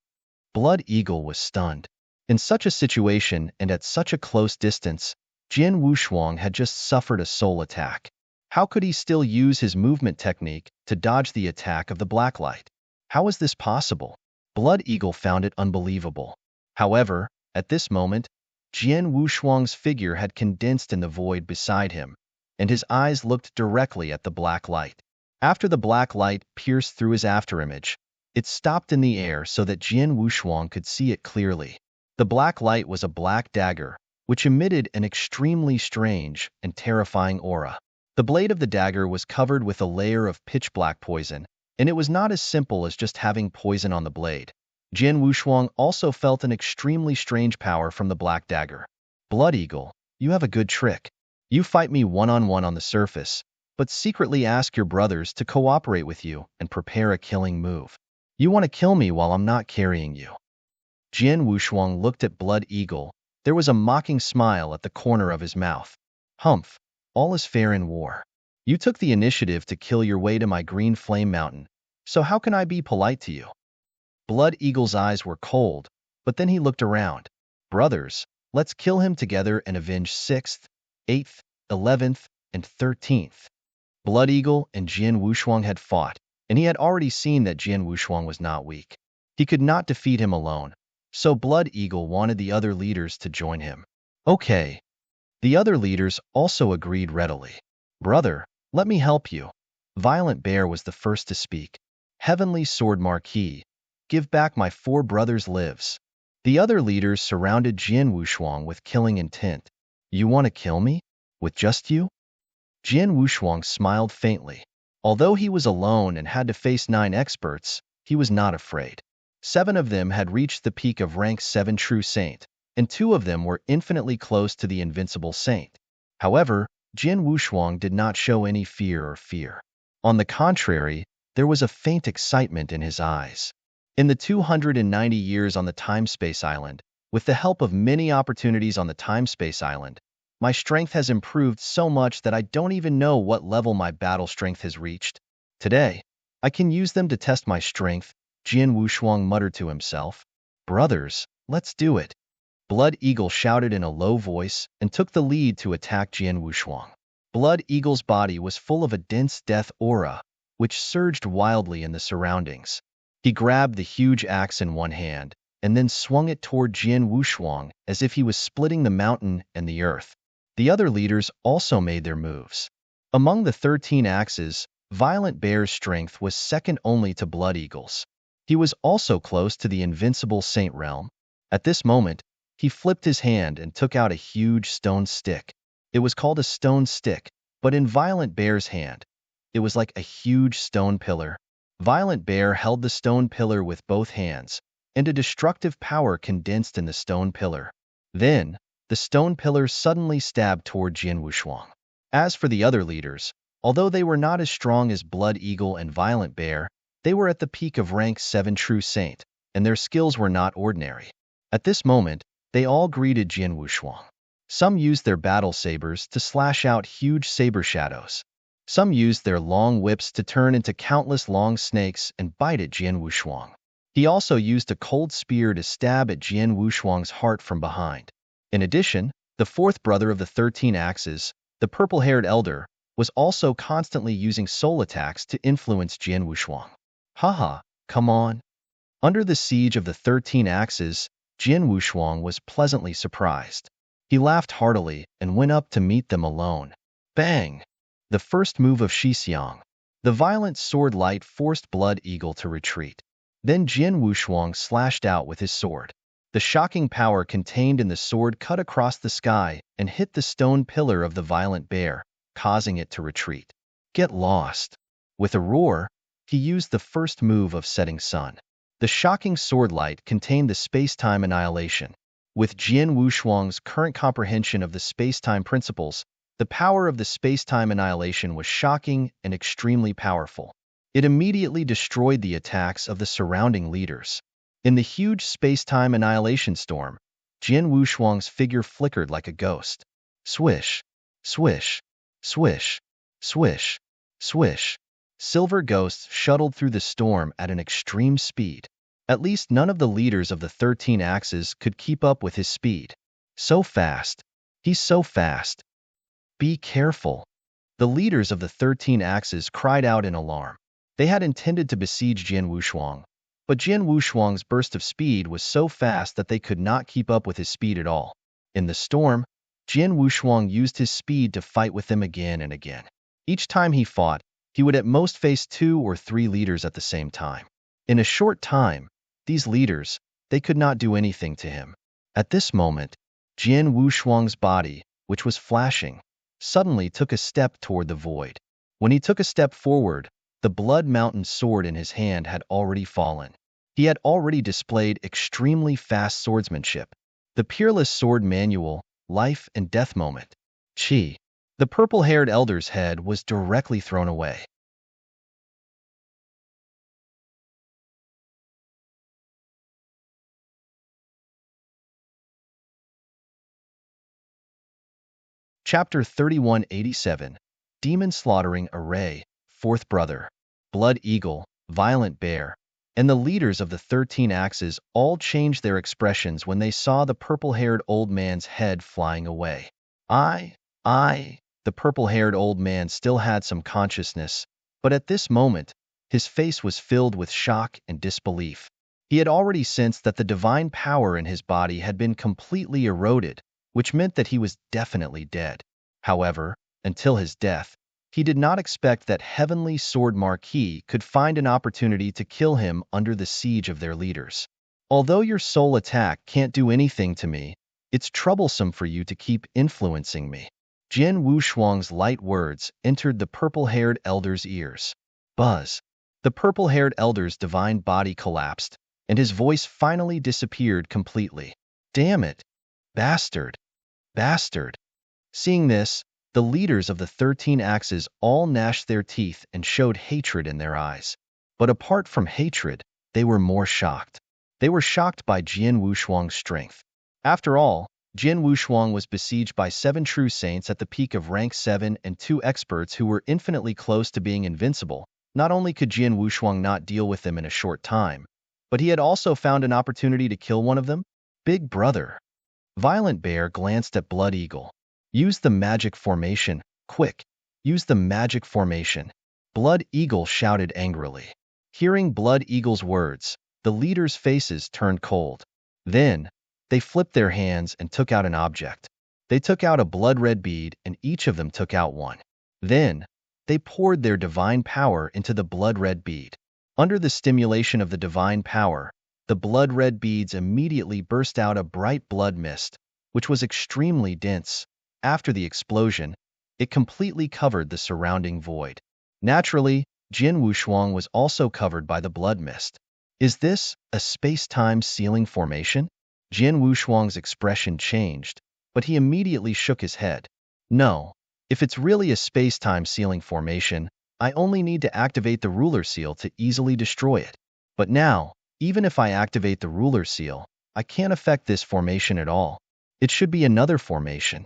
Blood Eagle was stunned. In such a situation and at such a close distance, Jian Wushuang had just suffered a soul attack. How could he still use his movement technique to dodge the attack of the black light? How is this possible? Blood Eagle found it unbelievable. However, at this moment, Jian Wushuang's figure had condensed in the void beside him, and his eyes looked directly at the black light. After the black light pierced through his afterimage, it stopped in the air so that Jian Wushuang could see it clearly. The black light was a black dagger, which emitted an extremely strange and terrifying aura. The blade of the dagger was covered with a layer of pitch-black poison, and it was not as simple as just having poison on the blade. Jian Wushuang also felt an extremely strange power from the black dagger. Blood Eagle, you have a good trick. You fight me one-on-one on the surface, but secretly ask your brothers to cooperate with you and prepare a killing move. You want to kill me while I'm not carrying you. Jian Wushuang looked at Blood Eagle. There was a mocking smile at the corner of his mouth. Humph! All is fair in war. You took the initiative to kill your way to my green flame mountain, so how can I be polite to you? Blood Eagle's eyes were cold, but then he looked around. Brothers, let's kill him together and avenge 6th, 8th, 11th, and 13th. Blood Eagle and Jian Wushuang had fought, and he had already seen that Jian Wushuang was not weak. He could not defeat him alone, so Blood Eagle wanted the other leaders to join him. Okay. The other leaders also agreed readily. Brother, let me help you. Violent Bear was the first to speak. Heavenly Sword Marquis, give back my 4 brothers' lives. The other leaders surrounded Jian Wushuang with killing intent. You want to kill me? With just you? Jian Wushuang smiled faintly. Although he was alone and had to face 9 experts, he was not afraid. 7 of them had reached the peak of rank 7 True Saint, and 2 of them were infinitely close to the Invincible Saint. However, Jian Wushuang did not show any fear. On the contrary, there was a faint excitement in his eyes. In the 290 years on the Time-Space Island, with the help of many opportunities on the Time-Space Island, my strength has improved so much that I don't even know what level my battle strength has reached. Today, I can use them to test my strength, Jian Wushuang muttered to himself. Brothers, let's do it. Blood Eagle shouted in a low voice and took the lead to attack Jian Wushuang. Blood Eagle's body was full of a dense death aura, which surged wildly in the surroundings. He grabbed the huge axe in one hand, and then swung it toward Jian Wushuang as if he was splitting the mountain and the earth. The other leaders also made their moves. Among the 13 axes, Violent Bear's strength was second only to Blood Eagle's. He was also close to the invincible Saint Realm. At this moment, he flipped his hand and took out a huge stone stick. It was called a stone stick, but in Violent Bear's hand, it was like a huge stone pillar. Violent Bear held the stone pillar with both hands, and a destructive power condensed in the stone pillar. Then, the stone pillar suddenly stabbed toward Jian Wushuang. As for the other leaders, although they were not as strong as Blood Eagle and Violent Bear, they were at the peak of rank 7 True Saint, and their skills were not ordinary. At this moment, they all greeted Jian Wushuang. Some used their battle sabers to slash out huge saber shadows. Some used their long whips to turn into countless long snakes and bite at Jian Wushuang. He also used a cold spear to stab at Jian Wushuang's heart from behind. In addition, the fourth brother of the 13 Axes, the purple-haired elder, was also constantly using soul attacks to influence Jian Wushuang. Haha, come on. Under the siege of the 13 Axes, Jian Wushuang was pleasantly surprised. He laughed heartily and went up to meet them alone. Bang! The first move of Shixiang. The violent sword light forced Blood Eagle to retreat. Then Jian Wushuang slashed out with his sword. The shocking power contained in the sword cut across the sky and hit the stone pillar of the Violent Bear, causing it to retreat. Get lost. With a roar, he used the first move of Setting Sun. The shocking sword light contained the space-time annihilation. With Jian Wushuang's current comprehension of the space-time principles, the power of the space-time annihilation was shocking and extremely powerful. It immediately destroyed the attacks of the surrounding leaders. In the huge space-time annihilation storm, Jian Wushuang's figure flickered like a ghost. Swish, swish, swish, swish, swish. Silver ghosts shuttled through the storm at an extreme speed. At least none of the leaders of the 13 Axes could keep up with his speed. So fast. He's so fast. Be careful. The leaders of the 13 Axes cried out in alarm. They had intended to besiege Jian Wushuang, but Jian Wushuang's burst of speed was so fast that they could not keep up with his speed at all. In the storm, Jian Wushuang used his speed to fight with them again and again. Each time he fought, he would at most face 2 or 3 leaders at the same time. In a short time, these leaders, they could not do anything to him. At this moment, Jian Wushuang's body, which was flashing, suddenly took a step toward the void. When he took a step forward, the Blood Mountain sword in his hand had already fallen. He had already displayed extremely fast swordsmanship. The Peerless Sword Manual, Life and Death Moment. Chi. The purple-haired elder's head was directly thrown away. Chapter 3187. Demon Slaughtering Array, Fourth Brother, Blood Eagle, Violent Bear, and the leaders of the 13 Axes all changed their expressions when they saw the purple-haired old man's head flying away. The purple-haired old man still had some consciousness, but at this moment, his face was filled with shock and disbelief. He had already sensed that the divine power in his body had been completely eroded, which meant that he was definitely dead. However, until his death, he did not expect that Heavenly Sword Marquis could find an opportunity to kill him under the siege of their leaders. Although your soul attack can't do anything to me, it's troublesome for you to keep influencing me. Jian Wushuang's light words entered the purple-haired elder's ears. Buzz. The purple-haired elder's divine body collapsed, and his voice finally disappeared completely. Damn it! Bastard! Bastard! Seeing this, the leaders of the 13 Axes all gnashed their teeth and showed hatred in their eyes. But apart from hatred, they were more shocked. They were shocked by Jian Wushuang's strength. After all, Jian Wushuang was besieged by 7 true saints at the peak of rank 7 and 2 experts who were infinitely close to being invincible. Not only could Jian Wushuang not deal with them in a short time, but he had also found an opportunity to kill one of them. Big brother. Violent Bear glanced at Blood Eagle. Use the magic formation, quick. Use the magic formation. Blood Eagle shouted angrily. Hearing Blood Eagle's words, the leaders' faces turned cold. Then, they flipped their hands and took out an object. They took out a blood-red bead, and each of them took out one. Then, they poured their divine power into the blood-red bead. Under the stimulation of the divine power, the blood-red beads immediately burst out a bright blood mist, which was extremely dense. After the explosion, it completely covered the surrounding void. Naturally, Jin Wushuang was also covered by the blood mist. Is this a space-time sealing formation? Jin Wushuang's expression changed, but he immediately shook his head. No, if it's really a space-time sealing formation, I only need to activate the ruler seal to easily destroy it. But now, even if I activate the ruler seal, I can't affect this formation at all. It should be another formation.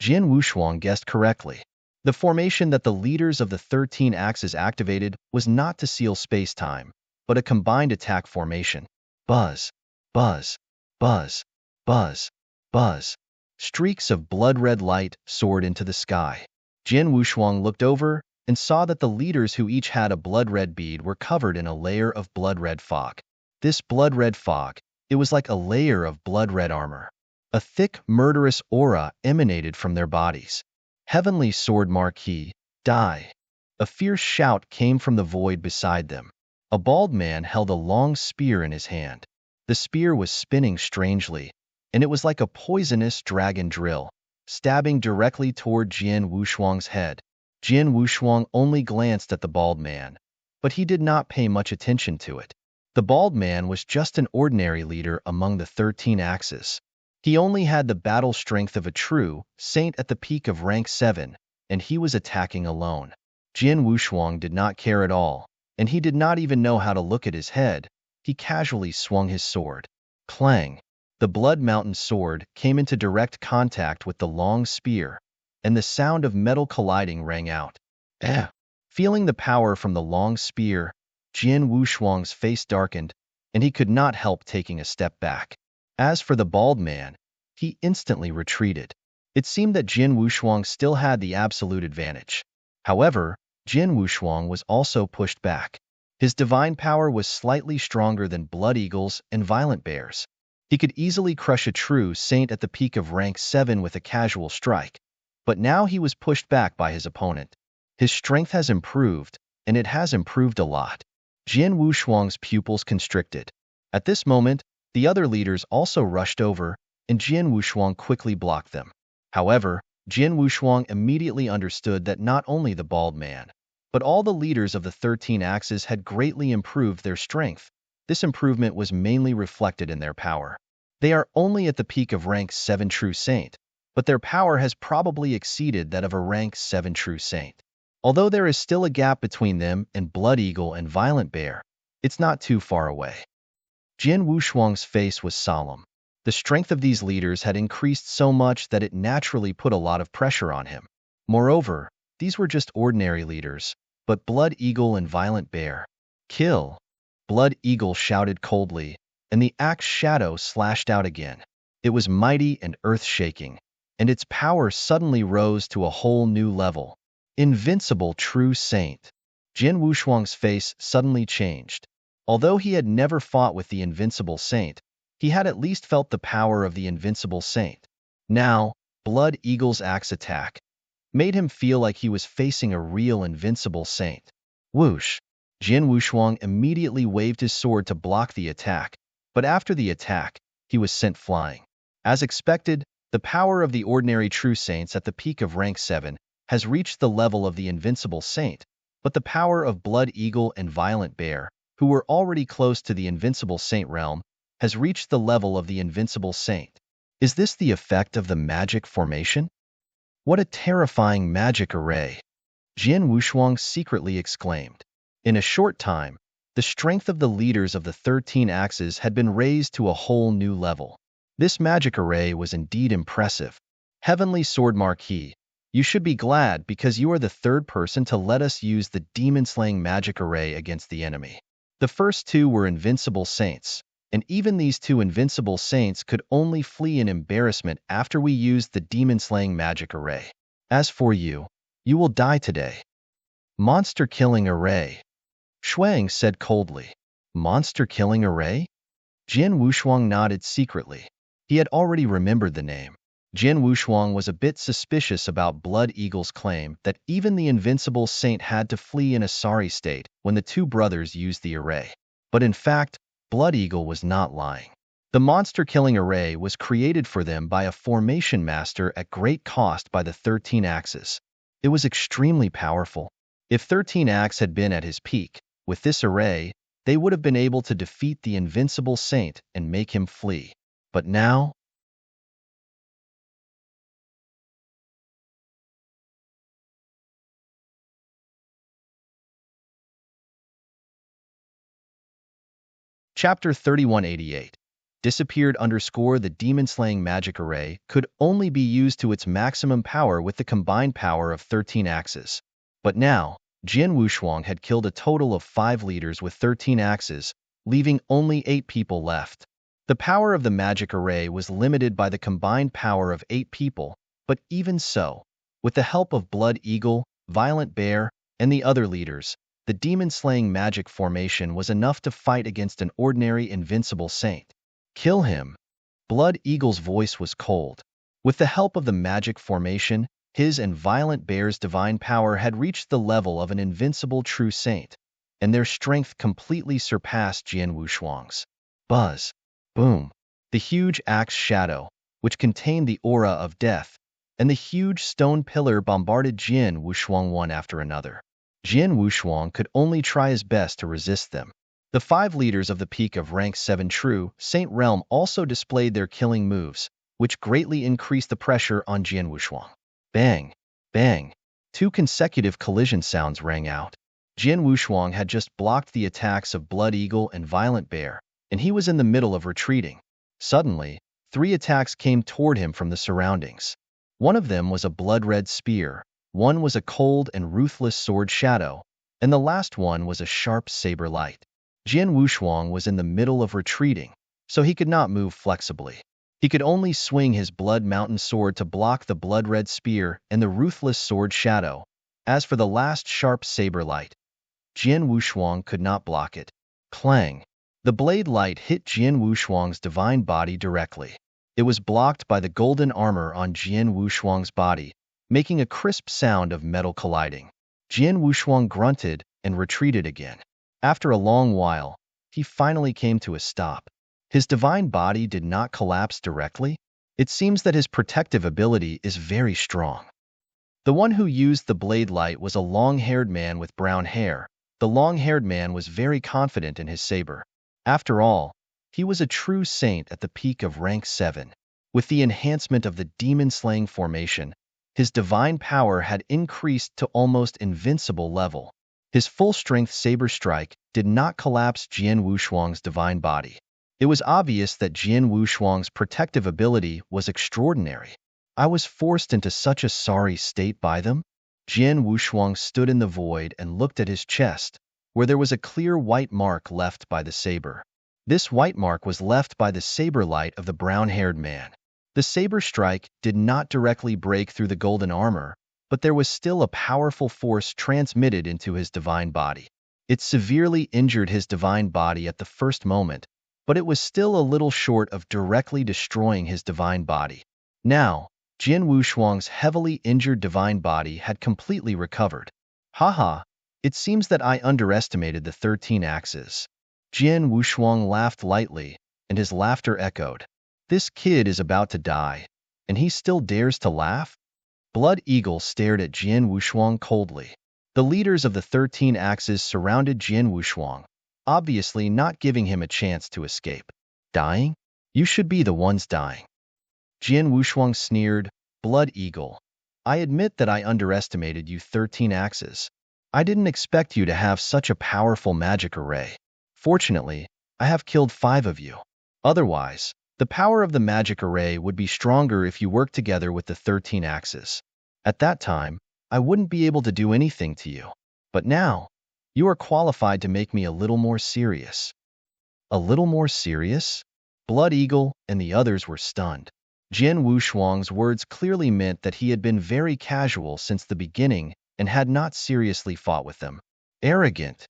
Jin Wushuang guessed correctly. The formation that the leaders of the 13 axes activated was not to seal space-time, but a combined attack formation. Buzz, buzz, buzz, buzz, buzz. Streaks of blood-red light soared into the sky. Jin Wushuang looked over and saw that the leaders who each had a blood-red bead were covered in a layer of blood-red fog. This blood-red fog, it was like a layer of blood-red armor. A thick, murderous aura emanated from their bodies. Heavenly Sword Marquis, die! A fierce shout came from the void beside them. A bald man held a long spear in his hand. The spear was spinning strangely, and it was like a poisonous dragon drill, stabbing directly toward Jin Wushuang's head. Jin Wushuang only glanced at the bald man, but he did not pay much attention to it. The bald man was just an ordinary leader among the 13 axes. He only had the battle strength of a true saint at the peak of rank 7, and he was attacking alone. Jin Wushuang did not care at all, and he did not even know how to look at his head. He casually swung his sword. Clang! The Blood Mountain sword came into direct contact with the long spear, and the sound of metal colliding rang out. Feeling the power from the long spear, Jin Wushuang's face darkened, and he could not help taking a step back. As for the bald man, he instantly retreated. It seemed that Jin Wushuang still had the absolute advantage. However, Jin Wushuang was also pushed back. His divine power was slightly stronger than Blood Eagles and Violent Bears. He could easily crush a true saint at the peak of rank 7 with a casual strike, but now he was pushed back by his opponent. His strength has improved, and it has improved a lot. Jin Wushuang's pupils constricted. At this moment, the other leaders also rushed over, and Jin Wushuang quickly blocked them. However, Jin Wushuang immediately understood that not only the bald man, but all the leaders of the 13 axes had greatly improved their strength. This improvement was mainly reflected in their power. They are only at the peak of rank 7 true saint, but their power has probably exceeded that of a rank 7 true saint. Although there is still a gap between them and Blood Eagle and Violent Bear, it's not too far away. Jin Wushuang's face was solemn. The strength of these leaders had increased so much that it naturally put a lot of pressure on him. Moreover, these were just ordinary leaders, but Blood Eagle and Violent Bear. Kill! Blood Eagle shouted coldly, and the axe shadow slashed out again. It was mighty and earth-shaking, and its power suddenly rose to a whole new level. Invincible true saint. Jin Wushuang's face suddenly changed. Although he had never fought with the Invincible Saint, he had at least felt the power of the Invincible Saint. Now, Blood Eagle's axe attack made him feel like he was facing a real Invincible Saint. Whoosh! Jin Wushuang immediately waved his sword to block the attack, but after the attack, he was sent flying. As expected, the power of the ordinary true saints at the peak of rank 7 has reached the level of the Invincible Saint, but the power of Blood Eagle and Violent Bear, who were already close to the Invincible Saint realm, has reached the level of the Invincible Saint. Is this the effect of the magic formation? What a terrifying magic array! Jin Wushuang secretly exclaimed. In a short time, the strength of the leaders of the 13 axes had been raised to a whole new level. This magic array was indeed impressive. Heavenly Sword Marquis, you should be glad because you are the third person to let us use the demon-slaying magic array against the enemy. The first two were invincible saints, and even these two invincible saints could only flee in embarrassment after we used the demon-slaying magic array. As for you, you will die today. Monster-killing array. Shuang said coldly. Monster-killing array? Jin Wushuang nodded secretly. He had already remembered the name. Jin Wushuang was a bit suspicious about Blood Eagle's claim that even the invincible saint had to flee in a sorry state when the two brothers used the array. But in fact, Blood Eagle was not lying. The monster-killing array was created for them by a formation master at great cost by the 13 Axes. It was extremely powerful. If 13 Axe had been at his peak, with this array, they would have been able to defeat the invincible saint and make him flee. But now, Chapter 3188 Disappeared _ the demon-slaying magic array could only be used to its maximum power with the combined power of 13 axes. But now, Jin Wushuang had killed a total of 5 leaders with 13 axes, leaving only 8 people left. The power of the magic array was limited by the combined power of 8 people, but even so, with the help of Blood Eagle, Violent Bear, and the other leaders, the demon-slaying magic formation was enough to fight against an ordinary invincible saint. Kill him. Blood Eagle's voice was cold. With the help of the magic formation, his and Violent Bear's divine power had reached the level of an invincible true saint, and their strength completely surpassed Jin Wushuang's. Buzz. Boom. The huge axe shadow, which contained the aura of death, and the huge stone pillar bombarded Jin Wushuang one after another. Jin Wushuang could only try his best to resist them. The 5 leaders of the peak of rank 7 True Saint Realm also displayed their killing moves, which greatly increased the pressure on Jin Wushuang. Bang! Bang! 2 consecutive collision sounds rang out. Jin Wushuang had just blocked the attacks of Blood Eagle and Violent Bear, and he was in the middle of retreating. Suddenly, 3 attacks came toward him from the surroundings. One of them was a blood-red spear, one was a cold and ruthless sword shadow, and the last one was a sharp saber light. Jin Wushuang was in the middle of retreating, so he could not move flexibly. He could only swing his Blood Mountain sword to block the blood-red spear and the ruthless sword shadow. As for the last sharp saber light, Jin Wushuang could not block it. Clang! The blade light hit Jin Wushuang's divine body directly. It was blocked by the golden armor on Jin Wushuang's body, making a crisp sound of metal colliding. Jin Wushuang grunted and retreated again. After a long while, he finally came to a stop. His divine body did not collapse directly. It seems that his protective ability is very strong. The one who used the blade light was a long-haired man with brown hair. The long-haired man was very confident in his saber. After all, he was a true saint at the peak of rank 7. With the enhancement of the demon-slaying formation, his divine power had increased to almost invincible level. His full-strength saber strike did not collapse Jin Wushuang's divine body. It was obvious that Jin Wushuang's protective ability was extraordinary. I was forced into such a sorry state by them? Jin Wushuang stood in the void and looked at his chest, where there was a clear white mark left by the saber. This white mark was left by the saber light of the brown-haired man. The saber strike did not directly break through the golden armor, but there was still a powerful force transmitted into his divine body. It severely injured his divine body at the first moment, but it was still a little short of directly destroying his divine body. Now, Jin Wushuang's heavily injured divine body had completely recovered. Haha, it seems that I underestimated the 13 axes. Jin Wushuang laughed lightly, and his laughter echoed. This kid is about to die, and he still dares to laugh? Blood Eagle stared at Jin Wushuang coldly. The leaders of the 13 axes surrounded Jin Wushuang, obviously not giving him a chance to escape. Dying? You should be the ones dying. Jin Wushuang sneered. Blood Eagle, I admit that I underestimated you 13 axes. I didn't expect you to have such a powerful magic array. Fortunately, I have killed 5 of you. Otherwise, the power of the magic array would be stronger if you worked together with the 13 axes. At that time, I wouldn't be able to do anything to you. But now, you are qualified to make me a little more serious. A little more serious? Blood Eagle and the others were stunned. Jin Wushuang's words clearly meant that he had been very casual since the beginning and had not seriously fought with them. Arrogant!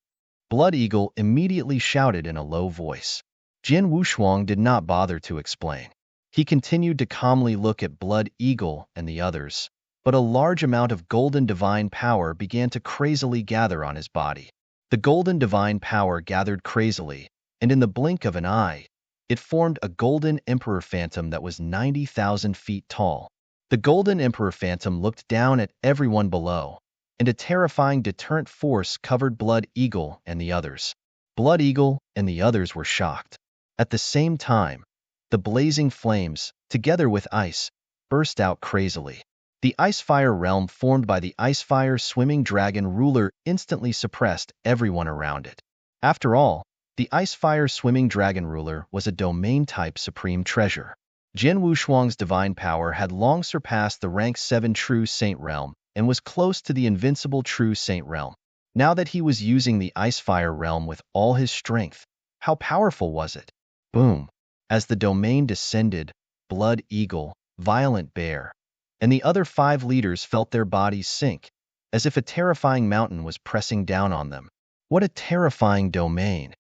Blood Eagle immediately shouted in a low voice. Jin Wushuang did not bother to explain. He continued to calmly look at Blood Eagle and the others, but a large amount of golden divine power began to crazily gather on his body. The golden divine power gathered crazily, and in the blink of an eye, it formed a golden emperor phantom that was 90,000 feet tall. The golden emperor phantom looked down at everyone below, and a terrifying deterrent force covered Blood Eagle and the others. Blood Eagle and the others were shocked. At the same time, the blazing flames, together with ice, burst out crazily. The Ice-Fire realm formed by the Ice-Fire swimming dragon ruler instantly suppressed everyone around it. After all, the Ice-Fire swimming dragon ruler was a domain-type supreme treasure. Jian Wushuang's divine power had long surpassed the rank 7 True Saint realm and was close to the invincible True Saint realm. Now that he was using the Ice-Fire realm with all his strength, how powerful was it? Boom! As the domain descended, Blood Eagle, Violent Bear, and the other 5 leaders felt their bodies sink, as if a terrifying mountain was pressing down on them. What a terrifying domain!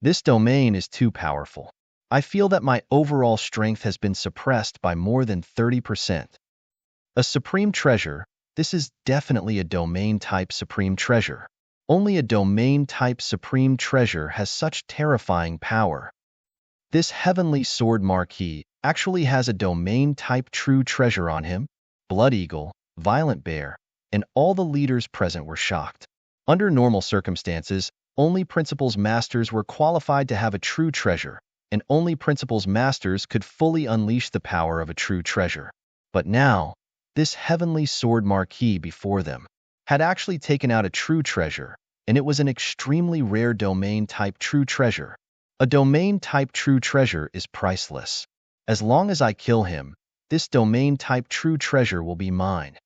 This domain is too powerful. I feel that my overall strength has been suppressed by more than 30%. A supreme treasure, this is definitely a domain-type supreme treasure. Only a domain-type supreme treasure has such terrifying power. This heavenly sword marquee actually has a domain-type true treasure on him. Blood Eagle, Violent Bear, and all the leaders present were shocked. Under normal circumstances, only Principal's Masters were qualified to have a true treasure, and only Principal's Masters could fully unleash the power of a true treasure. But now, this heavenly sword marquee before them had actually taken out a true treasure, and it was an extremely rare domain-type true treasure. A domain-type true treasure is priceless. As long as I kill him, this domain-type true treasure will be mine.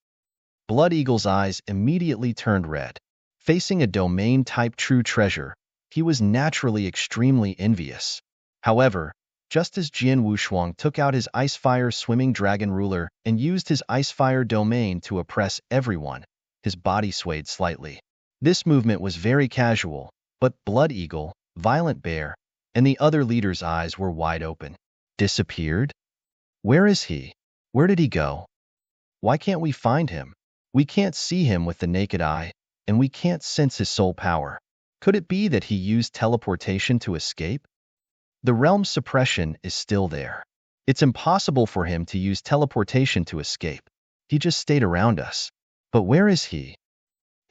Blood Eagle's eyes immediately turned red. Facing a domain-type true treasure, he was naturally extremely envious. However, just as Jian Wushuang took out his Ice-Fire swimming dragon ruler and used his Ice-Fire domain to oppress everyone, his body swayed slightly. This movement was very casual, but Blood Eagle, Violent Bear, and the other leaders' eyes were wide open. Disappeared? Where is he? Where did he go? Why can't we find him? We can't see him with the naked eye, and we can't sense his soul power. Could it be that he used teleportation to escape? The realm's suppression is still there. It's impossible for him to use teleportation to escape. He just stayed around us. But where is he?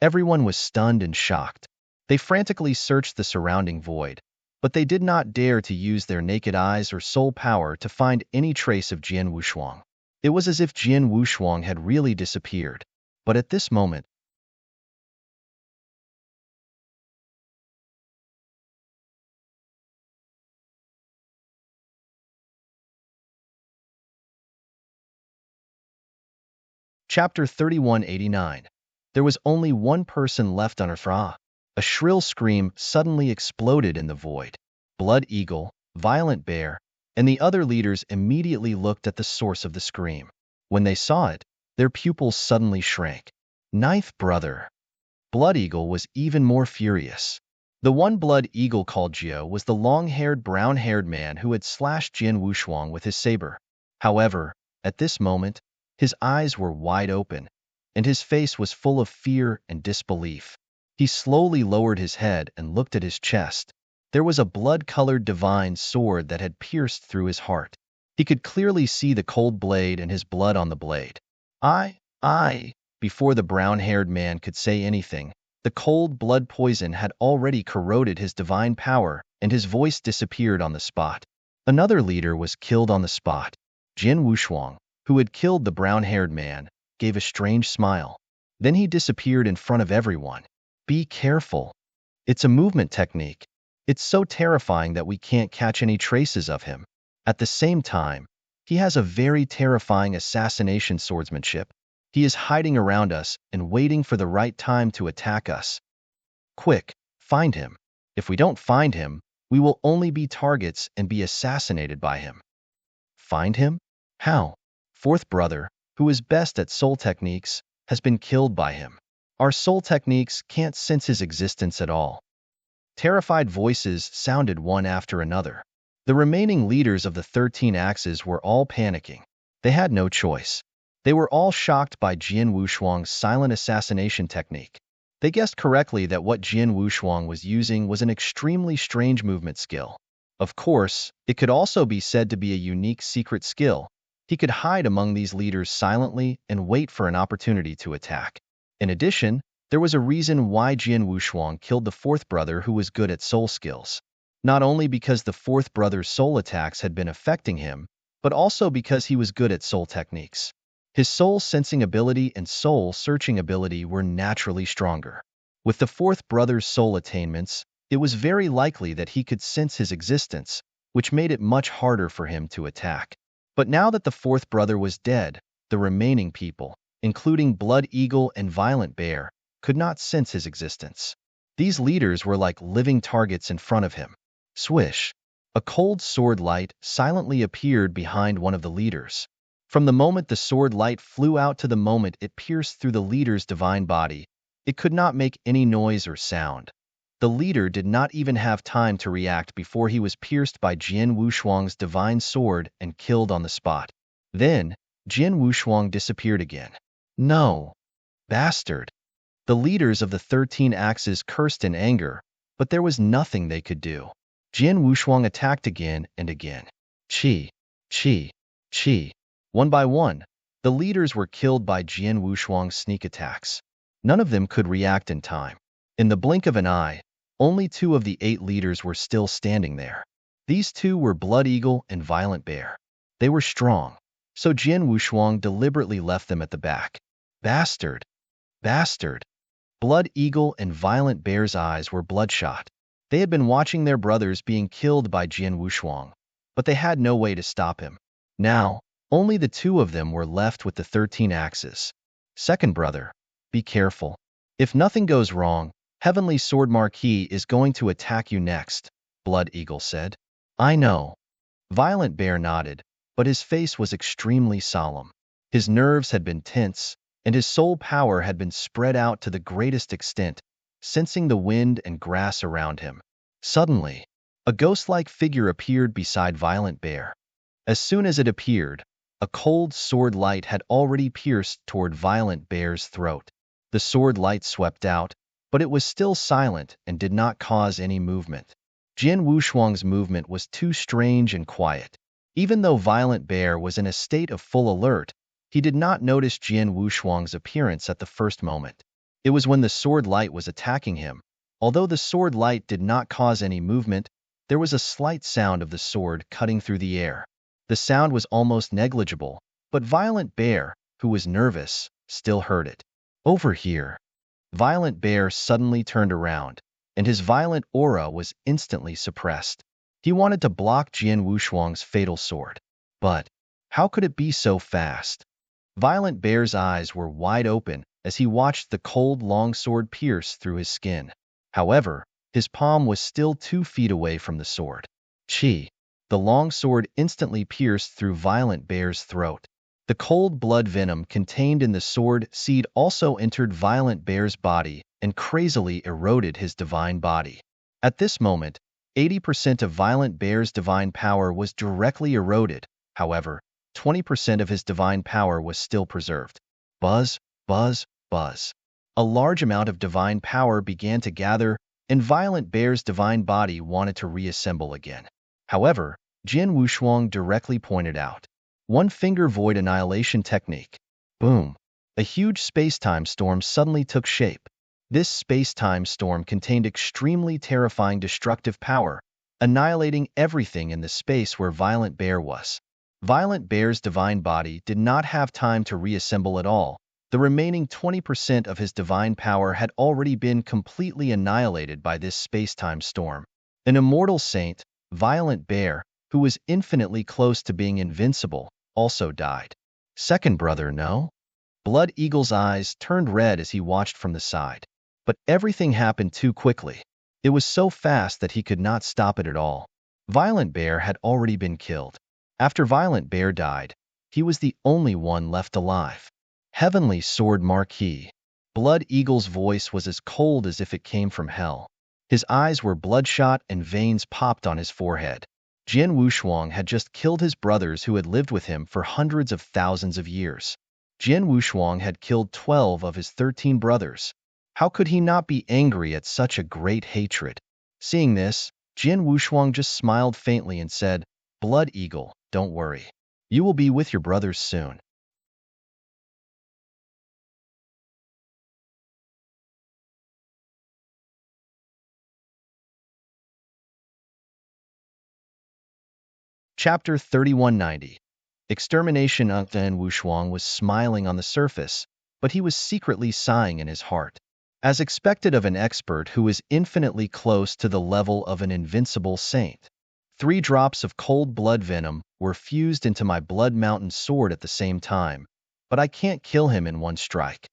Everyone was stunned and shocked. They frantically searched the surrounding void, but they did not dare to use their naked eyes or soul power to find any trace of Jian Wushuang. It was as if Jian Wushuang had really disappeared. But at this moment, Chapter 3189. There was only one person left on Earth. A shrill scream suddenly exploded in the void. Blood Eagle, Violent Bear, and the other leaders immediately looked at the source of the scream. When they saw it, their pupils suddenly shrank. Ninth brother. Blood Eagle was even more furious. The one Blood Eagle called Jiao was the long-haired, brown-haired man who had slashed Jian Wushuang with his saber. However, at this moment, his eyes were wide open, and his face was full of fear and disbelief. He slowly lowered his head and looked at his chest. There was a blood-colored divine sword that had pierced through his heart. He could clearly see the cold blade and his blood on the blade. I. Before the brown-haired man could say anything, the cold blood poison had already corroded his divine power, and his voice disappeared on the spot. Another leader was killed on the spot. Jian Wushuang, who had killed the brown-haired man, gave a strange smile. Then he disappeared in front of everyone. Be careful. It's a movement technique. It's so terrifying that we can't catch any traces of him. At the same time, he has a very terrifying assassination swordsmanship. He is hiding around us and waiting for the right time to attack us. Quick, find him. If we don't find him, we will only be targets and be assassinated by him. Find him? How? Fourth brother, who is best at soul techniques, has been killed by him. Our soul techniques can't sense his existence at all. Terrified voices sounded one after another. The remaining leaders of the 13 Axes were all panicking. They had no choice. They were all shocked by Jian Wushuang's silent assassination technique. They guessed correctly that what Jian Wushuang was using was an extremely strange movement skill. Of course, it could also be said to be a unique secret skill. He could hide among these leaders silently and wait for an opportunity to attack. In addition, there was a reason why Jian Wushuang killed the fourth brother who was good at soul skills. Not only because the fourth brother's soul attacks had been affecting him, but also because he was good at soul techniques. His soul sensing ability and soul searching ability were naturally stronger. With the fourth brother's soul attainments, it was very likely that he could sense his existence, which made it much harder for him to attack. But now that the fourth brother was dead, the remaining people, including Blood Eagle and Violent Bear, could not sense his existence. These leaders were like living targets in front of him. Swish! A cold sword light silently appeared behind one of the leaders. From the moment the sword light flew out to the moment it pierced through the leader's divine body, it could not make any noise or sound. The leader did not even have time to react before he was pierced by Jian Wushuang's divine sword and killed on the spot. Then, Jian Wushuang disappeared again. No! Bastard! The leaders of the 13 Axes cursed in anger, but there was nothing they could do. Jian Wushuang attacked again and again. Chi! Chi! Chi! One by one, the leaders were killed by Jian Wushuang's sneak attacks. None of them could react in time. In the blink of an eye, only 2 of the 8 leaders were still standing there. These 2 were Blood Eagle and Violent Bear. They were strong, so Jian Wushuang deliberately left them at the back. Bastard! Bastard! Blood Eagle and Violent Bear's eyes were bloodshot. They had been watching their brothers being killed by Jian Wushuang, but they had no way to stop him. Now, only the 2 of them were left with the 13 Axes. Second brother, be careful. If nothing goes wrong, Heavenly Sword Marquis is going to attack you next, Blood Eagle said. I know. Violent Bear nodded, but his face was extremely solemn. His nerves had been tense, and his soul power had been spread out to the greatest extent, sensing the wind and grass around him. Suddenly, a ghost-like figure appeared beside Violent Bear. As soon as it appeared, a cold sword light had already pierced toward Violent Bear's throat. The sword light swept out, but it was still silent and did not cause any movement. Jian Wushuang's movement was too strange and quiet. Even though Violent Bear was in a state of full alert, he did not notice Jian Wushuang's appearance at the first moment. It was when the sword light was attacking him. Although the sword light did not cause any movement, there was a slight sound of the sword cutting through the air. The sound was almost negligible, but Violent Bear, who was nervous, still heard it. Over here. Violent Bear suddenly turned around, and his violent aura was instantly suppressed. He wanted to block Jian Wushuang's fatal sword. But how could it be so fast? Violent Bear's eyes were wide open as he watched the cold long sword pierce through his skin. However, his palm was still 2 feet away from the sword. Chi! The long sword instantly pierced through Violent Bear's throat. The cold blood venom contained in the sword seed also entered Violent Bear's body and crazily eroded his divine body. At this moment, 80% of Violent Bear's divine power was directly eroded. However, 20% of his divine power was still preserved. Buzz, buzz, buzz. A large amount of divine power began to gather, and Violent Bear's divine body wanted to reassemble again. However, Jian Wushuang directly pointed out. One-finger void annihilation technique. Boom. A huge space-time storm suddenly took shape. This space-time storm contained extremely terrifying destructive power, annihilating everything in the space where Violent Bear was. Violent Bear's divine body did not have time to reassemble at all. The remaining 20% of his divine power had already been completely annihilated by this space-time storm. An immortal saint, Violent Bear, who was infinitely close to being invincible, also died. Second brother, no? Blood Eagle's eyes turned red as he watched from the side. But everything happened too quickly. It was so fast that he could not stop it at all. Violent Bear had already been killed. After Violent Bear died, he was the only one left alive. Heavenly Sword Marquis. Blood Eagle's voice was as cold as if it came from hell. His eyes were bloodshot and veins popped on his forehead. Jian Wushuang had just killed his brothers who had lived with him for hundreds of thousands of years. Jian Wushuang had killed 12 of his 13 brothers. How could he not be angry at such a great hatred? Seeing this, Jian Wushuang just smiled faintly and said, "Blood Eagle, don't worry. You will be with your brothers soon." Chapter 3190. Extermination. Jian Wushuang was smiling on the surface, but he was secretly sighing in his heart. As expected of an expert who is infinitely close to the level of an invincible saint. 3 drops of cold blood venom were fused into my blood mountain sword at the same time, but I can't kill him in one strike.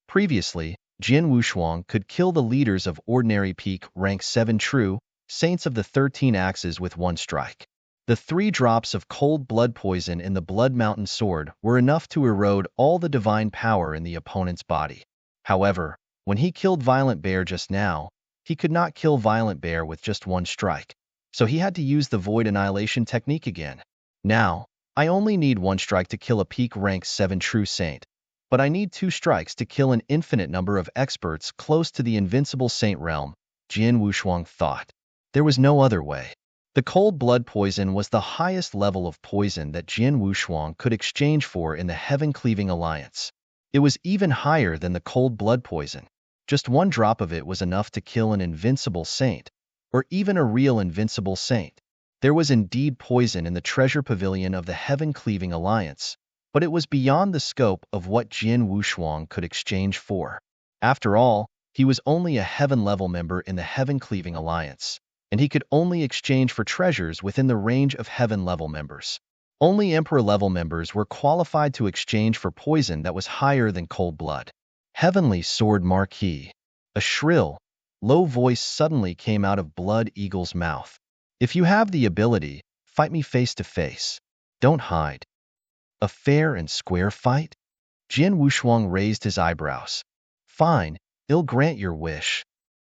Previously, Jian Wushuang could kill the leaders of ordinary peak rank 7 true saints of the 13 axes with one strike. The 3 drops of cold blood poison in the blood mountain sword were enough to erode all the divine power in the opponent's body. However, when he killed Violent Bear just now, he could not kill Violent Bear with just one strike, so he had to use the Void Annihilation technique again. Now, I only need one strike to kill a peak rank 7 true saint, but I need 2 strikes to kill an infinite number of experts close to the invincible saint realm, Jian Wushuang thought. There was no other way. The cold blood poison was the highest level of poison that Jian Wushuang could exchange for in the Heaven-Cleaving Alliance. It was even higher than the cold blood poison. Just one drop of it was enough to kill an invincible saint, or even a real invincible saint. There was indeed poison in the treasure pavilion of the Heaven-Cleaving Alliance, but it was beyond the scope of what Jian Wushuang could exchange for. After all, he was only a heaven-level member in the Heaven-Cleaving Alliance, and he could only exchange for treasures within the range of heaven-level members. Only Emperor-level members were qualified to exchange for poison that was higher than cold blood. Heavenly Sword Marquis. A shrill, low voice suddenly came out of Blood Eagle's mouth. "If you have the ability, fight me face to face. Don't hide." "A fair and square fight?" Jian Wushuang raised his eyebrows. "Fine, I'll grant your wish."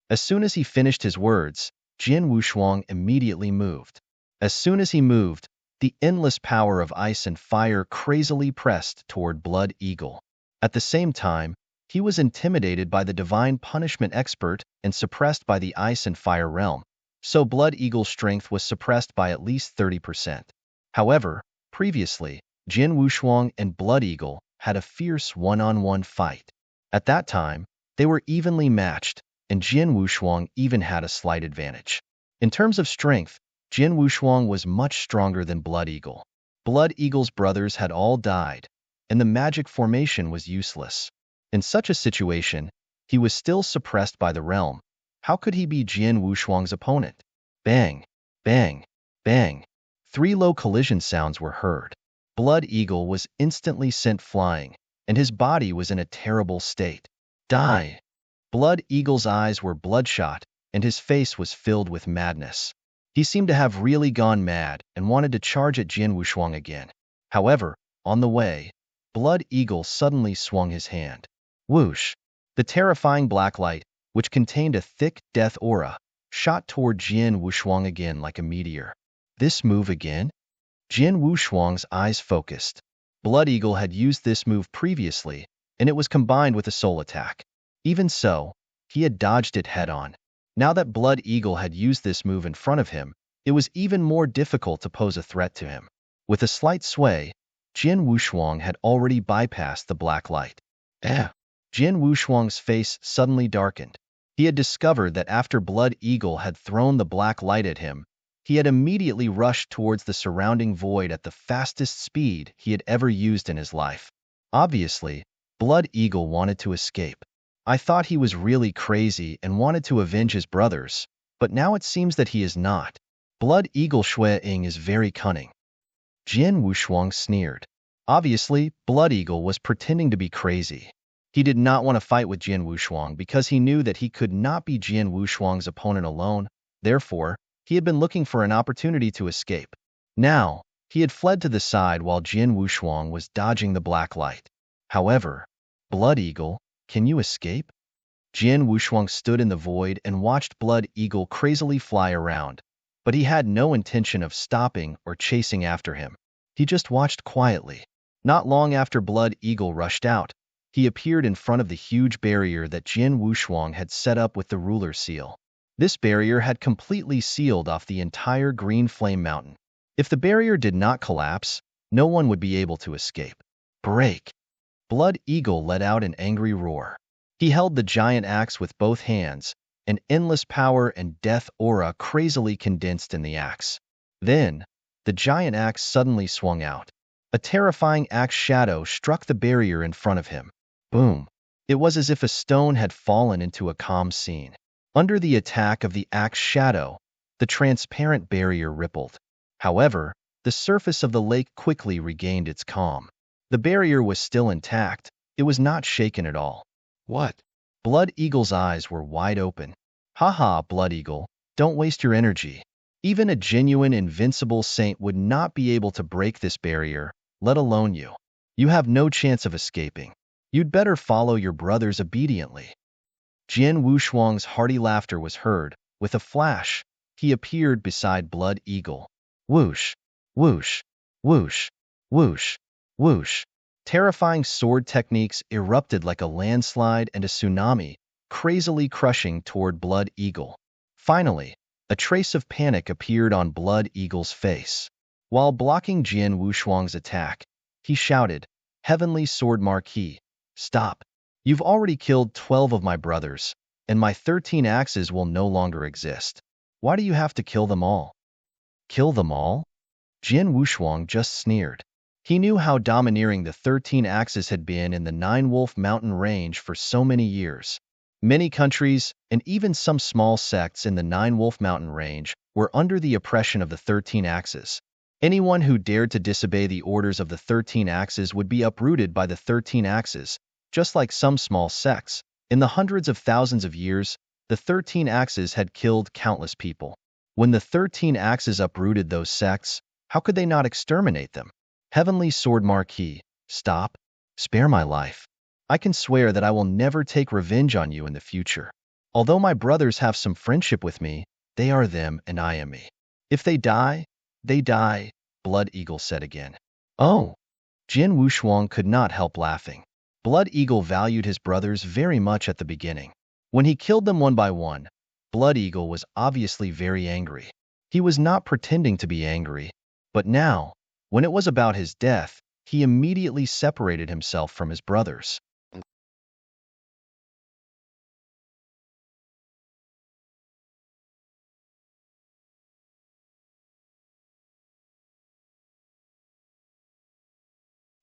As soon as he finished his words, Jian Wushuang immediately moved. As soon as he moved, the endless power of ice and fire crazily pressed toward Blood Eagle. At the same time, he was intimidated by the divine punishment expert and suppressed by the ice and fire realm, so Blood Eagle's strength was suppressed by at least 30%. However, previously, Jian Wushuang and Blood Eagle had a fierce one-on-one fight. At that time, they were evenly matched, and Jian Wushuang even had a slight advantage. In terms of strength, Jian Wushuang was much stronger than Blood Eagle. Blood Eagle's brothers had all died, and the magic formation was useless. In such a situation, he was still suppressed by the realm. How could he be Jian Wushuang's opponent? Bang, bang, bang. 3 low collision sounds were heard. Blood Eagle was instantly sent flying, and his body was in a terrible state. Die! Blood Eagle's eyes were bloodshot, and his face was filled with madness. He seemed to have really gone mad and wanted to charge at Jian Wushuang again. However, on the way, Blood Eagle suddenly swung his hand. Whoosh! The terrifying black light, which contained a thick, death aura, shot toward Jian Wushuang again like a meteor. This move again? Jian Wushuang's eyes focused. Blood Eagle had used this move previously, and it was combined with a soul attack. Even so, he had dodged it head-on. Now that Blood Eagle had used this move in front of him, it was even more difficult to pose a threat to him. With a slight sway, Jian Wushuang had already bypassed the black light. Jian Wushuang's face suddenly darkened. He had discovered that after Blood Eagle had thrown the black light at him, he had immediately rushed towards the surrounding void at the fastest speed he had ever used in his life. Obviously, Blood Eagle wanted to escape. I thought he was really crazy and wanted to avenge his brothers, but now it seems that he is not. Blood Eagle Shui-ing is very cunning. Jian Wushuang sneered. Obviously, Blood Eagle was pretending to be crazy. He did not want to fight with Jian Wushuang because he knew that he could not be Jian Wushuang's opponent alone. Therefore, he had been looking for an opportunity to escape. Now, he had fled to the side while Jian Wushuang was dodging the black light. However, Blood Eagle, can you escape? Jian Wushuang stood in the void and watched Blood Eagle crazily fly around. but he had no intention of stopping or chasing after him. He just watched quietly. Not long after Blood Eagle rushed out, he appeared in front of the huge barrier that Jian Wushuang had set up with the ruler seal. This barrier had completely sealed off the entire Green Flame Mountain. If the barrier did not collapse, no one would be able to escape. Break! Blood Eagle let out an angry roar. He held the giant axe with both hands, an endless power and death aura crazily condensed in the axe. Then, the giant axe suddenly swung out. A terrifying axe shadow struck the barrier in front of him. Boom! It was as if a stone had fallen into a calm scene. Under the attack of the axe shadow, the transparent barrier rippled. However, the surface of the lake quickly regained its calm. The barrier was still intact. It was not shaken at all. What? Blood Eagle's eyes were wide open. Haha, Blood Eagle, don't waste your energy. Even a genuine invincible saint would not be able to break this barrier, let alone you. You have no chance of escaping. You'd better follow your brothers obediently. Jian Wushuang's hearty laughter was heard. With a flash, he appeared beside Blood Eagle. Whoosh, whoosh, whoosh, whoosh, whoosh. Terrifying sword techniques erupted like a landslide and a tsunami, crazily crushing toward Blood Eagle. Finally, a trace of panic appeared on Blood Eagle's face. While blocking Jian Wushuang's attack, he shouted, "Heavenly Sword Marquis, stop. You've already killed 12 of my brothers, and my 13 axes will no longer exist. Why do you have to kill them all?" Kill them all? Jian Wushuang just sneered. He knew how domineering the 13 axes had been in the Nine Wolf Mountain range for so many years. Many countries, and even some small sects in the Nine Wolf Mountain range, were under the oppression of the 13 axes. Anyone who dared to disobey the orders of the 13 axes would be uprooted by the 13 axes, just like some small sects. In the hundreds of thousands of years, the 13 axes had killed countless people. When the 13 axes uprooted those sects, how could they not exterminate them? Heavenly Sword Marquis, stop. Spare my life. I can swear that I will never take revenge on you in the future. Although my brothers have some friendship with me, they are them and I am me. If they die, they die, Blood Eagle said again. Oh! Jian Wushuang could not help laughing. Blood Eagle valued his brothers very much at the beginning. When he killed them one by one, Blood Eagle was obviously very angry. He was not pretending to be angry, but now, when it was about his death, he immediately separated himself from his brothers.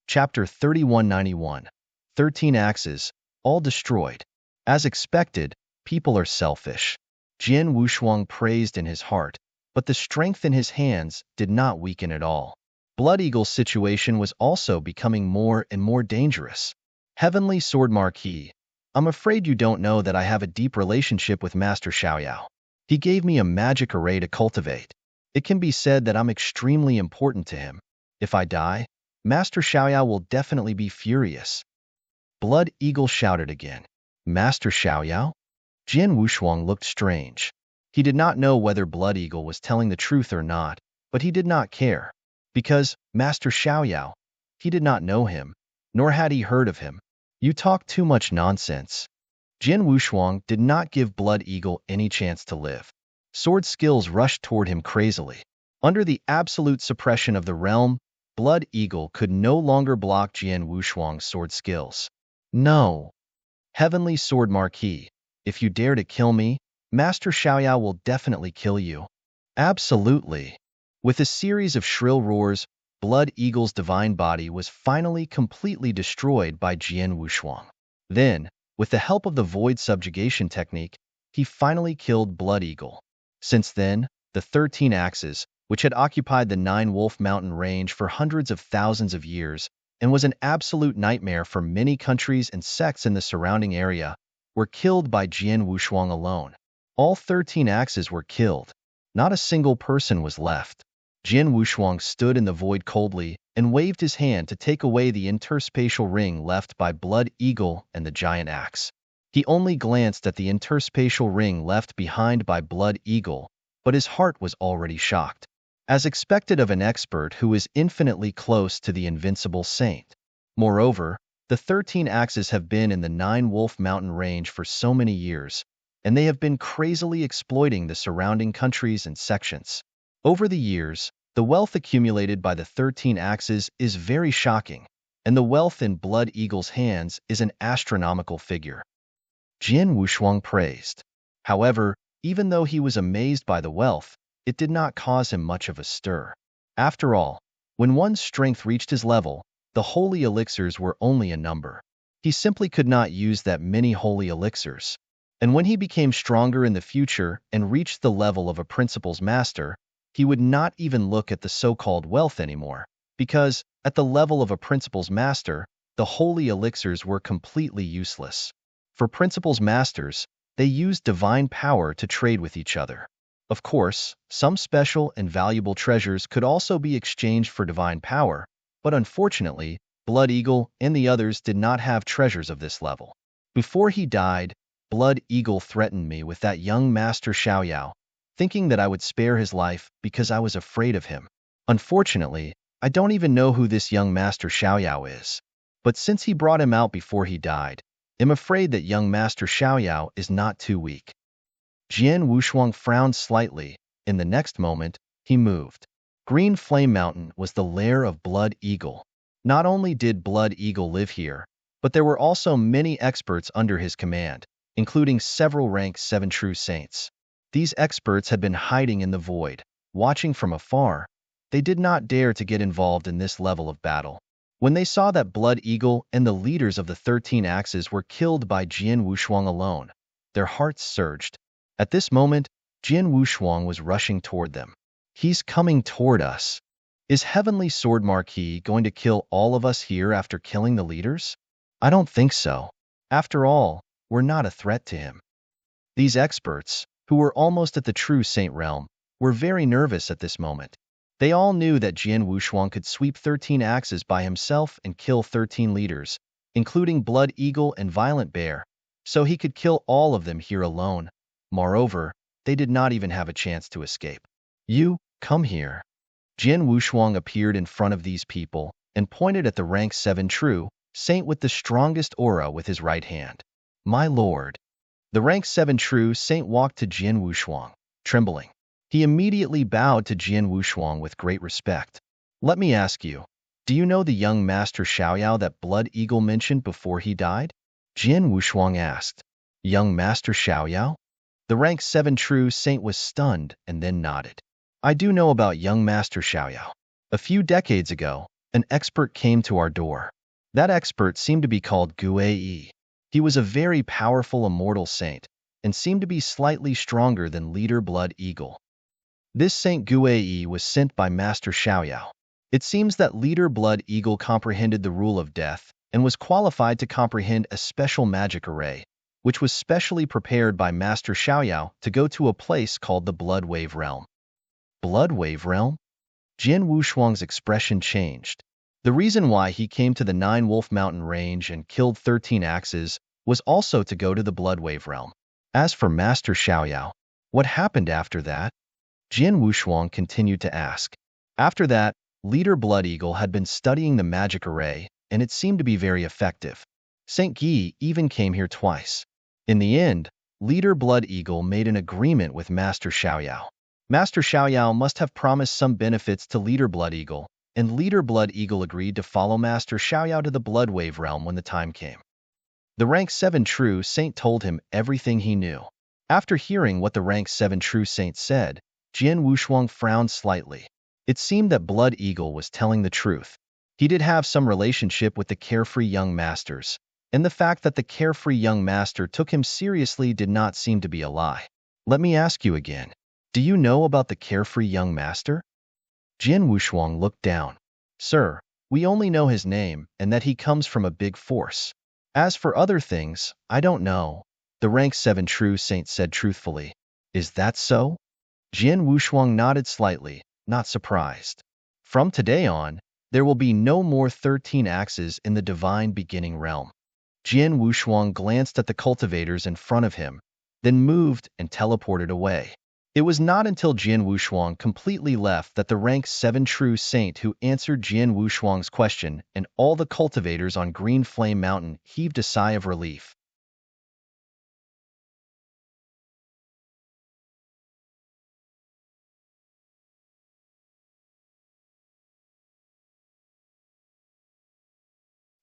Chapter 3191. 13 Axes, all destroyed. As expected, people are selfish. Jian Wushuang praised in his heart, but the strength in his hands did not weaken at all. Blood Eagle's situation was also becoming more and more dangerous. Heavenly Sword Marquis, I'm afraid you don't know that I have a deep relationship with Master Xiaoyao. He gave me a magic array to cultivate. It can be said that I'm extremely important to him. If I die, Master Xiaoyao will definitely be furious. Blood Eagle shouted again. Master Xiaoyao? Jian Wushuang looked strange. He did not know whether Blood Eagle was telling the truth or not, but he did not care. Because, Master Xiaoyao, he did not know him, nor had he heard of him. You talk too much nonsense. Jian Wushuang did not give Blood Eagle any chance to live. Sword skills rushed toward him crazily. Under the absolute suppression of the realm, Blood Eagle could no longer block Jian Wushuang's sword skills. No. Heavenly Sword Marquis, if you dare to kill me, Master Xiaoyao will definitely kill you. Absolutely. With a series of shrill roars, Blood Eagle's divine body was finally completely destroyed by Jian Wushuang. Then, with the help of the void subjugation technique, he finally killed Blood Eagle. Since then, the 13 axes, which had occupied the Nine Wolf Mountain range for hundreds of thousands of years and was an absolute nightmare for many countries and sects in the surrounding area, were killed by Jian Wushuang alone. All 13 axes were killed. Not a single person was left. Jian Wushuang stood in the void coldly and waved his hand to take away the interspatial ring left by Blood Eagle and the giant axe. He only glanced at the interspatial ring left behind by Blood Eagle, but his heart was already shocked, as expected of an expert who is infinitely close to the invincible saint. Moreover, the 13 axes have been in the Nine Wolf Mountain range for so many years, and they have been crazily exploiting the surrounding countries and sections. Over the years, the wealth accumulated by the 13 axes is very shocking, and the wealth in Blood Eagle's hands is an astronomical figure. Jian Wushuang praised. However, even though he was amazed by the wealth, it did not cause him much of a stir. After all, when one's strength reached his level, the holy elixirs were only a number. He simply could not use that many holy elixirs. And when he became stronger in the future and reached the level of a principal's master, he would not even look at the so-called wealth anymore, because, at the level of a principal's master, the holy elixirs were completely useless. For principal's masters, they used divine power to trade with each other. Of course, some special and valuable treasures could also be exchanged for divine power, but unfortunately, Blood Eagle and the others did not have treasures of this level. Before he died, Blood Eagle threatened me with that young master Xiaoyao, thinking that I would spare his life because I was afraid of him. Unfortunately, I don't even know who this young master Xiaoyao is. But since he brought him out before he died, I'm afraid that young master Xiaoyao is not too weak. Jian Wushuang frowned slightly. In the next moment, he moved. Green Flame Mountain was the lair of Blood Eagle. Not only did Blood Eagle live here, but there were also many experts under his command, including several rank 7 true saints. These experts had been hiding in the void, watching from afar. They did not dare to get involved in this level of battle. When they saw that Blood Eagle and the leaders of the 13 axes were killed by Jian Wushuang alone, their hearts surged. At this moment, Jian Wushuang was rushing toward them. He's coming toward us. Is Heavenly Sword Marquis going to kill all of us here after killing the leaders? I don't think so. After all, we're not a threat to him. These experts, who were almost at the true saint realm, were very nervous at this moment. They all knew that Jian Wushuang could sweep 13 axes by himself and kill 13 leaders, including Blood Eagle and Violent Bear, so he could kill all of them here alone. Moreover, they did not even have a chance to escape. You, come here. Jian Wushuang appeared in front of these people and pointed at the rank 7 true saint with the strongest aura with his right hand. My lord. The rank 7 true saint walked to Jian Wushuang, trembling. He immediately bowed to Jian Wushuang with great respect. Let me ask you, do you know the young master Xiaoyao that Blood Eagle mentioned before he died? Jian Wushuang asked. Young master Xiaoyao? The rank 7 true saint was stunned and then nodded. I do know about young master Xiaoyao. A few decades ago, an expert came to our door. That expert seemed to be called Guei. He was a very powerful immortal saint, and seemed to be slightly stronger than leader Blood Eagle. This Saint Guei was sent by Master Xiaoyao. It seems that leader Blood Eagle comprehended the rule of death, and was qualified to comprehend a special magic array, which was specially prepared by Master Xiaoyao to go to a place called the Blood Wave Realm. Blood Wave Realm? Jian Wushuang's expression changed. The reason why he came to the Nine Wolf Mountain range and killed 13 axes was also to go to the Blood Wave Realm. As for Master Xiaoyao, what happened after that? Jian Wushuang continued to ask. After that, leader Blood Eagle had been studying the magic array, and it seemed to be very effective. Saint Guy even came here twice. In the end, leader Blood Eagle made an agreement with Master Xiaoyao. Master Xiaoyao must have promised some benefits to leader Blood Eagle, and leader Blood Eagle agreed to follow Master Xiaoyao to the Blood Wave Realm when the time came. The rank 7 true saint told him everything he knew. After hearing what the rank 7 true saint said, Jian Wushuang frowned slightly. It seemed that Blood Eagle was telling the truth. He did have some relationship with the carefree young masters, and the fact that the carefree young master took him seriously did not seem to be a lie. Let me ask you again. Do you know about the carefree young master? Jian Wushuang looked down. Sir, we only know his name and that he comes from a big force. As for other things, I don't know, the rank 7 true saint said truthfully. Is that so? Jian Wushuang nodded slightly, not surprised. From today on, there will be no more 13 axes in the divine beginning realm. Jian Wushuang glanced at the cultivators in front of him, then moved and teleported away. It was not until Jian Wushuang completely left that the rank 7 true saint who answered Jian Wushuang's question and all the cultivators on Green Flame Mountain heaved a sigh of relief.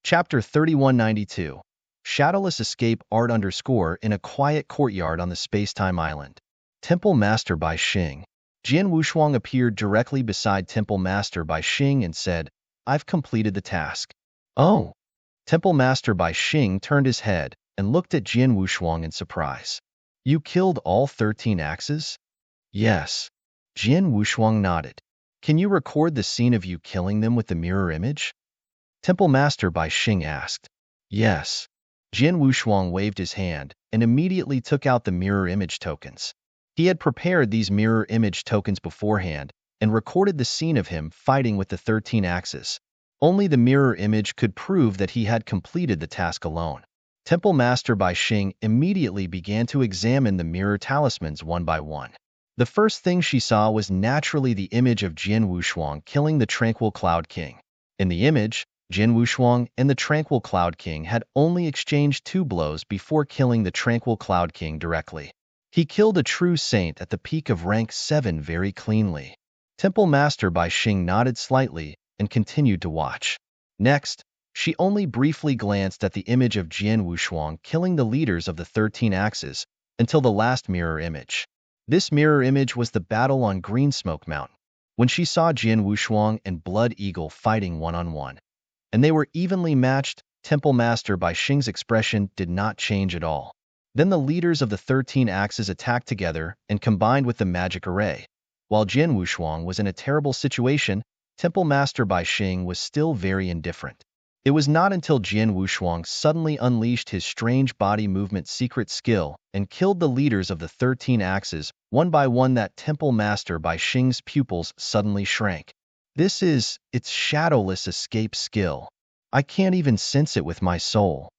Chapter 3192 Shadowless Escape Art _ in a quiet courtyard on the Spacetime Island. Temple Master by Xing. Jian Wushuang appeared directly beside Temple Master by Xing and said, "I've completed the task." "Oh." Temple Master by Xing turned his head and looked at Jian Wushuang in surprise. "You killed all 13 axes?" "Yes." Jian Wushuang nodded. "Can you record the scene of you killing them with the mirror image?" Temple Master by Xing asked. "Yes." Jian Wushuang waved his hand and immediately took out the mirror image tokens. He had prepared these mirror image tokens beforehand and recorded the scene of him fighting with the 13 axes. Only the mirror image could prove that he had completed the task alone. Temple Master by Xing immediately began to examine the mirror talismans one by one. The first thing she saw was naturally the image of Jian Wushuang killing the Tranquil Cloud King. In the image, Jian Wushuang and the Tranquil Cloud King had only exchanged 2 blows before killing the Tranquil Cloud King directly. He killed a true saint at the peak of rank 7 very cleanly. Temple Master by Xing nodded slightly and continued to watch. Next, she only briefly glanced at the image of Jian Wushuang killing the leaders of the 13 axes until the last mirror image. This mirror image was the battle on Green Smoke Mountain, when she saw Jian Wushuang and Blood Eagle fighting one-on-one. And they were evenly matched. Temple Master by Xing's expression did not change at all. Then the leaders of the 13 axes attacked together and combined with the magic array. While Jian Wushuang was in a terrible situation, Temple Master by Xing was still very indifferent. It was not until Jian Wushuang suddenly unleashed his strange body movement secret skill and killed the leaders of the 13 axes one by one that Temple Master by Xing's pupils suddenly shrank. It's shadowless escape skill. I can't even sense it with my soul.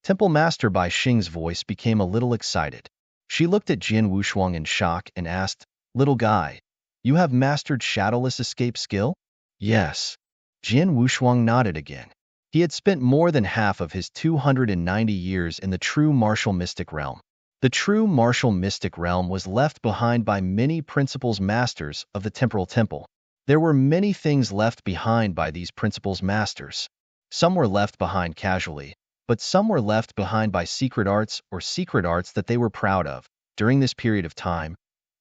Temple Master by Xing's voice became a little excited. She looked at Jian Wushuang in shock and asked, "Little guy, you have mastered shadowless escape skill?" "Yes." Jian Wushuang nodded again. He had spent more than half of his 290 years in the true martial mystic realm. The true martial mystic realm was left behind by many principles masters of the temporal temple. There were many things left behind by these principles masters. Some were left behind casually, but some were left behind by secret arts or secret arts that they were proud of. During this period of time,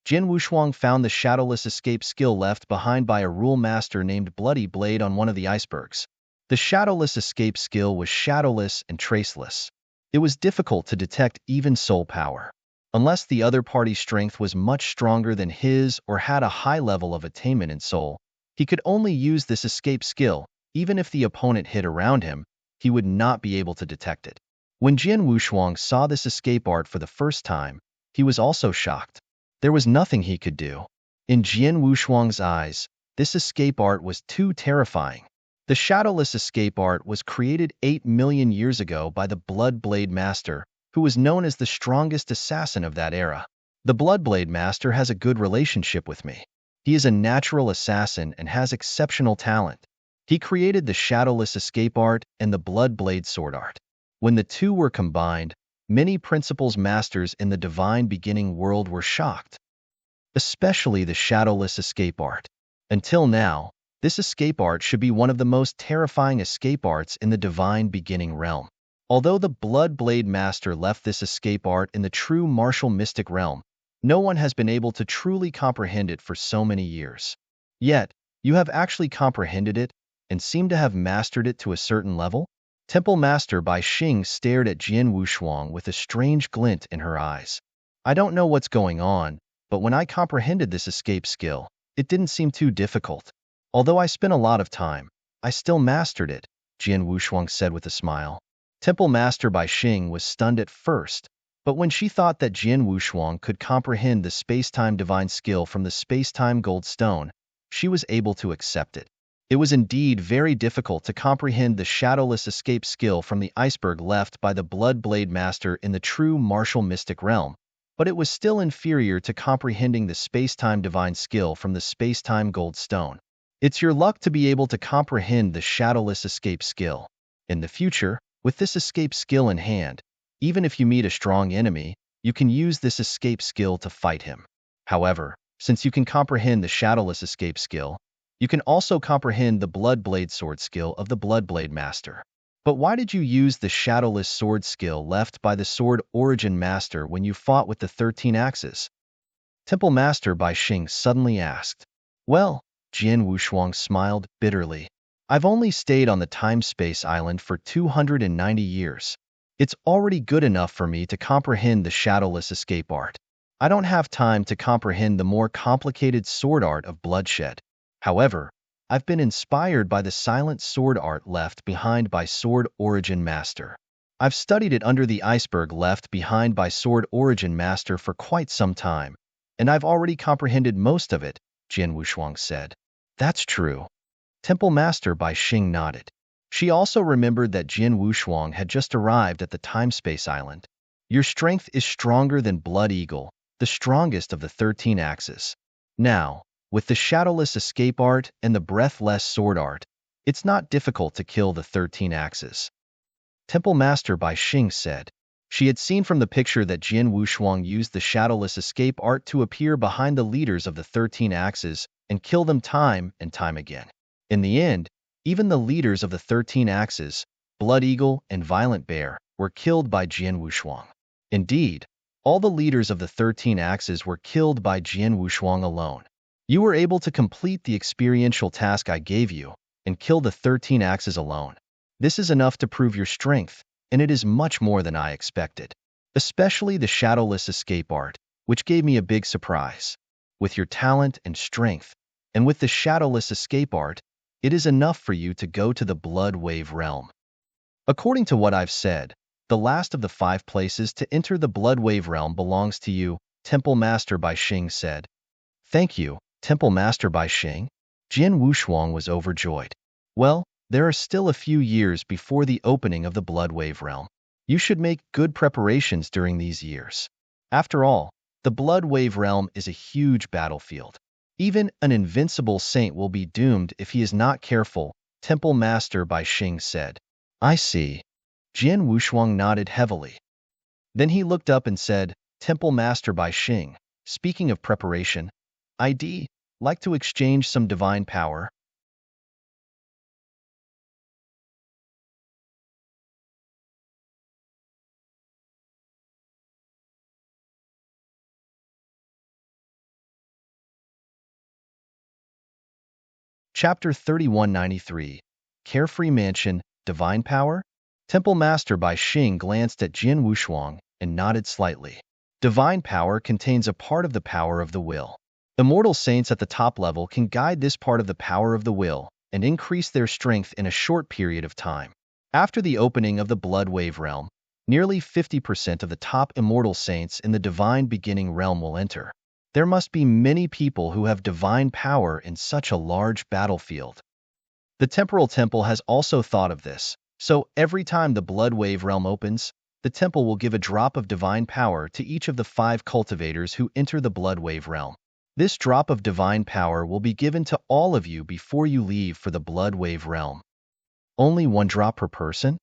Jian Wushuang found the shadowless escape skill left behind by a rule master named Bloody Blade on one of the icebergs. The shadowless escape skill was shadowless and traceless. It was difficult to detect even soul power. Unless the other party's strength was much stronger than his or had a high level of attainment in soul, he could only use this escape skill. Even if the opponent hid around him, he would not be able to detect it. When Jian Wushuang saw this escape art for the first time, he was also shocked. There was nothing he could do. In Jian Wushuang's eyes, this escape art was too terrifying. The shadowless escape art was created 8 million years ago by the Blood Blade Master, who was known as the strongest assassin of that era. The Bloodblade Master has a good relationship with me. He is a natural assassin and has exceptional talent. He created the shadowless escape art and the Bloodblade sword art. When the two were combined, many principles masters in the divine beginning world were shocked, especially the shadowless escape art. Until now, this escape art should be one of the most terrifying escape arts in the divine beginning realm. Although the Bloodblade Master left this escape art in the true martial mystic realm, no one has been able to truly comprehend it for so many years. Yet, you have actually comprehended it and seem to have mastered it to a certain level? Temple Master by Xing stared at Jian Wushuang with a strange glint in her eyes. I don't know what's going on, but when I comprehended this escape skill, it didn't seem too difficult. Although I spent a lot of time, I still mastered it, Jian Wushuang said with a smile. Temple Master by Xing was stunned at first, but when she thought that Jian Wushuang could comprehend the space-time divine skill from the space-time gold stone, she was able to accept it. It was indeed very difficult to comprehend the shadowless escape skill from the iceberg left by the Bloodblade Master in the true martial mystic realm, but it was still inferior to comprehending the space-time divine skill from the space-time gold stone. It's your luck to be able to comprehend the shadowless escape skill. In the future, with this escape skill in hand, even if you meet a strong enemy, you can use this escape skill to fight him. However, since you can comprehend the shadowless escape skill, you can also comprehend the Bloodblade sword skill of the Bloodblade Master. But why did you use the shadowless sword skill left by the Sword Origin Master when you fought with the 13 axes? Temple Master Bai Xing suddenly asked. Well, Jian Wushuang smiled bitterly. I've only stayed on the time-space island for 290 years. It's already good enough for me to comprehend the shadowless escape art. I don't have time to comprehend the more complicated sword art of bloodshed. However, I've been inspired by the silent sword art left behind by Sword Origin Master. I've studied it under the iceberg left behind by Sword Origin Master for quite some time, and I've already comprehended most of it, Jian Wushuang said. That's true. Temple Master Bai Xing nodded. She also remembered that Jian Wushuang had just arrived at the time-space island. Your strength is stronger than Blood Eagle, the strongest of the 13 axes. Now, with the shadowless escape art and the breathless sword art, it's not difficult to kill the 13 axes. Temple Master Bai Xing said. She had seen from the picture that Jian Wushuang used the shadowless escape art to appear behind the leaders of the 13 axes and kill them time and time again. In the end, even the leaders of the 13 axes, Blood Eagle and Violent Bear, were killed by Jian Wushuang. Indeed, all the leaders of the 13 axes were killed by Jian Wushuang alone. You were able to complete the experiential task I gave you and kill the 13 axes alone. This is enough to prove your strength, and it is much more than I expected. Especially the shadowless escape art, which gave me a big surprise. With your talent and strength, and with the shadowless escape art, it is enough for you to go to the Blood Wave realm. According to what I've said, the last of the 5 places to enter the Blood Wave realm belongs to you, Temple Master Bai Xing said. Thank you, Temple Master Bai Xing. Jian Wushuang was overjoyed. Well, there are still a few years before the opening of the Blood Wave realm. You should make good preparations during these years. After all, the Blood Wave realm is a huge battlefield. Even an invincible saint will be doomed if he is not careful, Temple Master Bai Xing said. I see. Jian Wushuang nodded heavily. Then he looked up and said, Temple Master Bai Xing, speaking of preparation, I'd like to exchange some divine power. Chapter 3193, Carefree Mansion, Divine Power? Temple Master Bai Xing glanced at Jian Wushuang and nodded slightly. Divine power contains a part of the power of the will. Immortal saints at the top level can guide this part of the power of the will and increase their strength in a short period of time. After the opening of the Blood Wave realm, nearly 50% of the top immortal saints in the Divine Beginning realm will enter. There must be many people who have divine power in such a large battlefield. The Temporal Temple has also thought of this, so every time the Blood Wave realm opens, the temple will give a drop of divine power to each of the 5 cultivators who enter the Blood Wave realm. This drop of divine power will be given to all of you before you leave for the Blood Wave realm. Only 1 drop per person?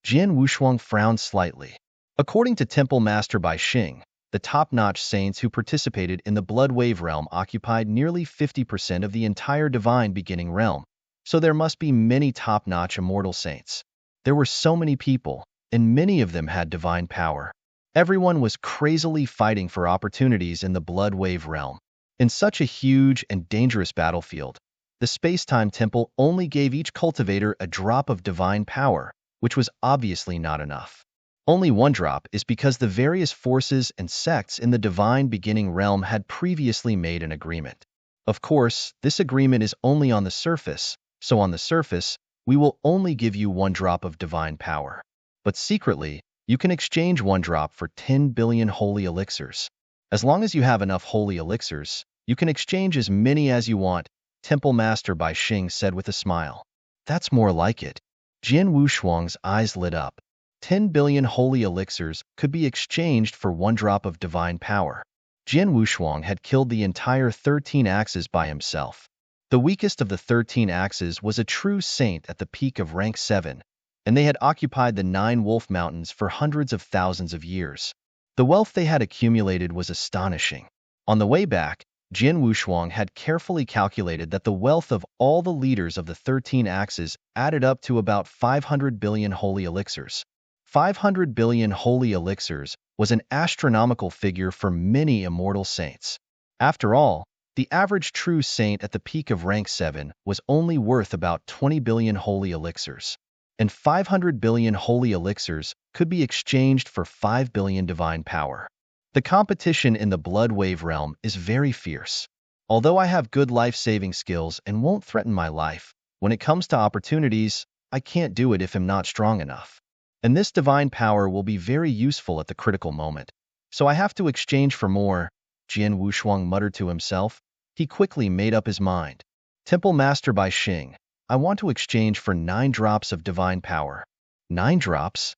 Jian Wushuang frowned slightly. According to Temple Master Bai Xing, the top-notch saints who participated in the Blood Wave realm occupied nearly 50% of the entire Divine Beginning realm, so there must be many top-notch immortal saints. There were so many people, and many of them had divine power. Everyone was crazily fighting for opportunities in the Blood Wave realm. In such a huge and dangerous battlefield, the Space-Time Temple only gave each cultivator a drop of divine power, which was obviously not enough. Only 1 drop is because the various forces and sects in the Divine Beginning realm had previously made an agreement. Of course, this agreement is only on the surface, so on the surface, we will only give you 1 drop of divine power. But secretly, you can exchange 1 drop for 10 billion holy elixirs. As long as you have enough holy elixirs, you can exchange as many as you want, Temple Master Bai Xing said with a smile. That's more like it. Jian Wushuang's eyes lit up. 10 billion holy elixirs could be exchanged for one drop of divine power. Jian Wushuang had killed the entire 13 axes by himself. The weakest of the 13 axes was a true saint at the peak of rank 7, and they had occupied the 9 Wolf Mountains for hundreds of thousands of years. The wealth they had accumulated was astonishing. On the way back, Jian Wushuang had carefully calculated that the wealth of all the leaders of the 13 axes added up to about 500 billion holy elixirs. 500 billion holy elixirs was an astronomical figure for many immortal saints. After all, the average true saint at the peak of rank 7 was only worth about 20 billion holy elixirs, and 500 billion holy elixirs could be exchanged for 5 billion divine power. The competition in the blood wave realm is very fierce. Although I have good life-saving skills and won't threaten my life, when it comes to opportunities, I can't do it if I'm not strong enough. And this divine power will be very useful at the critical moment. So I have to exchange for more, Jian Wushuang muttered to himself. He quickly made up his mind. Temple Master by Xing, I want to exchange for 9 drops of divine power. 9 drops?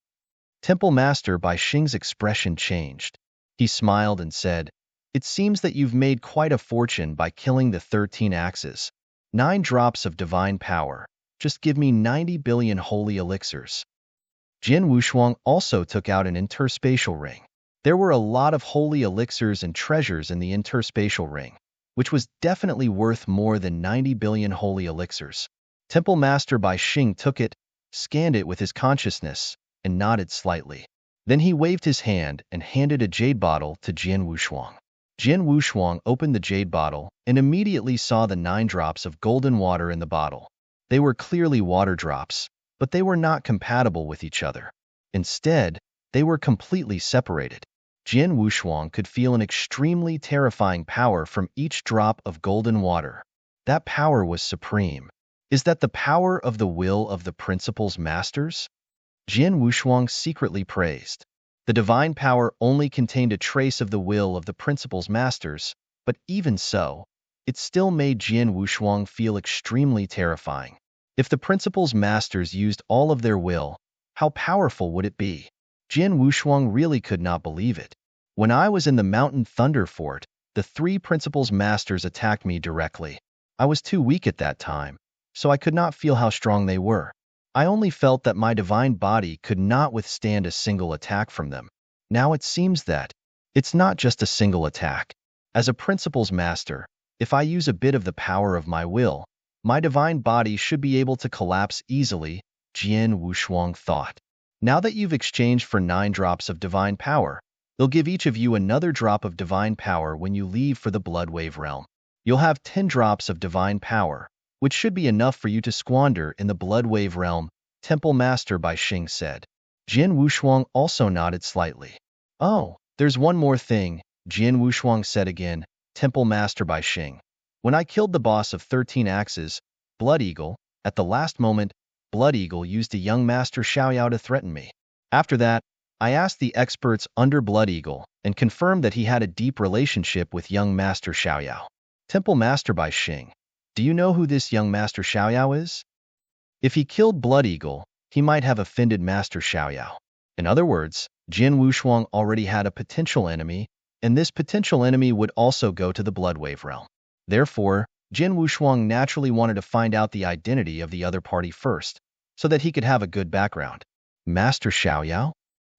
Temple Master by Xing's expression changed. He smiled and said, "It seems that you've made quite a fortune by killing the 13 axes. 9 drops of divine power. Just give me 90 billion holy elixirs." Jian Wushuang also took out an interspatial ring. There were a lot of holy elixirs and treasures in the interspatial ring, which was definitely worth more than 90 billion holy elixirs. Temple Master by Xing took it, scanned it with his consciousness, and nodded slightly. Then he waved his hand and handed a jade bottle to Jian Wushuang. Jian Wushuang opened the jade bottle and immediately saw the 9 drops of golden water in the bottle. They were clearly water drops, but they were not compatible with each other. Instead, they were completely separated. Jian Wushuang could feel an extremely terrifying power from each drop of golden water. That power was supreme. Is that the power of the will of the principal's masters? Jian Wushuang secretly praised. The divine power only contained a trace of the will of the principal's masters, but even so, it still made Jian Wushuang feel extremely terrifying. If the principal's masters used all of their will, how powerful would it be? Jian Wushuang really could not believe it. When I was in the Mountain Thunder Fort, the 3 principal's masters attacked me directly. I was too weak at that time, so I could not feel how strong they were. I only felt that my divine body could not withstand a single attack from them. Now it seems that it's not just a single attack. As a principal's master, if I use a bit of the power of my will, my divine body should be able to collapse easily, Jian Wushuang thought. Now that you've exchanged for 9 drops of divine power, they'll give each of you another drop of divine power when you leave for the blood wave realm. You'll have 10 drops of divine power, which should be enough for you to squander in the blood wave realm, Temple Master by Xing said. Jian Wushuang also nodded slightly. Oh, there's one more thing, Jian Wushuang said again, Temple Master by Xing. When I killed the boss of 13 axes, Blood Eagle, at the last moment, Blood Eagle used a young Master Xiaoyao to threaten me. After that, I asked the experts under Blood Eagle and confirmed that he had a deep relationship with young Master Xiaoyao. Temple Master by Xing. Do you know who this young Master Xiaoyao is? If he killed Blood Eagle, he might have offended Master Xiaoyao. In other words, Jian Wushuang already had a potential enemy, and this potential enemy would also go to the Blood Wave realm. Therefore, Jian Wushuang naturally wanted to find out the identity of the other party first, so that he could have a good background. Master Xiaoyao?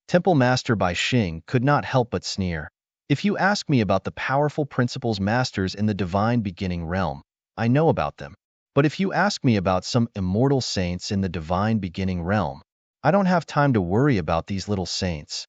Temple Master by Xing could not help but sneer. If you ask me about the powerful principal's masters in the divine beginning realm, I know about them. But if you ask me about some immortal saints in the divine beginning realm, I don't have time to worry about these little saints.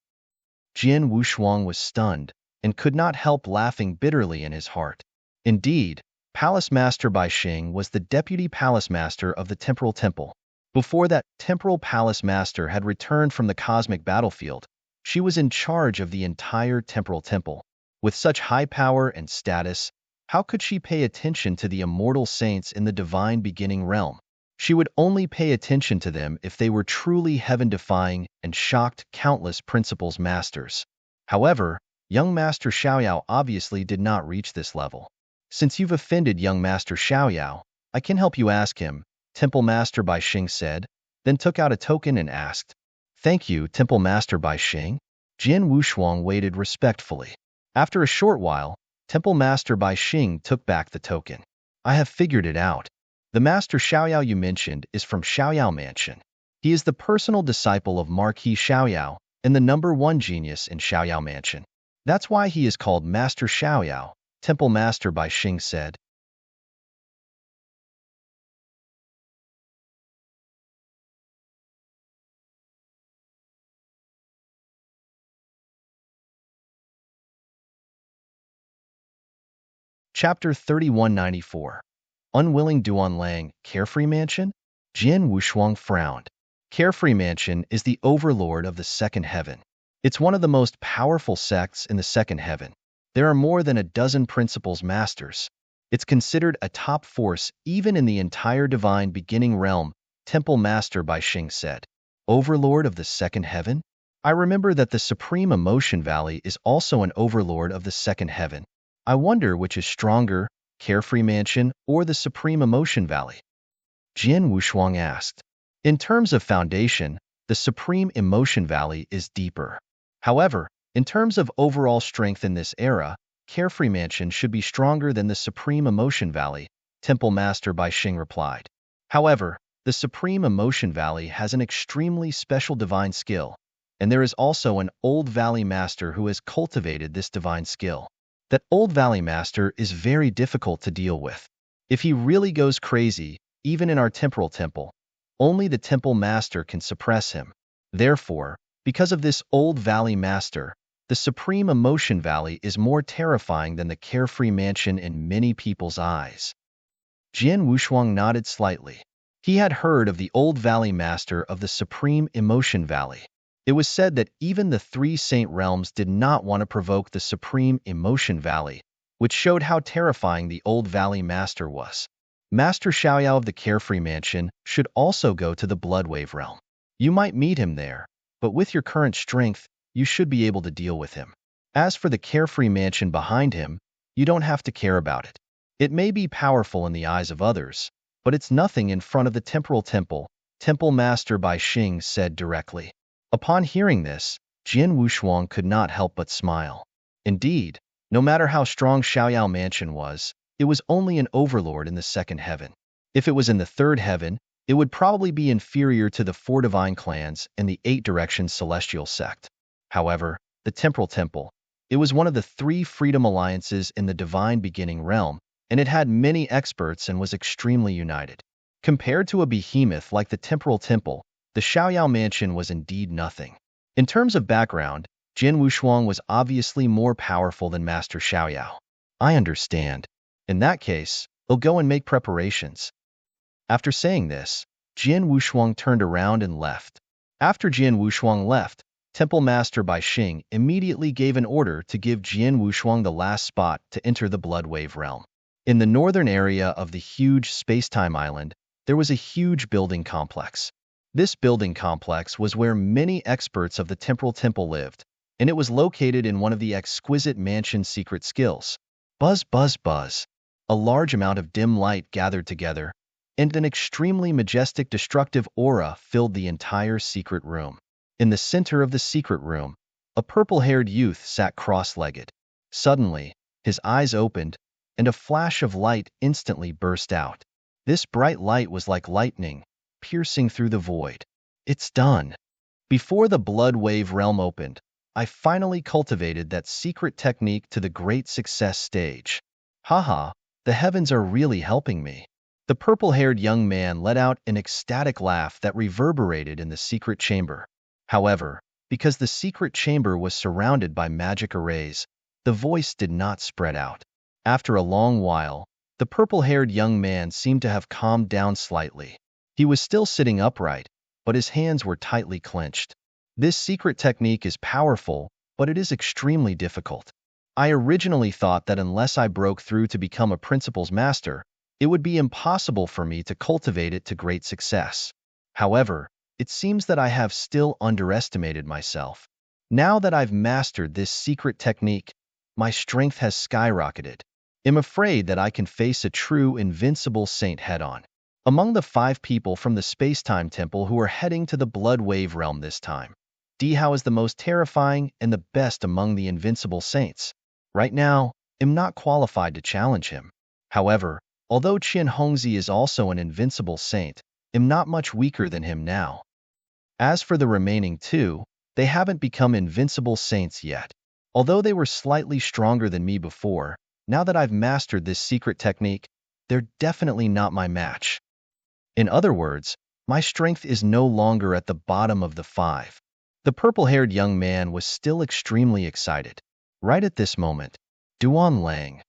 Jian Wushuang was stunned and could not help laughing bitterly in his heart. Indeed, Palace Master by Xing was the deputy palace master of the Temporal Temple. Before that Temporal Palace Master had returned from the cosmic battlefield, she was in charge of the entire Temporal Temple. With such high power and status, how could she pay attention to the immortal saints in the divine beginning realm? She would only pay attention to them if they were truly heaven-defying and shocked countless principals masters. However, young Master Xiaoyao obviously did not reach this level. Since you've offended young Master Xiaoyao, I can help you ask him, Temple Master by Xing said, then took out a token and asked. Thank you, Temple Master Bai Xing. Jian Wushuang waited respectfully. After a short while, Temple Master Bai Xing took back the token. I have figured it out. The Master Xiaoyao you mentioned is from Xiaoyao Mansion. He is the personal disciple of Marquis Xiaoyao and the #1 genius in Xiaoyao Mansion. That's why he is called Master Xiaoyao, Temple Master Bai Xing said. Chapter 3194. Unwilling Duanlang, Carefree Mansion? Jian Wushuang frowned. Carefree Mansion is the overlord of the second heaven. It's one of the most powerful sects in the second heaven. There are more than a dozen principals masters. It's considered a top force even in the entire divine beginning realm, Temple Master Bai Xing said. Overlord of the second heaven? I remember that the Supreme Emotion Valley is also an overlord of the second heaven. I wonder which is stronger, Carefree Mansion or the Supreme Emotion Valley? Jian Wushuang asked. In terms of foundation, the Supreme Emotion Valley is deeper. However, in terms of overall strength in this era, Carefree Mansion should be stronger than the Supreme Emotion Valley, Temple Master Bai Xing replied. However, the Supreme Emotion Valley has an extremely special divine skill, and there is also an Old Valley Master who has cultivated this divine skill. That Old Valley Master is very difficult to deal with. If he really goes crazy, even in our temporal temple, only the Temple Master can suppress him. Therefore, because of this Old Valley Master, the Supreme Emotion Valley is more terrifying than the Carefree Mansion in many people's eyes. Jian Wushuang nodded slightly. He had heard of the Old Valley Master of the Supreme Emotion Valley. It was said that even the three saint realms did not want to provoke the Supreme Emotion Valley, which showed how terrifying the Old Valley Master was. Master Xiaoyao of the Carefree Mansion should also go to the Bloodwave realm. You might meet him there, but with your current strength, you should be able to deal with him. As for the Carefree Mansion behind him, you don't have to care about it. It may be powerful in the eyes of others, but it's nothing in front of the Temporal Temple, Temple Master Bai Xing said directly. Upon hearing this, Jian Wushuang could not help but smile. Indeed, no matter how strong Xiaoyao Mansion was, it was only an overlord in the second heaven. If it was in the third heaven, it would probably be inferior to the 4 divine clans and the 8 direction celestial sect. However, the Temporal Temple, it was one of the 3 freedom alliances in the divine beginning realm, and it had many experts and was extremely united. Compared to a behemoth like the Temporal Temple, the Xiaoyao Mansion was indeed nothing. In terms of background, Jian Wushuang was obviously more powerful than Master Xiaoyao. I understand. In that case, I'll go and make preparations. After saying this, Jian Wushuang turned around and left. After Jian Wushuang left, Temple Master Bai Xing immediately gave an order to give Jian Wushuang the last spot to enter the Bloodwave realm. In the northern area of the huge space-time island, there was a huge building complex. This building complex was where many experts of the Temporal Temple lived, and it was located in one of the exquisite mansion's secret skills. Buzz, buzz, buzz. A large amount of dim light gathered together, and an extremely majestic destructive aura filled the entire secret room. In the center of the secret room, a purple-haired youth sat cross-legged. Suddenly, his eyes opened, and a flash of light instantly burst out. This bright light was like lightning, piercing through the void. It's done. Before the blood wave realm opened, I finally cultivated that secret technique to the great success stage. Haha, the heavens are really helping me. The purple-haired young man let out an ecstatic laugh that reverberated in the secret chamber. However, because the secret chamber was surrounded by magic arrays, the voice did not spread out. After a long while, the purple-haired young man seemed to have calmed down slightly. He was still sitting upright, but his hands were tightly clenched. This secret technique is powerful, but it is extremely difficult. I originally thought that unless I broke through to become a principal's master, it would be impossible for me to cultivate it to great success. However, it seems that I have still underestimated myself. Now that I've mastered this secret technique, my strength has skyrocketed. I'm afraid that I can face a true invincible saint head-on. Among the 5 people from the Space-Time Temple who are heading to the Blood Wave realm this time, Dihao is the most terrifying and the best among the invincible saints. Right now, I'm not qualified to challenge him. However, although Qian Hongzi is also an invincible saint, I'm not much weaker than him now. As for the remaining 2, they haven't become invincible saints yet. Although they were slightly stronger than me before, now that I've mastered this secret technique, they're definitely not my match. In other words, my strength is no longer at the bottom of the 5. The purple-haired young man was still extremely excited. Right at this moment, Duan Lang.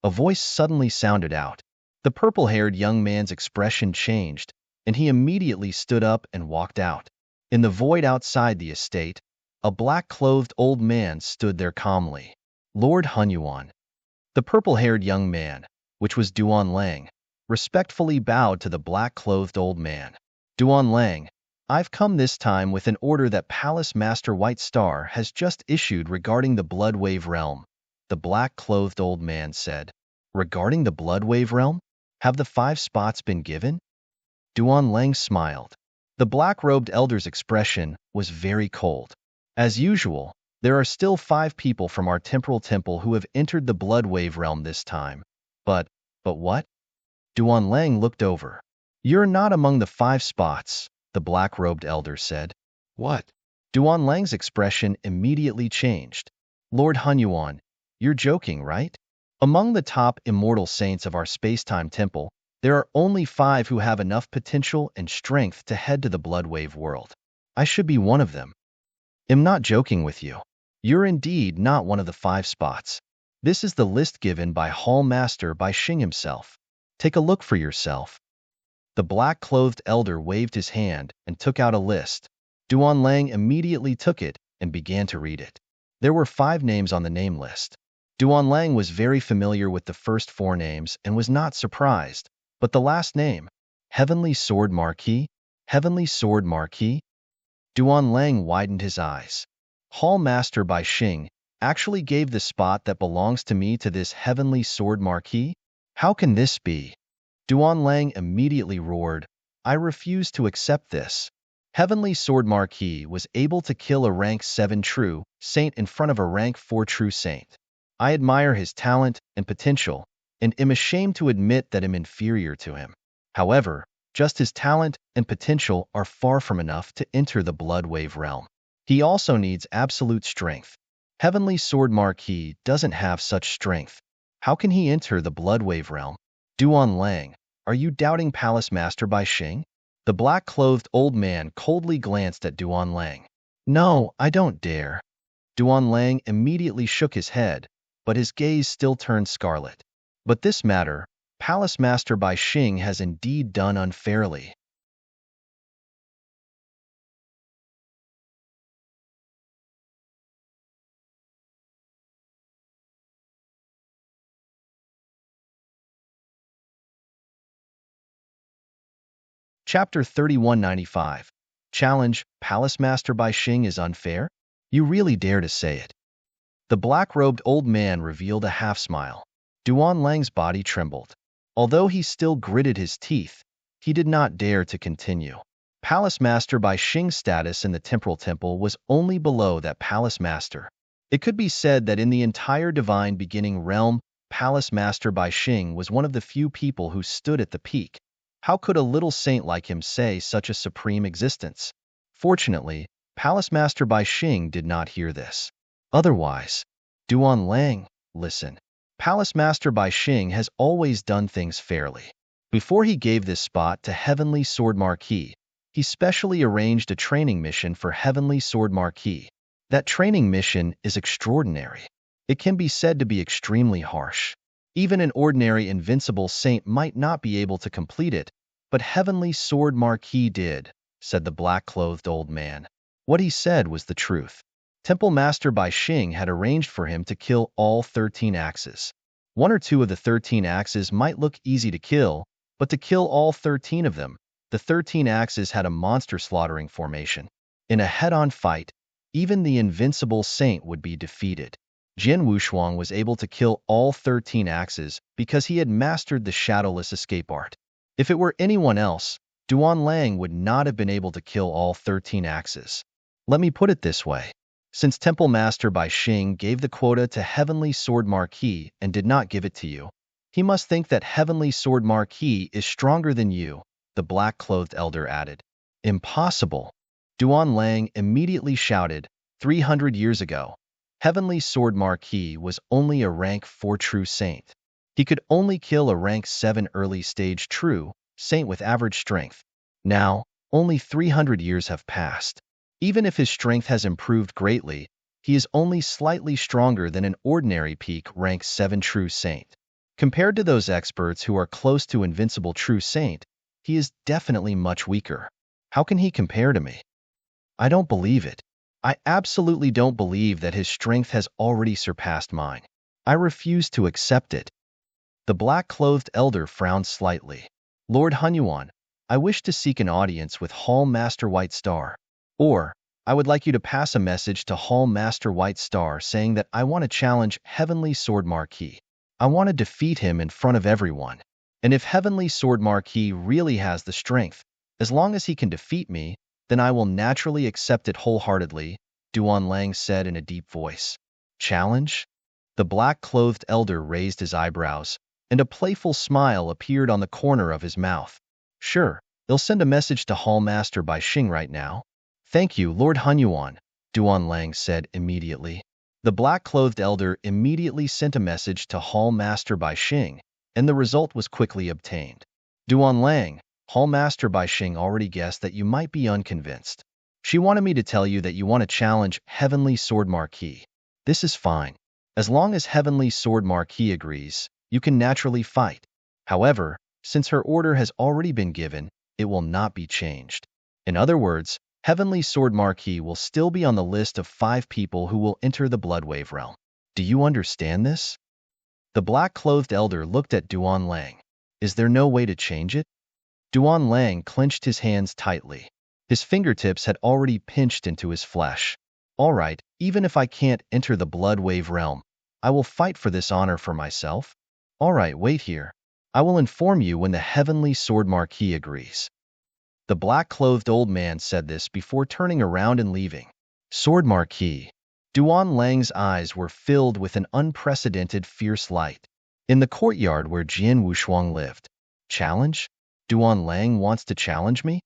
A voice suddenly sounded out. The purple-haired young man's expression changed, and he immediately stood up and walked out. In the void outside the estate, a black-clothed old man stood there calmly. Lord Hunyuan. The purple-haired young man, which was Duan Lang, respectfully bowed to the black-clothed old man. Duan Lang, I've come this time with an order that Palace Master White Star has just issued regarding the Blood Wave realm, the black-clothed old man said. Regarding the Blood Wave realm? Have the 5 spots been given? Duan Lang smiled. The black-robed elder's expression was very cold. As usual, there are still 5 people from our temporal temple who have entered the Blood Wave realm this time. But what? Duan Lang looked over. You're not among the 5 spots, the black-robed elder said. What? Duan Lang's expression immediately changed. Lord Hunyuan, you're joking, right? Among the top immortal saints of our space-time temple, there are only 5 who have enough potential and strength to head to the Blood Wave world. I should be one of them. I'm not joking with you. You're indeed not one of the 5 spots. This is the list given by Hall Master Bai Xing himself. Take a look for yourself. The black-clothed elder waved his hand and took out a list. Duan Lang immediately took it and began to read it. There were 5 names on the name list. Duan Lang was very familiar with the first 4 names and was not surprised, but the last name, Heavenly Sword Marquis? Heavenly Sword Marquis? Duan Lang widened his eyes. Hall Master Bai Xing actually gave the spot that belongs to me to this Heavenly Sword Marquis? How can this be? Duan Lang immediately roared, I refuse to accept this. Heavenly Sword Marquis was able to kill a rank 7 true saint in front of a rank 4 true saint. I admire his talent and potential, and am ashamed to admit that I'm inferior to him. However, just his talent and potential are far from enough to enter the Blood Wave realm. He also needs absolute strength. Heavenly Sword Marquis doesn't have such strength. How can he enter the Blood Wave realm? Duan Lang, are you doubting Palace Master Bai Xing? The black-clothed old man coldly glanced at Duan Lang. No, I don't dare. Duan Lang immediately shook his head, but his gaze still turned scarlet. But this matter, Palace Master Bai Xing has indeed done unfairly. Chapter 3195. Challenge, Palace Master Bai Xing is unfair? You really dare to say it. The black-robed old man revealed a half-smile. Duan Lang's body trembled. Although he still gritted his teeth, he did not dare to continue. Palace Master Bai Xing's status in the Temporal Temple was only below that Palace Master. It could be said that in the entire Divine Beginning realm, Palace Master Bai Xing was one of the few people who stood at the peak. How could a little saint like him say such a supreme existence? Fortunately, Palace Master Bai Xing did not hear this. Otherwise, Duan Lang, listen. Palace Master Bai Xing has always done things fairly. Before he gave this spot to Heavenly Sword Marquis, he specially arranged a training mission for Heavenly Sword Marquis. That training mission is extraordinary. It can be said to be extremely harsh. Even an ordinary invincible saint might not be able to complete it, but Heavenly Sword Marquis did, said the black-clothed old man. What he said was the truth. Temple Master Bai Xing had arranged for him to kill all 13 axes. 1 or 2 of the 13 axes might look easy to kill, but to kill all 13 of them, the 13 axes had a monster slaughtering formation. In a head-on fight, even the invincible saint would be defeated. Jin Wushuang was able to kill all 13 axes because he had mastered the shadowless escape art. If it were anyone else, Duan Lang would not have been able to kill all 13 axes. Let me put it this way. Since Temple Master Bai Xing gave the quota to Heavenly Sword Marquis and did not give it to you, he must think that Heavenly Sword Marquis is stronger than you, the black-clothed elder added. Impossible. Duan Lang immediately shouted, 300 years ago, Heavenly Sword Marquis was only a rank 4 true saint. He could only kill a rank 7 early-stage true saint with average strength. Now, only 300 years have passed. Even if his strength has improved greatly, he is only slightly stronger than an ordinary peak rank 7 true saint. Compared to those experts who are close to invincible true saint, he is definitely much weaker. How can he compare to me? I don't believe it. I absolutely don't believe that his strength has already surpassed mine. I refuse to accept it. The black-clothed elder frowned slightly. Lord Hunyuan, I wish to seek an audience with Hall Master White Star. Or, I would like you to pass a message to Hall Master White Star saying that I want to challenge Heavenly Sword Marquis. I want to defeat him in front of everyone. And if Heavenly Sword Marquis really has the strength, as long as he can defeat me, then I will naturally accept it wholeheartedly, Duan Lang said in a deep voice. Challenge? The black-clothed elder raised his eyebrows, and a playful smile appeared on the corner of his mouth. Sure, they'll send a message to Hall Master Bai Xing right now. Thank you, Lord Hunyuan, Duan Lang said immediately. The black-clothed elder immediately sent a message to Hall Master Bai Xing, and the result was quickly obtained. Duan Lang, Hall Master Bai Xing already guessed that you might be unconvinced. She wanted me to tell you that you want to challenge Heavenly Sword Marquis. This is fine. As long as Heavenly Sword Marquis agrees, you can naturally fight. However, since her order has already been given, it will not be changed. In other words, Heavenly Sword Marquis will still be on the list of 5 people who will enter the Bloodwave realm. Do you understand this? The black-clothed elder looked at Duan Lang. Is there no way to change it? Duan Lang clenched his hands tightly. His fingertips had already pinched into his flesh. All right, even if I can't enter the Bloodwave realm, I will fight for this honor for myself. All right, wait here. I will inform you when the Heavenly Sword Marquis agrees. The black-clothed old man said this before turning around and leaving. Sword Marquis. Duan Lang's eyes were filled with an unprecedented fierce light. In the courtyard where Jian Wushuang lived. Challenge? Duan Lang wants to challenge me?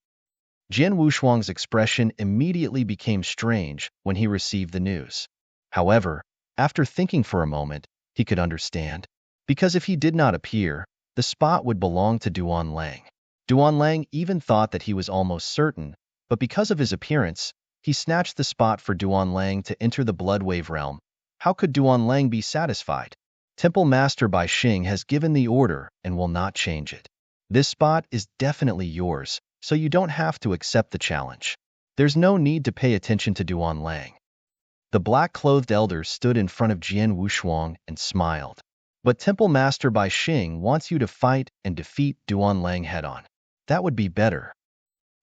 Jian Wushuang's expression immediately became strange when he received the news. However, after thinking for a moment, he could understand. Because if he did not appear, the spot would belong to Duan Lang. Duan Lang even thought that he was almost certain, but because of his appearance, he snatched the spot for Duan Lang to enter the Bloodwave realm. How could Duan Lang be satisfied? Temple Master Bai Xing has given the order and will not change it. This spot is definitely yours, so you don't have to accept the challenge. There's no need to pay attention to Duan Lang. The black-clothed elder stood in front of Jian Wushuang and smiled. But Temple Master Bai Xing wants you to fight and defeat Duan Lang head-on. That would be better.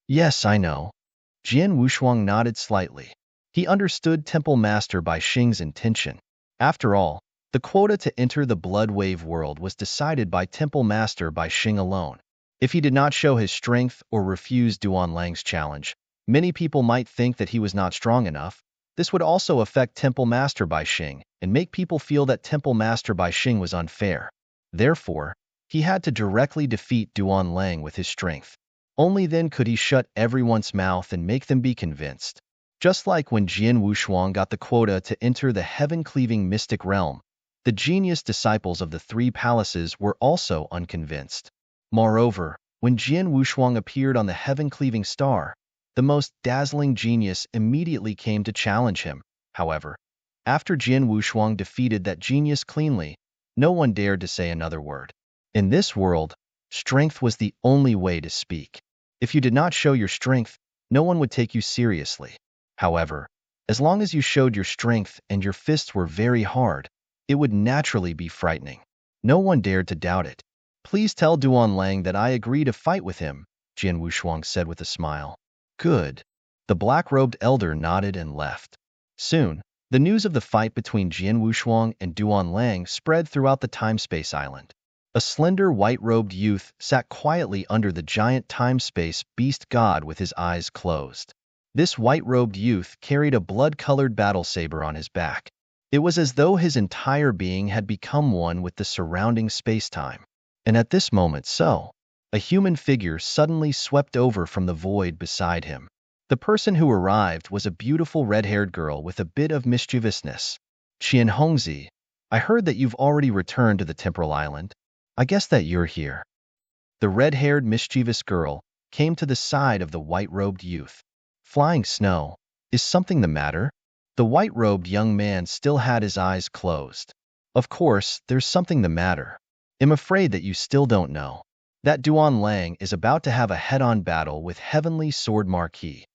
Yes, I know. Jian Wushuang nodded slightly. He understood Temple Master Bai Xing's intention. After all, the quota to enter the Bloodwave world was decided by Temple Master Bai Xing alone. If he did not show his strength or refuse Duan Lang's challenge, many people might think that he was not strong enough. This would also affect Temple Master Bai Xing and make people feel that Temple Master Bai Xing was unfair. Therefore, he had to directly defeat Duan Lang with his strength. Only then could he shut everyone's mouth and make them be convinced. Just like when Jian Wushuang got the quota to enter the heaven-cleaving mystic realm, the genius disciples of the 3 palaces were also unconvinced. Moreover, when Jian Wushuang appeared on the heaven-cleaving star, the most dazzling genius immediately came to challenge him. However, after Jian Wushuang defeated that genius cleanly, no one dared to say another word. In this world, strength was the only way to speak. If you did not show your strength, no one would take you seriously. However, as long as you showed your strength and your fists were very hard, it would naturally be frightening. No one dared to doubt it. Please tell Duan Lang that I agree to fight with him, Jian Wushuang said with a smile. Good. The black-robed elder nodded and left. Soon, the news of the fight between Jian Wushuang and Duan Lang spread throughout the time-space island. A slender, white-robed youth sat quietly under the giant time-space beast god with his eyes closed. This white-robed youth carried a blood-colored battle saber on his back. It was as though his entire being had become one with the surrounding space-time. And at this moment, a human figure suddenly swept over from the void beside him. The person who arrived was a beautiful red-haired girl with a bit of mischievousness. Qian Hongzi, I heard that you've already returned to the Temporal Island. I guess that you're here. The red-haired mischievous girl came to the side of the white-robed youth. Flying snow, is something the matter? The white-robed young man still had his eyes closed. Of course, there's something the matter. I'm afraid that you still don't know. That Duan Lang is about to have a head-on battle with Heavenly Sword Marquis.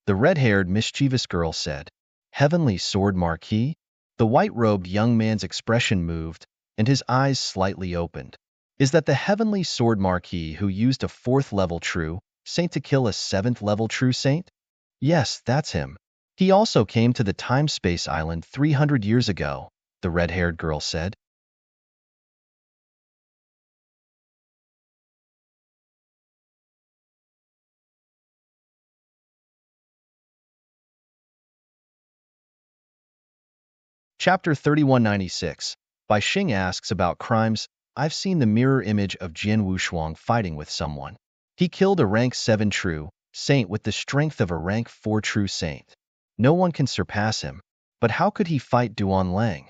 The red-haired mischievous girl said. Heavenly Sword Marquis? The white-robed young man's expression moved, and his eyes slightly opened. Is that the Heavenly Sword Marquis who used a 4th-level true saint to kill a 7th-level true saint? Yes, that's him. He also came to the time-space island 300 years ago, the red-haired girl said. Chapter 3196. By Xing asks about crimes. I've seen the mirror image of Jian Wushuang fighting with someone. He killed a rank 7 true saint with the strength of a rank 4 true saint. No one can surpass him. But how could he fight Duan Lang?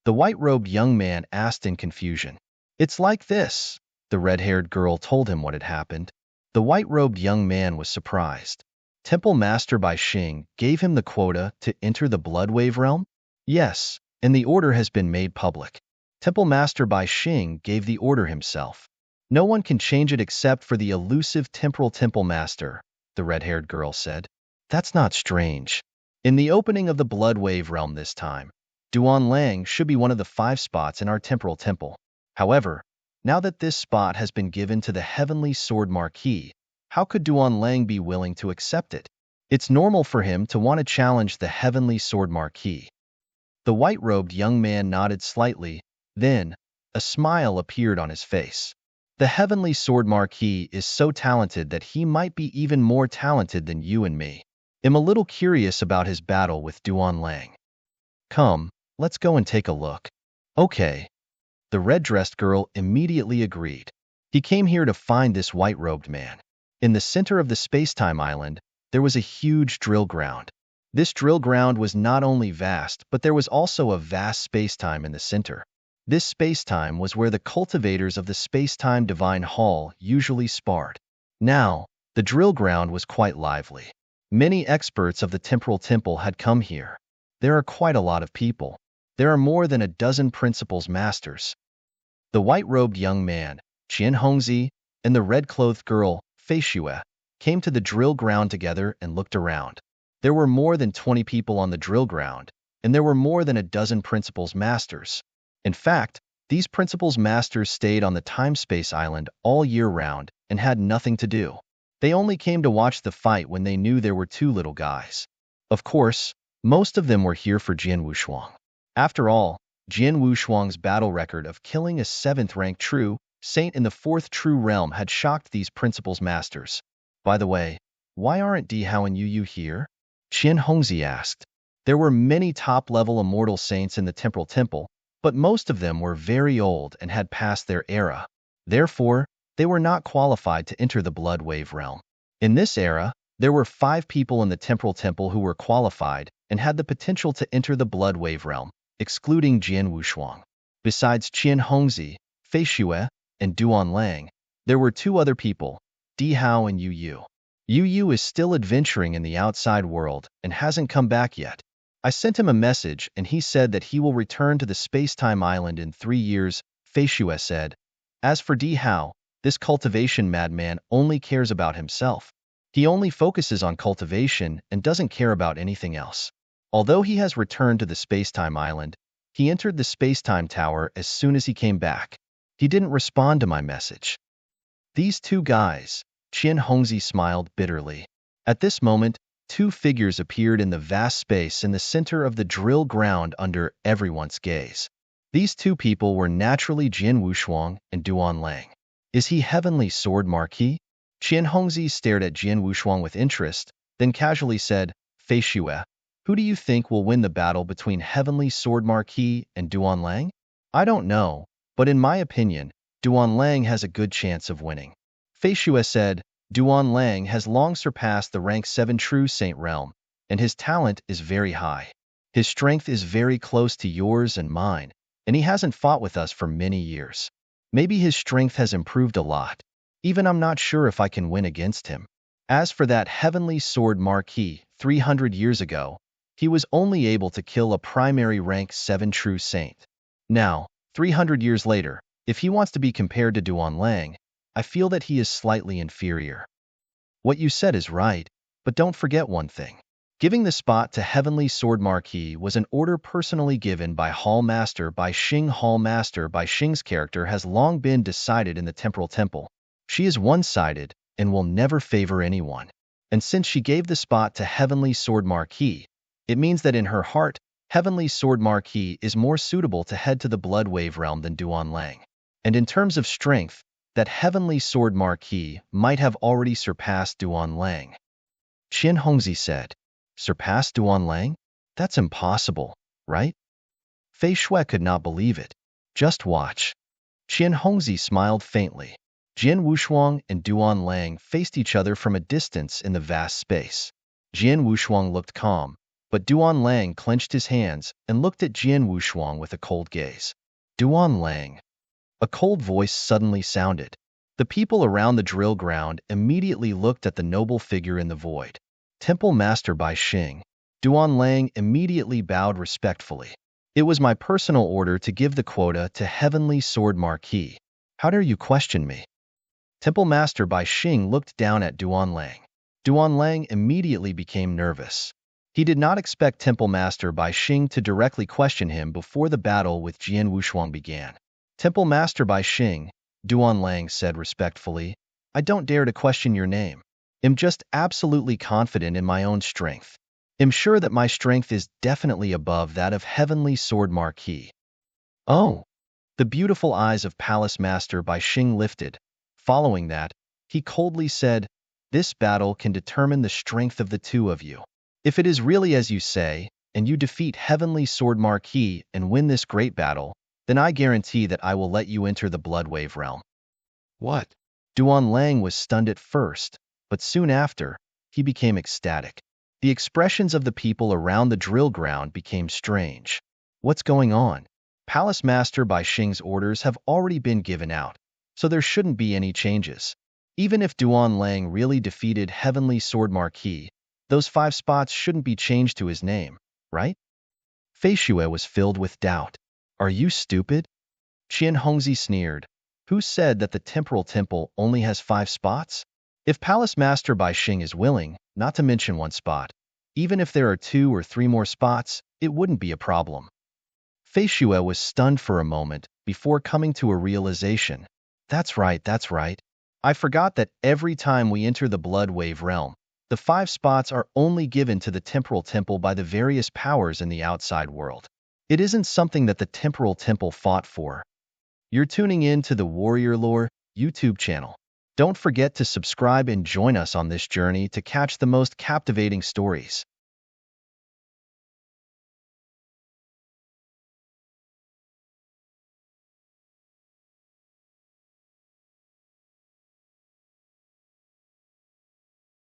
The white-robed young man asked in confusion. It's like this. The red-haired girl told him what had happened. The white-robed young man was surprised. Temple Master Bai Xing gave him the quota to enter the Bloodwave realm? Yes, and the order has been made public. Temple Master Bai Xing gave the order himself. No one can change it except for the elusive temporal Temple Master, the red-haired girl said. That's not strange. In the opening of the Bloodwave realm this time, Duan Lang should be one of the 5 spots in our temporal temple. However, now that this spot has been given to the Heavenly Sword Marquis, how could Duan Lang be willing to accept it? It's normal for him to want to challenge the Heavenly Sword Marquis. The white-robed young man nodded slightly, then a smile appeared on his face. The Heavenly Sword Marquis is so talented that he might be even more talented than you and me. I'm a little curious about his battle with Duan Lang. Come, let's go and take a look. Okay. The red-dressed girl immediately agreed. He came here to find this white-robed man. In the center of the space-time island, there was a huge drill ground. This drill ground was not only vast, but there was also a vast space-time in the center. This space-time was where the cultivators of the space-time divine hall usually sparred. Now, the drill ground was quite lively. Many experts of the temporal temple had come here. There are quite a lot of people. There are more than a dozen principals masters. The white-robed young man, Qian Hongzi, and the red-clothed girl, Fei Xue, came to the drill ground together and looked around. There were more than 20 people on the drill ground, and there were more than a dozen principals masters. In fact, these principals masters stayed on the time-space island all year round and had nothing to do. They only came to watch the fight when they knew there were 2 little guys. Of course, most of them were here for Jian Wushuang. After all, Jian Wushuang's battle record of killing a 7th-rank true saint in the 4th true realm had shocked these principals masters. By the way, why aren't Dihao and Yu here? Qian Hongzi asked. There were many top-level immortal saints in the temporal temple, but most of them were very old and had passed their era. Therefore, they were not qualified to enter the Bloodwave realm. In this era, there were 5 people in the temporal temple who were qualified and had the potential to enter the Bloodwave realm, excluding Jian Wushuang. Besides Qian Hongzi, Fei Xue, and Duan Lang, there were 2 other people, Dihao and Yu Yu. Yu Yu is still adventuring in the outside world and hasn't come back yet. I sent him a message and he said that he will return to the space-time island in 3 years, Fei Xue said. As for Dihao, this cultivation madman only cares about himself. He only focuses on cultivation and doesn't care about anything else. Although he has returned to the space-time island, he entered the space-time tower as soon as he came back. He didn't respond to my message. These 2 guys, Qian Hongzi smiled bitterly. At this moment, 2 figures appeared in the vast space in the center of the drill ground under everyone's gaze. These two people were naturally Jian Wushuang and Duan Lang. Is he Heavenly Sword Marquis? Qian Hongzi stared at Jian Wushuang with interest, then casually said, Fei Xue, who do you think will win the battle between Heavenly Sword Marquis and Duan Lang? I don't know, but in my opinion, Duan Lang has a good chance of winning. Fei Xue said, Duan Lang has long surpassed the rank 7 true saint realm, and his talent is very high. His strength is very close to yours and mine, and he hasn't fought with us for many years. Maybe his strength has improved a lot. Even I'm not sure if I can win against him. As for that Heavenly Sword Marquis, 300 years ago, he was only able to kill a primary rank 7 true saint. Now, 300 years later, if he wants to be compared to Duan Lang, I feel that he is slightly inferior. What you said is right, but don't forget one thing. Giving the spot to Heavenly Sword Marquis was an order personally given by Hall Master Bai Xing. Hall Master Bai Xing's character has long been decided in the Temporal Temple. She is one-sided and will never favor anyone. And since she gave the spot to Heavenly Sword Marquis, it means that in her heart, Heavenly Sword Marquis is more suitable to head to the Blood Wave realm than Duan Lang. And in terms of strength, that Heavenly Sword Marquis might have already surpassed Duan Lang. Qian Hongzi said, Surpass Duan Lang? That's impossible, right? Fei Xue could not believe it. Just watch. Qian Hongzi smiled faintly. Jian Wushuang and Duan Lang faced each other from a distance in the vast space. Jian Wushuang looked calm, but Duan Lang clenched his hands and looked at Jian Wushuang with a cold gaze. Duan Lang. A cold voice suddenly sounded. The people around the drill ground immediately looked at the noble figure in the void. Temple Master Bai Xing. Duan Lang immediately bowed respectfully. It was my personal order to give the quota to Heavenly Sword Marquis. How dare you question me? Temple Master Bai Xing looked down at Duan Lang. Duan Lang immediately became nervous. He did not expect Temple Master Bai Xing to directly question him before the battle with Jian Wushuang began. Temple Master Bai Xing, Duan Lang said respectfully, I don't dare to question your name. I'm just absolutely confident in my own strength. I'm sure that my strength is definitely above that of Heavenly Sword Marquis. Oh! The beautiful eyes of Palace Master Bai Xing lifted. Following that, he coldly said, This battle can determine the strength of the two of you. If it is really as you say, and you defeat Heavenly Sword Marquis and win this great battle, then I guarantee that I will let you enter the Blood Wave realm. What? Duan Lang was stunned at first, but soon after, he became ecstatic. The expressions of the people around the drill ground became strange. What's going on? Palace Master Bai Xing's orders have already been given out, so there shouldn't be any changes. Even if Duan Lang really defeated Heavenly Sword Marquis, those 5 spots shouldn't be changed to his name, right? Fei Xue was filled with doubt. Are you stupid? Qian Hongzi sneered. Who said that the Temporal Temple only has 5 spots? If Palace Master Bai Xing is willing, not to mention 1 spot, even if there are 2 or 3 more spots, it wouldn't be a problem. Fei Xue was stunned for a moment before coming to a realization. That's right. I forgot that every time we enter the Blood Wave realm, the 5 spots are only given to the Temporal Temple by the various powers in the outside world. It isn't something that the Temporal Temple fought for. You're tuning in to the Warrior Lore YouTube channel. Don't forget to subscribe and join us on this journey to catch the most captivating stories.